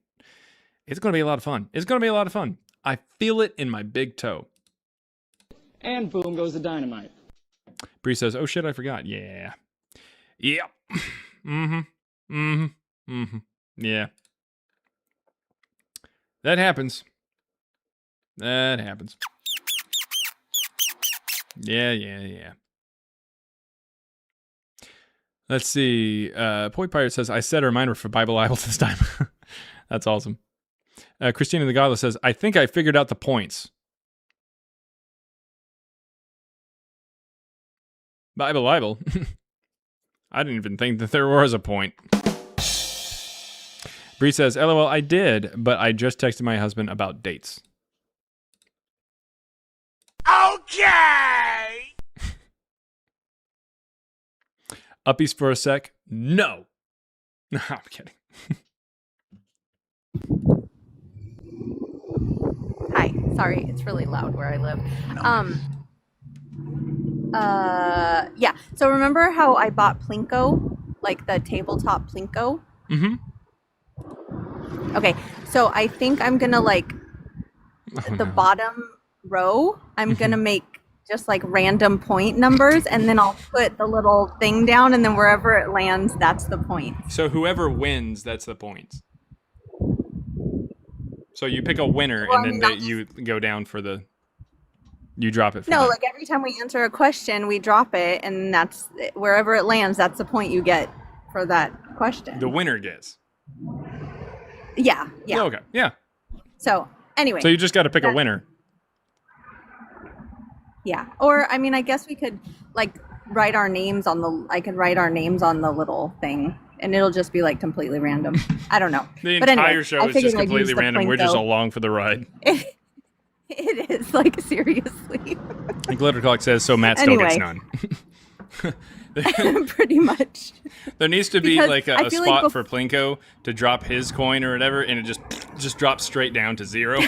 it's going to be a lot of fun. I feel it in my big toe. And boom goes the dynamite. Bree says, oh shit, I forgot. Yeah. Yep. Yeah. That happens. Yeah. Let's see. Poi Pirate says, I set a reminder for Bible Libel this time. That's awesome. Christina the Godless says, I think I figured out the points. Bible Libel? I didn't even think that there was a point. Bree says, LOL, I did, but I just texted my husband about dates. Okay! Uppies for a sec? No. No, I'm kidding. Hi. Sorry, it's really loud where I live. Yeah. So remember how I bought Plinko? Like the tabletop Plinko? Mm-hmm. Okay. So I think I'm gonna the bottom row, I'm gonna make just like random point numbers, and then I'll put the little thing down, and then wherever it lands, that's the point. So whoever wins, that's the points. So you pick a winner, Well, and then you go down for the... You drop it for No, them. like every time we answer a question, we drop it, and that's wherever it lands, that's the point you get for that question. The winner gets. Yeah. Okay, yeah. So anyway. So you just got to pick a winner. Yeah. Or, I mean, I guess we could write our names on the, I could write our names on the little thing, and it'll just be like completely random. I don't know. The But entire anyway, show I is figured just I'd use completely the random. We're just Plinko. along for the ride. It is, like, seriously. And Glitter Clock says, so Matt still gets Anyway. none. Pretty much. There needs to be Because like I a feel spot like for Plinko to drop his coin or whatever, and it just drops straight down to zero.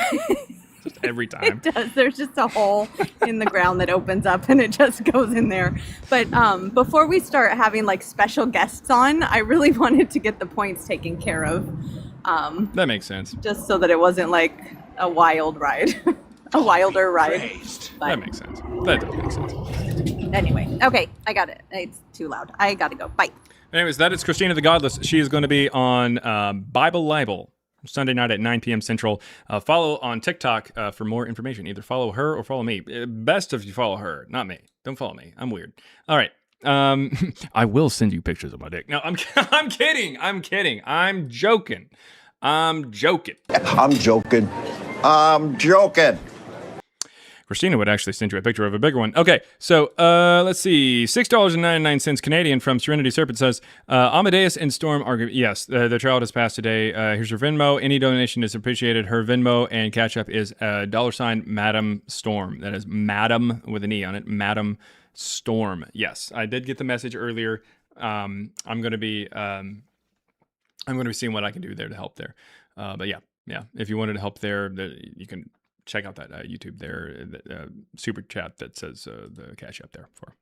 Just every time. It does. There's just a hole in the ground that opens up, and it just goes in there. But before we start having like special guests on, I really wanted to get the points taken care of. That makes sense. Just so that it wasn't like a wild ride, a wilder ride. That makes sense. That does make sense. Anyway, okay, I got it. It's too loud. I gotta go. Bye. Anyways, that is Christina the Godless. She is going to be on Bible Libel Sunday night at 9 p.m. Central. Follow on TikTok for more information. Either follow her or follow me. Best if you follow her, not me. Don't follow me. I'm weird. All right. I will send you pictures of my dick. No, I'm kidding. I'm kidding. I'm joking. I'm joking. I'm joking. I'm joking. Christina would actually send you a picture of a bigger one. Okay, so let's see. $6.99 Canadian from Serenity Serpent says, Amadeus and Storm are... Yes, the child has passed today. Here's her Venmo. Any donation is appreciated. Her Venmo and Cash App is $ Madam Storm. That is Madam with an E on it. Madam Storm. Yes, I did get the message earlier. I'm going to be seeing what I can do there to help there. But yeah. If you wanted to help there, you can check out that YouTube there, super chat that says the Cash App there for.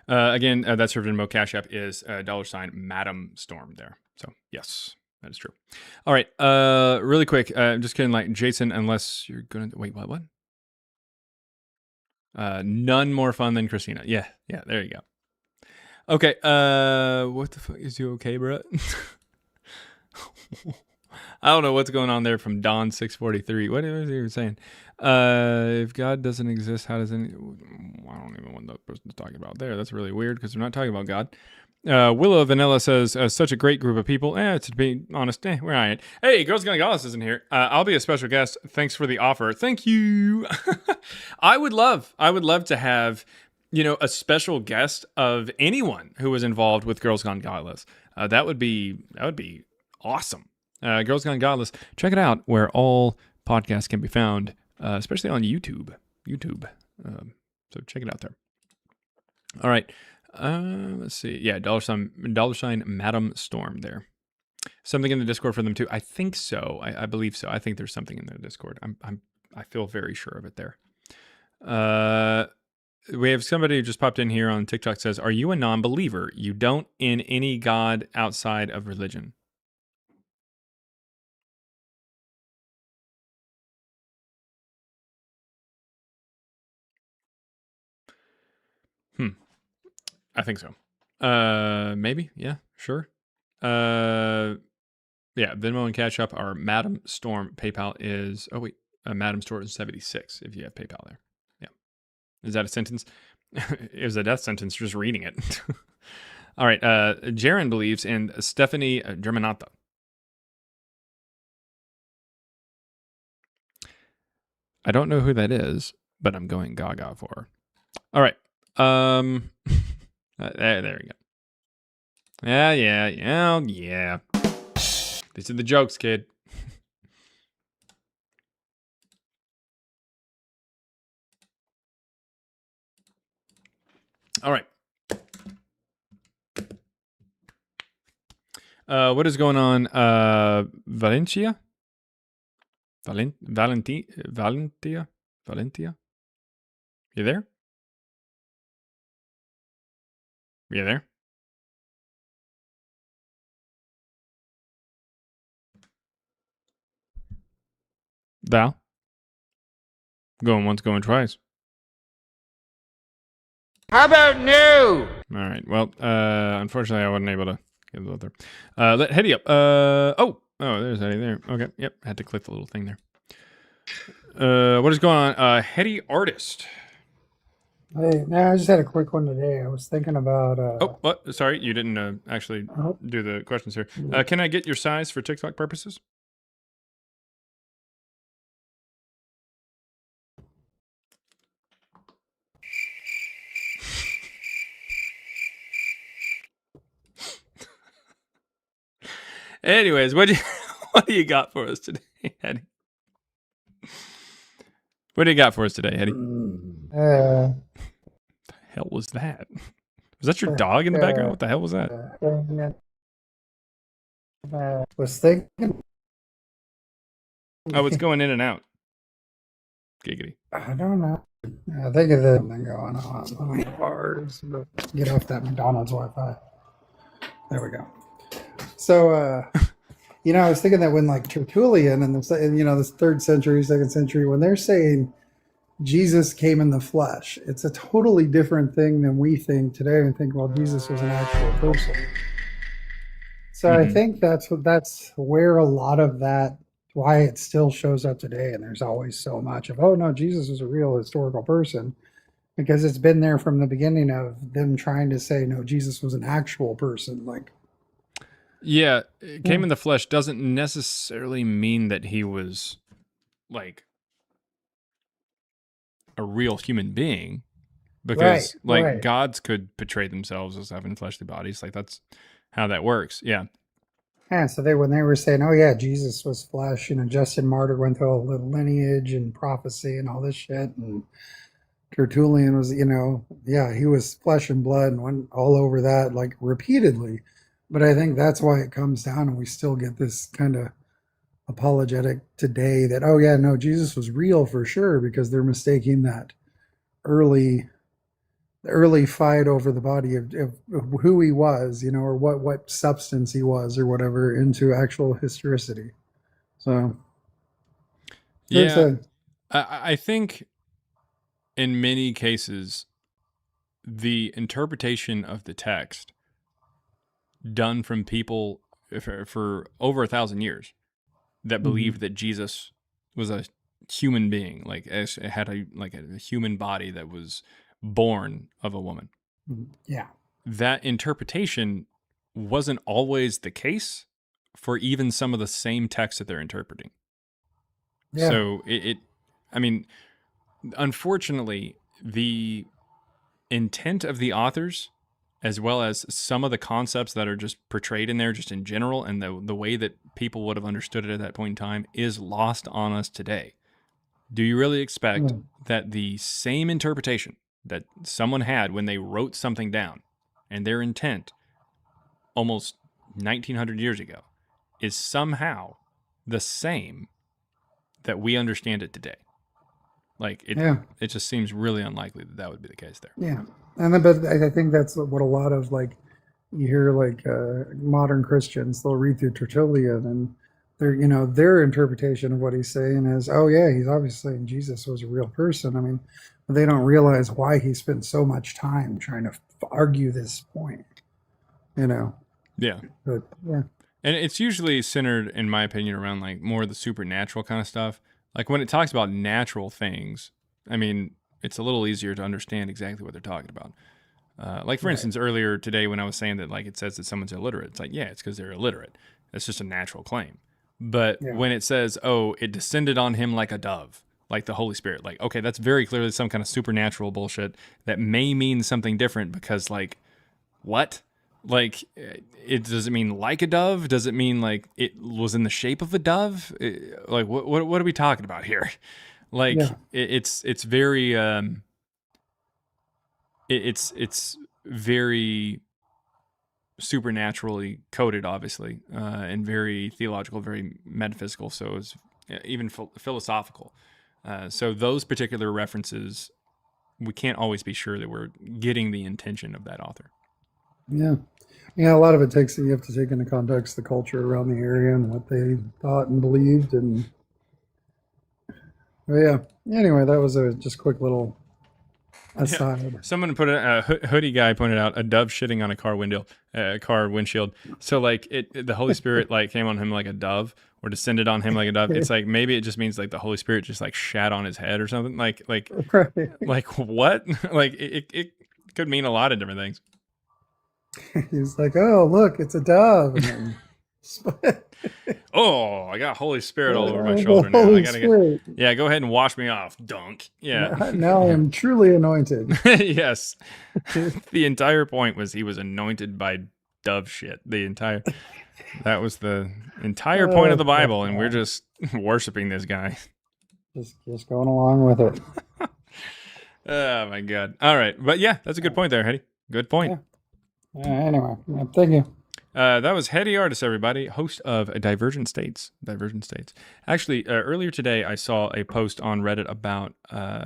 Again, that's her Venmo. Cash App is $ Madam Storm there. So yes, that is true. All right, really quick. I'm just kidding. Like Jason, unless you're gonna wait, what? None more fun than Christina. Yeah. There you go. Okay. What the fuck is you okay, bro? I don't know what's going on there from Don643. What is he saying? If God doesn't exist, how does any... I don't even know what that person's talking about there. That's really weird because they're not talking about God. Willow Vanilla says, such a great group of people. To be honest, we're all right. Hey, Girls Gonna Gallus isn't here. I'll be a special guest. Thanks for the offer. Thank you. I would love to have, a special guest of anyone who was involved with Girls Gone Godless. That would be awesome. Girls Gone Godless. Check it out where all podcasts can be found, especially on YouTube. So check it out there. All right. Let's see. Yeah, $ Madam Storm there. Something in the Discord for them too. I think so. I believe so. I think there's something in the Discord. I feel very sure of it there. We have somebody who just popped in here on TikTok says, "Are you a non-believer? You don't in any God outside of religion?" I think so. Maybe. Yeah, sure. Yeah, Venmo and Cash App are Madam Storm. PayPal is... Oh, wait. Madam Storm is 76 if you have PayPal there. Yeah. Is that a sentence? It was a death sentence just reading it. All right. Jaren believes in Stephanie Germanata. I don't know who that is, but I'm going gaga for her. All right. There we go. Yeah. These are the jokes, kid. All right. What is going on? Valentia? Valentia? You there? You there? Val? Going once, going twice. How about no? All right. Well, unfortunately, I wasn't able to get it there. Let Hetty up. Oh, there's Hetty there. Okay. Yep. Had to click the little thing there. What is going on? Hetty Artist. Hey, I just had a quick one today. I was thinking about. Oh, what? Sorry, you didn't actually do the questions here. Can I get your size for TikTok purposes? Anyways, what do you got for us today, Hetty? What do you got for us today, Hetty? The hell was that? Was that your dog in the background? What the hell was that? Was thinking. Oh, it's going in and out. Giggity. I don't know. I think of something going on bars, but get off that McDonald's Wi-Fi. There we go. So, I was thinking that when like Tertullian and this 3rd century, 2nd century, when they're saying Jesus came in the flesh, it's a totally different thing than we think today and think, well, Jesus was an actual person. So I think that's where a lot of that, why it still shows up today. And there's always so much of, oh no, Jesus was a real historical person. because it's been there from the beginning of them trying to say, no, Jesus was an actual person. Like, yeah, it came in the flesh doesn't necessarily mean that he was like a real human being, because like gods could portray themselves as having fleshly bodies. Like that's how that works. Yeah. Yeah, so when they were saying, oh yeah, Jesus was flesh, Justin Martyr went through all the lineage and prophecy and all this shit, and Tertullian was, yeah, he was flesh and blood and went all over that like repeatedly. But I think that's why it comes down, and we still get this kind of apologetic today that, oh yeah, no, Jesus was real for sure, because they're mistaking that early fight over the body of who he was, or what substance he was or whatever, into actual historicity. So yeah, I think in many cases the interpretation of the text done from people for over 1,000 years that believed that Jesus was a human being, like had a human body that was born of a woman. Yeah. That interpretation wasn't always the case for even some of the same texts that they're interpreting. Yeah. So I mean, unfortunately, the intent of the authors, as well as some of the concepts that are just portrayed in there just in general, and the way that people would have understood it at that point in time, is lost on us today. Do you really expect that the same interpretation that someone had when they wrote something down, and their intent almost 1900 years ago, is somehow the same that we understand it today? Like, it just seems really unlikely that would be the case there. Yeah. But I think that's what a lot of, like, you hear, like, modern Christians, they'll read through Tertullian, and their interpretation of what he's saying is, oh yeah, he's obviously saying Jesus was a real person. I mean, they don't realize why he spent so much time trying to argue this point, Yeah. But yeah. And it's usually centered, in my opinion, around like more of the supernatural kind of stuff. Like when it talks about natural things, I mean, it's a little easier to understand exactly what they're talking about. Like for instance, earlier today when I was saying that like it says that someone's illiterate, it's like, yeah, it's because they're illiterate. That's just a natural claim. But when it says, oh, it descended on him like a dove, like the Holy Spirit, like, okay, that's very clearly some kind of supernatural bullshit that may mean something different, because like, what? Like, does it mean like a dove? Does it mean like it was in the shape of a dove? Like, what are we talking about here? Like, it's very, it's very supernaturally coded, obviously, and very theological, very metaphysical. So it's even philosophical. So those particular references, we can't always be sure that we're getting the intention of that author. Yeah. Yeah, a lot of it you have to take into context the culture around the area and what they thought and believed. And yeah, anyway, that was a just quick little aside. Yeah. Someone put a hoodie guy pointed out a dove shitting on a car windshield. So like the Holy Spirit like came on him like a dove, or descended on him like a dove. It's like, maybe it just means like the Holy Spirit just like shat on his head or something. Like like what? Like it could mean a lot of different things. He's like, oh, look, it's a dove. And then oh, I got Holy Spirit all over my shoulder now. I gotta go ahead and wash me off, dunk. Yeah. Now I am truly anointed. Yes. The entire point was he was anointed by dove shit. That was the entire point of the Bible, and we're just worshiping this guy. Just going along with it. Oh my God. All right. But yeah, that's a good point there, Hetty. Good point. Anyway, thank you. That was Hetty Artis, everybody, host of Divergent States. Actually, earlier today, I saw a post on Reddit about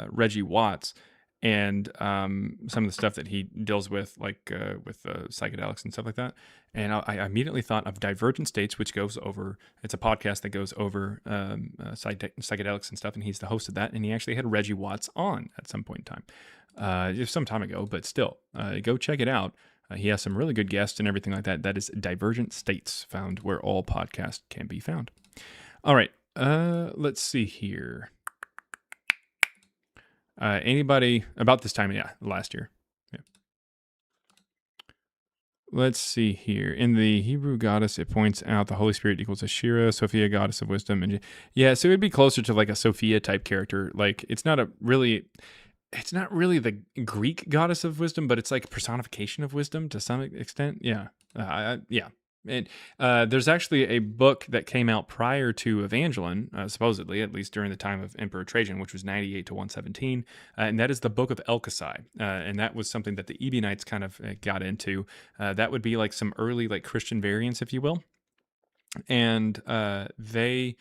Reggie Watts and some of the stuff that he deals with, like with psychedelics and stuff like that. And I immediately thought of Divergent States, which goes over, it's a podcast that goes over psychedelics and stuff, and he's the host of that. And he actually had Reggie Watts on at some point in time, some time ago, but still, go check it out. He has some really good guests and everything like that. That is Divergent States, found where all podcasts can be found. All right, let's see here. Anybody about this time? Yeah, last year. Yeah. Let's see here. In the Hebrew goddess, it points out the Holy Spirit equals Ashira, Sophia, goddess of wisdom, and yeah, so it'd be closer to like a Sophia type character. Like it's not really the Greek goddess of wisdom, but it's like personification of wisdom to some extent. Yeah, yeah. And there's actually a book that came out prior to Evangeline, supposedly, at least during the time of Emperor Trajan, which was 98 to 117, and that is the Book of Elchasai, and that was something that the Ebionites kind of got into. That would be like some early like Christian variants, if you will, and they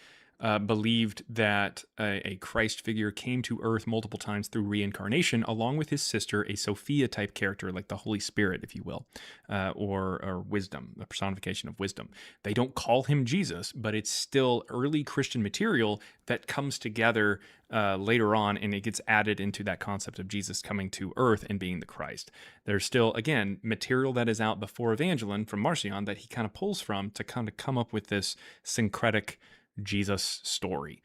believed that a Christ figure came to Earth multiple times through reincarnation, along with his sister, a Sophia type character, like the Holy Spirit, if you will, or wisdom, the personification of wisdom. They don't call him Jesus, but it's still early Christian material that comes together later on, and it gets added into that concept of Jesus coming to Earth and being the Christ. There's still, again, material that is out before Evangeline from Marcion that he kind of pulls from to kind of come up with this syncretic Jesus story.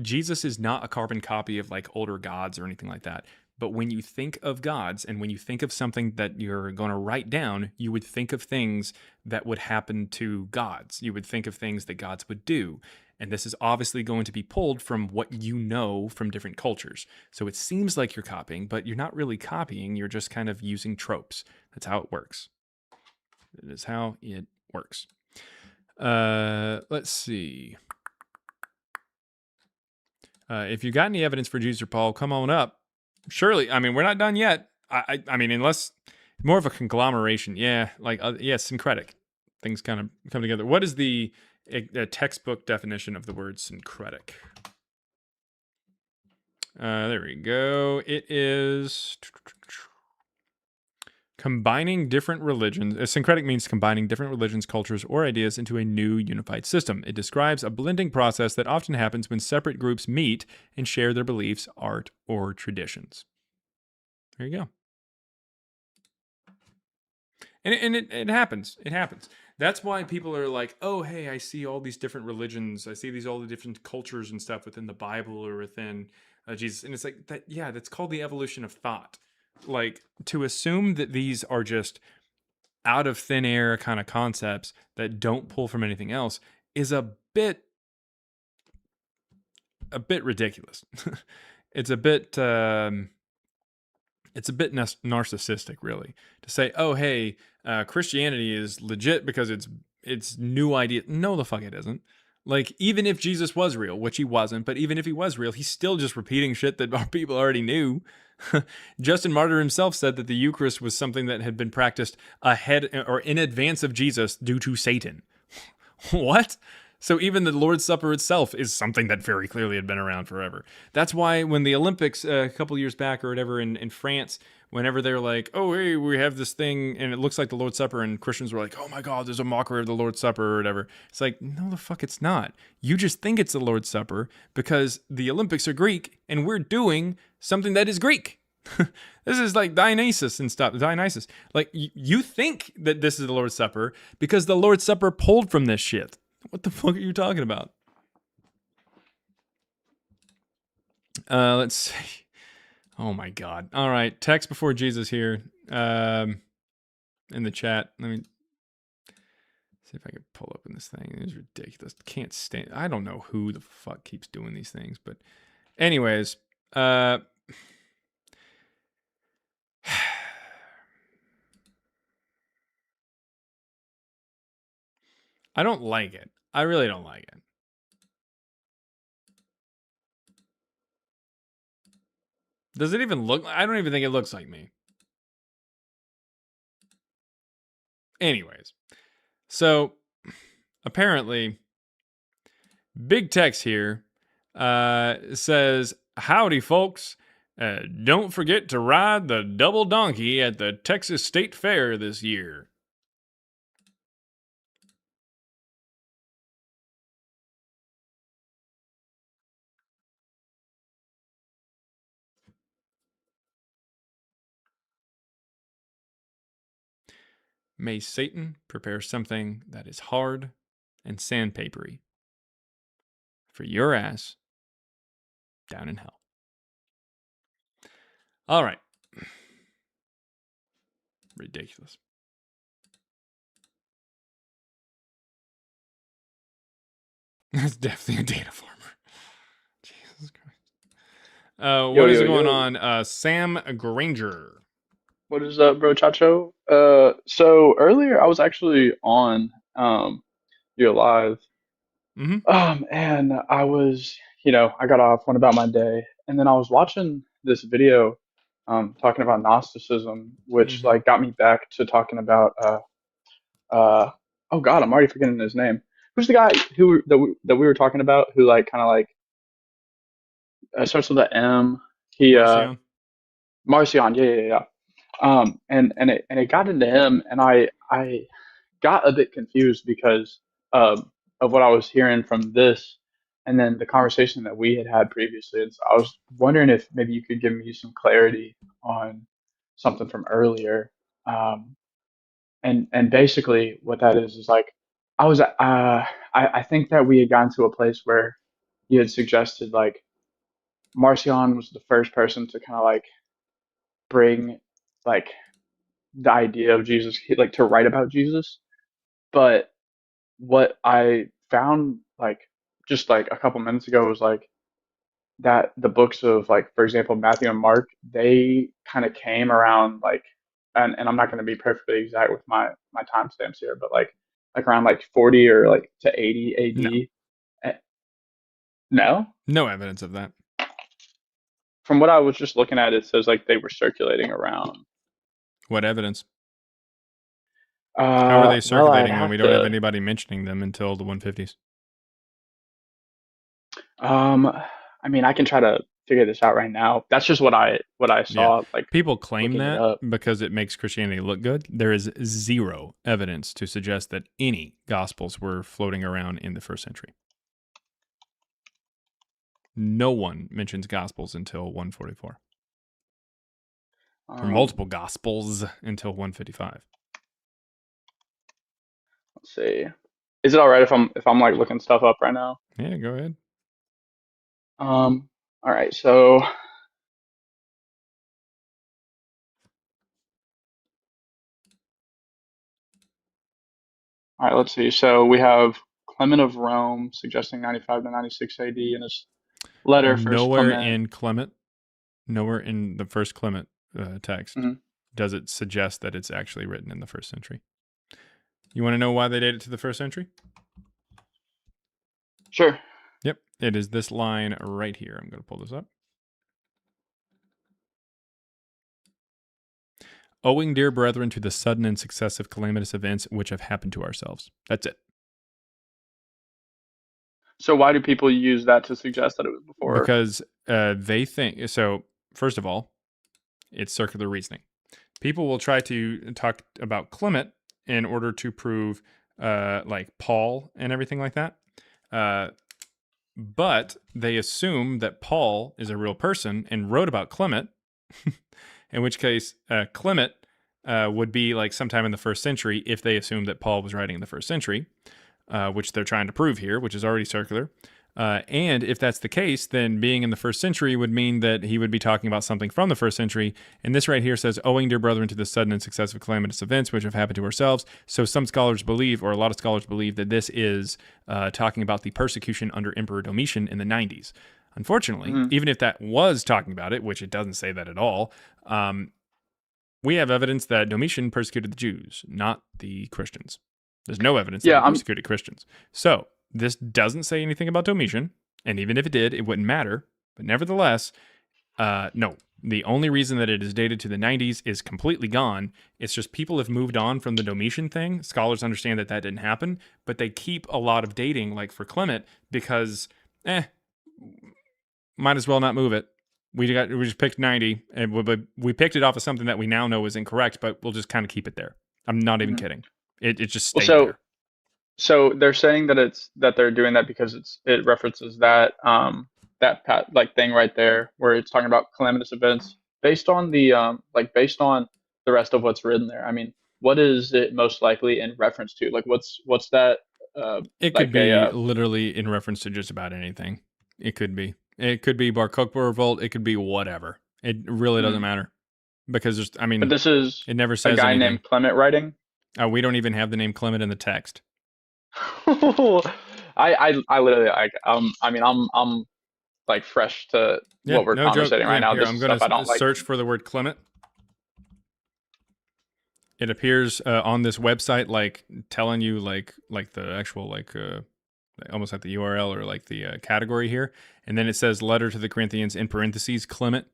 Jesus is not a carbon copy of like older gods or anything like that. But when you think of gods and when you think of something that you're going to write down, you would think of things that would happen to gods. You would think of things that gods would do. And this is obviously going to be pulled from what you know from different cultures. So it seems like you're copying, but you're not really copying. You're just kind of using tropes. That's how it works. It is how it works. Let's see. If you got any evidence for Jesus or Paul, come on up. Surely, I mean, we're not done yet. I mean, unless more of a conglomeration. Yeah, like yeah, syncretic. Things kind of come together. What is the textbook definition of the word syncretic? There we go. It is combining different religions. Syncretic means combining different religions, cultures, or ideas into a new unified system. It describes a blending process that often happens when separate groups meet and share their beliefs, art, or traditions. There you go. And it happens. It happens. That's why people are like, oh, hey, I see all these different religions. I see all the different cultures and stuff within the Bible or within Jesus. And it's like, that. Yeah, that's called the evolution of thought. Like, to assume that these are just out of thin air kind of concepts that don't pull from anything else is a bit ridiculous. It's a bit narcissistic, really, to say, oh, hey, Christianity is legit because it's new idea. No, the fuck it isn't. Like, even if Jesus was real, which he wasn't, but even if he was real, he's still just repeating shit that our people already knew. Justin Martyr himself said that the Eucharist was something that had been practiced ahead or in advance of Jesus due to Satan. What? So even the Lord's Supper itself is something that very clearly had been around forever. That's why when the Olympics a couple years back or whatever in France, whenever they're like, oh, hey, we have this thing and it looks like the Lord's Supper, and Christians were like, oh my God, there's a mockery of the Lord's Supper or whatever. It's like, no, the fuck it's not. You just think it's the Lord's Supper because the Olympics are Greek and we're doing something that is Greek. This is like Dionysus and stuff. Dionysus. Like, you think that this is the Lord's Supper because the Lord's Supper pulled from this shit. What the fuck are you talking about? Let's see. Oh my God. All right. Text before Jesus here. In the chat. Let me see if I can pull open this thing. It is ridiculous. Can't stand. I don't know who the fuck keeps doing these things, but anyways, I don't like it. I really don't like it. Does it even look? I don't even think it looks like me. Anyways, so apparently, big text here says, howdy, folks. Don't forget to ride the double donkey at the Texas State Fair this year. May Satan prepare something that is hard and sandpapery for your ass down in hell. All right. Ridiculous. That's definitely a data farmer. Jesus Christ. What is going on? Sam Granger. What is up, bro, Chacho? So earlier I was actually on your live, and I was, I got off, went about my day, and then I was watching this video, talking about Gnosticism, which like got me back to talking about oh God, I'm already forgetting his name. Who's the guy that we were talking about who like kind of like starts with an M? He Marcion. Marcion, yeah. And it got into him, and I got a bit confused because of what I was hearing from this, and then the conversation that we had had previously. And so I was wondering if maybe you could give me some clarity on something from earlier. And basically what that is like I think that we had gotten to a place where you had suggested like Marcion was the first person to kind of like bring like the idea of Jesus, like to write about Jesus. But what I found like just like a couple minutes ago was like that the books of like, for example, Matthew and Mark, they kind of came around like, and I'm not going to be perfectly exact with my timestamps here, but like around like 40 or like to 80 AD. No, no evidence of that. From what I was just looking at, it says like they were circulating around. What evidence? How are they circulating when we don't have anybody mentioning them until the 150s? I mean, I can try to figure this out right now. That's just what I saw. Yeah. Like people claim that because it makes Christianity look good. There is zero evidence to suggest that any gospels were floating around in the first century. No one mentions gospels until 144. Or multiple gospels until 155. Let's see. Is it all right if I'm like looking stuff up right now? Yeah, go ahead. All right, so all right, let's see. So we have Clement of Rome suggesting 95 to 96 AD in his letter. Nowhere in Clement, nowhere in the first Clement text does it suggest that it's actually written in the first century. You want to know why they date it to the first century? Sure. Yep, it is this line right here. I'm going to pull this up. Owing, dear brethren, to the sudden and successive calamitous events which have happened to ourselves. That's it. So why do people use that to suggest that it was before? Because they think, so first of all, it's circular reasoning. People will try to talk about Clement in order to prove like Paul and everything like that. But they assume that Paul is a real person and wrote about Clement, in which case Clement would be like sometime in the first century if they assume that Paul was writing in the first century, which they're trying to prove here, which is already circular. And if that's the case, then being in the first century would mean that he would be talking about something from the first century. And this right here says, owing, dear brethren, to the sudden and successive calamitous events which have happened to ourselves. So some scholars believe, or a lot of scholars believe, that this is talking about the persecution under Emperor Domitian in the 90s. Unfortunately, even if that was talking about it, which it doesn't say that at all, we have evidence that Domitian persecuted the Jews, not the Christians. There's no evidence that he persecuted Christians. So this doesn't say anything about Domitian, and even if it did, it wouldn't matter. But nevertheless, no. The only reason that it is dated to the 90s is completely gone. It's just people have moved on from the Domitian thing. Scholars understand that that didn't happen, but they keep a lot of dating, like for Clement, because, might as well not move it. We just picked 90, and we picked it off of something that we now know is incorrect, but we'll just kind of keep it there. I'm not even kidding. It just stayed there. So they're saying that they're doing that because it references that thing right there where it's talking about calamitous events based on the rest of what's written there. I mean, what is it most likely in reference to? Like what's that? It could be literally in reference to just about anything. It could be. It could be Bar Kokhba revolt. It could be whatever. It really doesn't matter because there's, I mean, But this is it never a says guy anything. named Clement writing. We don't even have the name Clement in the text. I literally I mean I'm like fresh to Yeah, what we're no joke. conversating right Yeah, now. here, This I'm is going stuff I to don't like. search for the word Clement. It appears on this website, like telling you like the actual almost like the URL or like the category here, and then it says letter to the Corinthians in parentheses Clement.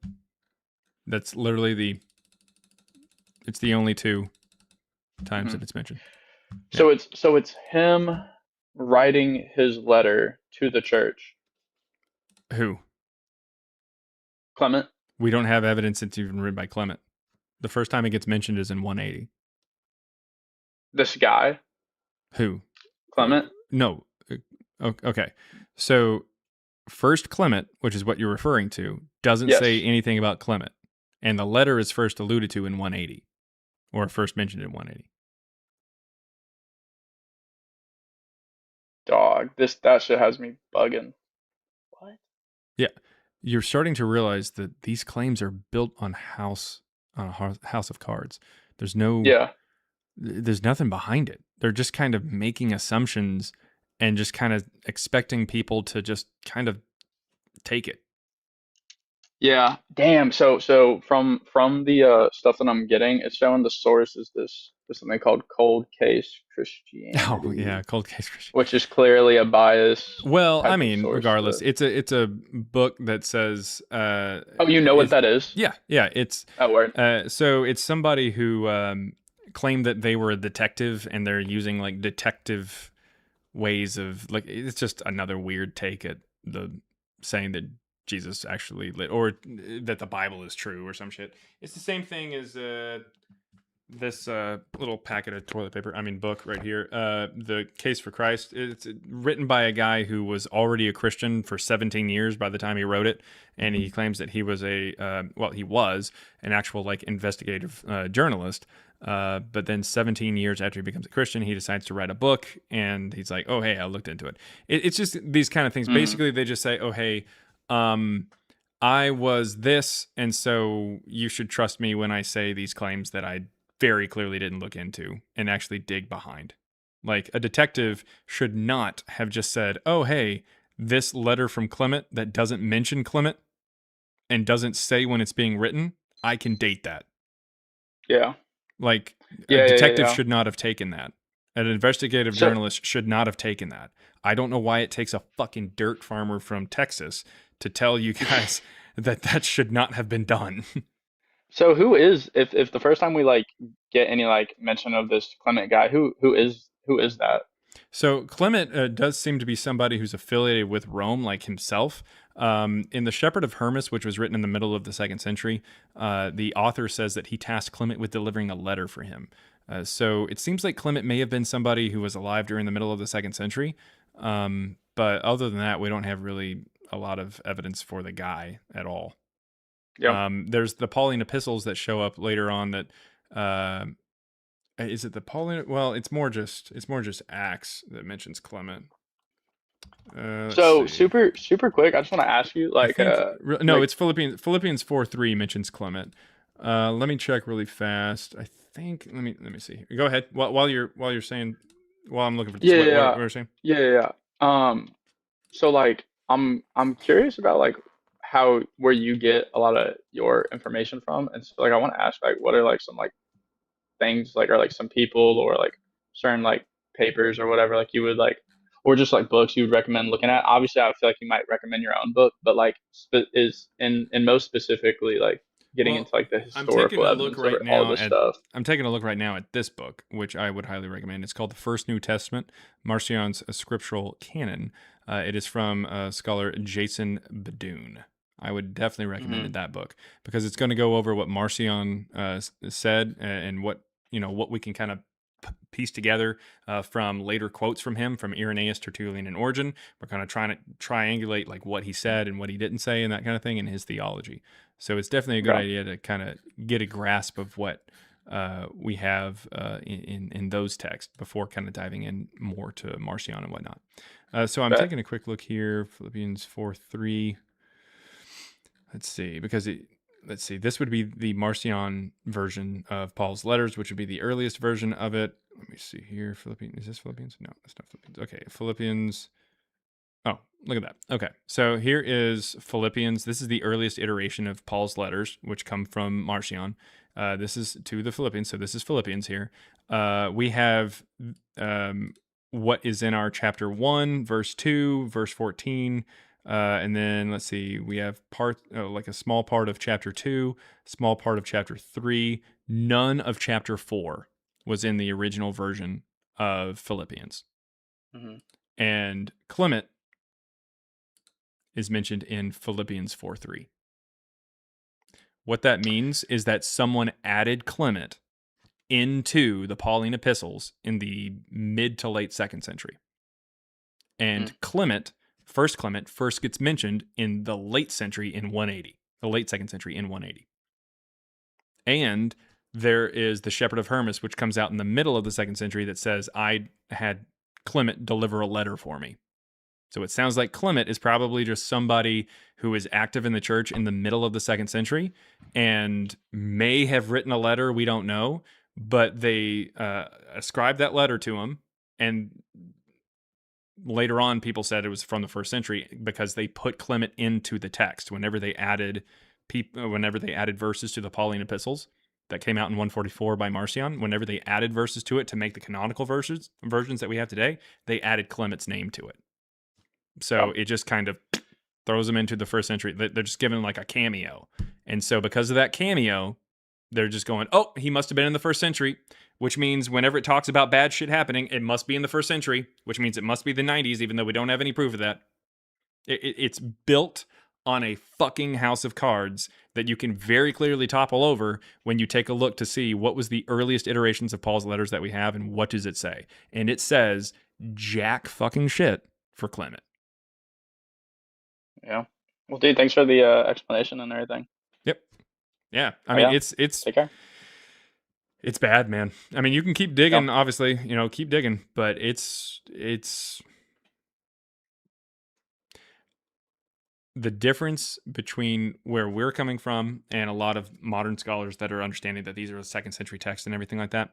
That's literally it's the only two times that it's mentioned. So it's him writing his letter to the church. Who? Clement. We don't have evidence it's even written by Clement. The first time it gets mentioned is in 180. This guy. Who? Clement. No. Okay. So first Clement, which is what you're referring to, doesn't say anything about Clement. And the letter is first alluded to in 180. Or first mentioned in 180. Dog. That shit has me bugging. What? Yeah. You're starting to realize that these claims are built on a house of cards. There's nothing behind it. They're just kind of making assumptions and just kind of expecting people to just kind of take it. Yeah. Damn. So from the stuff that I'm getting, it's showing the source is this something called cold case Christianity. Oh yeah, cold case Christianity. Which is clearly a bias. Well, I mean, regardless, it's a book that says. Oh, you know what that is? Yeah. It's. Oh, word. So it's somebody who claimed that they were a detective and they're using like detective ways of like it's just another weird take at the saying that Jesus actually or that the Bible is true or some shit. It's the same thing as this little packet of toilet paper, book right here, The Case for Christ. It's written by a guy who was already a Christian for 17 years by the time he wrote it, and he claims that he was he was an actual like investigative journalist, but then 17 years after he becomes a Christian, he decides to write a book, and he's like, oh, hey, I looked into it. It's just these kind of things. Basically, they just say, oh, hey, I was this, and so you should trust me when I say these claims that I very clearly didn't look into and actually dig behind. Like a detective should not have just said, oh, hey, this letter from Clement that doesn't mention Clement and doesn't say when it's being written, I can date that. Yeah. Like a detective should not have taken that. An investigative journalist should not have taken that. I don't know why it takes a fucking dirt farmer from Texas to tell you guys that should not have been done. So who is if the first time we like get any like mention of this Clement guy, who is that? So Clement does seem to be somebody who's affiliated with Rome, like himself. In the Shepherd of Hermas, which was written in the middle of the 2nd century, the author says that he tasked Clement with delivering a letter for him. So it seems like Clement may have been somebody who was alive during the middle of the 2nd century. But other than that, we don't have really a lot of evidence for the guy at all. Yeah. There's the Pauline epistles that show up later on that is it the Pauline? Well, it's more just Acts that mentions Clement. So super quick, I just want to ask you like it's Philippians 4:3 mentions Clement. Let me check really fast. I think let me see. Go ahead. While you're saying while I'm looking for this, what you're saying? Yeah. So like I'm curious about like where you get a lot of your information from, and so like I want to ask like what are like some like things like or like some people or like certain like papers or whatever like you would like or just like books you would recommend looking at. Obviously I feel like you might recommend your own book, but like is in most specifically like getting into like the historical evidence of all this stuff. I'm taking a look right now at this book, which I would highly recommend. It's called The First New Testament, Marcion's Scriptural Canon. It is from scholar Jason Badoon. I would definitely recommend that book because it's going to go over what Marcion said and what we can kind of piece together from later quotes from him, from Irenaeus, Tertullian, and Origen. We're kind of trying to triangulate like what he said and what he didn't say and that kind of thing in his theology. So it's definitely a good idea to kind of get a grasp of what we have in those texts before kind of diving in more to Marcion and whatnot. So I'm taking a quick look here, Philippians 4:3. Let's see, because let's see. This would be the Marcion version of Paul's letters, which would be the earliest version of it. Let me see here. Philippians. Is this Philippians? No, that's not Philippians. Okay, Philippians. Oh, look at that. Okay, so here is Philippians. This is the earliest iteration of Paul's letters, which come from Marcion. This is to the Philippians, so this is Philippians here. We have what is in our chapter 1, verse 2, verse 14, and then let's see, we have like a small part of chapter 2, small part of chapter 3. None of chapter 4 was in the original version of Philippians. Mm-hmm. And Clement is mentioned in Philippians 4:3. What that means is that someone added Clement into the Pauline epistles in the mid to late 2nd century. And Clement first gets mentioned in the late century in 180, the late 2nd century in 180. And there is the Shepherd of Hermas, which comes out in the middle of the 2nd century that says, I had Clement deliver a letter for me. So it sounds like Clement is probably just somebody who is active in the church in the middle of the 2nd century and may have written a letter, we don't know, but they ascribed that letter to him, and later on people said it was from the 1st century because they put Clement into the text whenever they added verses to the Pauline epistles that came out in 144 by Marcion. Whenever they added verses to it to make the canonical versions that we have today, they added Clement's name to it. So it just kind of throws them into the 1st century. They're just given like a cameo. And so because of that cameo, they're just going, oh, he must have been in the 1st century, which means whenever it talks about bad shit happening, it must be in the 1st century, which means it must be the 90s, even though we don't have any proof of that. It's built on a fucking house of cards that you can very clearly topple over when you take a look to see what was the earliest iterations of Paul's letters that we have and what does it say. And it says jack fucking shit for Clement. Yeah. Well, dude, thanks for the explanation and everything. Yep. Yeah. I mean, it's take care. It's bad, man. I mean, you can keep digging, obviously, keep digging, but it's the difference between where we're coming from and a lot of modern scholars that are understanding that these are 2nd century texts and everything like that.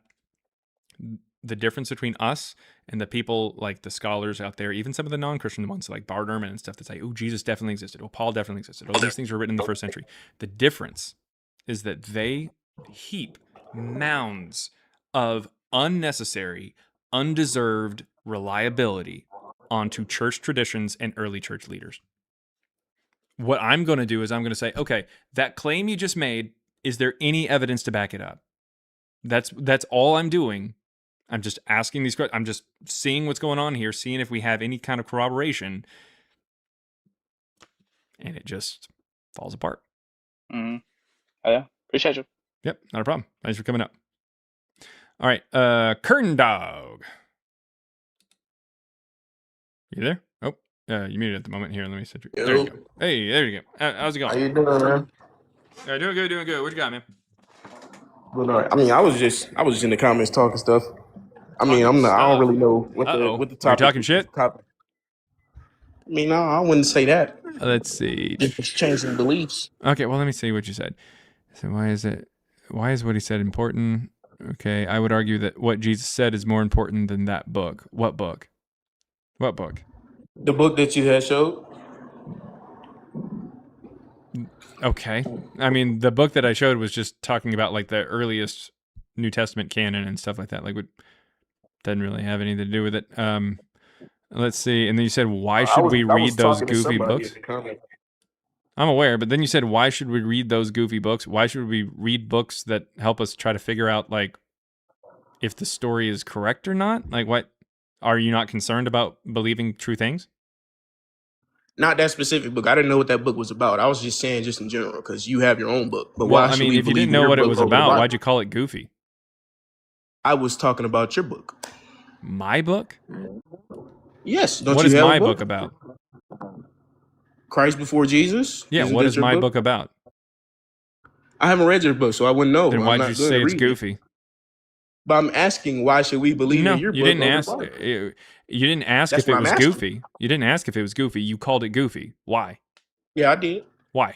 The difference between us and the people like the scholars out there, even some of the non-Christian ones like Bart Ehrman and stuff that say, oh, Jesus definitely existed. Oh, Paul definitely existed. Oh, these things were written in the 1st century. The difference is that they heap mounds of unnecessary, undeserved reliability onto church traditions and early church leaders. What I'm going to do is I'm going to say, okay, that claim you just made, is there any evidence to back it up? That's all I'm doing. I'm just asking these questions. I'm just seeing what's going on here, seeing if we have any kind of corroboration. And it just falls apart. Mm-hmm. Oh, yeah. Appreciate you. Yep, not a problem. Thanks for coming up. All right, Curtain Dog. You there? Oh, you muted at the moment. Here, let me set you. There you go. Hey, there you go. How's it going? How you doing, man? Doing good. What you got, man? Well, all right. I mean, I was just in the comments talking stuff. I mean, I don't really know what the topic. Are you talking shit? Topic. I mean, no, I wouldn't say that. Let's see. Just changing beliefs. Okay, well, let me see what you said. So why is what he said important? Okay, I would argue that what Jesus said is more important than that book. What book? What book? The book that you had showed. Okay. I mean, the book that I showed was just talking about like the earliest New Testament canon and stuff like that. Like, doesn't really have anything to do with it. Let's see. And then you said, why should we read those goofy books? I'm aware, but then you said, why should we read those goofy books? Why should we read books that help us try to figure out like if the story is correct or not? Like, what are you not concerned about believing true things? Not that specific book. I didn't know what that book was about. I was just saying, just in general, because you have your own book. But well, why I mean, if you didn't know what it was about, why'd you call it goofy? I was talking about your book. My book? Yes. What is my book about? Christ before Jesus? Yeah, what is my book about? I haven't read your book, so I wouldn't know. Then why'd you say it's goofy? But I'm asking, why should we believe in your book? You didn't ask. You didn't ask if it was goofy. You didn't ask if it was goofy. You called it goofy. Why? Yeah, I did. Why?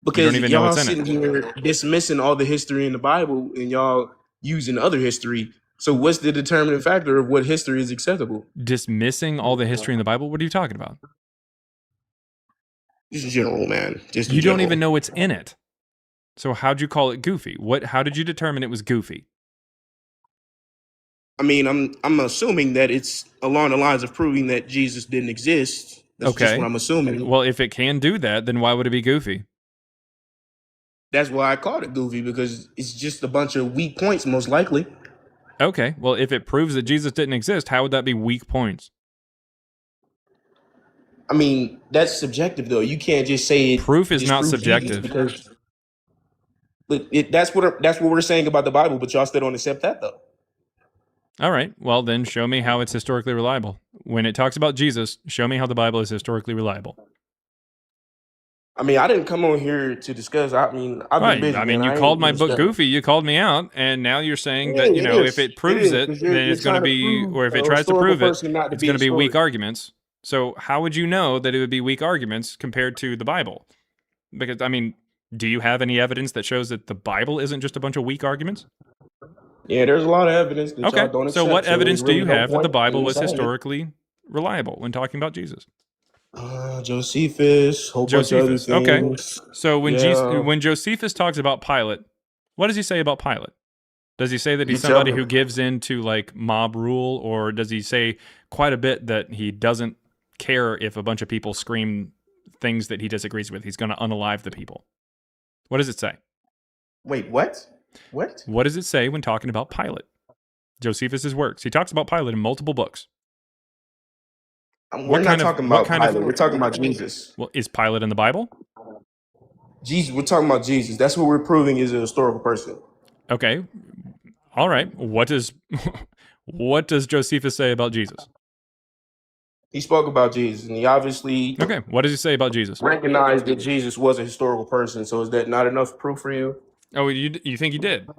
Because don't even know y'all what's in sitting it. here dismissing all the history in the Bible and y'all using other history. So what's the determining factor of what history is acceptable? Dismissing all the history in the Bible? What are you talking about? Just in general, man. Just in You don't general. even know what's in it. So how'd you call it goofy? How did you determine it was goofy? I mean, I'm assuming that it's along the lines of proving that Jesus didn't exist. That's just what I'm assuming. Well, if it can do that, then why would it be goofy? That's why I called it goofy, because it's just a bunch of weak points, most likely. Okay, well, if it proves that Jesus didn't exist, how would that be weak points? I mean, that's subjective, though. You can't just say it. Proof is not subjective. Because that's what we're saying about the Bible, but y'all still don't accept that, though. All right, well, then show me how it's historically reliable. When it talks about Jesus, show me how the Bible is historically reliable. I mean, I didn't come on here to discuss. I mean, I've been busy. I mean, you called my book goofy. You called me out, and now you're saying that, you know, if it proves it, then it's going to be, or if it tries to prove it, it's going to be weak arguments. So how would you know that it would be weak arguments compared to the Bible? Because, I mean, do you have any evidence that shows that the Bible isn't just a bunch of weak arguments? Yeah, there's a lot of evidence that y'all don't accept. So what evidence do you have that the Bible was historically historically reliable when talking about Jesus? Josephus, whole bunch of other things. Okay. So when Josephus talks about Pilate, what does he say about Pilate? Does he say that he's somebody who gives in to like mob rule, or does he say quite a bit that he doesn't care if a bunch of people scream things that he disagrees with? He's going to unalive the people. What does it say? Wait, what? What? What does it say when talking about Pilate? Josephus's works. He talks about Pilate in multiple books. We're not talking about Pilate. We're talking about Jesus. Well, is Pilate in the Bible? Jesus. We're talking about Jesus. That's what we're proving is a historical person. Okay. All right. What does Josephus say about Jesus? He spoke about Jesus, and he obviously What does he say about Jesus? recognized that Jesus was a historical person. So is that not enough proof for you? Oh, you think he did?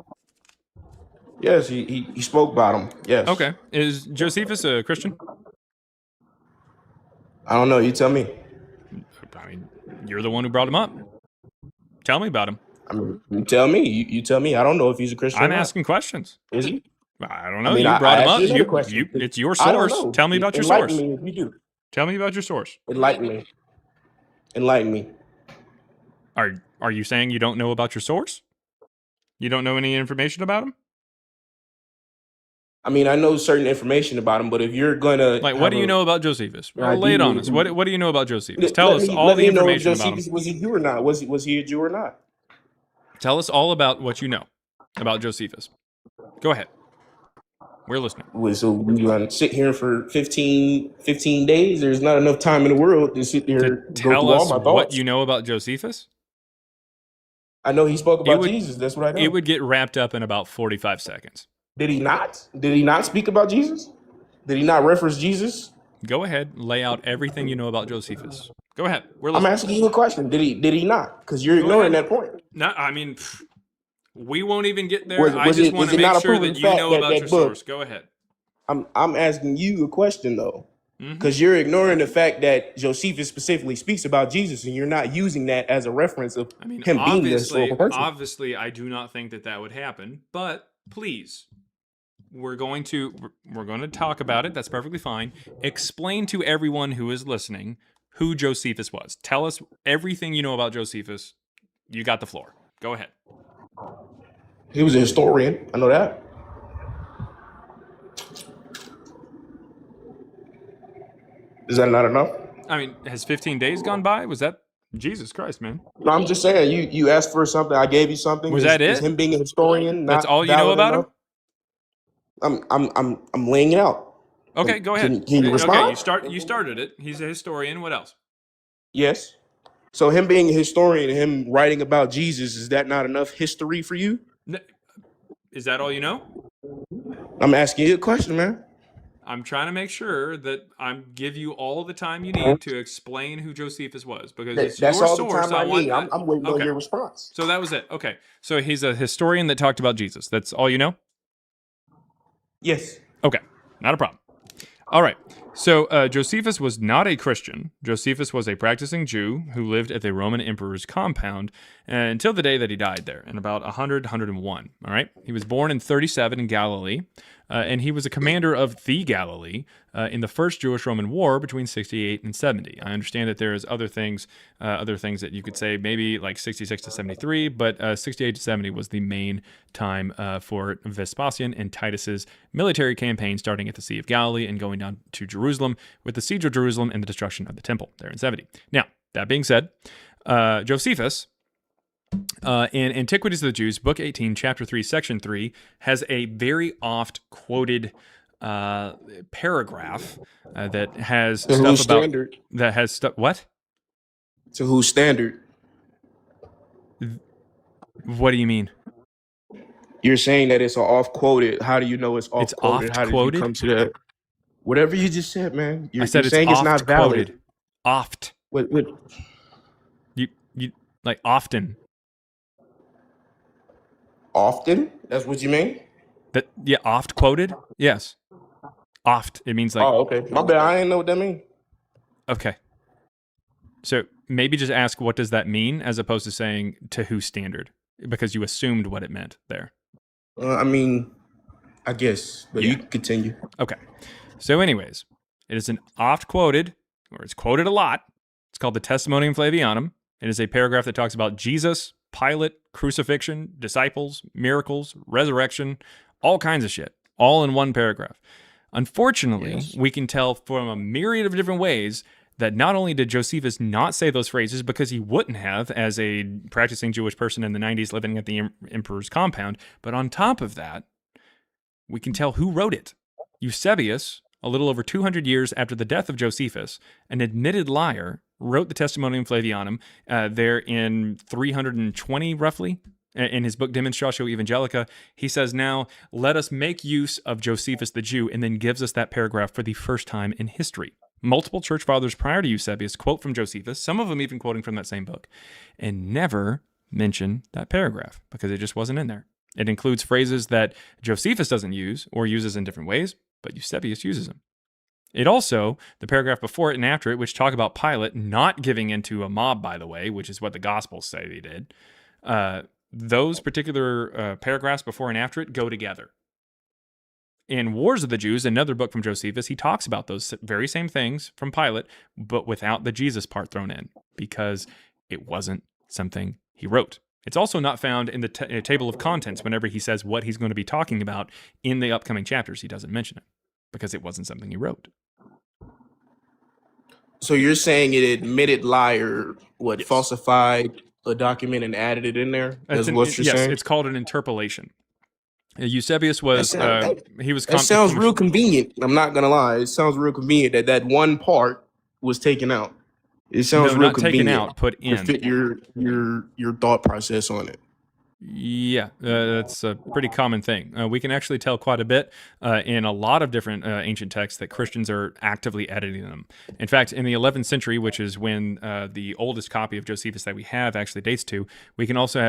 Yes, he spoke about him. Yes. Okay. Is Josephus a Christian? I don't know. You tell me. I mean, you're the one who brought him up. Tell me about him. I mean, you tell me. You tell me. I don't know if he's a Christian. I'm asking questions. Is he? I don't know. I mean, you brought him I up. It's your source. Tell me about your source. Enlighten me if you do. Tell me about your source. Enlighten me. Enlighten me. Are you saying you don't know about your source? You don't know any information about him? I mean, I know certain information about him, but if you're gonna what do you know about Josephus? Lay it on us. What do you know about Josephus? Tell us all let the me know if information about Josephus him. was a Jew or not? Was he a Jew or not? Tell us all about what you know about Josephus. Go ahead. We're listening. So we gonna sit here for 15 days? There's not enough time in the world to sit there and go Tell through all us my thoughts. what you know about Josephus. I know he spoke about Jesus. That's what I know. It would get wrapped up in about 45 seconds. Did he not? Did he not speak about Jesus? Did he not reference Jesus? Go ahead, lay out everything you know about Josephus. Go ahead. I'm asking you a question. Did he not? Because you're ignoring that point. No, I mean, we won't even get there. Was I just it- want is to it not make a sure proven that you fact know that about that your book- source. Go ahead. I'm asking you a question though, Mm-hmm. because you're ignoring the fact that Josephus specifically speaks about Jesus, and you're not using that as a reference of him being the historical person. Obviously, I do not think that would happen. But please, we're going to talk about it. That's perfectly fine. Explain to everyone who is listening who Josephus was. Tell us everything you know about Josephus. You got the floor. Go ahead. He was a historian. I know that. Is that not enough? I mean, has 15 days gone by? Was that Jesus Christ, man? No, I'm just saying. You asked for something. I gave you something. Was that it? Is him being a historian? That's not all you know valid about enough? I'm laying it out. Okay, go ahead. Can you respond? Okay, you started it. He's a historian. What else? Yes. So him being a historian, him writing about Jesus, is that not enough history for you? Is that all you know? I'm asking you a question, man. I'm trying to make sure that I give you all the time you need to explain who Josephus was, because it's That's your all source. the time I want need. I'm waiting on your response. So that was it. Okay. So he's a historian that talked about Jesus. That's all you know? Yes. Okay. Not a problem. All right. So Josephus was not a Christian. Josephus was a practicing Jew who lived at the Roman emperor's compound until the day that he died there, in about 101. All right? He was born in 37 in Galilee, and he was a commander of the Galilee in the First Jewish-Roman War between 68 and 70. I understand that there is other things that you could say, maybe like 66 to 73, but 68 to 70 was the main time for Vespasian and Titus's military campaign, starting at the Sea of Galilee and going down to Jerusalem with the siege of Jerusalem and the destruction of the temple there in 70. Now, that being said, Josephus, in Antiquities of the Jews, Book 18, Chapter 3, Section 3, has a very oft quoted paragraph that has To stuff whose about standard? that has stuff. What? To whose standard? What do you mean? You're saying that it's off quoted. How do you know it's off It's quoted? How did you oft-quoted? come to that? Whatever you just said, man. You're, I said you're saying it's not valid. quoted. Oft. What? You like often. Often? That's what you mean? Yeah, oft quoted? Yes. Oft. It means like. Oh, okay. My bad. I didn't know what that means. Okay. So maybe just ask, what does that mean, as opposed to saying to whose standard, because you assumed what it meant there. I mean, I guess, but you can continue. Okay. So anyways, it is an oft quoted, or it's quoted a lot. It's called the Testimonium Flavianum. It is a paragraph that talks about Jesus, Pilate, crucifixion, disciples, miracles, resurrection, all kinds of shit, all in one paragraph. Unfortunately, we can tell from a myriad of different ways that not only did Josephus not say those phrases, because he wouldn't have as a practicing Jewish person in the 90s living at the emperor's compound, but on top of that, we can tell who wrote it. Eusebius, a little over 200 years after the death of Josephus, an admitted liar, wrote the Testimonium Flavianum there in 320, roughly. In his book Demonstratio Evangelica, he says, now let us make use of Josephus the Jew, and then gives us that paragraph for the first time in history. Multiple church fathers prior to Eusebius quote from Josephus, some of them even quoting from that same book, and never mention that paragraph because it just wasn't in there. It includes phrases that Josephus doesn't use or uses in different ways, but Eusebius uses them. It also, the paragraph before it and after it, which talk about Pilate not giving into a mob, by the way, which is what the Gospels say he did, those particular paragraphs before and after it go together. In Wars of the Jews, another book from Josephus, he talks about those very same things from Pilate, but without the Jesus part thrown in, because it wasn't something he wrote. It's also not found in the table of contents whenever he says what he's going to be talking about in the upcoming chapters. He doesn't mention it, because it wasn't something he wrote. So you're saying it admitted liar, falsified a document and added it in there? That's what you're saying? Yes, it's called an interpolation. Eusebius was, he was... That sounds real convenient. I'm not going to lie. It sounds real convenient that one part was taken out. It sounds real not convenient. Taken out, put in. To fit your thought process on it. Yeah, that's a pretty common thing. We can actually tell quite a bit in a lot of different ancient texts that Christians are actively editing them. In fact, in the 11th century, which is when the oldest copy of Josephus that we have actually dates to, we also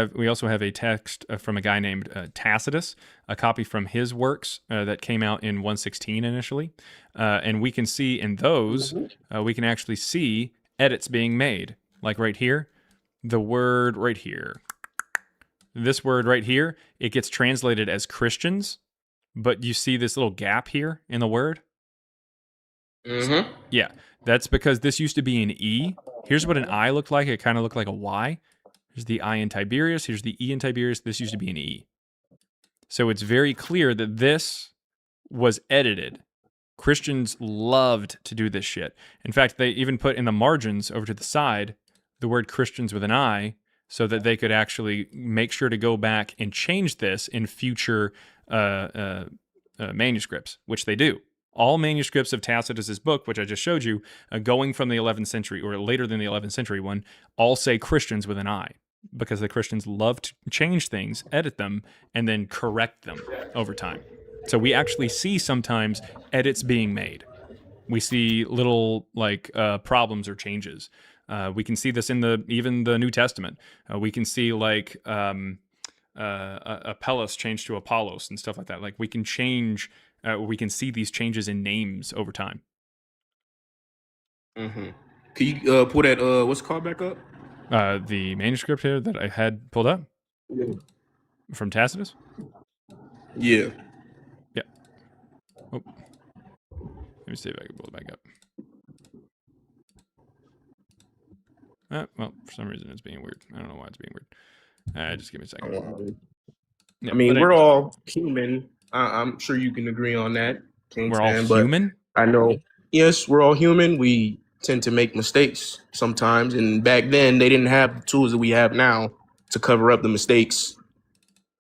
have a text from a guy named Tacitus, a copy from his works that came out in 116 initially, and we can see in those we can actually see edits being made, like right here, the word right here. This word right here, it gets translated as Christians, but you see this little gap here in the word? Mm-hmm. Yeah, that's because this used to be an E. Here's what an I looked like. It kind of looked like a Y. Here's the I in Tiberius. Here's the E in Tiberius. This used to be an E. So it's very clear that this was edited. Christians loved to do this shit. In fact, they even put in the margins over to the side the word Christians with an I, so that they could actually make sure to go back and change this in future manuscripts, which they do. All manuscripts of Tacitus's book, which I just showed you, going from the 11th century or later than the 11th century one, all say Christians with an I, because the Christians love to change things, edit them, and then correct them over time. So we actually see sometimes edits being made. We see little problems or changes. We can see this in even the New Testament. We can see Apellos changed to Apollos and stuff like that. Like we can change, we can see these changes in names over time. Mm-hmm. Can you pull that what's it called back up? The manuscript here that I had pulled up from Tacitus. Yeah. Yeah. Oh. Let me see if I can pull it back up. Well, for some reason it's being weird. I don't know why it's being weird. Just give me a second. I mean, we're all human. I'm sure you can agree on that. We're all human? I know. Yes, we're all human. We tend to make mistakes sometimes. And back then, they didn't have the tools that we have now to cover up the mistakes.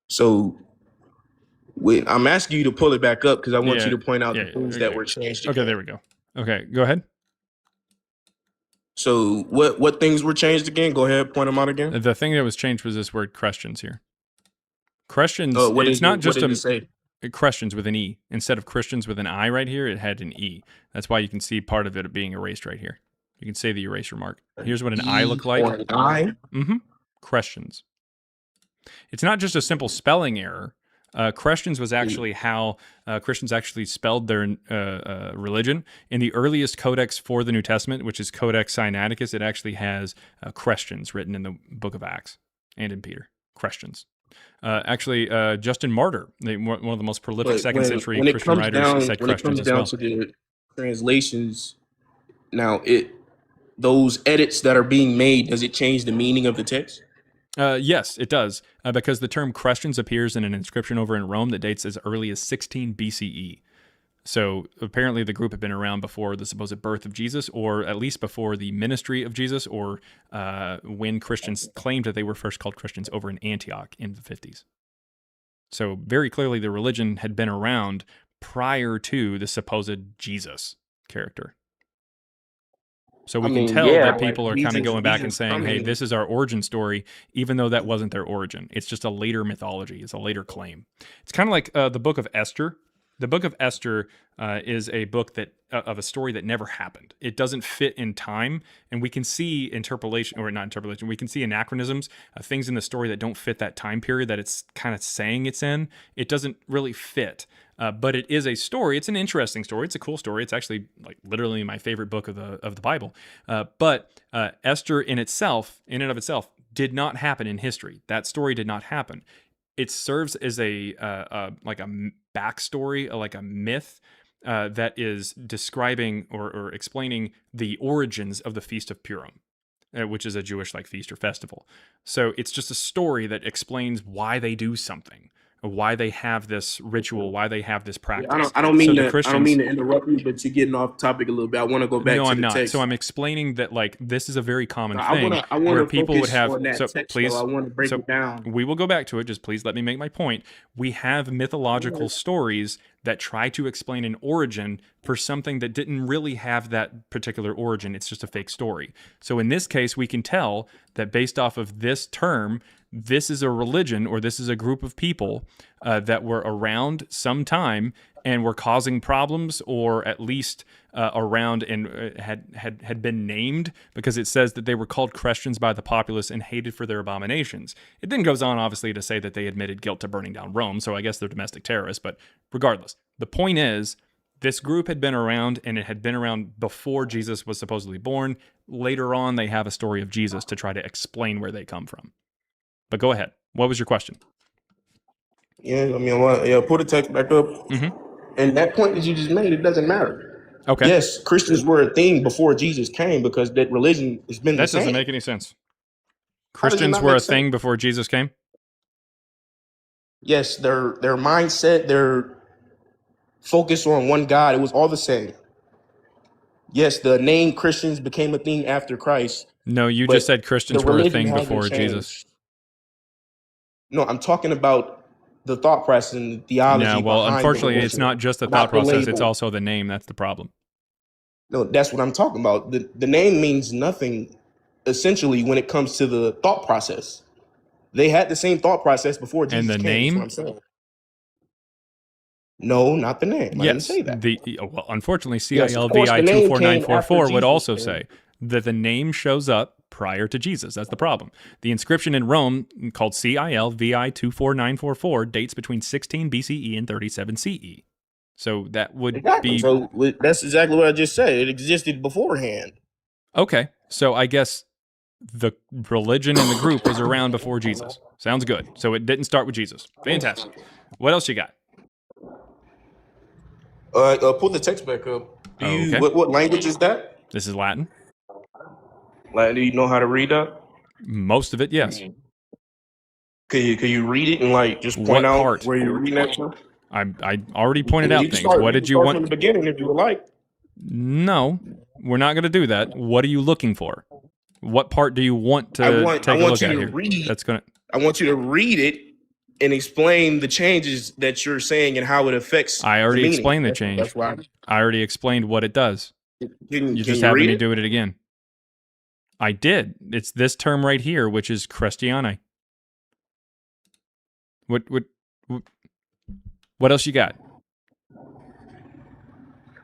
So I'm asking you to pull it back up because I want you to point out the things that were changed. Okay, there we go. Okay, go ahead. So what things were changed again? Go ahead, point them out again. The thing that was changed was this word Christians here. Christians, it's not just Christians with an E. Instead of Christians with an I right here, it had an E. That's why you can see part of it being erased right here. You can say the eraser mark. Here's what an I looked like. Or an I? Mm-hmm. Christians. It's not just a simple spelling error. Christians was actually how Christians actually spelled their religion. In the earliest codex for the New Testament, which is Codex Sinaiticus, it actually has Christians written in the book of Acts and in Peter. Christians. Actually, Justin Martyr, one of the most prolific second century Christian writers, said Christians as well. When it comes down to the translations, now those edits that are being made, does it change the meaning of the text? Yes, it does, because the term Christians appears in an inscription over in Rome that dates as early as 16 BCE. So apparently the group had been around before the supposed birth of Jesus, or at least before the ministry of Jesus, or when Christians claimed that they were first called Christians over in Antioch in the 50s. So very clearly the religion had been around prior to the supposed Jesus character. So we can tell that people are kind of going back and saying, hey, this is our origin story, even though that wasn't their origin. It's just a later mythology. It's a later claim. It's kind of like the book of Esther. The book of Esther is a book that of a story that never happened. It doesn't fit in time, and we can see interpolation, or not interpolation, we can see anachronisms, things in the story that don't fit that time period that it's kind of saying it's in. It doesn't really fit. But it is a story. It's an interesting story. It's a cool story. It's actually like literally my favorite book of the Bible. But Esther in and of itself, did not happen in history. That story did not happen. It serves as a like a backstory, like a myth that is describing or explaining the origins of the Feast of Purim, which is a Jewish like feast or festival. So it's just a story that explains why they do something, why they have this ritual, why they have this practice. I don't mean to interrupt you, but you're getting off topic a little bit. I want to go back to the text. No, I'm not. So I'm explaining that like this is a very common thing where people would have. So please, I want to break it down. We will go back to it. Just please let me make my point. We have mythological stories that try to explain an origin for something that didn't really have that particular origin. It's just a fake story. So in this case, we can tell that based off of this term, this is a religion or this is a group of people that were around sometime and were causing problems, or at least around and had been named, because it says that they were called Christians by the populace and hated for their abominations. It then goes on, obviously, to say that they admitted guilt to burning down Rome, so I guess they're domestic terrorists, but regardless, the point is, this group had been around, and it had been around before Jesus was supposedly born. Later on, they have a story of Jesus to try to explain where they come from. But go ahead. What was your question? Yeah, I mean, pull the text back up. Mm-hmm. And that point that you just made, it doesn't matter. Okay. Yes, Christians were a thing before Jesus came because that religion has been the same. That doesn't make any sense. Christians were a thing before Jesus came? Yes, their mindset, their focus on one God, it was all the same. Yes, the name Christians became a thing after Christ. No, you just said Christians were a thing before Jesus. No, I'm talking about the thought process and the theology. No, well, behind unfortunately, the it's not just the thought process, it's also the name. That's the problem. No, that's what I'm talking about. The name means nothing, essentially, when it comes to the thought process. They had the same thought process before Jesus came. And the name? That's what I'm saying. No, not the name. I didn't say that. Well, unfortunately, CILVI 24944 would also say that the name shows up prior to Jesus. That's the problem. The inscription in Rome, called CILVI 24944, dates between 16 BCE and 37 CE. So that would be... So that's exactly what I just said. It existed beforehand. Okay, so I guess the religion and the group was around before Jesus. Sounds good. So it didn't start with Jesus. Fantastic. What else you got? Pull the text back up. Do you what language is that? This is Latin. Latin. Do you know how to read that? Most of it, yes. Can you read it and like just point out where you're reading that from? I already pointed out things. What did you want from the beginning if you would like? No, we're not going to do that. What are you looking for? What part do you want to take a look at here? I want you to read it and explain the changes that you're saying and how it affects. I already the meaning. explained the change. That's why I already explained what it does. Can You just you having read me it? do it again. I did. It's this term right here, which is Christiane. What else you got?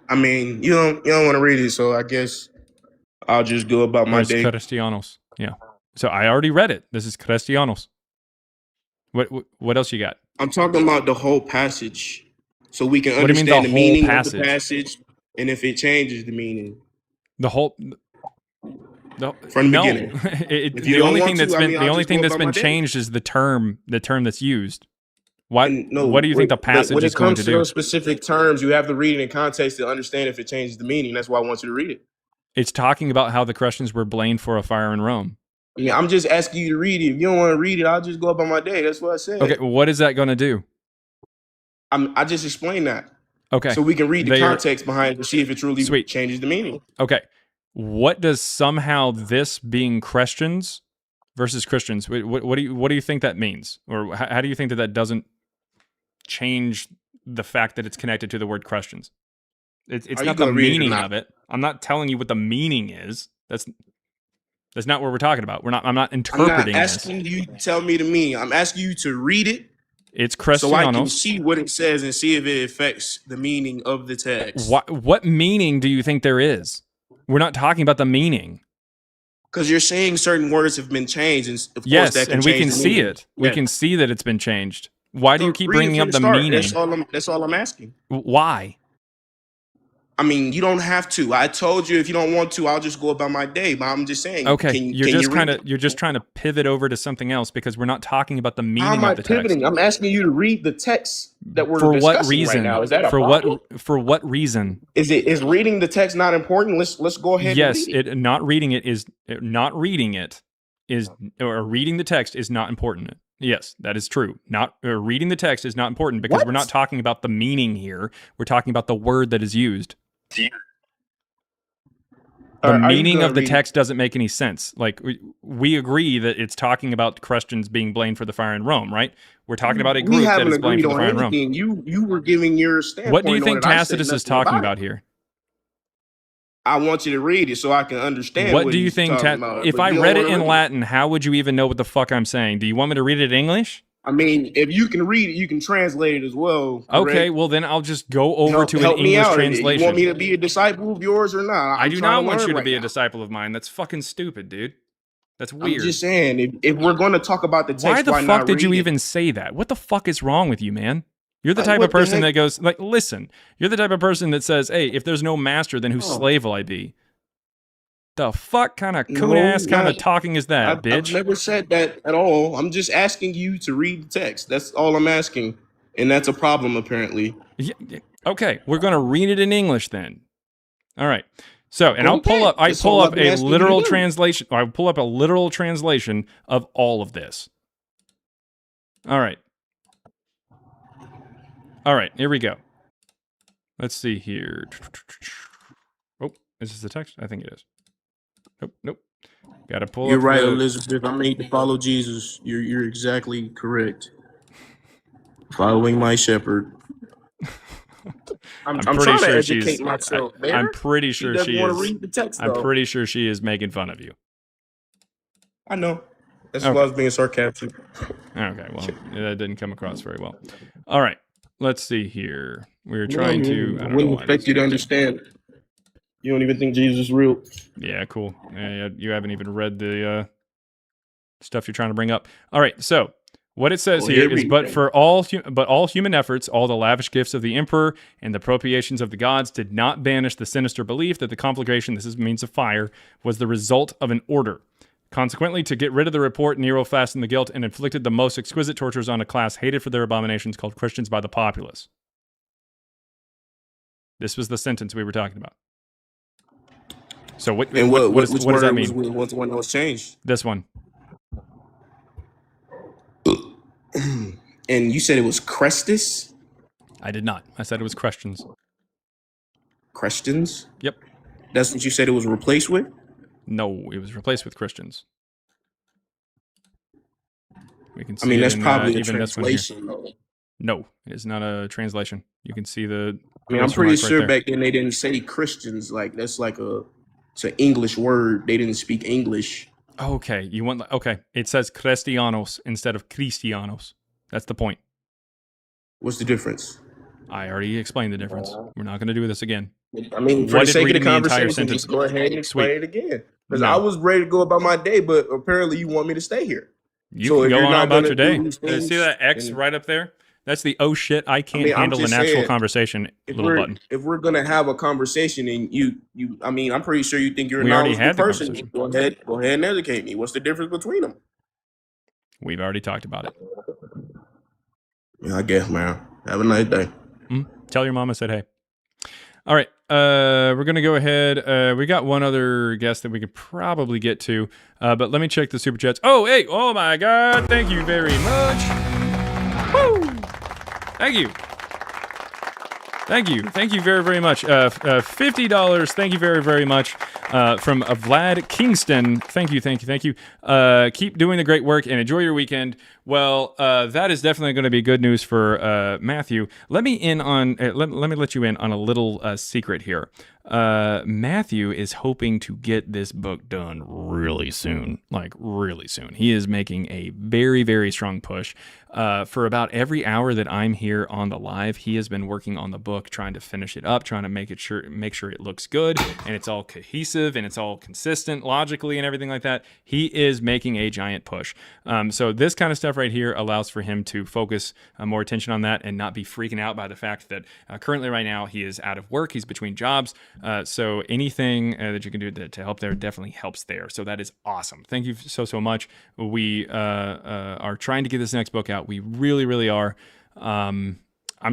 I mean, you don't want to read it, so I guess I'll just go about my day. Christianos. Yeah. So I already read it. This is Christianos. What else you got? I'm talking about the whole passage, so we can What do you mean understand the the whole meaning passage? of the passage, and if it changes the meaning. The whole. From the no. beginning. If you The don't only want thing to, that's I been mean, the I'll only just thing go that's about been my day. changed is the term that's used. What No, what do you think the but passage when is it going comes to to do? those specific terms, you have to read it in context to understand if it changes the meaning. That's why I want you to read it. It's talking about how the Christians were blamed for a fire in Rome. Yeah, I'm just asking you to read it. If you don't want to read it, I'll just go about my day. That's what I said. Okay, what is that going to do? I just explained that. Okay. So we can read the They are- context behind it to see if it truly changes the meaning. Okay. What does somehow this being Christians versus Christians? What do you think that means, or how do you think that doesn't change the fact that it's connected to the word Christians? It's Are you not the gonna read it or meaning not? of it. I'm not telling you what the meaning is. That's not what we're talking about. I'm not I'm not interpreting this. asking you to tell me the meaning. I'm asking you to read it It's so I can Christianos. see what it says and see if it affects the meaning of the text. What meaning do you think there is? We're not talking about the meaning. Because you're saying certain words have been changed, and of course Yes, that can and we change can the see meaning. it. We Yeah. can see that it's been changed. Why do you So keep read it bringing from up the start. meaning? That's all I'm asking. Why? I mean, you don't have to. I told you if you don't want to, I'll just go about my day. But I'm just saying. Okay, can you're you just read you're just trying to pivot over to something else because we're not talking about the How meaning am I of the text. pivoting? I'm asking you to read the text that we're For discussing what reason? right now. Is that a for problem? what reason? Is reading the text not important? Let's go ahead Yes, and read it. not reading it is or reading the text is not important. Yes, that is true. Not reading the text is not important because we're not talking about the meaning here. We're talking about the word that is used. The Are you meaning gonna of the read it? text doesn't make any sense. Like we agree that it's talking about Christians being blamed for the fire in Rome, right? We're talking about a We group that haven't is blamed agreed for the on fire in Rome. anything. You were giving your standpoint. What do you on think it. I said Tacitus is nothing talking about about it. here? I want you to read it so I can understand. What do you he's think? talking about, If but I you don't read it wanna in read Latin, how would you even know what the fuck I'm saying? Do you want me to read it in English? I mean, if you can read it, you can translate it as well. Correct? Okay, well then I'll just go over to help an me English out. translation. You want me to be a disciple of yours or not? I I'm do trying not to want learn you to right be a now. disciple of mine. That's fucking stupid, dude. That's I'm weird. just saying, if we're going to talk about the text, Why the fuck not did you read it? even say that? What the fuck is wrong with you, man? You're the Like, type what of the person heck? that goes, like, listen, you're the type of person that says, hey, if there's no master, then whose Oh. slave will I be? The fuck kind of No, coon-ass kind of not- talking is that, I've bitch? never said that at all. I'm just asking you to read the text. That's all I'm asking. And that's a problem, apparently. Yeah, okay, we're going to read it in English then. All right. So, and I'll pull Okay, up, I that's pull all up I've been a asking you to literal do. translation. I pull up a literal translation of all of this. All right. All right, here we go. Let's see here. Oh, is this the text? I think it is. Nope. Got to pull You're up right, the- Elizabeth. I made to follow Jesus. You're exactly correct. Following my shepherd. I'm pretty trying sure to she's. educate myself, man. I'm pretty sure doesn't she want is. to read the text, I'm though. pretty sure she is making fun of you. I know. That's Okay. why I was being sarcastic. Okay, well, that didn't come across very well. All right, let's see here. We're trying to. I don't know wouldn't why expect this- you to understand. You don't even think Jesus is real. Yeah, cool. Yeah, you haven't even read the stuff you're trying to bring up. All right, so What it says Well, here here is, we but go. for all human efforts, all the lavish gifts of the emperor and the appropriations of the gods did not banish the sinister belief that the conflagration, this is means of fire, was the result of an order. Consequently, to get rid of the report, Nero fastened the guilt and inflicted the most exquisite tortures on a class hated for their abominations called Christians by the populace. This was the sentence we were talking about. So what does that mean? What's the one that was changed? This one. And you said it was Crestus? I did not. I said it was questions. Christians? Yep. That's what you said it was replaced with? No, it was replaced with Christians. We can see. I mean, that's in, probably a even translation. No, it is not a translation. You can see the. I mean, I'm pretty sure right back then they didn't say Christians. Like that's like it's an English word. They didn't speak English. Okay, okay. It says Cristianos instead of Cristianos. That's the point. What's the difference? I already explained the difference. We're not going to do this again. I mean, for the sake of the conversation, just go ahead and explain it again. Because I was ready to go about my day, but apparently you want me to stay here. You can go on about your day. See that X right up there? That's the oh shit, I can't handle the natural conversation little button. If we're gonna have a conversation and you I mean, I'm pretty sure you think you're a already knowledgeable had the person. conversation. Go ahead and educate me. What's the difference between them? We've already talked about it. Yeah, I guess, man. Have a nice day. Tell your mom I said hey. All right, we're gonna go ahead. We got one other guest that we could probably get to, but let me check the super chats. Oh, hey, oh my God! Thank you very much. Woo! Thank you. Thank you very, very much. $50. Thank you very, very much. From Vlad Kingston. Thank you. Keep doing the great work and enjoy your weekend. Well, that is definitely going to be good news for Matthew. Let me let you in on a little secret here. Matthew is hoping to get this book done really soon, like really soon. He is making a very, very strong push. For about every hour that I'm here on the live, he has been working on the book, trying to finish it up, trying to make sure it looks good and it's all cohesive and it's all consistent logically and everything like that. He is making a giant push. So this kind of stuff right here allows for him to focus more attention on that and not be freaking out by the fact that currently right now he is out of work. He's between jobs. So anything that you can do to help there definitely helps there. So that is awesome. Thank you so much. We are trying to get this next book out. We really, really are. I'm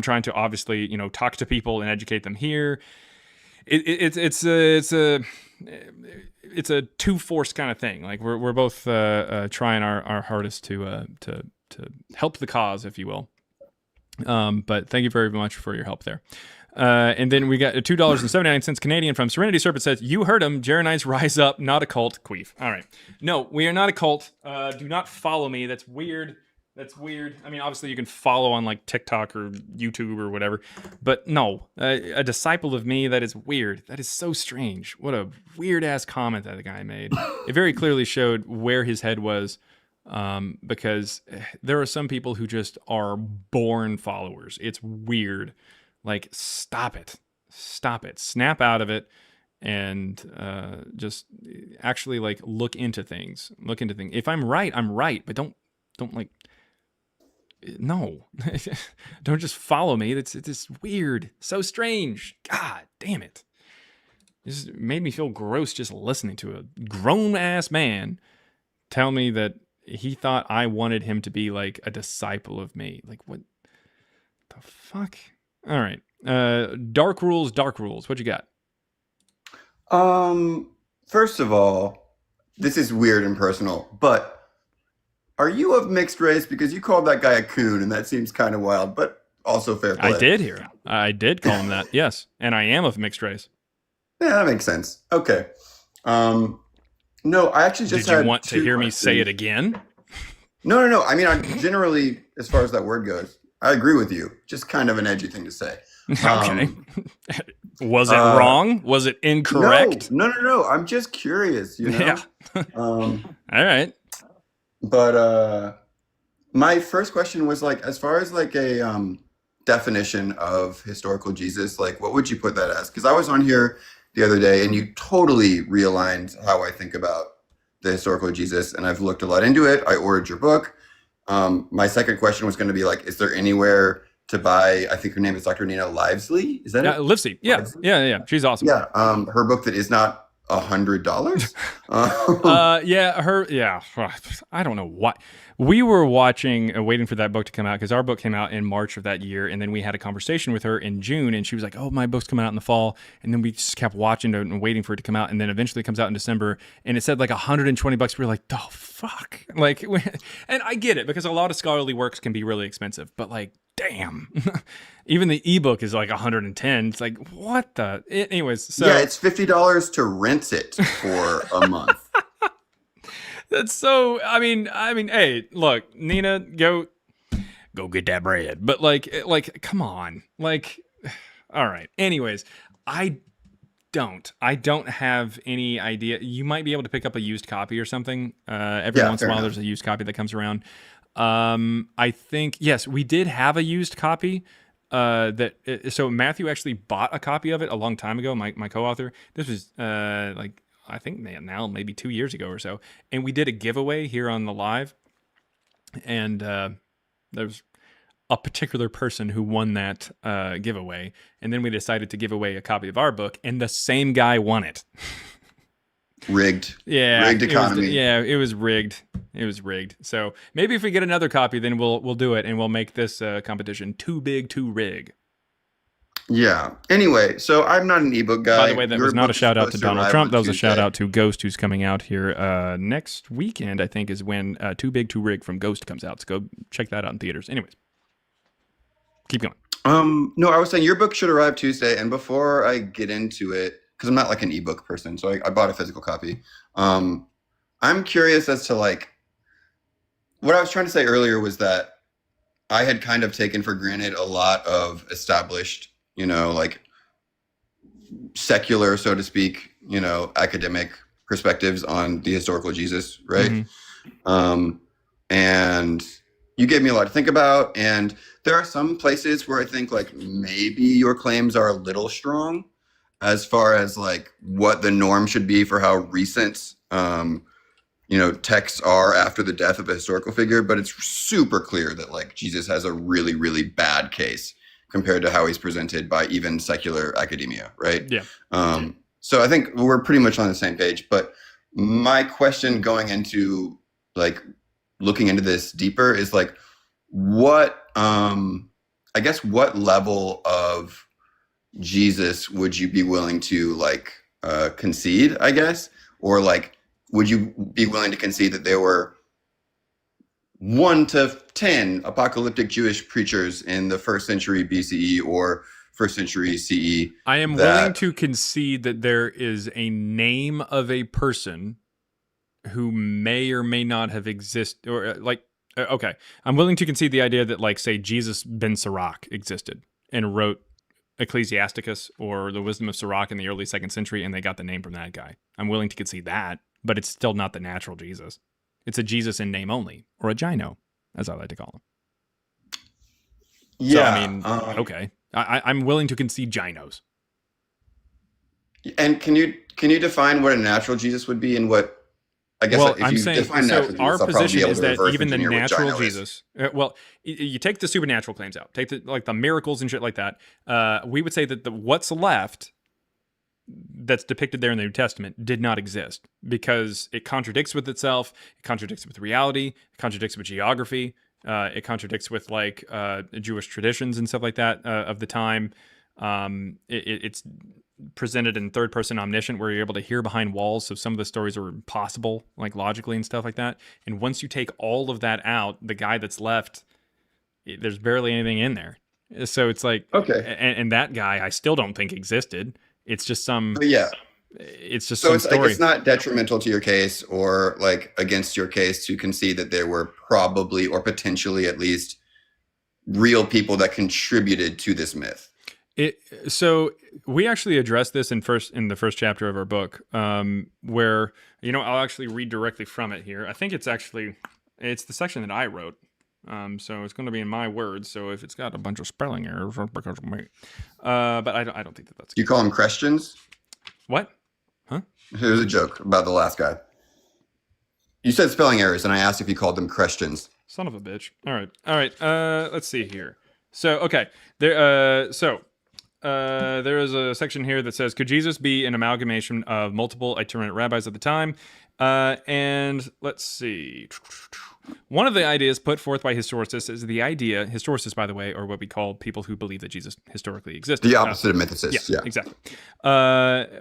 trying to obviously, talk to people and educate them here. It's a two-force kind of thing. Like we're both trying our hardest to help the cause, if you will. But thank you very much for your help there. And then we got $2.79 Canadian from Serenity Serpent says, you heard him, Jeremiah's rise up, not a cult. Queef. All right. No, we are not a cult. Do not follow me. That's weird. I mean, obviously you can follow on like TikTok or YouTube or whatever, but no, a disciple of me, that is weird. That is so strange. What a weird ass comment that the guy made. It very clearly showed where his head was. Because there are some people who just are born followers. It's weird. Like, stop it. Snap out of it and just actually like look into things. If I'm right, I'm right, but don't like, no. Don't just follow me. It's just weird. So strange. God damn it. This made me feel gross just listening to a grown ass man tell me that he thought I wanted him to be like a disciple of me. Like, what the fuck? All right. Dark rules. What you got? First of all, this is weird and personal, but are you of mixed race? Because you called that guy a coon, and that seems kind of wild, but also fair play. I did hear. I did call him that. Yes, and I am of mixed race. Yeah, that makes sense. Okay. No, I actually just Did you want to hear me say it again? No. I mean, I generally, as far as that word goes, I agree with you. Just kind of an edgy thing to say. Okay. Was it wrong? Was it incorrect? No. I'm just curious, Yeah. All right. But my first question was like, as far as like a definition of historical Jesus, like what would you put that as? Because I was on here the other day and you totally realigned how I think about the historical Jesus, and I've looked a lot into it. I ordered your book. My second question was going to be like, is there anywhere to buy? I think her name is Dr. Nina Livesey. Is that it? Livesey. Yeah. Livesey? Yeah. She's awesome. Yeah. Her book that is not $100. I don't know why. We were watching, waiting for that book to come out because our book came out in March of that year, and then we had a conversation with her in June, and she was like, "Oh, my book's coming out in the fall," and then we just kept watching it and waiting for it to come out, and then eventually it comes out in December, and it said like $120. We were like, "Oh fuck!" Like, and I get it because a lot of scholarly works can be really expensive, but like, damn, even the ebook is like 110. It's like, what the? Anyways, so yeah, it's $50 to rent it for a month. That's so. I mean, hey, look, Nina, go get that bread. But like, come on, like, all right. Anyways, I don't have any idea. You might be able to pick up a used copy or something. Every once in a while, there's a used copy that comes around. I think yes, we did have a used copy. So Matthew actually bought a copy of it a long time ago. My co-author. This was like. I think now maybe 2 years ago or so, and we did a giveaway here on the live, and there's a particular person who won that giveaway, and then we decided to give away a copy of our book, and the same guy won it. Rigged. Yeah, rigged economy. It was rigged. It was rigged. So maybe if we get another copy, then we'll do it, and we'll make this competition too big to rig. Yeah. Anyway, so I'm not an ebook guy. By the way, that was not a shout out to Donald Trump. That was a shout out to Ghost, who's coming out here next weekend, I think, is when Too Big to Rig from Ghost comes out. So go check that out in theaters. Anyways, keep going. No, I was saying your book should arrive Tuesday. And before I get into it, because I'm not like an ebook person, so I bought a physical copy. I'm curious as to like, what I was trying to say earlier was that I had kind of taken for granted a lot of established, like secular, so to speak, academic perspectives on the historical Jesus, right? Mm-hmm. And you gave me a lot to think about. And there are some places where I think like maybe your claims are a little strong as far as like what the norm should be for how recent, texts are after the death of a historical figure. But it's super clear that like Jesus has a really, really bad case compared to how he's presented by even secular academia, right? Yeah. So I think we're pretty much on the same page. But my question going into like looking into this deeper is like, what level of Jesus would you be willing to like concede, I guess? Or like, would you be willing to concede that there were 1 to 10 apocalyptic Jewish preachers in the 1st century BCE or 1st century CE? I am willing to concede that there is a name of a person who may or may not have existed, or okay. I'm willing to concede the idea that, like, say, Jesus ben Sirach existed and wrote Ecclesiasticus or the Wisdom of Sirach in the early 2nd century, and they got the name from that guy. I'm willing to concede that, but it's still not the natural Jesus. It's a Jesus in name only, or a Gino, as I like to call him. Yeah. So, I mean, okay. I'm willing to concede Ginos. And can you define what a natural Jesus would be and what? I guess well, if I'm you saying, define so Jesus, our position is that even the natural Jesus. Jesus, you take the supernatural claims out, take the miracles and shit like that. We would say that what's left that's depicted there in the New Testament did not exist because it contradicts with itself, it contradicts with reality, it contradicts with geography, it contradicts with like Jewish traditions and stuff like that of the time. It's presented in third person omniscient where you're able to hear behind walls, so some of the stories are impossible like logically and stuff like that. And once you take all of that out, the guy that's left, there's barely anything in there. So it's like, okay, and that guy I still don't think existed. It's just some, yeah, it's just so some it's story. like it's not detrimental to your case or like against your case to concede that there were probably or potentially at least real people that contributed to this myth. So we actually addressed this in the first chapter of our book, where I'll actually read directly from it here. I think it's the section that I wrote, so it's going to be in my words. So if it's got a bunch of spelling errors, because of me, but I don't think that's. You call them Christians? What? Huh? Here's a joke about the last guy. You said spelling errors, and I asked if you called them Christians. Son of a bitch. All right. Let's see here. So, okay. There is a section here that says, could Jesus be an amalgamation of multiple itinerant rabbis at the time? And let's see. One of the ideas put forth by historicists is the idea, historicists, by the way, are what we call people who believe that Jesus historically existed. The opposite of mythicists. Yeah, exactly.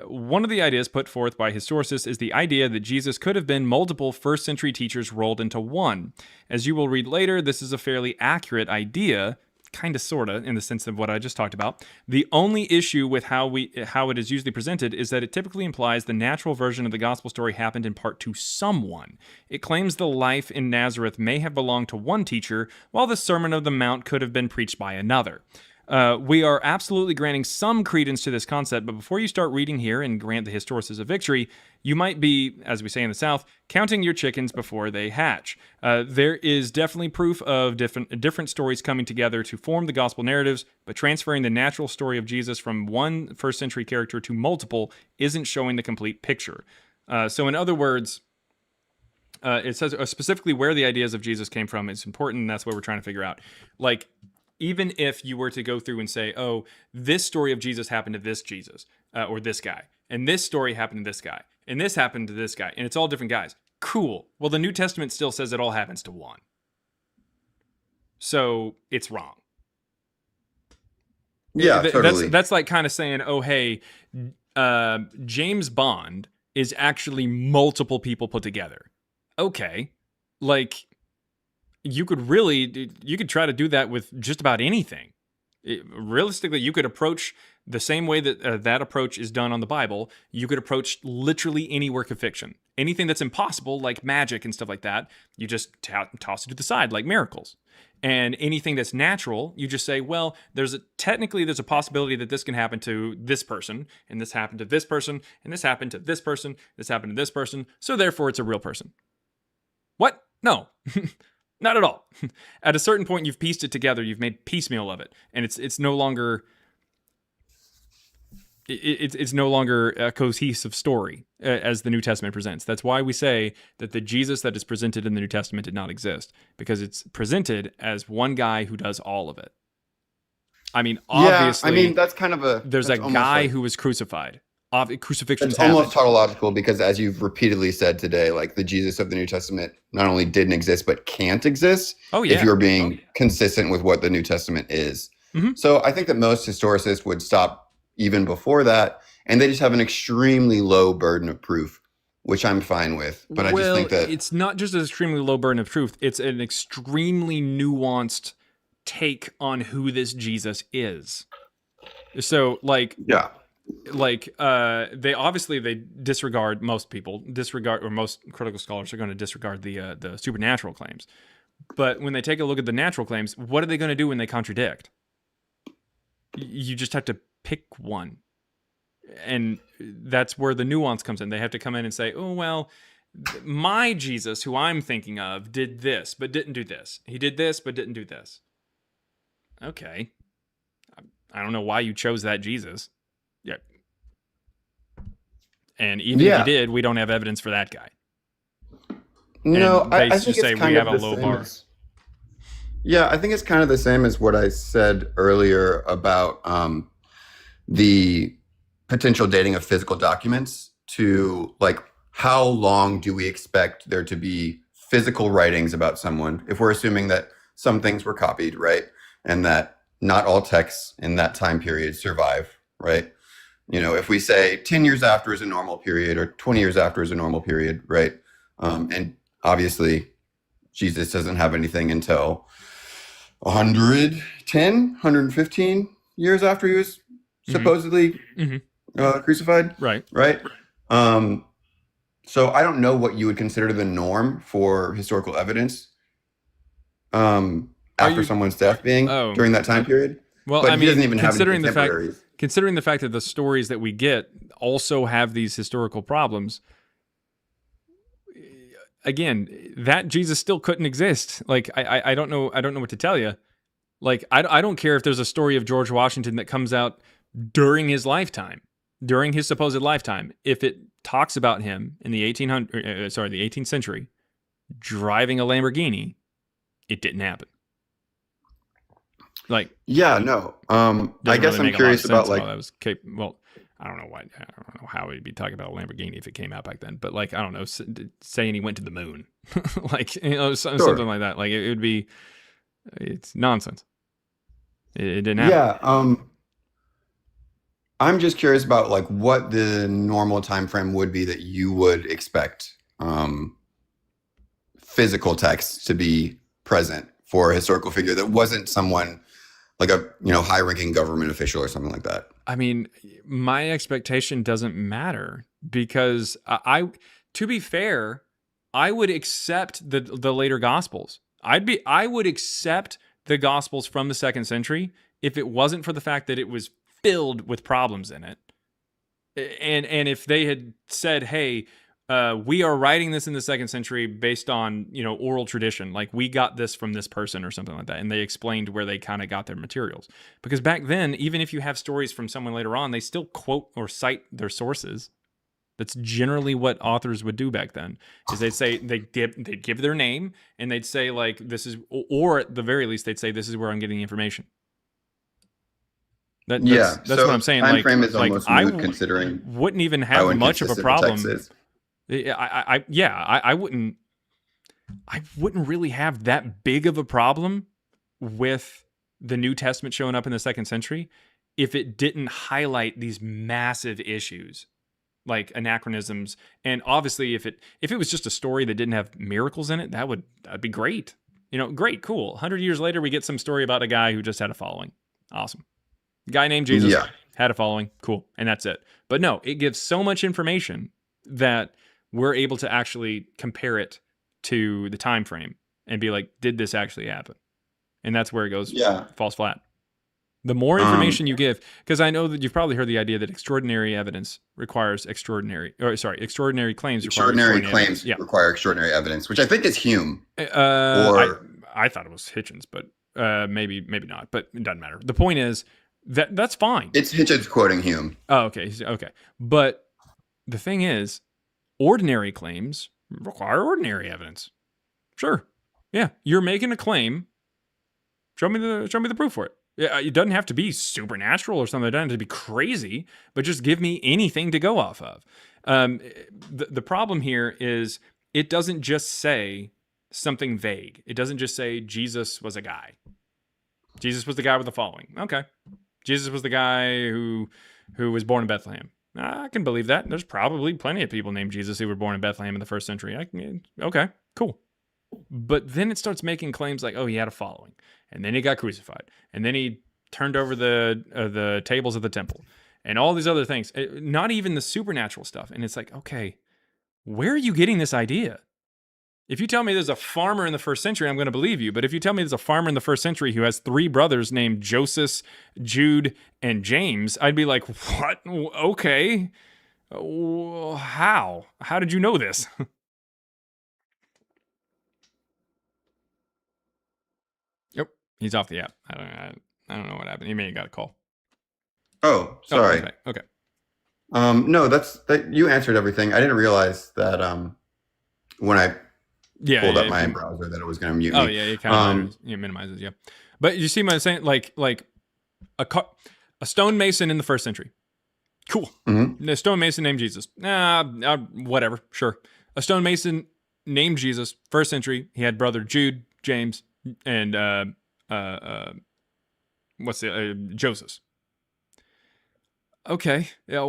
One of the ideas put forth by historicists is the idea that Jesus could have been multiple first century teachers rolled into one. As you will read later, this is a fairly accurate idea, kind of, sort of, in the sense of what I just talked about. The only issue with how it is usually presented is that it typically implies the natural version of the gospel story happened in part to someone. It claims the life in Nazareth may have belonged to one teacher, while the Sermon on the Mount could have been preached by another. We are absolutely granting some credence to this concept, but before you start reading here and grant the historicists a victory, you might be, as we say in the South, counting your chickens before they hatch. There is definitely proof of different stories coming together to form the gospel narratives, but transferring the natural story of Jesus from one first century character to multiple isn't showing the complete picture. So in other words, it says specifically where the ideas of Jesus came from. It's important, and that's what we're trying to figure out. Like, even if you were to go through and say, oh, this story of Jesus happened to this Jesus, or this guy, and this story happened to this guy, and this happened to this guy, and it's all different guys. Cool. Well, the New Testament still says it all happens to one. So it's wrong. Yeah, totally. That's like kind of saying, oh, hey, James Bond is actually multiple people put together. Okay. Like, you could try to do that with just about anything. Realistically, you could approach the same way that that approach is done on the Bible. You could approach literally any work of fiction. Anything that's impossible, like magic and stuff like that, you just toss it to the side, like miracles. And anything that's natural, you just say, well, there's a possibility that this can happen to this person, and this happened to this person, and this happened to this person, this happened to this person, so therefore it's a real person. What? No. Not at all. At a certain point, you've pieced it together. You've made piecemeal of it, and it's no longer a cohesive story as the New Testament presents. That's why we say that the Jesus that is presented in the New Testament did not exist, because it's presented as one guy who does all of it. I mean, obviously, yeah, I mean that's kind of there's a guy who was crucified. Crucifixion. It's almost tautological because, as you've repeatedly said today, like the Jesus of the New Testament not only didn't exist but can't exist. Oh yeah. If you're being consistent with what the New Testament is. Mm-hmm. So I think that most historicists would stop even before that, and they just have an extremely low burden of proof, which I'm fine with. But I just think that it's not just an extremely low burden of truth; it's an extremely nuanced take on who this Jesus is. So, like, yeah. Like they disregard, most critical scholars are going to disregard the supernatural claims. But when they take a look at the natural claims, what are they going to do when they contradict? You just have to pick one. And that's where the nuance comes in. They have to come in and say, oh, well, my Jesus, who I'm thinking of, did this, but didn't do this. He did this, but didn't do this. Okay. I don't know why you chose that Jesus. Yeah. And even if you did, we don't have evidence for that guy. No, I think it's say kind we have of a the low same bar. Yeah, I think it's kind of the same as what I said earlier about the potential dating of physical documents to, like, how long do we expect there to be physical writings about someone if we're assuming that some things were copied, right? And that not all texts in that time period survive, right? You know, if we say 10 years after is a normal period or 20 years after is a normal period, right? And obviously, Jesus doesn't have anything until 110, 115 years after he was supposedly crucified. Right. Right. So I don't know what you would consider the norm for historical evidence after someone's death being during that time period. Well, but I mean, he doesn't even have any considering the fact that the stories that we get also have these historical problems, again, that Jesus still couldn't exist. Like, I don't know what to tell you. Like, I don't care if there's a story of George Washington that comes out during his lifetime, during his supposed lifetime. If it talks about him in the 18th century, driving a Lamborghini, it didn't happen. Like, yeah, no. I guess really I'm curious about like, that was well, I don't know why. I don't know how he'd be talking about a Lamborghini if it came out back then. But like, I don't know, saying he went to the moon, like something like that. Like it would be, it's nonsense. It didn't happen. Yeah. I'm just curious about like what the normal time frame would be that you would expect physical text to be present for a historical figure that wasn't someone like a high-ranking government official or something like that. I mean, my expectation doesn't matter because to be fair, I would accept the later Gospels. I would accept the Gospels from the 2nd century if it wasn't for the fact that it was filled with problems in it. And if they had said, hey, we are writing this in the 2nd century based on, oral tradition, like we got this from this person or something like that, and they explained where they kind of got their materials. Because back then, even if you have stories from someone later on, they still quote or cite their sources. That's generally what authors would do back then. Is they'd say they'd give their name and they'd say like this is, or at the very least they'd say this is where I'm getting the information. That's so what I'm saying. Time like, frame is like almost I moot considering wouldn't even how have much of a inconsistent the problem. text is. I wouldn't really have that big of a problem with the New Testament showing up in the 2nd century if it didn't highlight these massive issues like anachronisms. And obviously if it was just a story that didn't have miracles in it, that'd be great. Great, cool. 100 years later, we get some story about a guy who just had a following. Awesome. Guy named Jesus had a following. Cool. And that's it. But no, it gives so much information that we're able to actually compare it to the time frame and be like, did this actually happen? And that's where it goes falls flat. The more information you give, because I know that you've probably heard the idea that extraordinary evidence requires extraordinary claims require extraordinary claims require extraordinary evidence, which I think is Hume. I thought it was Hitchens, but maybe not. But it doesn't matter. The point is that's fine. It's Hitchens quoting Hume. Oh, okay. But the thing is, ordinary claims require ordinary evidence. Sure. Yeah, you're making a claim. Show me the proof for it. Yeah, it doesn't have to be supernatural or something. It doesn't have to be crazy, but just give me anything to go off of. The problem here is it doesn't just say something vague. It doesn't just say Jesus was a guy. Jesus was the guy with the following. Okay. Jesus was the guy who was born in Bethlehem. I can believe that. There's probably plenty of people named Jesus who were born in Bethlehem in the 1st century. Okay, cool. But then it starts making claims like, oh, he had a following, and then he got crucified, and then he turned over the tables of the temple, and all these other things. Not even the supernatural stuff. And it's like, okay, where are you getting this idea? If you tell me there's a farmer in the 1st century, I'm going to believe you. But if you tell me there's a farmer in the 1st century who has 3 brothers named Joseph, Jude, and James, I'd be like, what? Okay. How? How did you know this? Yep. He's off the app. I don't know what happened. He may have got a call. Oh, sorry. Okay. No, that you answered everything. I didn't realize that when I pulled up my browser that it was going to mute me. Oh yeah, it kind of minimizes. Yeah, but you see what I'm saying? Like a stonemason in the 1st century. Cool. Mm-hmm. A stonemason named Jesus. Whatever. Sure. A stonemason named Jesus, 1st century. He had brother Jude, James, and Joseph. Okay. Yeah.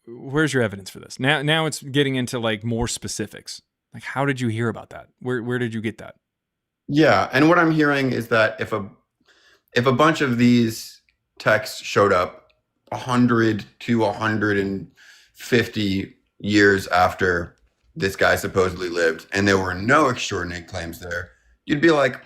Where's your evidence for this? Now it's getting into like more specifics. Like, how did you hear about that? Where did you get that? Yeah, and what I'm hearing is that if a bunch of these texts showed up 100 to 150 years after this guy supposedly lived, and there were no extraordinary claims there, you'd be like,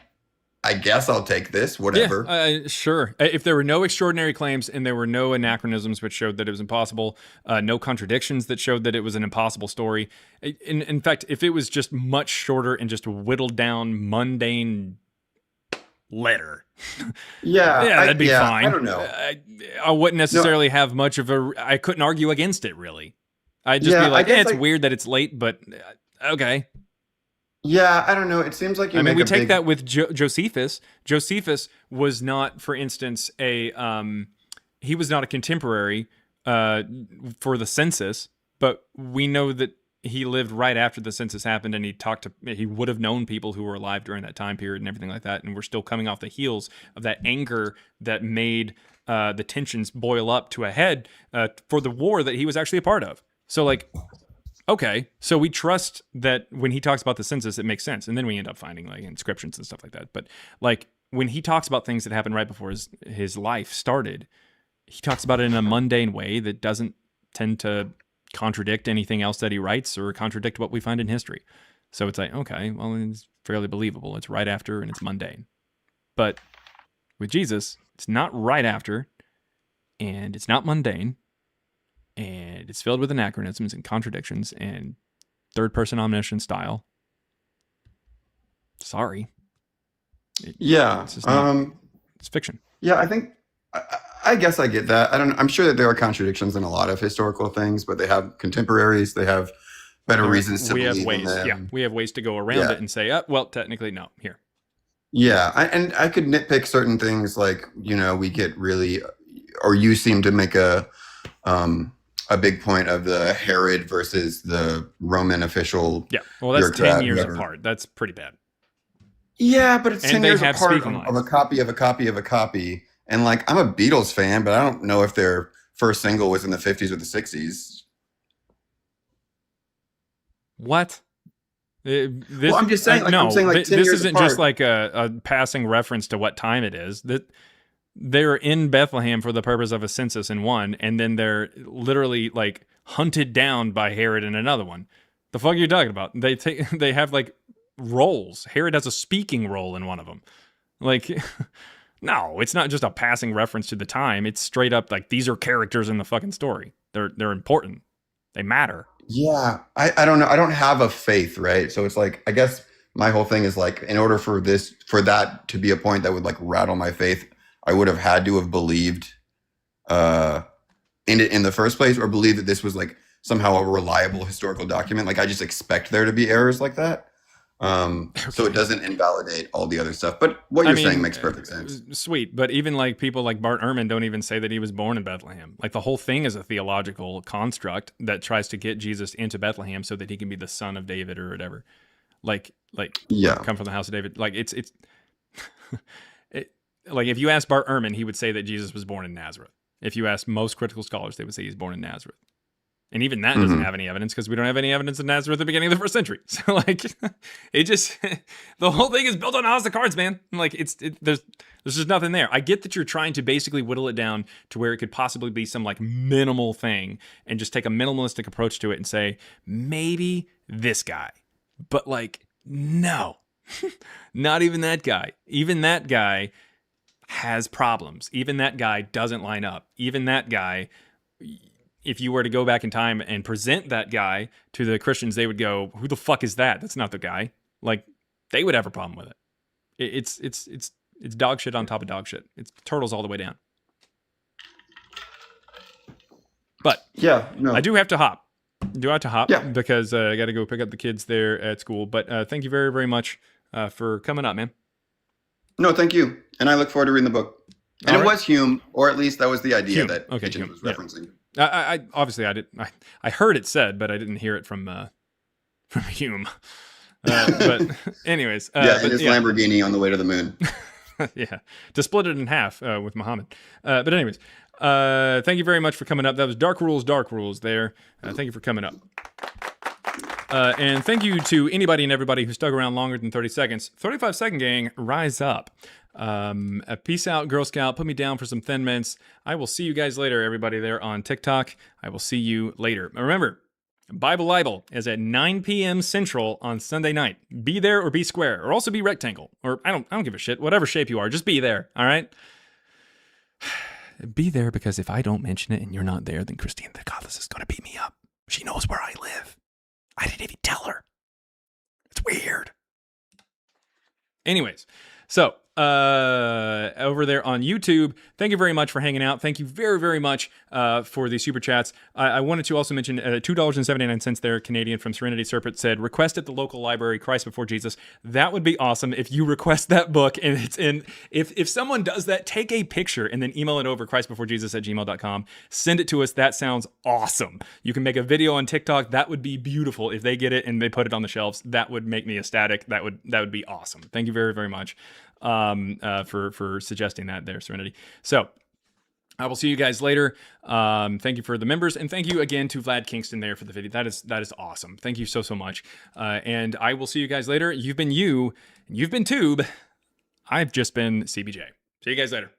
I guess I'll take this, whatever. Yeah, sure. If there were no extraordinary claims and there were no anachronisms which showed that it was impossible, no contradictions that showed that it was an impossible story. In fact, if it was just much shorter and just whittled down, mundane letter. That'd be fine. I don't know. I wouldn't necessarily have much of I couldn't argue against it, really. I'd just be like, it's weird that it's late, but okay. Yeah, I don't know. It seems like you I mean, make we a take big that with Josephus. Josephus was not, for instance, he was not a contemporary for the census, but we know that he lived right after the census happened, and he would have known people who were alive during that time period and everything like that. And we're still coming off the heels of that anger that made the tensions boil up to a head for the war that he was actually a part of. So, like, okay, so we trust that when he talks about the census, it makes sense, and then we end up finding like inscriptions and stuff like that. But like when he talks about things that happened right before his life started, he talks about it in a mundane way that doesn't tend to contradict anything else that he writes or contradict what we find in history. So it's like, okay, well, it's fairly believable. It's right after and it's mundane. But with Jesus, it's not right after, and it's not mundane. And it's filled with anachronisms and contradictions and third-person omniscient style. Sorry. Yeah. It's just not, it's fiction. Yeah, I guess I get that. I'm sure that there are contradictions in a lot of historical things, but they have contemporaries. They have better reasons to believe in them. Yeah, we have ways to go around it and say, well, technically, no. Here. Yeah, and I could nitpick certain things, like, we get really, or you seem to make a big point of the Herod versus the Roman official. Yeah, well, that's 10 years apart. That's pretty bad. Yeah, but it's 10 years apart of a copy of a copy of a copy. And like, I'm a Beatles fan, but I don't know if their first single was in the 50s or the 60s. What? Well, I'm just saying, no, I'm saying like 10 this years isn't apart. just like a passing reference to what time it is. That they're in Bethlehem for the purpose of a census in one, and then they're literally like hunted down by Herod in another one. The fuck are you talking about? They have like roles. Herod has a speaking role in one of them. Like, no, it's not just a passing reference to the time. It's straight up like, these are characters in the fucking story. They're important. They matter. Yeah, I don't know. I don't have a faith, right? So it's like, I guess my whole thing is like, in order for that to be a point that would like rattle my faith, I would have had to have believed in it in the first place, or believe that this was like somehow a reliable historical document. Like, I just expect there to be errors like that. So it doesn't invalidate all the other stuff. But what you're saying makes perfect sense. Sweet. But even like people like Bart Ehrman don't even say that he was born in Bethlehem. Like, the whole thing is a theological construct that tries to get Jesus into Bethlehem so that he can be the son of David or whatever. Like yeah, come from the house of David. Like, it's like, if you ask Bart Ehrman, he would say that Jesus was born in Nazareth. If you ask most critical scholars, they would say he's born in Nazareth. And even that doesn't have any evidence, because we don't have any evidence in Nazareth at the beginning of the first century. So like, it just, the whole thing is built on a house of cards, man. Like, there's just nothing there. I get that you're trying to basically whittle it down to where it could possibly be some like minimal thing, and just take a minimalistic approach to it and say, maybe this guy. But like, no, not even that guy. Even that guy has problems. Even that guy doesn't line up. Even that guy, if you were to go back in time and present that guy to the Christians, they would go, who the fuck is that? That's not the guy. Like, they would have a problem with it. It's dog shit on top of dog shit. It's turtles all the way down. But yeah, no. I do have to hop. Because I got to go pick up the kids there at school. But thank you very, very much for coming up, man. No, thank you. And I look forward to reading the book. And it was Hume, or at least that was the idea that Hitchens was referencing. I obviously I heard it said, but I didn't hear it from Hume. But anyways, in his Lamborghini on the way to the moon. Yeah, to split it in half with Muhammad. But anyways, thank you very much for coming up. That was Dark Rules there. Thank you for coming up. And thank you to anybody and everybody who stuck around longer than 30 seconds. 35-second gang, rise up. Peace out, Girl Scout. Put me down for some Thin Mints. I will see you guys later, everybody there on TikTok. I will see you later. Remember, Bible is at 9 p.m. Central on Sunday night. Be there or be square, or also be rectangle, or I don't give a shit. Whatever shape you are, just be there. All right. Be there, because if I don't mention it and you're not there, then Christine the Goddess is going to beat me up. She knows where I live. I didn't even tell her. It's weird. Anyways, so over there on YouTube, thank you very much for hanging out. Thank you very, very much for the super chats. I wanted to also mention $2.79 there, Canadian from Serenity Serpent said, request at the local library, Christ Before Jesus. That would be awesome if you request that book and it's in. If someone does that, take a picture and then email it over, christbeforejesus@gmail.com. Send it to us. That sounds awesome. You can make a video on TikTok. That would be beautiful. If they get it and they put it on the shelves, that would make me ecstatic. That would be awesome. Thank you very, very much for suggesting that there, Serenity. So I will see you guys later. Thank you for the members, and thank you again to Vlad Kingston there for the video. That is awesome. Thank you so much. And I will see you guys later. You've been you, you've been Tube. I've just been CBJ. See you guys later.